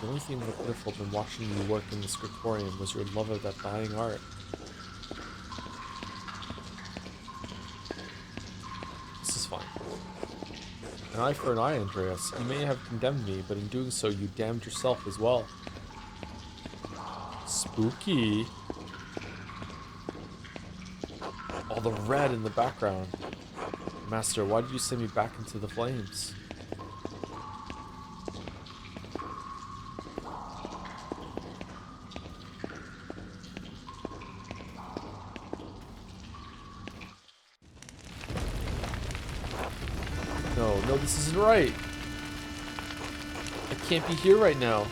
The only thing more pitiful than watching you work in the scriptorium was your love of that dying art. This is fine. An eye for an eye, Andreas. You may have condemned me, but in doing so, you damned yourself as well. Spooky. All the red in the background. Master, why did you send me back into the flames? No, this isn't right. I can't be here right now.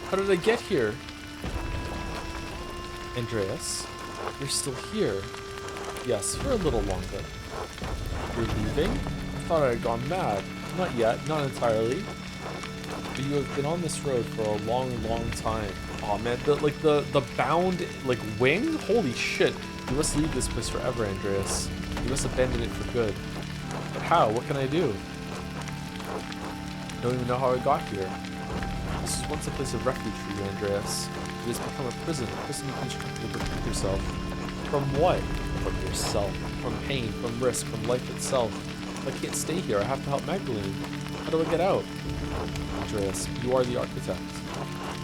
How did I get here? Andreas, you're still here. Yes, for a little longer. You're leaving? I thought I had gone mad. Not yet, not entirely. But you have been on this road for a long, long time. Aw, man, the bound, wing? Holy shit. You must leave this place forever, Andreas. You must abandon it for good. But how? What can I do? I don't even know how I got here. This was once a place of refuge for you, Andreas. It has become a prison you constructed to protect yourself. From what? From yourself. From pain, from risk, from life itself. If I can't stay here, I have to help Magdalene. How do I get out? Andreas, you are the architect.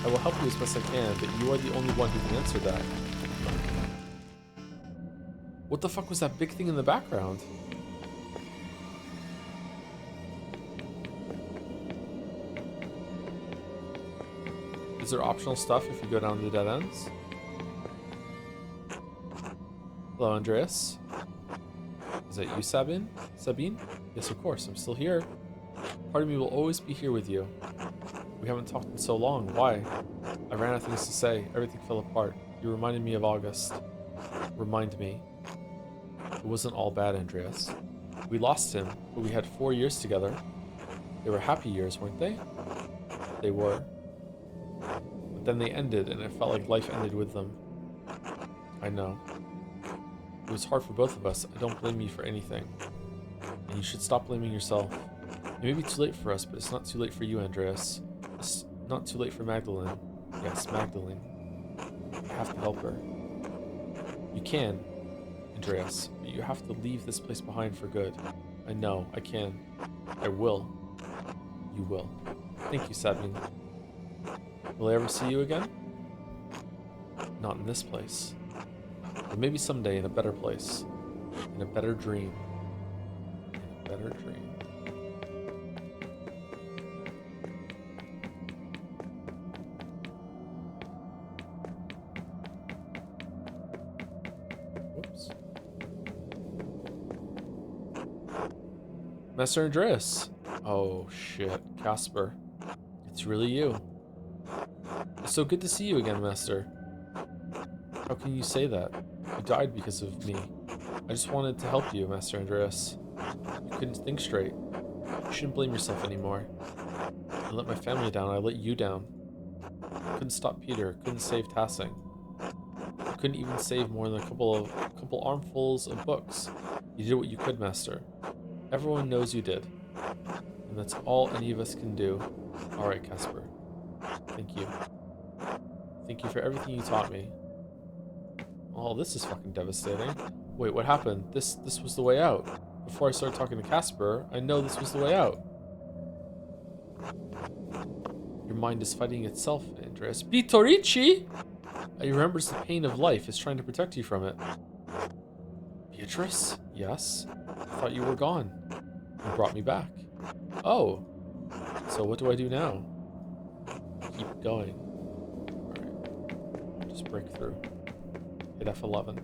I will help you as best I can, but you are the only one who can answer that. What the fuck was that big thing in the background? Is there optional stuff if you go down the dead ends? Hello, Andreas. Is that you, Sabine? Sabine? Yes, of course. I'm still here. Part of me will always be here with you. We haven't talked in so long. Why? I ran out of things to say. Everything fell apart. You reminded me of August. Remind me. It wasn't all bad, Andreas. We lost him, but we had 4 years together. They were happy years, weren't they? They were. But then they ended, and it felt like life ended with them. I know. It was hard for both of us. I don't blame you for anything. And you should stop blaming yourself. It may be too late for us, but it's not too late for you, Andreas. It's not too late for Magdalene. Yes, Magdalene. You have to help her. You can, Andreas, but you have to leave this place behind for good. I know, I can. I will. You will. Thank you, Sabine. Will I ever see you again? Not in this place. But maybe someday in a better place. In a better dream. In a better dream. Whoops. Master Andreas. Oh shit, Casper. It's really you. It's so good to see you again, Master. How can you say that? You died because of me. I just wanted to help you, Master Andreas. You couldn't think straight. You shouldn't blame yourself anymore. I let my family down, I let you down. I couldn't stop Peter, couldn't save Tassing. I couldn't even save more than a couple armfuls of books. You did what you could, Master. Everyone knows you did. And that's all any of us can do. Alright, Casper. Thank you. Thank you for everything you taught me. Oh, this is fucking devastating. Wait, what happened? This was the way out. Before I started talking to Casper, I know this was the way out. Your mind is fighting itself, Andreas. Beatrice! It remembers the pain of life, is trying to protect you from it. Beatrice? Yes? I thought you were gone. You brought me back. Oh. So what do I do now? Keep going. Just break through. Hit F11.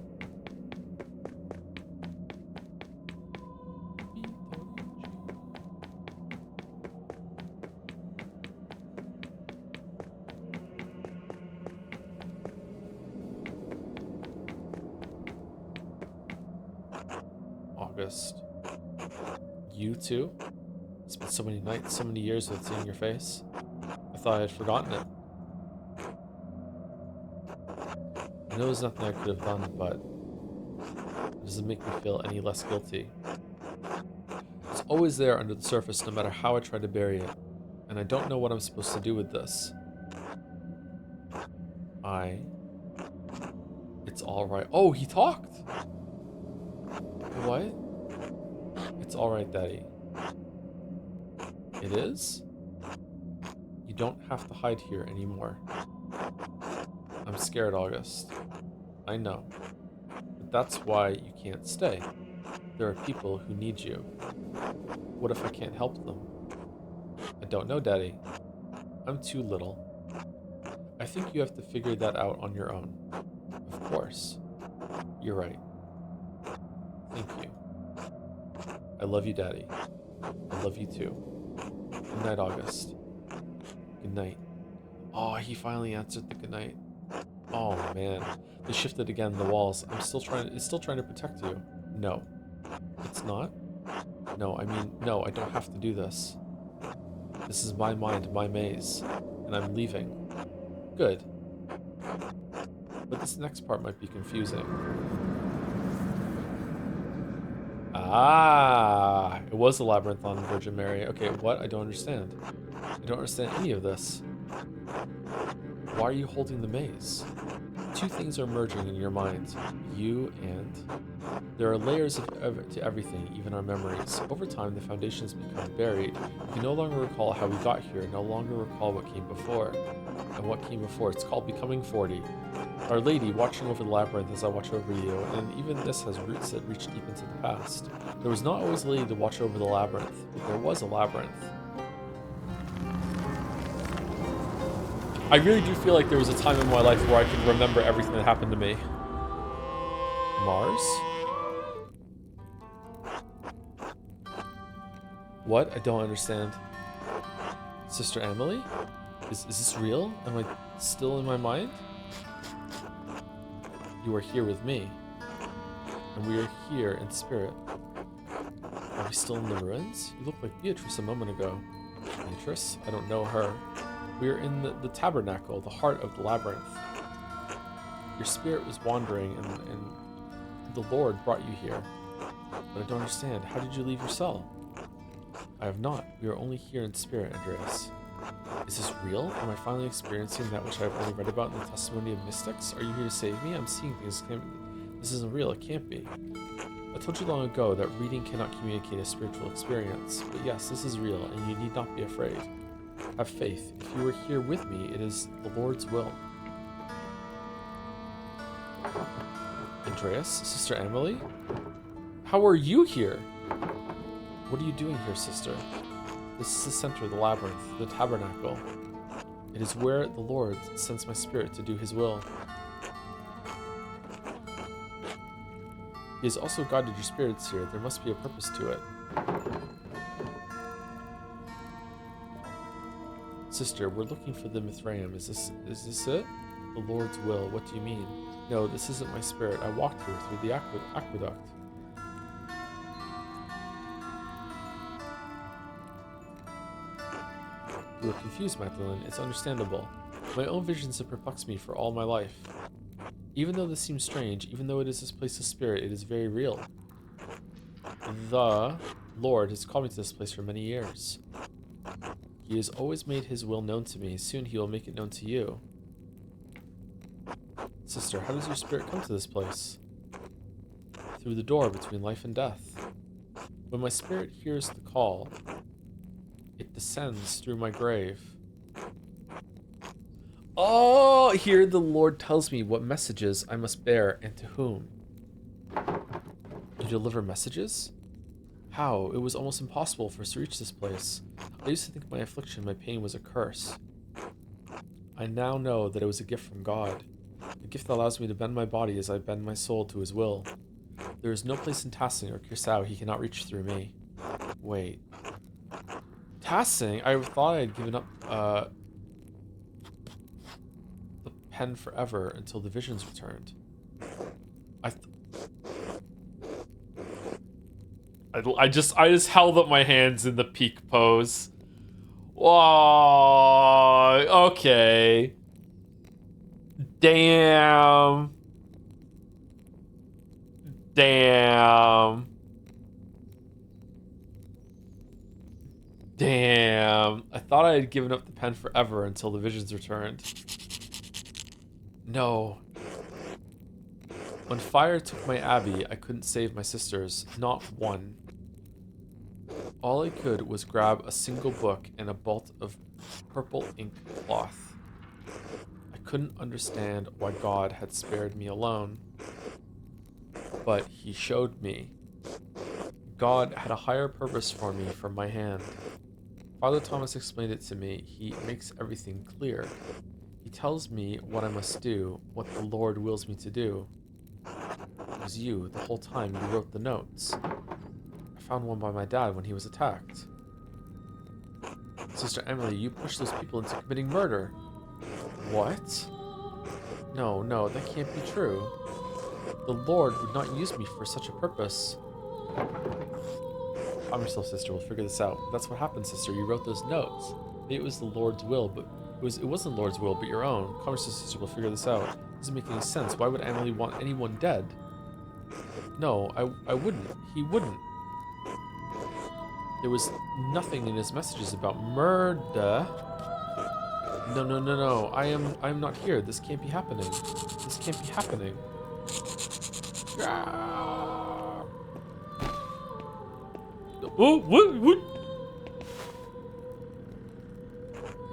August. You too? It's been so many nights, so many years without seeing your face. I thought I had forgotten it. I know there's nothing I could have done, but it doesn't make me feel any less guilty. It's always there under the surface, no matter how I try to bury it. And I don't know what I'm supposed to do with this. It's alright. Oh, he talked! What? It's alright, Daddy. It is? You don't have to hide here anymore. I'm scared, August. I know. But that's why you can't stay. There are people who need you. What if I can't help them? I don't know, Daddy. I'm too little. I think you have to figure that out on your own. Of course. You're right. Thank you. I love you, Daddy. I love you too. Good night, August. Good night. Oh, he finally answered the good night. Oh man. They shifted again the walls. It's still trying to protect you. No. It's not? No, I mean, no, I don't have to do this. This is my mind, my maze. And I'm leaving. Good. But this next part might be confusing. Ah, it was a labyrinth on Virgin Mary. Okay, what? I don't understand. I don't understand any of this. Why are you holding the maze? Two things are merging in your mind. You and... There are layers to everything, even our memories. Over time, the foundations become buried. You can no longer recall how we got here, no longer recall what came before. And what came before, it's called becoming 40. Our Lady, watching over the labyrinth as I watch over you, and even this has roots that reach deep into the past. There was not always a lady to watch over the labyrinth, but there was a labyrinth. I really do feel like there was a time in my life where I could remember everything that happened to me. Mars? What? I don't understand. Sister Emily? Is this real? Am I still in my mind? You are here with me. And we are here in spirit. Are we still in the ruins? You looked like Beatrice a moment ago. Beatrice? I don't know her. We are in the tabernacle, the heart of the labyrinth. Your spirit was wandering and the Lord brought you here. But I don't understand. How did you leave your cell? I have not. We are only here in spirit, Andreas. Is this real? Am I finally experiencing that which I have only read about in the testimony of mystics? Are you here to save me? I'm seeing things. This isn't real. It can't be. I told you long ago that reading cannot communicate a spiritual experience. But yes, this is real, and you need not be afraid. Have faith. If you are here with me, it is the Lord's will. Andreas, Sister Emily? How are you here? What are you doing here, sister? This is the center of the labyrinth, the tabernacle. It is where the Lord sends my spirit to do his will. He has also guided your spirits here. There must be a purpose to it. Sister, we're looking for the Mithraeum. Is this it? The Lord's will. What do you mean? No, this isn't my spirit. I walked here through the aqueduct. You are confused, Magdalene. It's understandable. My own visions have perplexed me for all my life. Even though this seems strange, even though it is this place of spirit, it is very real. The Lord has called me to this place for many years. He has always made his will known to me. Soon he will make it known to you. Sister, how does your spirit come to this place? Through the door between life and death. When my spirit hears the call, it descends through my grave. Oh, here the Lord tells me what messages I must bear and to whom. You deliver messages? How? It was almost impossible for us to reach this place. I used to think my affliction, my pain was a curse. I now know that it was a gift from God. A gift that allows me to bend my body as I bend my soul to his will. There is no place in Tassing or Kirsau he cannot reach through me. Wait. Tassing? I thought I had given up the pen forever until the visions returned. I just held up my hands in the peak pose. Whoa, okay. Damn. Damn. Damn. I thought I had given up the pen forever until the visions returned. No. When fire took my abbey, I couldn't save my sisters. Not one. All I could was grab a single book and a bolt of purple ink cloth. I couldn't understand why God had spared me alone. But he showed me. God had a higher purpose for me from my hand. Father Thomas explained it to me. He makes everything clear. He tells me what I must do, what the Lord wills me to do. It was you, the whole time you wrote the notes. I found one by my dad when he was attacked. Sister Emily, you pushed those people into committing murder. What? No, that can't be true. The Lord would not use me for such a purpose. Calm yourself, sister. We'll figure this out. That's what happened, sister. You wrote those notes. Maybe it was the Lord's will, but it wasn't the Lord's will, but your own. Calm yourself, sister. We'll figure this out. It doesn't make any sense. Why would Emily want anyone dead? No, I wouldn't. He wouldn't. There was nothing in his messages about murder. No. I am not here. This can't be happening. This can't be happening. Oh, what?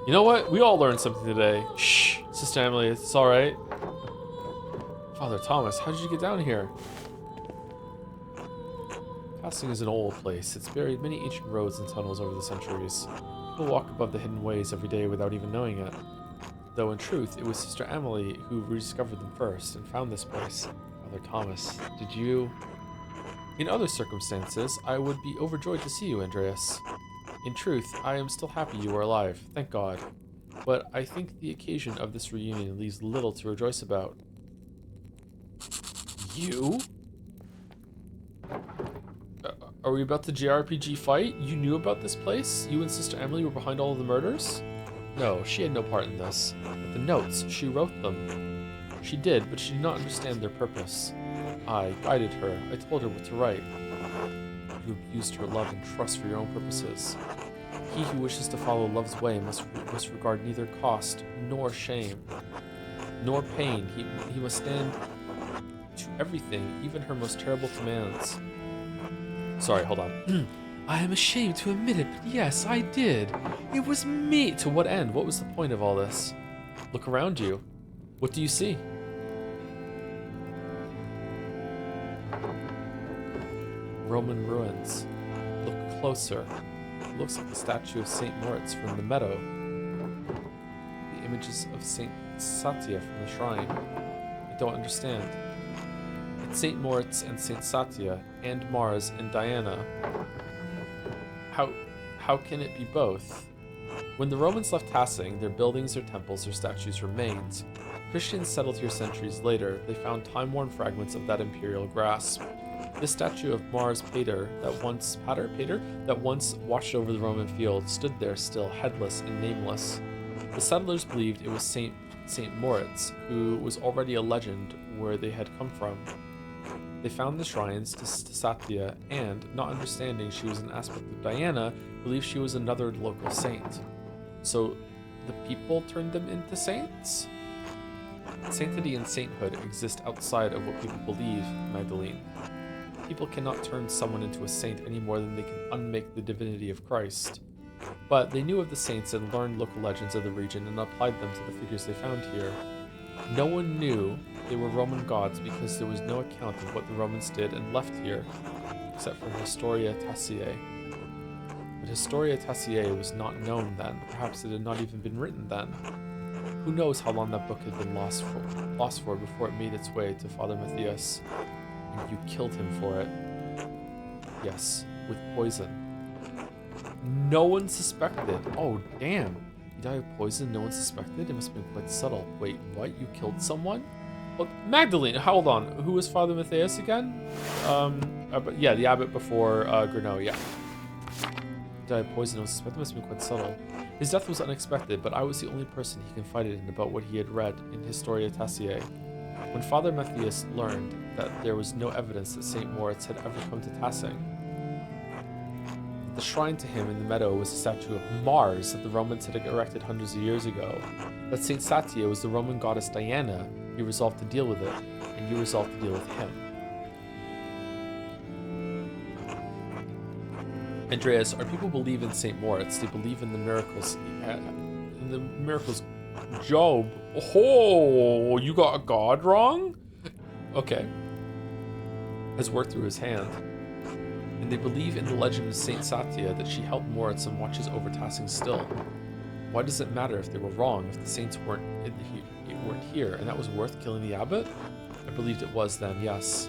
You know what? We all learned something today. Shh, Sister Emily, it's all right. Father Thomas, how did you get down here? Tassing is an old place. It's buried many ancient roads and tunnels over the centuries. People walk above the hidden ways every day without even knowing it. Though in truth, it was Sister Emily who rediscovered them first and found this place. Father Thomas, did you... In other circumstances, I would be overjoyed to see you, Andreas. In truth, I am still happy you are alive, thank God. But I think the occasion of this reunion leaves little to rejoice about. You? Are we about to JRPG fight? You knew about this place? You and Sister Emily were behind all of the murders? No, she had no part in this. But the notes, she wrote them. She did, but she did not understand their purpose. I guided her. I told her what to write. You abused her love and trust for your own purposes. He who wishes to follow love's way must regard neither cost, nor shame, nor pain. He must stand to everything, even her most terrible commands. Sorry, hold on. I am ashamed to admit it, but yes, I did. It was me. To what end? What was the point of all this? Look around you. What do you see? Roman ruins. Look closer. It looks like the statue of Saint Moritz from the meadow. The images of Saint Satya from the shrine. I don't understand. It's Saint Moritz and Saint Satya, and Mars and Diana. How can it be both? When the Romans left Tassing, their buildings, their temples, their statues remained. Christians settled here centuries later. They found time-worn fragments of that imperial grasp. This statue of Mars Pater that once watched over the Roman field stood there still, headless and nameless. The settlers believed it was Saint Moritz, who was already a legend where they had come from. They found the shrines to Satya and, not understanding she was an aspect of Diana, believed she was another local saint. So the people turned them into saints? Sanctity and sainthood exist outside of what people believe, Magdalene. People cannot turn someone into a saint any more than they can unmake the divinity of Christ. But they knew of the saints and learned local legends of the region and applied them to the figures they found here. No one knew they were Roman gods because there was no account of what the Romans did and left here, except for Historia Tassiae. But Historia Tassiae was not known then. Perhaps it had not even been written then. Who knows how long that book had been lost for before it made its way to Father Matthias. And you killed him for it. Yes, with poison. No one suspected. Oh, damn. You died of poison, no one suspected? It must have been quite subtle. Wait, what? You killed someone? Well, Magdalene, hold on. Who was Father Matthias again? But yeah, the abbot before Grenot, yeah. He died of poison, no one suspected. It must have been quite subtle. His death was unexpected, but I was the only person he confided in about what he had read in Historia Tassiae. When Father Matthias learned that there was no evidence that St. Moritz had ever come to Tassing, the shrine to him in the meadow was a statue of Mars that the Romans had erected hundreds of years ago, that St. Satia was the Roman goddess Diana, he resolved to deal with it, and you resolved to deal with him. Andreas, our people believe in St. Moritz. They believe in the miracles. Job. Oh, you got a god wrong? Okay. Has worked through his hand. And they believe in the legend of Saint Satia that she helped Moritz and watches over Tassing still. Why does it matter if they were wrong, if the saints weren't here, and that was worth killing the abbot? I believed it was then, yes.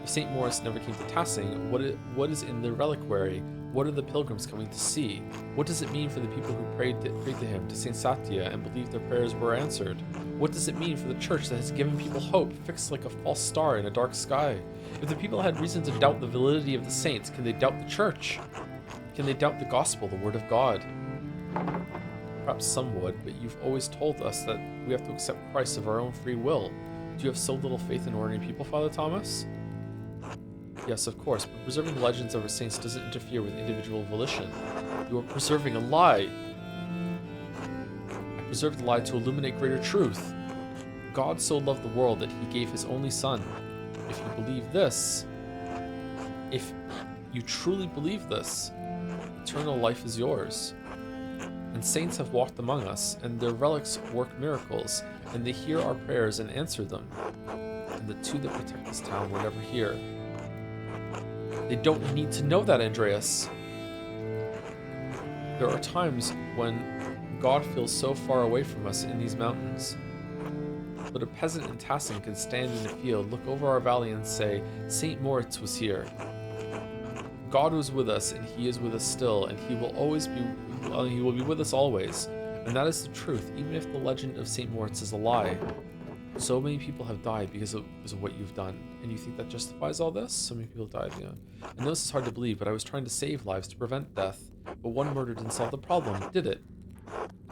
If Saint Moritz never came to Tassing, what is in the reliquary? What are the pilgrims coming to see? What does it mean for the people who prayed to him, to Saint Satia, and believed their prayers were answered? What does it mean for the church that has given people hope, fixed like a false star in a dark sky? If the people had reason to doubt the validity of the saints, can they doubt the church? Can they doubt the gospel, the word of God? Perhaps some would, but you've always told us that we have to accept Christ of our own free will. Do you have so little faith in ordinary people, Father Thomas? Yes, of course, but preserving the legends of our saints doesn't interfere with individual volition. You are preserving a lie. I preserved the lie to illuminate greater truth. God so loved the world that he gave his only son. If you believe this, if you truly believe this, eternal life is yours. And saints have walked among us, and their relics work miracles, and they hear our prayers and answer them. And the two that protect this town were never here. They don't need to know that, Andreas. There are times when God feels so far away from us in these mountains. But a peasant in Tassing can stand in the field, look over our valley and say, St. Moritz was here. God was with us, and he is with us still, and he will be with us always. And that is the truth, even if the legend of St. Moritz is a lie. So many people have died because of what you've done. And you think that justifies all this? So many people died, yeah. I know this is hard to believe, but I was trying to save lives to prevent death. But one murder didn't solve the problem, did it?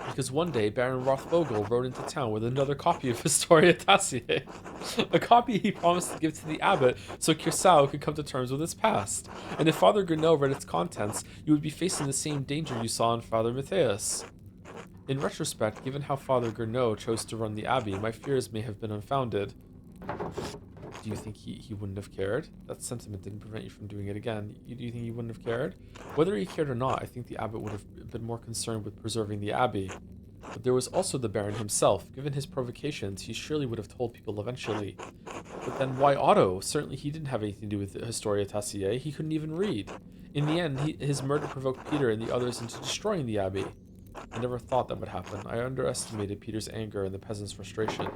Because one day, Baron Rothvogel rode into town with another copy of Historia Tassiae. A copy he promised to give to the abbot so Kirsau could come to terms with its past. And if Father Grenot read its contents, you would be facing the same danger you saw in Father Matthias. In retrospect, given how Father Grenot chose to run the abbey, my fears may have been unfounded. Do you think he wouldn't have cared? That sentiment didn't prevent you from doing it again. Do you think he wouldn't have cared? Whether he cared or not, I think the abbot would have been more concerned with preserving the abbey. But there was also the Baron himself. Given his provocations, he surely would have told people eventually. But then why Otto? Certainly he didn't have anything to do with Historia Tassiae. He couldn't even read. In the end, his murder provoked Peter and the others into destroying the abbey. I never thought that would happen. I underestimated Peter's anger and the peasants' frustration.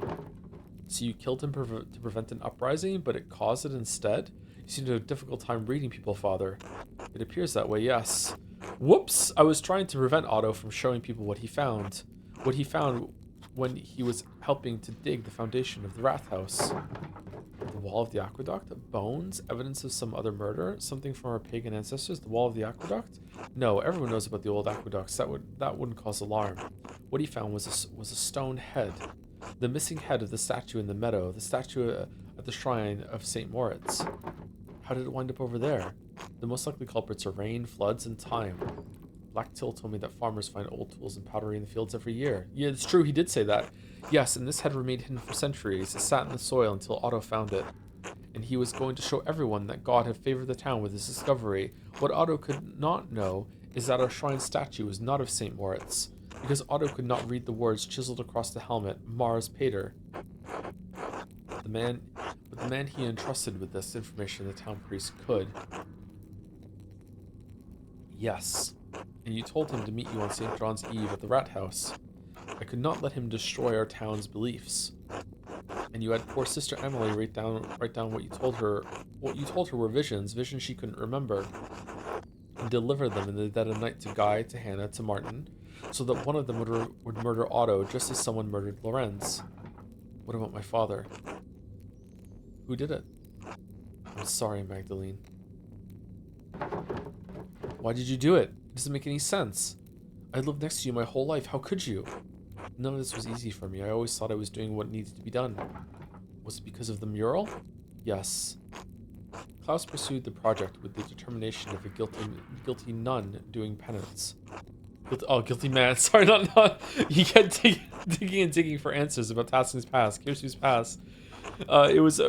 So you killed him to prevent an uprising, but it caused it instead? You seem to have a difficult time reading people, Father. It appears that way, yes. Whoops! I was trying to prevent Otto from showing people what he found. What he found when he was helping to dig the foundation of the Rathaus. The wall of the aqueduct? Bones? Evidence of some other murder? Something from our pagan ancestors? The wall of the aqueduct? No, everyone knows about the old aqueducts. That wouldn't cause alarm. What he found was a stone head. The missing head of the statue in the meadow. The statue at the shrine of St. Moritz. How did it wind up over there? The most likely culprits are rain, floods, and time. Black Till told me that farmers find old tools and pottery in the fields every year. Yeah, it's true, he did say that. Yes, and this had remained hidden for centuries. It sat in the soil until Otto found it. And he was going to show everyone that God had favored the town with his discovery. What Otto could not know is that our shrine statue was not of St. Moritz, because Otto could not read the words chiseled across the helmet, Mars Pater. But the man he entrusted with this information, the town priest, could. Yes. And you told him to meet you on St. John's Eve at the Rat House. I could not let him destroy our town's beliefs. And you had poor Sister Emily write down what you told her. What you told her were visions she couldn't remember, and deliver them in the dead of night to Guy, to Hannah, to Martin, so that one of them would murder Otto just as someone murdered Lorenz. What about my father? Who did it? I'm sorry, Magdalene. Why did you do it? It doesn't make any sense. I lived next to you my whole life. How could you? None of this was easy for me. I always thought I was doing what needed to be done. Was it because of the mural? Yes. Klaus pursued the project with the determination of a guilty nun doing penance. Guilty man. Sorry, not. He kept digging and digging for answers about Tassin's past, Kirsu's past. I was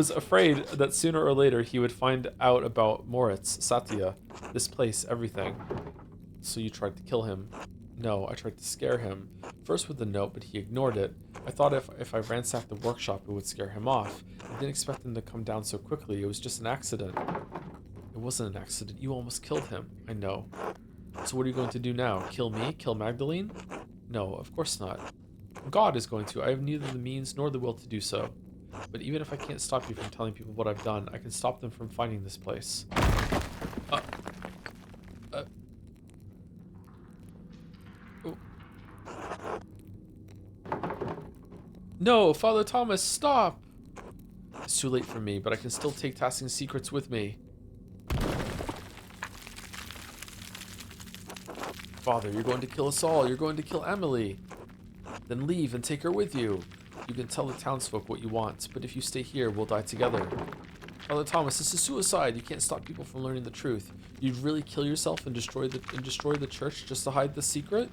afraid that sooner or later he would find out about Moritz, Satya, this place, everything. So you tried to kill him. No, I tried to scare him. First with the note, but he ignored it. I thought if I ransacked the workshop, it would scare him off. I didn't expect him to come down so quickly. It was just an accident. It wasn't an accident. You almost killed him. I know. So what are you going to do now? Kill me? Kill Magdalene? No, of course not. God is going to. I have neither the means nor the will to do so. But even if I can't stop you from telling people what I've done, I can stop them from finding this place. Oh. No, Father Thomas, stop! It's too late for me, but I can still take Tassin's secrets with me. Father, you're going to kill us all. You're going to kill Emily. Then leave and take her with you. You can tell the townsfolk what you want, but if you stay here, we'll die together. Father Thomas, this is suicide. You can't stop people from learning the truth. You'd really kill yourself and destroy the church just to hide the secret?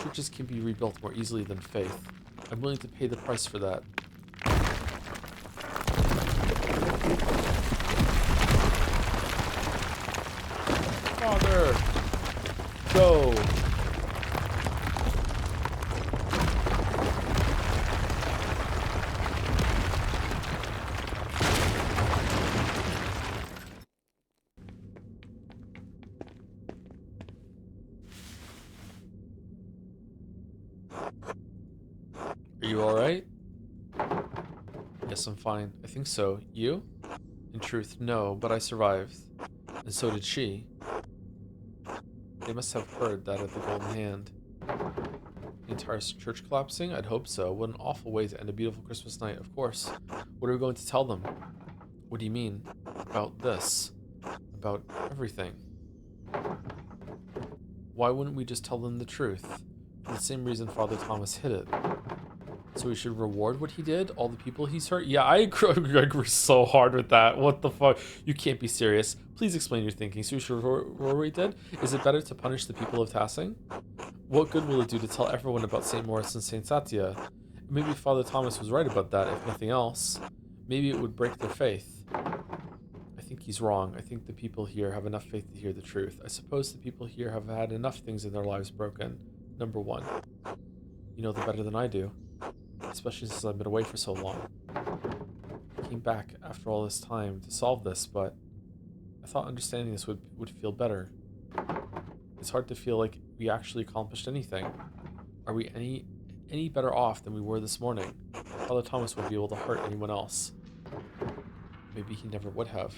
Churches can be rebuilt more easily than faith. I'm willing to pay the price for that. Father! Go! Are you alright? Yes, I'm fine. I think so. You? In truth, no, but I survived. And so did she. They must have heard that at the Golden Hand. The entire church collapsing? I'd hope so. What an awful way to end a beautiful Christmas night, of course. What are we going to tell them? What do you mean? About this? About everything? Why wouldn't we just tell them the truth? For the same reason Father Thomas hid it. So we should reward what he did? All the people he's hurt? Yeah, I agree so hard with that. What the fuck? You can't be serious. Please explain your thinking. So we should reward what he did? Is it better to punish the people of Tassing? What good will it do to tell everyone about St. Moritz and St. Satya? Maybe Father Thomas was right about that, if nothing else. Maybe it would break their faith. I think he's wrong. I think the people here have enough faith to hear the truth. I suppose the people here have had enough things in their lives broken. Number one. You know that better than I do. Especially since I've been away for so long. I came back after all this time to solve this, but I thought understanding this would feel better. It's hard to feel like we actually accomplished anything. Are we any better off than we were this morning? Father Thomas won't be able to hurt anyone else. Maybe he never would have.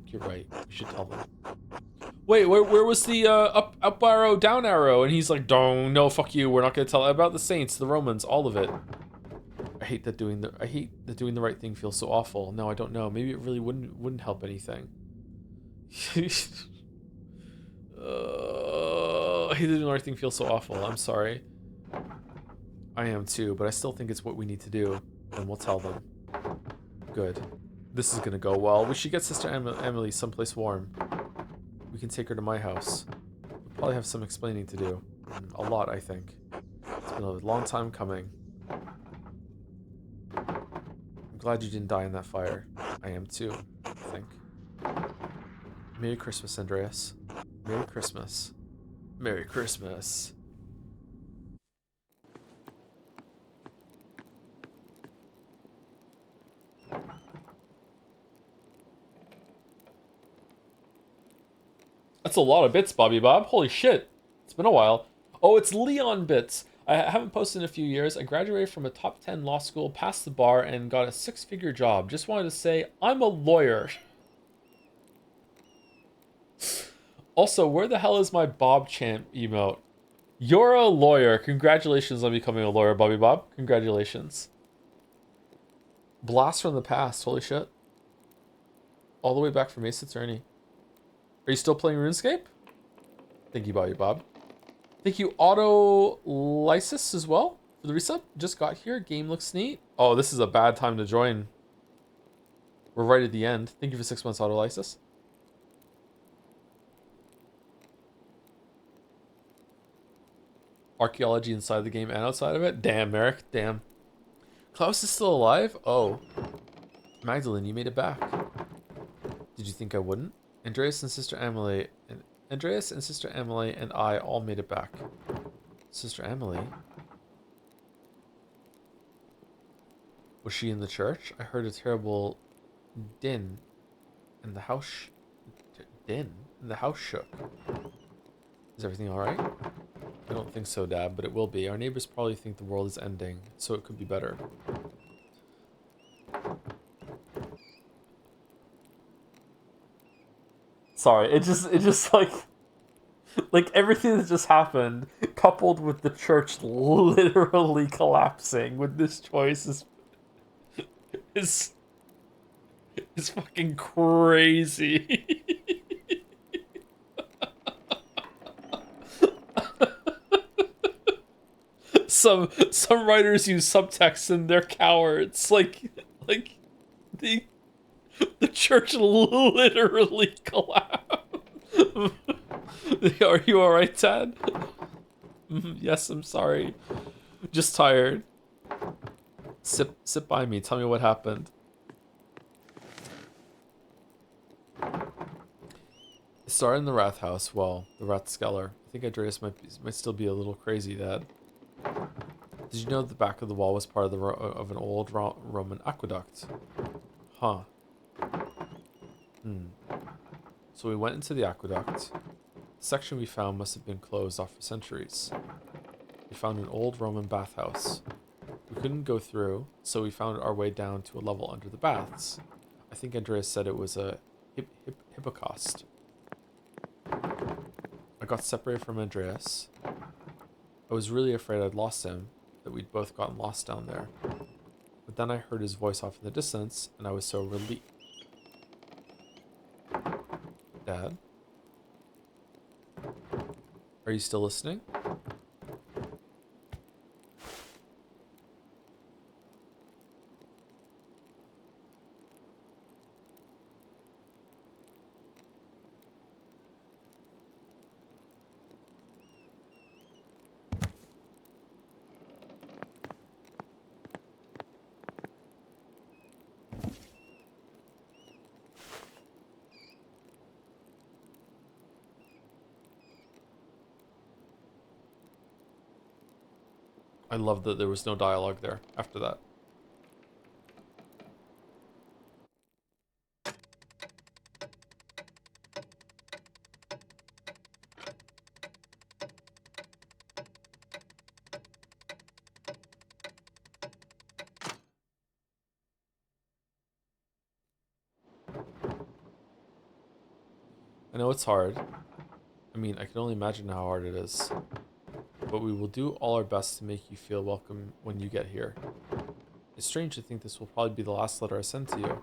You're right. We should tell them. Wait, where was the up arrow, down arrow? And he's like, "Don't, no, fuck you. We're not gonna tell about the saints, the Romans, all of it." I hate that doing the right thing feels so awful. No, I don't know. Maybe it really wouldn't help anything. I hate that doing the right thing feels so awful. I'm sorry. I am too, but I still think it's what we need to do, and we'll tell them. Good. This is gonna go well. We should get Sister Emily someplace warm. We can take her to my house. We'll probably have some explaining to do. A lot, I think. It's been a long time coming. I'm glad you didn't die in that fire. I am too, I think. Merry Christmas, Andreas. Merry Christmas. Merry Christmas. That's a lot of bits, Bobby Bob. Holy shit. It's been a while. Oh, it's Leon Bits. I haven't posted in a few years. I graduated from a top 10 law school, passed the bar, and got a 6-figure job. Just wanted to say I'm a lawyer. Also, where the hell is my Bob Champ emote? You're a lawyer. Congratulations on becoming a lawyer, Bobby Bob. Congratulations. Blast from the past. Holy shit. All the way back from Ace Attorney. Are you still playing RuneScape? Thank you, Bobby Bob. Thank you, Auto Lysis, as well, for the resub. Just got here. Game looks neat. Oh, this is a bad time to join. We're right at the end. Thank you for 6 months, Auto Lysis. Archaeology inside the game and outside of it. Damn, Merrick. Damn. Klaus is still alive? Oh. Magdalene, you made it back. Did you think I wouldn't? Andreas and Sister Emily and I all made it back. Sister Emily? Was she in the church? I heard a terrible din and the house shook. Is everything alright? I don't think so, Dad, but it will be. Our neighbors probably think the world is ending, so it could be better. Sorry, it just like everything that just happened, coupled with the church literally collapsing with this choice is fucking crazy. Some writers use subtext and they're cowards. Like the church literally collapsed. Are you alright, Tad? Yes, I'm sorry. Just tired. Sit by me. Tell me what happened. It started in the Wrath House. Well, the Wrath Skeller. I think Andreas might still be a little crazy, Dad. Did you know the back of the wall was part of of an old Roman aqueduct? Huh. So we went into the aqueduct. The section we found must have been closed off for centuries. We found an old Roman bathhouse. We couldn't go through, so we found our way down to a level under the baths. I think Andreas said it was a hippocaust. I got separated from Andreas. I was really afraid I'd lost him, that we'd both gotten lost down there. But then I heard his voice off in the distance, and I was so relieved. Dad? Are you still listening? I love that there was no dialogue there after that. I know it's hard. I mean, I can only imagine how hard it is. But we will do all our best to make you feel welcome when you get here. It's strange to think this will probably be the last letter I send to you,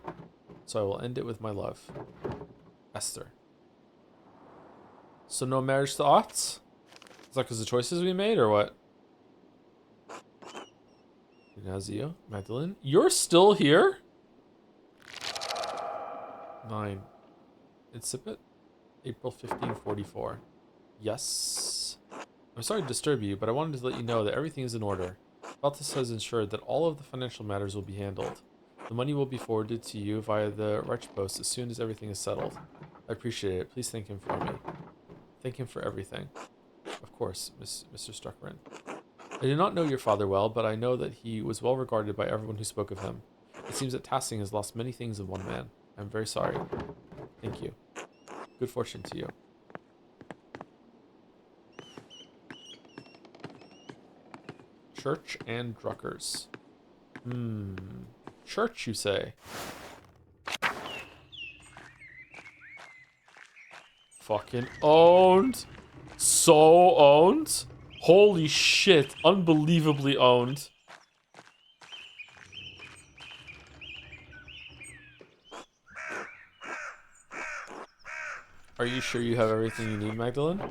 so I will end it with my love. Esther. So no marriage to Otts? Is that because of the choices we made, or what? Ignazio, Magdalene, you're still here? 9. Incipit? April 1544. Yes. I'm sorry to disturb you, but I wanted to let you know that everything is in order. Balthus has ensured that all of the financial matters will be handled. The money will be forwarded to you via the Reich Post as soon as everything is settled. I appreciate it. Please thank him for me. Thank him for everything. Of course, Mr. Struckrin. I do not know your father well, but I know that he was well regarded by everyone who spoke of him. It seems that Tassing has lost many things in one man. I'm very sorry. Thank you. Good fortune to you. Church and Druckers. Church, you say? Fucking owned. So owned. Holy shit. Unbelievably owned. Are you sure you have everything you need, Magdalene?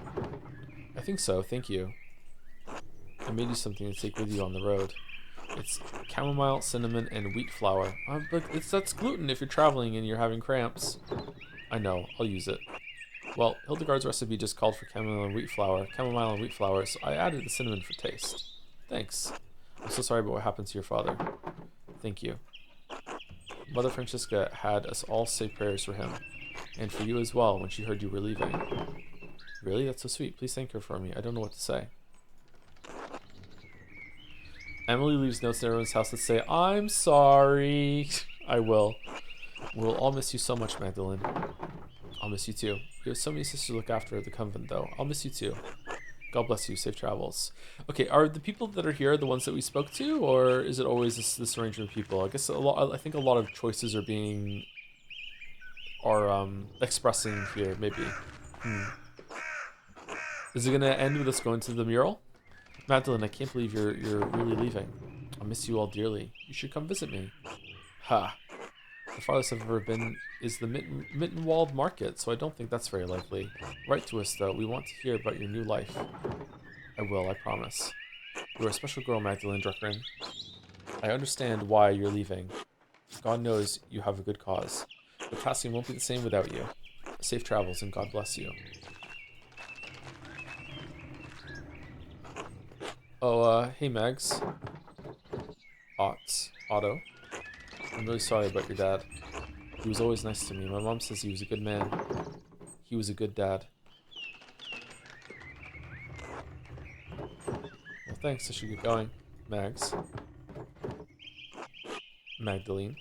I think so, thank you. I made you something to take with you on the road. It's chamomile, cinnamon, and wheat flour. But that's gluten if you're traveling and you're having cramps. I know, I'll use it. Well, Hildegard's recipe just called for chamomile and wheat flour, so I added the cinnamon for taste. Thanks. I'm so sorry about what happened to your father. Thank you. Mother Francisca had us all say prayers for him, and for you as well when she heard you were leaving. Really? That's so sweet. Please thank her for me. I don't know what to say. Emily leaves notes in everyone's house that say, I'm sorry. I will. We'll all miss you so much, Magdalene. I'll miss you too. You have so many sisters to look after at the convent, though. I'll miss you too. God bless you. Safe travels. Okay, are the people that are here the ones that we spoke to, or is it always this arrangement of people? I guess I think a lot of choices are expressing here, maybe. Is it gonna end with us going to the mural? Magdalene, I can't believe you're really leaving. I'll miss you all dearly. You should come visit me. Ha. The farthest I've ever been is the Mittenwald Market, so I don't think that's very likely. Write to us, though. We want to hear about your new life. I will, I promise. You're a special girl, Magdalene Druckern. I understand why you're leaving. God knows you have a good cause. But Cassian won't be the same without you. Safe travels, and God bless you. Oh, hey, Mags. Otto. I'm really sorry about your dad. He was always nice to me. My mom says he was a good man. He was a good dad. Well, thanks. I should get going. Mags. Magdalene.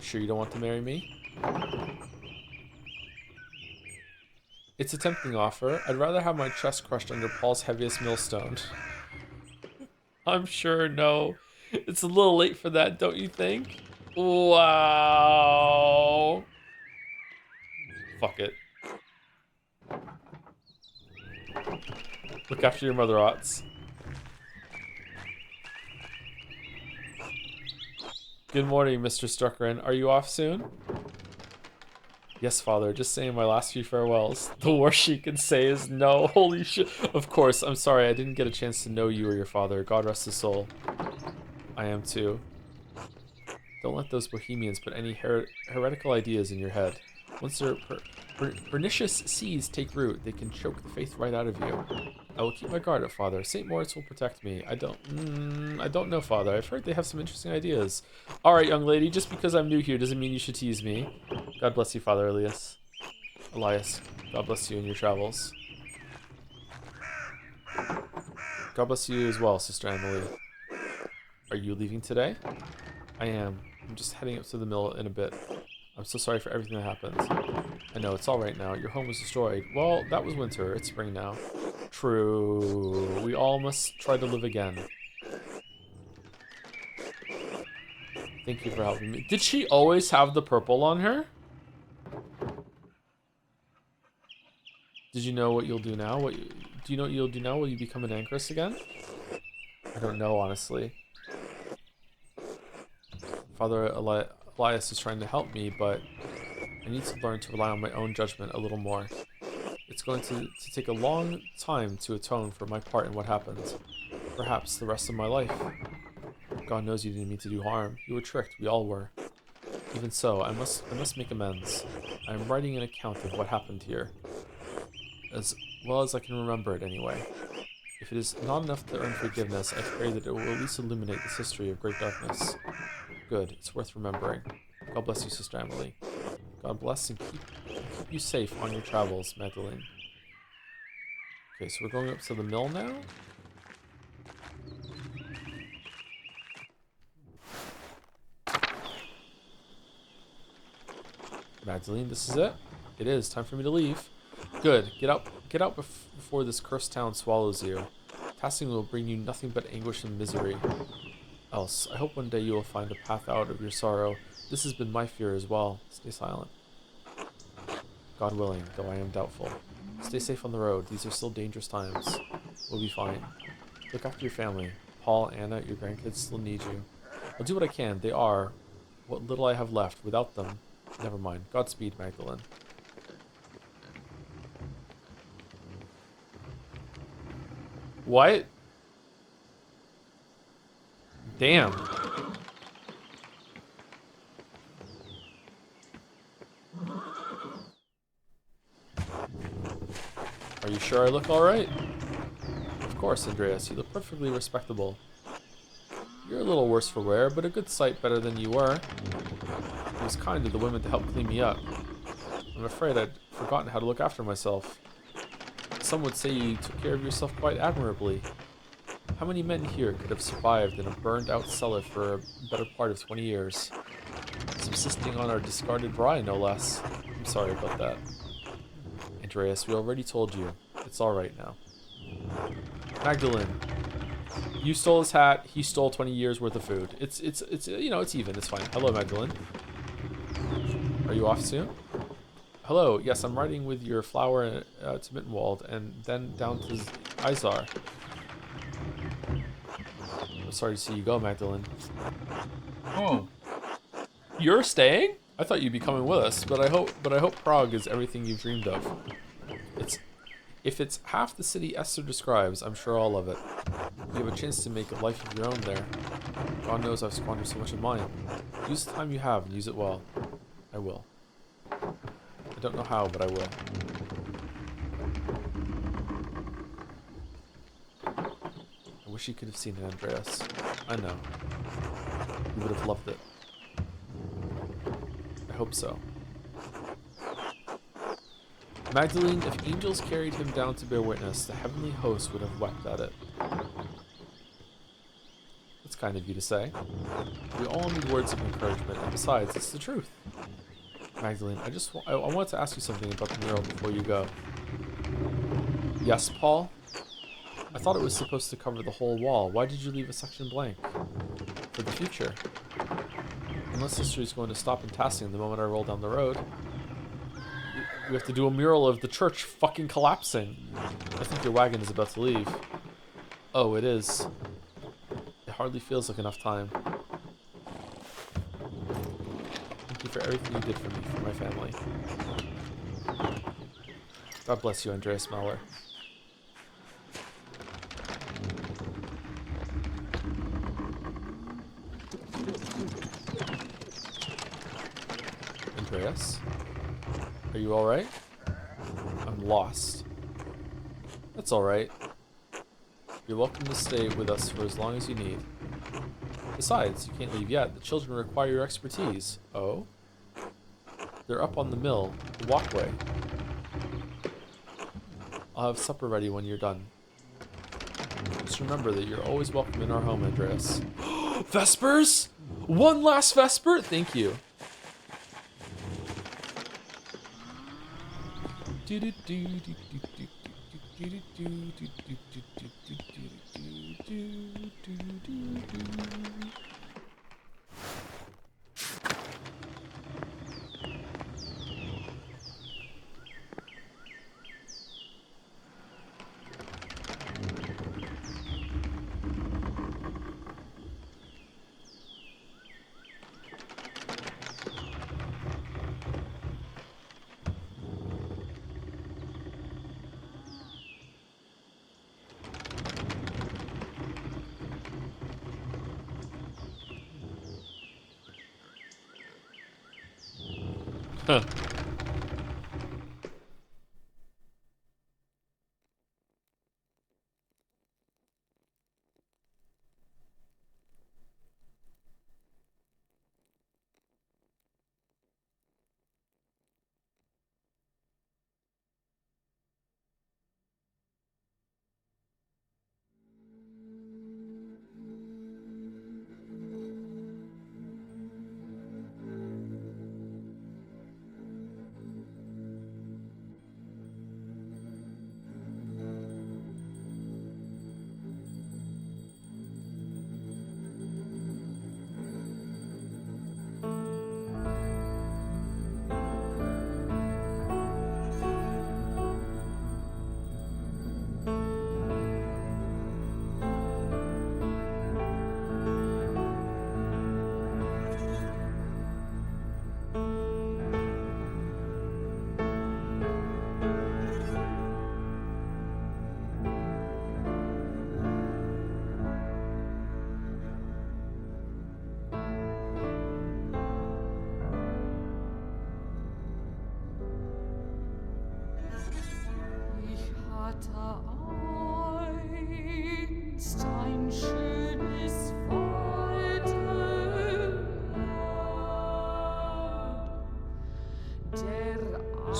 Sure you don't want to marry me? It's a tempting offer. I'd rather have my chest crushed under Paul's heaviest millstone. I'm sure no. It's a little late for that, don't you think? Wow. Fuck it. Look after your mother, Otts. Good morning, Mr. Struckren. Are you off soon? Yes, Father. Just saying my last few farewells. The worst she can say is no. Holy shit. Of course. I'm sorry. I didn't get a chance to know you or your father. God rest his soul. I am too. Don't let those bohemians put any heretical ideas in your head. Once their pernicious seeds take root, they can choke the faith right out of you. I will keep my guard up, Father. St. Moritz will protect me. I don't know, Father. I've heard they have some interesting ideas. All right, young lady. Just because I'm new here doesn't mean you should tease me. God bless you, Father Elias. God bless you in your travels. God bless you as well, Sister Emily. Are you leaving today? I am. I'm just heading up to the mill in a bit. I'm so sorry for everything that happened. I know, it's all right now. Your home was destroyed. Well, that was winter. It's spring now. True. We all must try to live again. Thank you for helping me. Did she always have the purple on her? Did you know what you'll do now? Do you know what you'll do now? Will you become an anchoress again? I don't know, honestly. Father Elias is trying to help me, but I need to learn to rely on my own judgment a little more. It's going to take a long time to atone for my part in what happened. Perhaps the rest of my life. God knows you didn't mean to do harm. You were tricked. We all were. Even so, I must make amends. I am writing an account of what happened here. As well as I can remember it anyway. If it is not enough to earn forgiveness, I pray that it will at least illuminate this history of great darkness. Good. It's worth remembering. God bless you, Sister Emily. God bless and keep you safe on your travels, Magdalene. Okay, so we're going up to the mill now? Magdalene, this is it? It is. Time for me to leave. Good. Get out before this cursed town swallows you. Passing will bring you nothing but anguish and misery. Else, I hope one day you will find a path out of your sorrow. This has been my fear as well. Stay silent. God willing, though I am doubtful. Stay safe on the road. These are still dangerous times. We'll be fine. Look after your family. Paul, Anna, your grandkids still need you. I'll do what I can. They are what little I have left. Without them, never mind. Godspeed, Magdalene. What? Damn. Are you sure I look alright? Of course, Andreas. You look perfectly respectable. You're a little worse for wear, but a good sight better than you were. It was kind of the women to help clean me up. I'm afraid I'd forgotten how to look after myself. Some would say you took care of yourself quite admirably. How many men here could have survived in a burned-out cellar for a better part of 20 years? Subsisting on our discarded rye, no less. I'm sorry about that. Andreas, we already told you. It's alright now. Magdalene. You stole his hat, he stole 20 years worth of food. It's you know, it's even, it's fine. Hello, Magdalene. Are you off soon? Hello, yes, I'm riding with your flower to Mittenwald and then down to Izar. I'm sorry to see you go, Magdalene. Oh. You're staying? I thought you'd be coming with us, but I hope Prague is everything you've dreamed of. If it's half the city Esther describes, I'm sure I'll love it. You have a chance to make a life of your own there. God knows I've squandered so much of mine. Use the time you have and use it well. I will. I don't know how, but I will. I wish you could have seen it, Andreas. I know. You would have loved it. I hope so. Magdalene, if angels carried him down to bear witness, the heavenly host would have wept at it. That's kind of you to say. We all need words of encouragement, and besides, it's the truth. Magdalene, I wanted to ask you something about the mural before you go. Yes, Paul? I thought it was supposed to cover the whole wall. Why did you leave a section blank? For the future. Unless history's going to stop in Tassing the moment I roll down the road. We have to do a mural of the church fucking collapsing. I think your wagon is about to leave. Oh, it is. It hardly feels like enough time. Thank you for everything you did for me, for my family. God bless you, Andreas Mahler. Andreas? Are you alright? I'm lost. That's alright. You're welcome to stay with us for as long as you need. Besides, you can't leave yet. The children require your expertise. Oh? They're up on the mill, the walkway. I'll have supper ready when you're done. Just remember that you're always welcome in our home, Andreas. Vespers? One last Vesper? Thank you. Huh.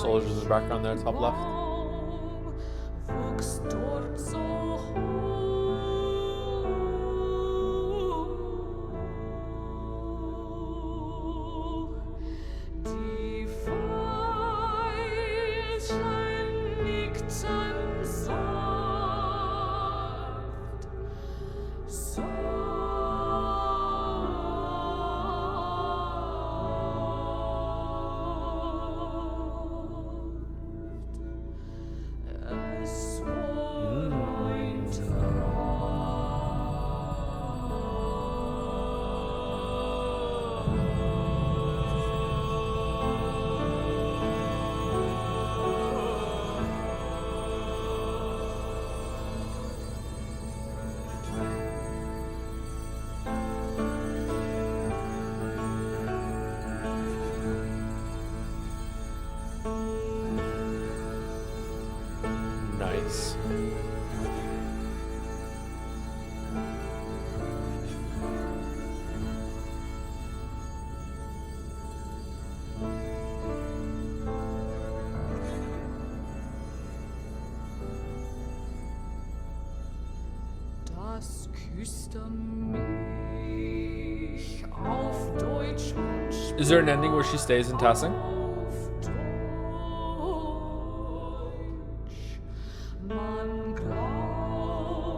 soldiers in the background there, top left. Wuchs dort so hoch. Die Veilchen nickten sanft, es Nice. Das küsste mich auf Deutsch und Is there an ending where she stays in Tassing? auf Deutsch. Man glaubt,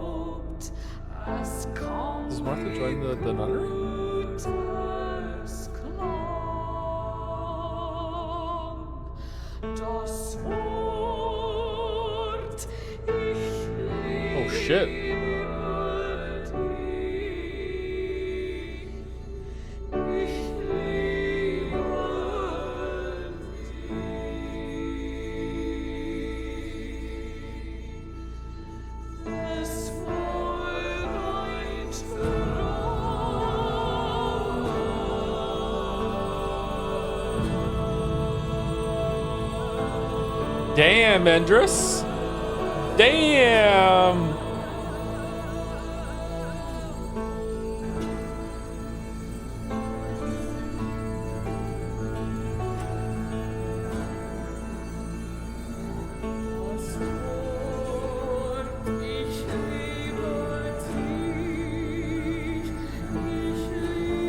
es kommt Does Martha join the nunnery? Gutes Klang. Das Wort, ich Oh shit. liebe dich. Ich liebe dich. Es war ein Traum. Damn, Endress. Damn. Das Wort, ich liebe dich, ich liebe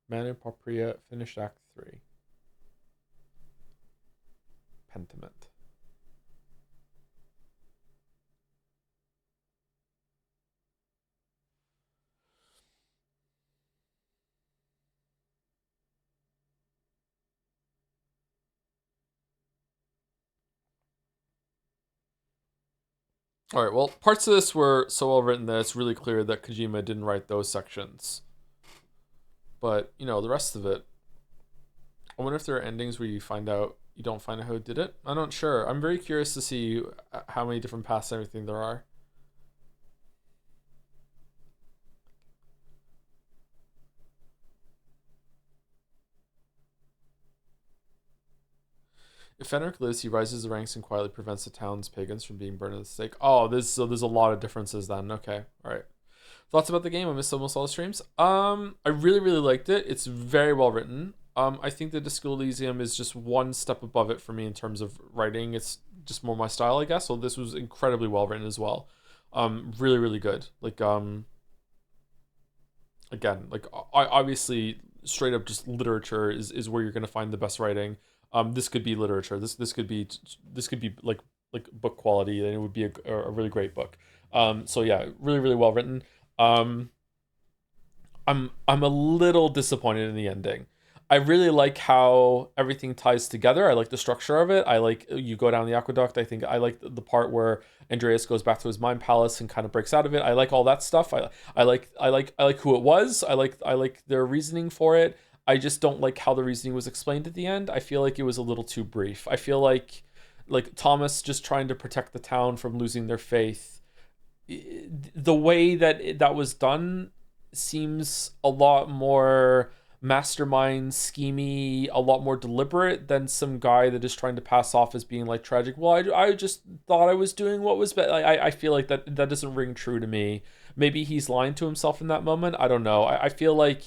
Manu Papria finished Act 3. Pentiment. All right, well, parts of this were so well written that it's really clear that Kojima didn't write those sections. But, you know, the rest of it, I wonder if there are endings where you don't find out who did it. I'm not sure. I'm very curious to see how many different paths and everything there are. If Fenric lives, he rises the ranks and quietly prevents the town's pagans from being burned at the stake. Oh, there's a lot of differences then. Okay, all right. Thoughts about the game? I missed almost all the streams. I really, really liked it. It's very well written. I think the Disco Elysium is just one step above it for me in terms of writing. It's just more my style, I guess. So this was incredibly well written as well. Really, really good. Like, again, like I obviously straight up just literature is where you're gonna find the best writing. This could be literature. This could be like book quality, and it would be a really great book. So yeah, really, really well written. I'm a little disappointed in the ending. I really like how everything ties together. I like the structure of it. I like you go down the aqueduct. I think I like the part where Andreas goes back to his mind palace and kind of breaks out of it. I like all that stuff. I like who it was. I like their reasoning for it. I just don't like how the reasoning was explained at the end. I feel like it was a little too brief. I feel like Thomas just trying to protect the town from losing their faith. The way that was done seems a lot more mastermind schemey, a lot more deliberate than some guy that is trying to pass off as being like tragic. Well, I just thought I was doing what was best. I feel like that doesn't ring true to me. Maybe he's lying to himself in that moment. I don't know. I feel like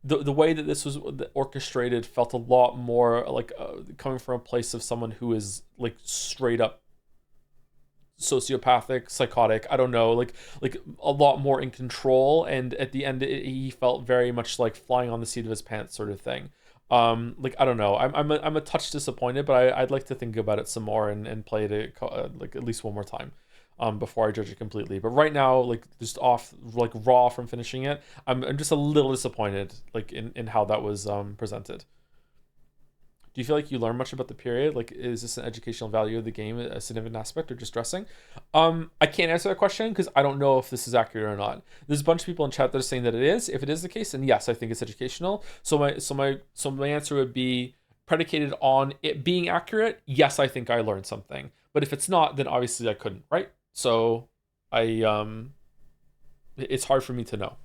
the way that this was orchestrated felt a lot more like coming from a place of someone who is like straight up sociopathic, psychotic, I don't know, like a lot more in control, and at the end he felt very much like flying on the seat of his pants sort of thing. Like I don't know, I'm a touch disappointed, but I'd like to think about it some more and play it like at least one more time before I judge it completely. But right now, like just off like raw from finishing it, I'm just a little disappointed like in how that was presented. Do you feel like you learn much about the period? Like, is this an educational value of the game, a significant aspect, or just dressing? I can't answer that question because I don't know if this is accurate or not. There's a bunch of people in chat that are saying that it is. If it is the case, then yes, I think it's educational. So my answer would be predicated on it being accurate. Yes, I think I learned something. But if it's not, then obviously I couldn't, right? So it's hard for me to know.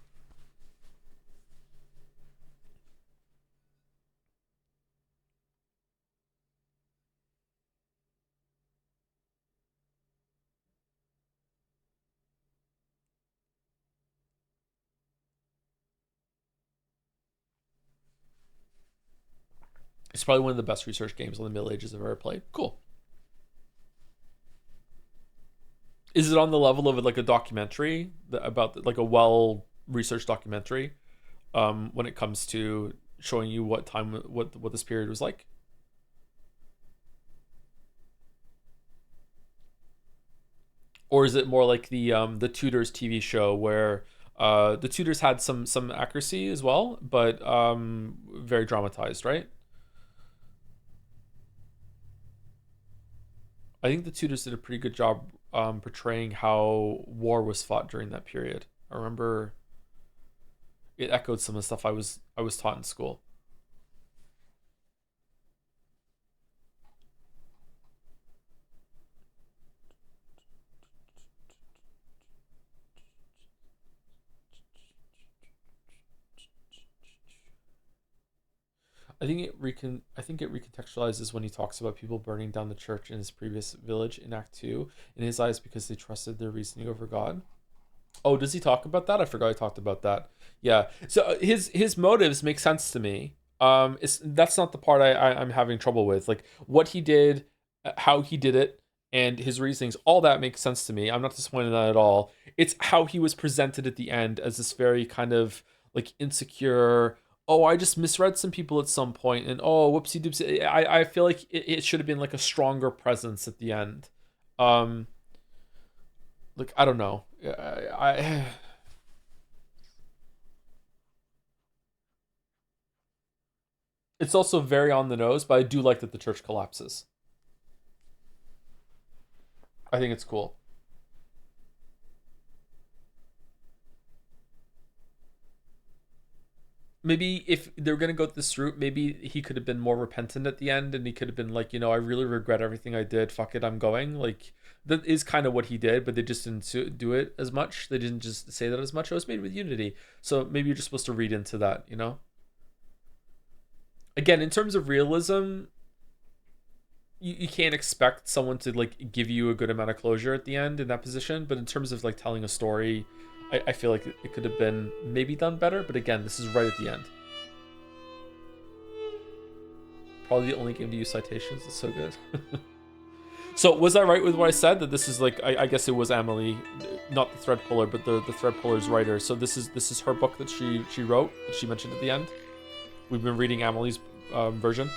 It's probably one of the best research games on the Middle Ages I've ever played. Cool. Is it on the level of like a documentary about like a well-researched documentary when it comes to showing you what this period was like? Or is it more like the Tudors TV show where the Tudors had some accuracy as well, but very dramatized, right? I think the Tudors did a pretty good job portraying how war was fought during that period. I remember it echoed some of the stuff I was taught in school. I think it recontextualizes when he talks about people burning down the church in his previous village in Act 2 in his eyes because they trusted their reasoning over God. Oh, does he talk about that? I forgot he talked about that. Yeah. So his motives make sense to me. That's not the part I'm having trouble with. Like what he did, how he did it, and his reasonings, all that makes sense to me. I'm not disappointed in that at all. It's how he was presented at the end as this very kind of like insecure, oh, I just misread some people at some point, and oh, whoopsie doopsie. I feel like it should have been like a stronger presence at the end. Like I don't know. It's also very on the nose, but I do like that the church collapses. I think it's cool. Maybe if they're gonna go this route, maybe he could have been more repentant at the end, and he could have been like, I really regret everything I did. Fuck it, I'm going. Like that is kind of what he did, but they just didn't do it as much. They didn't just say that as much. It was made with unity, so maybe you're just supposed to read into that. Again, in terms of realism, you can't expect someone to like give you a good amount of closure at the end in that position. But in terms of like telling a story, I feel like it could have been maybe done better, but again, this is right at the end. Probably the only game to use citations. It's so good. So was I right with what I said? That this is like, I guess it was Emily, not the thread puller, but the thread puller's writer. So this is her book that she wrote, that she mentioned at the end. We've been reading Emily's version.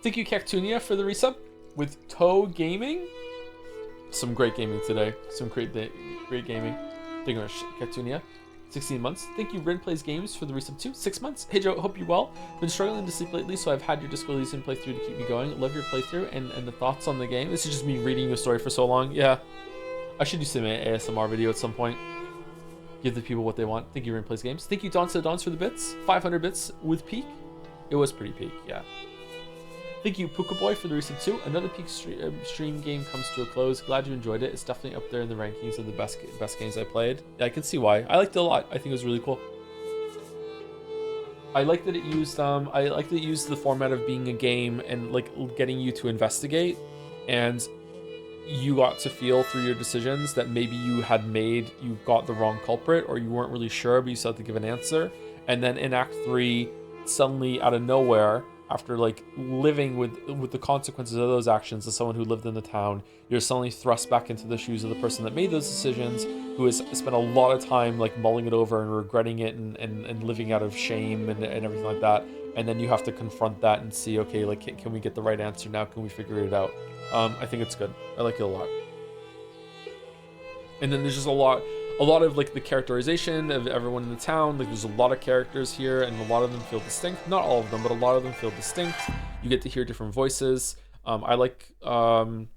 Thank you, Cactunia, for the resub with Toe Gaming. Some great gaming today. Some great gaming. Thank you very much, Cactunia. 16 months. Thank you, Rin Plays Games, for the resub too. 6 months. Hey Joe, hope you're well. Been struggling to sleep lately, so I've had your Disco Elysium playthrough to keep me going. Love your playthrough and the thoughts on the game. This is just me reading your story for so long. Yeah. I should do some ASMR video at some point. Give the people what they want. Thank you, Rin Plays Games. Thank you, Dons for the bits. 500 bits with peak. It was pretty peak, yeah. Thank you, Puka Boy, for the resub too. Another peak stream game comes to a close. Glad you enjoyed it. It's definitely up there in the rankings of the best games I played. Yeah, I can see why. I liked it a lot. I think it was really cool. I like that it used the format of being a game and like getting you to investigate, and you got to feel through your decisions that maybe you got the wrong culprit, or you weren't really sure, but you still had to give an answer. And then in Act 3, suddenly out of nowhere, after like living with the consequences of those actions as someone who lived in the town, you're suddenly thrust back into the shoes of the person that made those decisions, who has spent a lot of time like mulling it over and regretting it and living out of shame and everything like that. And then you have to confront that and see, okay, like, can we get the right answer now? Can we figure it out? I think it's good. I like it a lot. And then there's just a lot of like the characterization of everyone in the town. Like there's a lot of characters here, and a lot of them feel distinct. Not all of them, but a lot of them feel distinct. You get to hear different voices. I like the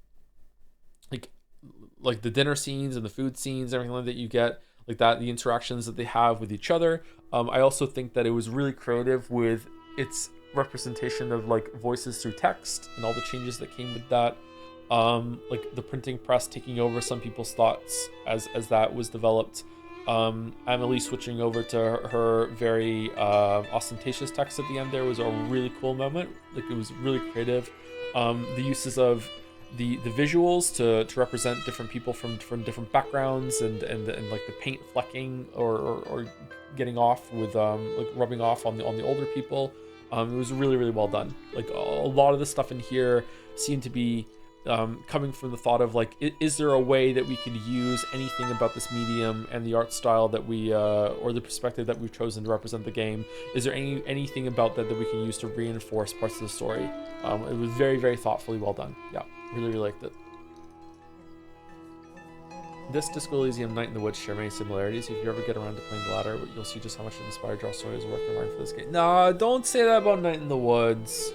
dinner scenes and the food scenes, everything like that you get, like that, the interactions that they have with each other. I also think that it was really creative with its representation of like voices through text and all the changes that came with that. Like the printing press taking over some people's thoughts as that was developed. Emily switching over to her very ostentatious text at the end there was a really cool moment. Like it was really creative. The uses of the visuals to represent different people from different backgrounds and like the paint flecking or getting off with like rubbing off on the older people. It was really, really well done. Like a lot of the stuff in here seemed to be coming from the thought of like, is there a way that we could use anything about this medium and the art style that we or the perspective that we've chosen to represent the game? Is there anything about that we can use to reinforce parts of the story? It was very, very thoughtfully well done. Yeah, really, really liked it. This Disco Elysium Night in the Woods share many similarities. If you ever get around to playing the latter, you'll see just how much it inspired your stories work and for this game. Nah, don't say that about Night in the Woods.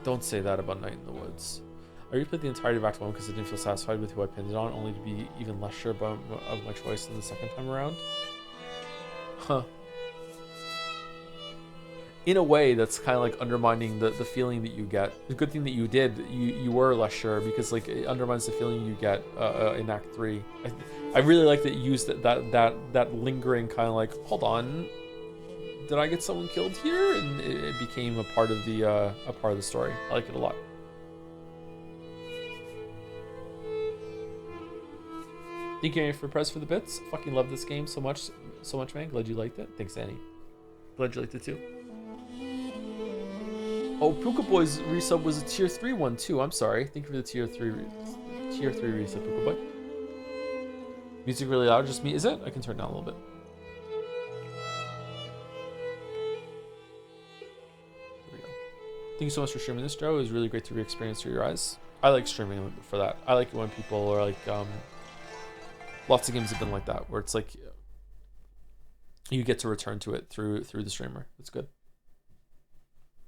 Don't say that about Night in the Woods. I replayed the entirety of Act 1 because I didn't feel satisfied with who I pinned it on, only to be even less sure of my choice than the second time around. Huh. In a way, that's kind of like undermining the feeling that you get. The good thing that you did, you were less sure, because like it undermines the feeling you get in Act 3. I really like that you used that lingering kind of like, hold on, did I get someone killed here? And it became a part of the story. I like it a lot. Thank you, Annie, for press for the bits. Fucking love this game so much, man. Glad you liked it. Thanks, Annie. Glad you liked it too. Oh, Puka Boy's resub was a tier 3 one too. I'm sorry. Thank you for the tier 3 resub, Puka Boy. Music really loud, just me. Is it? I can turn it down a little bit. There we go. Thank you so much for streaming this, Joe. It was really great to re-experience through your eyes. I like streaming for that. I like it when people are like, lots of games have been like that, where it's like you get to return to it through the streamer. It's good.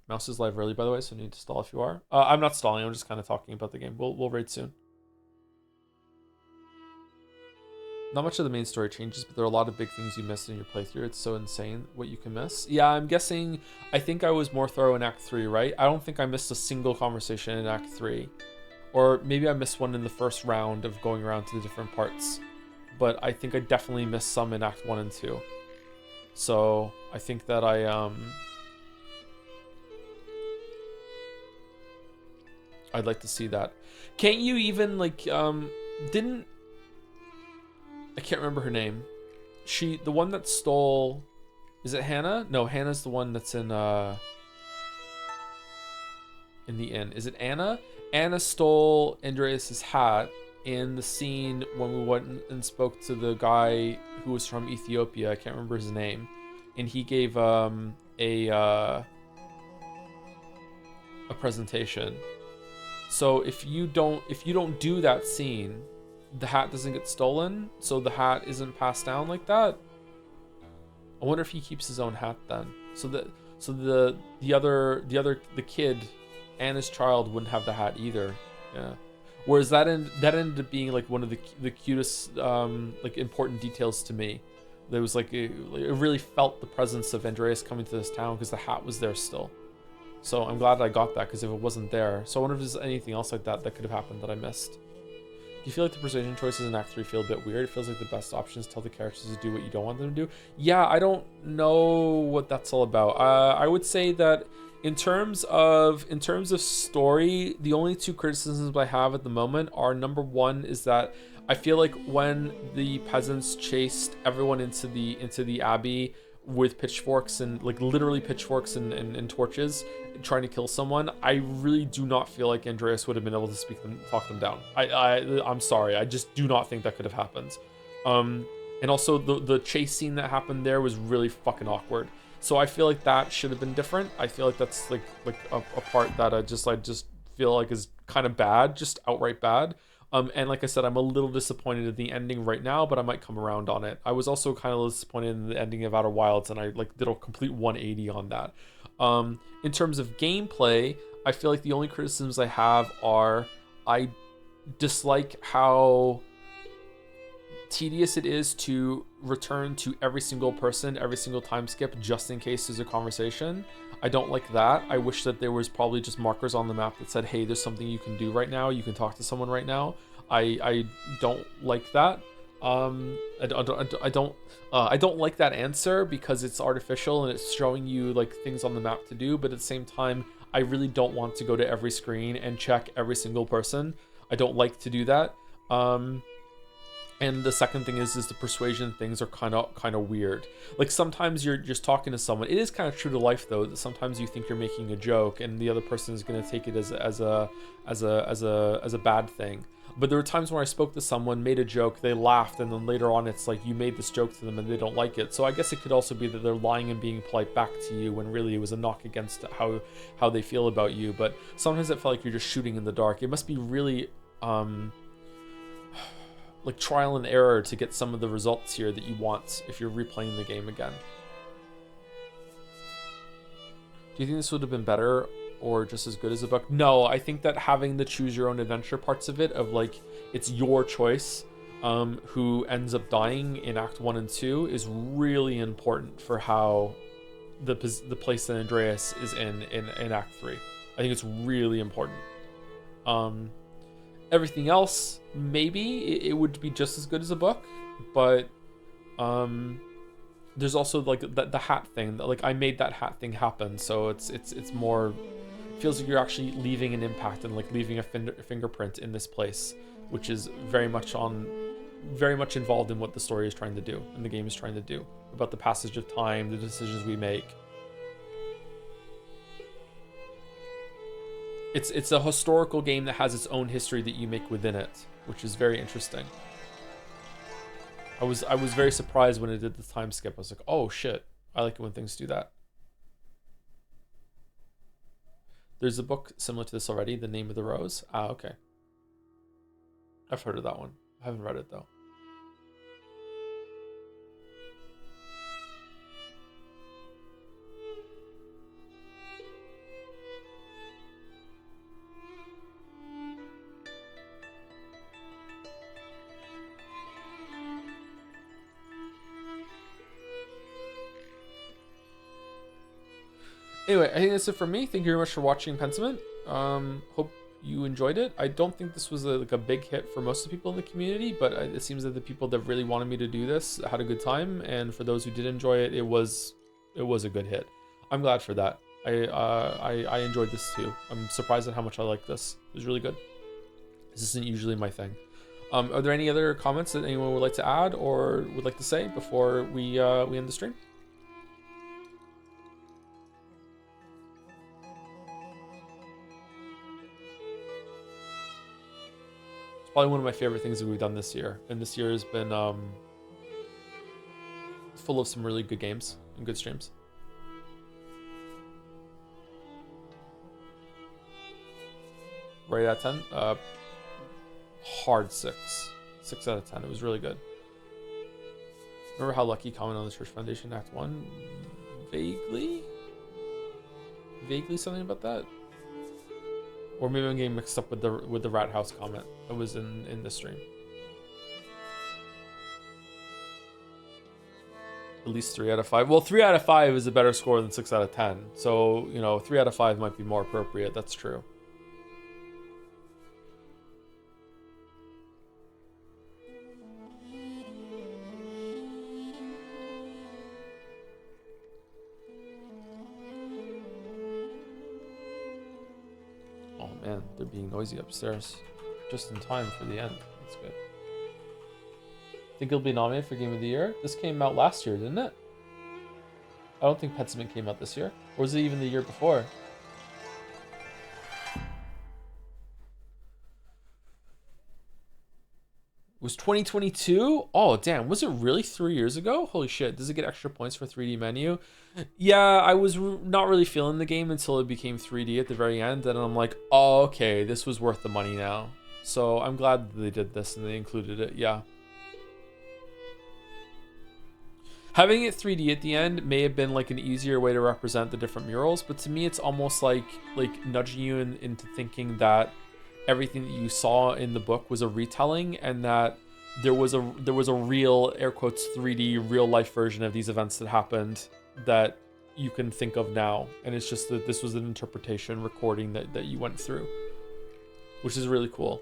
Mouse is live early, by the way, so you need to stall if you are. I'm not stalling. I'm just kind of talking about the game. We'll raid soon. Not much of the main story changes, but there are a lot of big things you missed in your playthrough. It's so insane what you can miss. Yeah, I'm guessing. I think I was more thorough in Act 3, right? I don't think I missed a single conversation in Act 3, or maybe I missed one in the first round of going around to the different parts. But I think I definitely missed some in Act 1 and 2. So I think that I'd like to see that. Can't you even like didn't I can't remember her name. The one that stole, is it Hannah? No, Hannah's the one that's in the inn. Is it Anna? Anna stole Andreas's hat in the scene when we went and spoke to the guy who was from Ethiopia. I can't remember his name. And he gave a presentation. So if you don't do that scene, the hat doesn't get stolen, so the hat isn't passed down like that. I wonder if he keeps his own hat then. So the kid and his child wouldn't have the hat either. Yeah. Whereas that ended up being like one of the cutest like important details to me. There was like it really felt the presence of Andreas coming to this town because the hat was there still. So I'm glad I got that, because if it wasn't there, so I wonder if there's anything else like that could have happened that I missed. Do you feel like the persuasion choices in Act 3 feel a bit weird? It feels like the best option is tell the characters to do what you don't want them to do. Yeah, I don't know what that's all about. I would say that in terms of story, the only two criticisms I have at the moment are, number one is that I feel like when the peasants chased everyone into the abbey with pitchforks and like literally pitchforks and torches trying to kill someone, I really do not feel like Andreas would have been able to talk them down. I'm sorry, I just do not think that could have happened. And also the chase scene that happened there was really fucking awkward. So I feel like that should have been different. I feel like that's like a part that I just feel like is kind of bad, just outright bad. And like I said, I'm a little disappointed in the ending right now, but I might come around on it. I was also kind of disappointed in the ending of Outer Wilds, and I did a complete 180 on that. In terms of gameplay, I feel like the only criticisms I have are I dislike how tedious it is to return to every single person every single time skip just in case there's a conversation. I don't like that. I wish that there was probably just markers on the map that said, hey, there's something you can do right now, you can talk to someone right now. I don't like that. I don't like that answer because it's artificial and it's showing you like things on the map to do, but at the same time I really don't want to go to every screen and check every single person. I don't like to do that. And the second thing is the persuasion things are kind of weird. Like sometimes you're just talking to someone. It is kind of true to life though, that sometimes you think you're making a joke and the other person is going to take it as a bad thing. But there were times where I spoke to someone, made a joke, they laughed, and then later on it's like you made this joke to them and they don't like it. So I guess it could also be that they're lying and being polite back to you when really it was a knock against how they feel about you. But sometimes it felt like you're just shooting in the dark. It must be really like trial and error to get some of the results here that you want if you're replaying the game again. Do you think this would have been better or just as good as a book? No, I think that having the choose your own adventure parts of it, of like it's your choice who ends up dying in Act 1 and 2, is really important for how the place that Andreas is in Act 3. I think it's really important. Everything else, maybe it would be just as good as a book, but there's also like the hat thing. Like I made that hat thing happen, so it's more, it feels like you're actually leaving an impact and like leaving a fingerprint in this place, which is very much involved in what the story is trying to do and the game is trying to do, about the passage of time, the decisions we make. It's a historical game that has its own history that you make within it, which is very interesting. I was very surprised when it did the time skip. I was like, oh shit, I like it when things do that. There's a book similar to this already, The Name of the Rose. Ah, okay. I've heard of that one. I haven't read it though. Anyway, I think that's it for me. Thank you very much for watching Pentiment. Hope you enjoyed it. I don't think this was like a big hit for most of the people in the community, but it seems that the people that really wanted me to do this had a good time, and for those who did enjoy it, it was a good hit. I'm glad for that. I enjoyed this too. I'm surprised at how much I like this. It was really good. This isn't usually my thing. Are there any other comments that anyone would like to add or would like to say before we end the stream? Probably one of my favorite things that we've done this year, and this year has been full of some really good games and good streams. Right out of 10, hard 6 out of 10. It was really good. Remember how Lucky commented on the Church Foundation Act 1? Vaguely? Vaguely something about that? Or maybe I'm getting mixed up with the Rat House comment that was in the stream. At least 3 out of 5. Well, 3 out of 5 is a better score than 6 out of 10. So, you know, 3 out of 5 might be more appropriate. That's true. Oh man, they're being noisy upstairs. Just in time for the end. That's good. Think it'll be nominated for Game of the Year? This came out last year, didn't it? I don't think Pentiment came out this year. Or was it even the year before? Was 2022? Oh, damn. Was it really 3 years ago? Holy shit. Does it get extra points for 3D menu? Yeah, I was not really feeling the game until it became 3D at the very end. And I'm like, oh, okay, this was worth the money now. So I'm glad that they did this and they included it. Yeah. Having it 3D at the end may have been like an easier way to represent the different murals, but to me it's almost like nudging you into thinking that everything that you saw in the book was a retelling, and that there was a real, air quotes, 3D real life version of these events that happened that you can think of now, and it's just that this was an interpretation recording that you went through, which is really cool.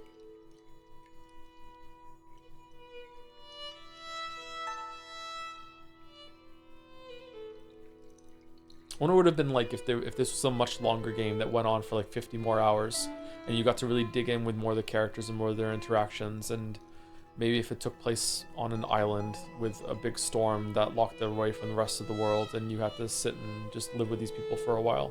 I wonder what it would have been like if this was a much longer game that went on for like 50 more hours, and you got to really dig in with more of the characters and more of their interactions, and maybe if it took place on an island with a big storm that locked them away from the rest of the world, and you had to sit and just live with these people for a while.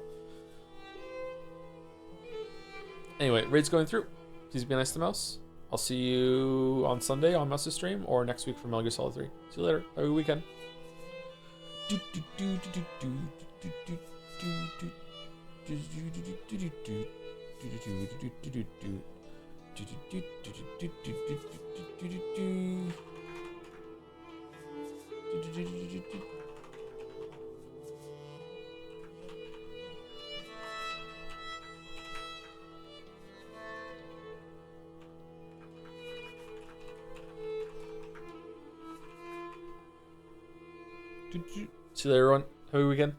Anyway, raid's going through. Please be nice to Mouse. I'll see you on Sunday on Mouse's stream, or next week for Metal Gear Solid 3. See you later. Have a good weekend. See you later, everyone. Have a good weekend.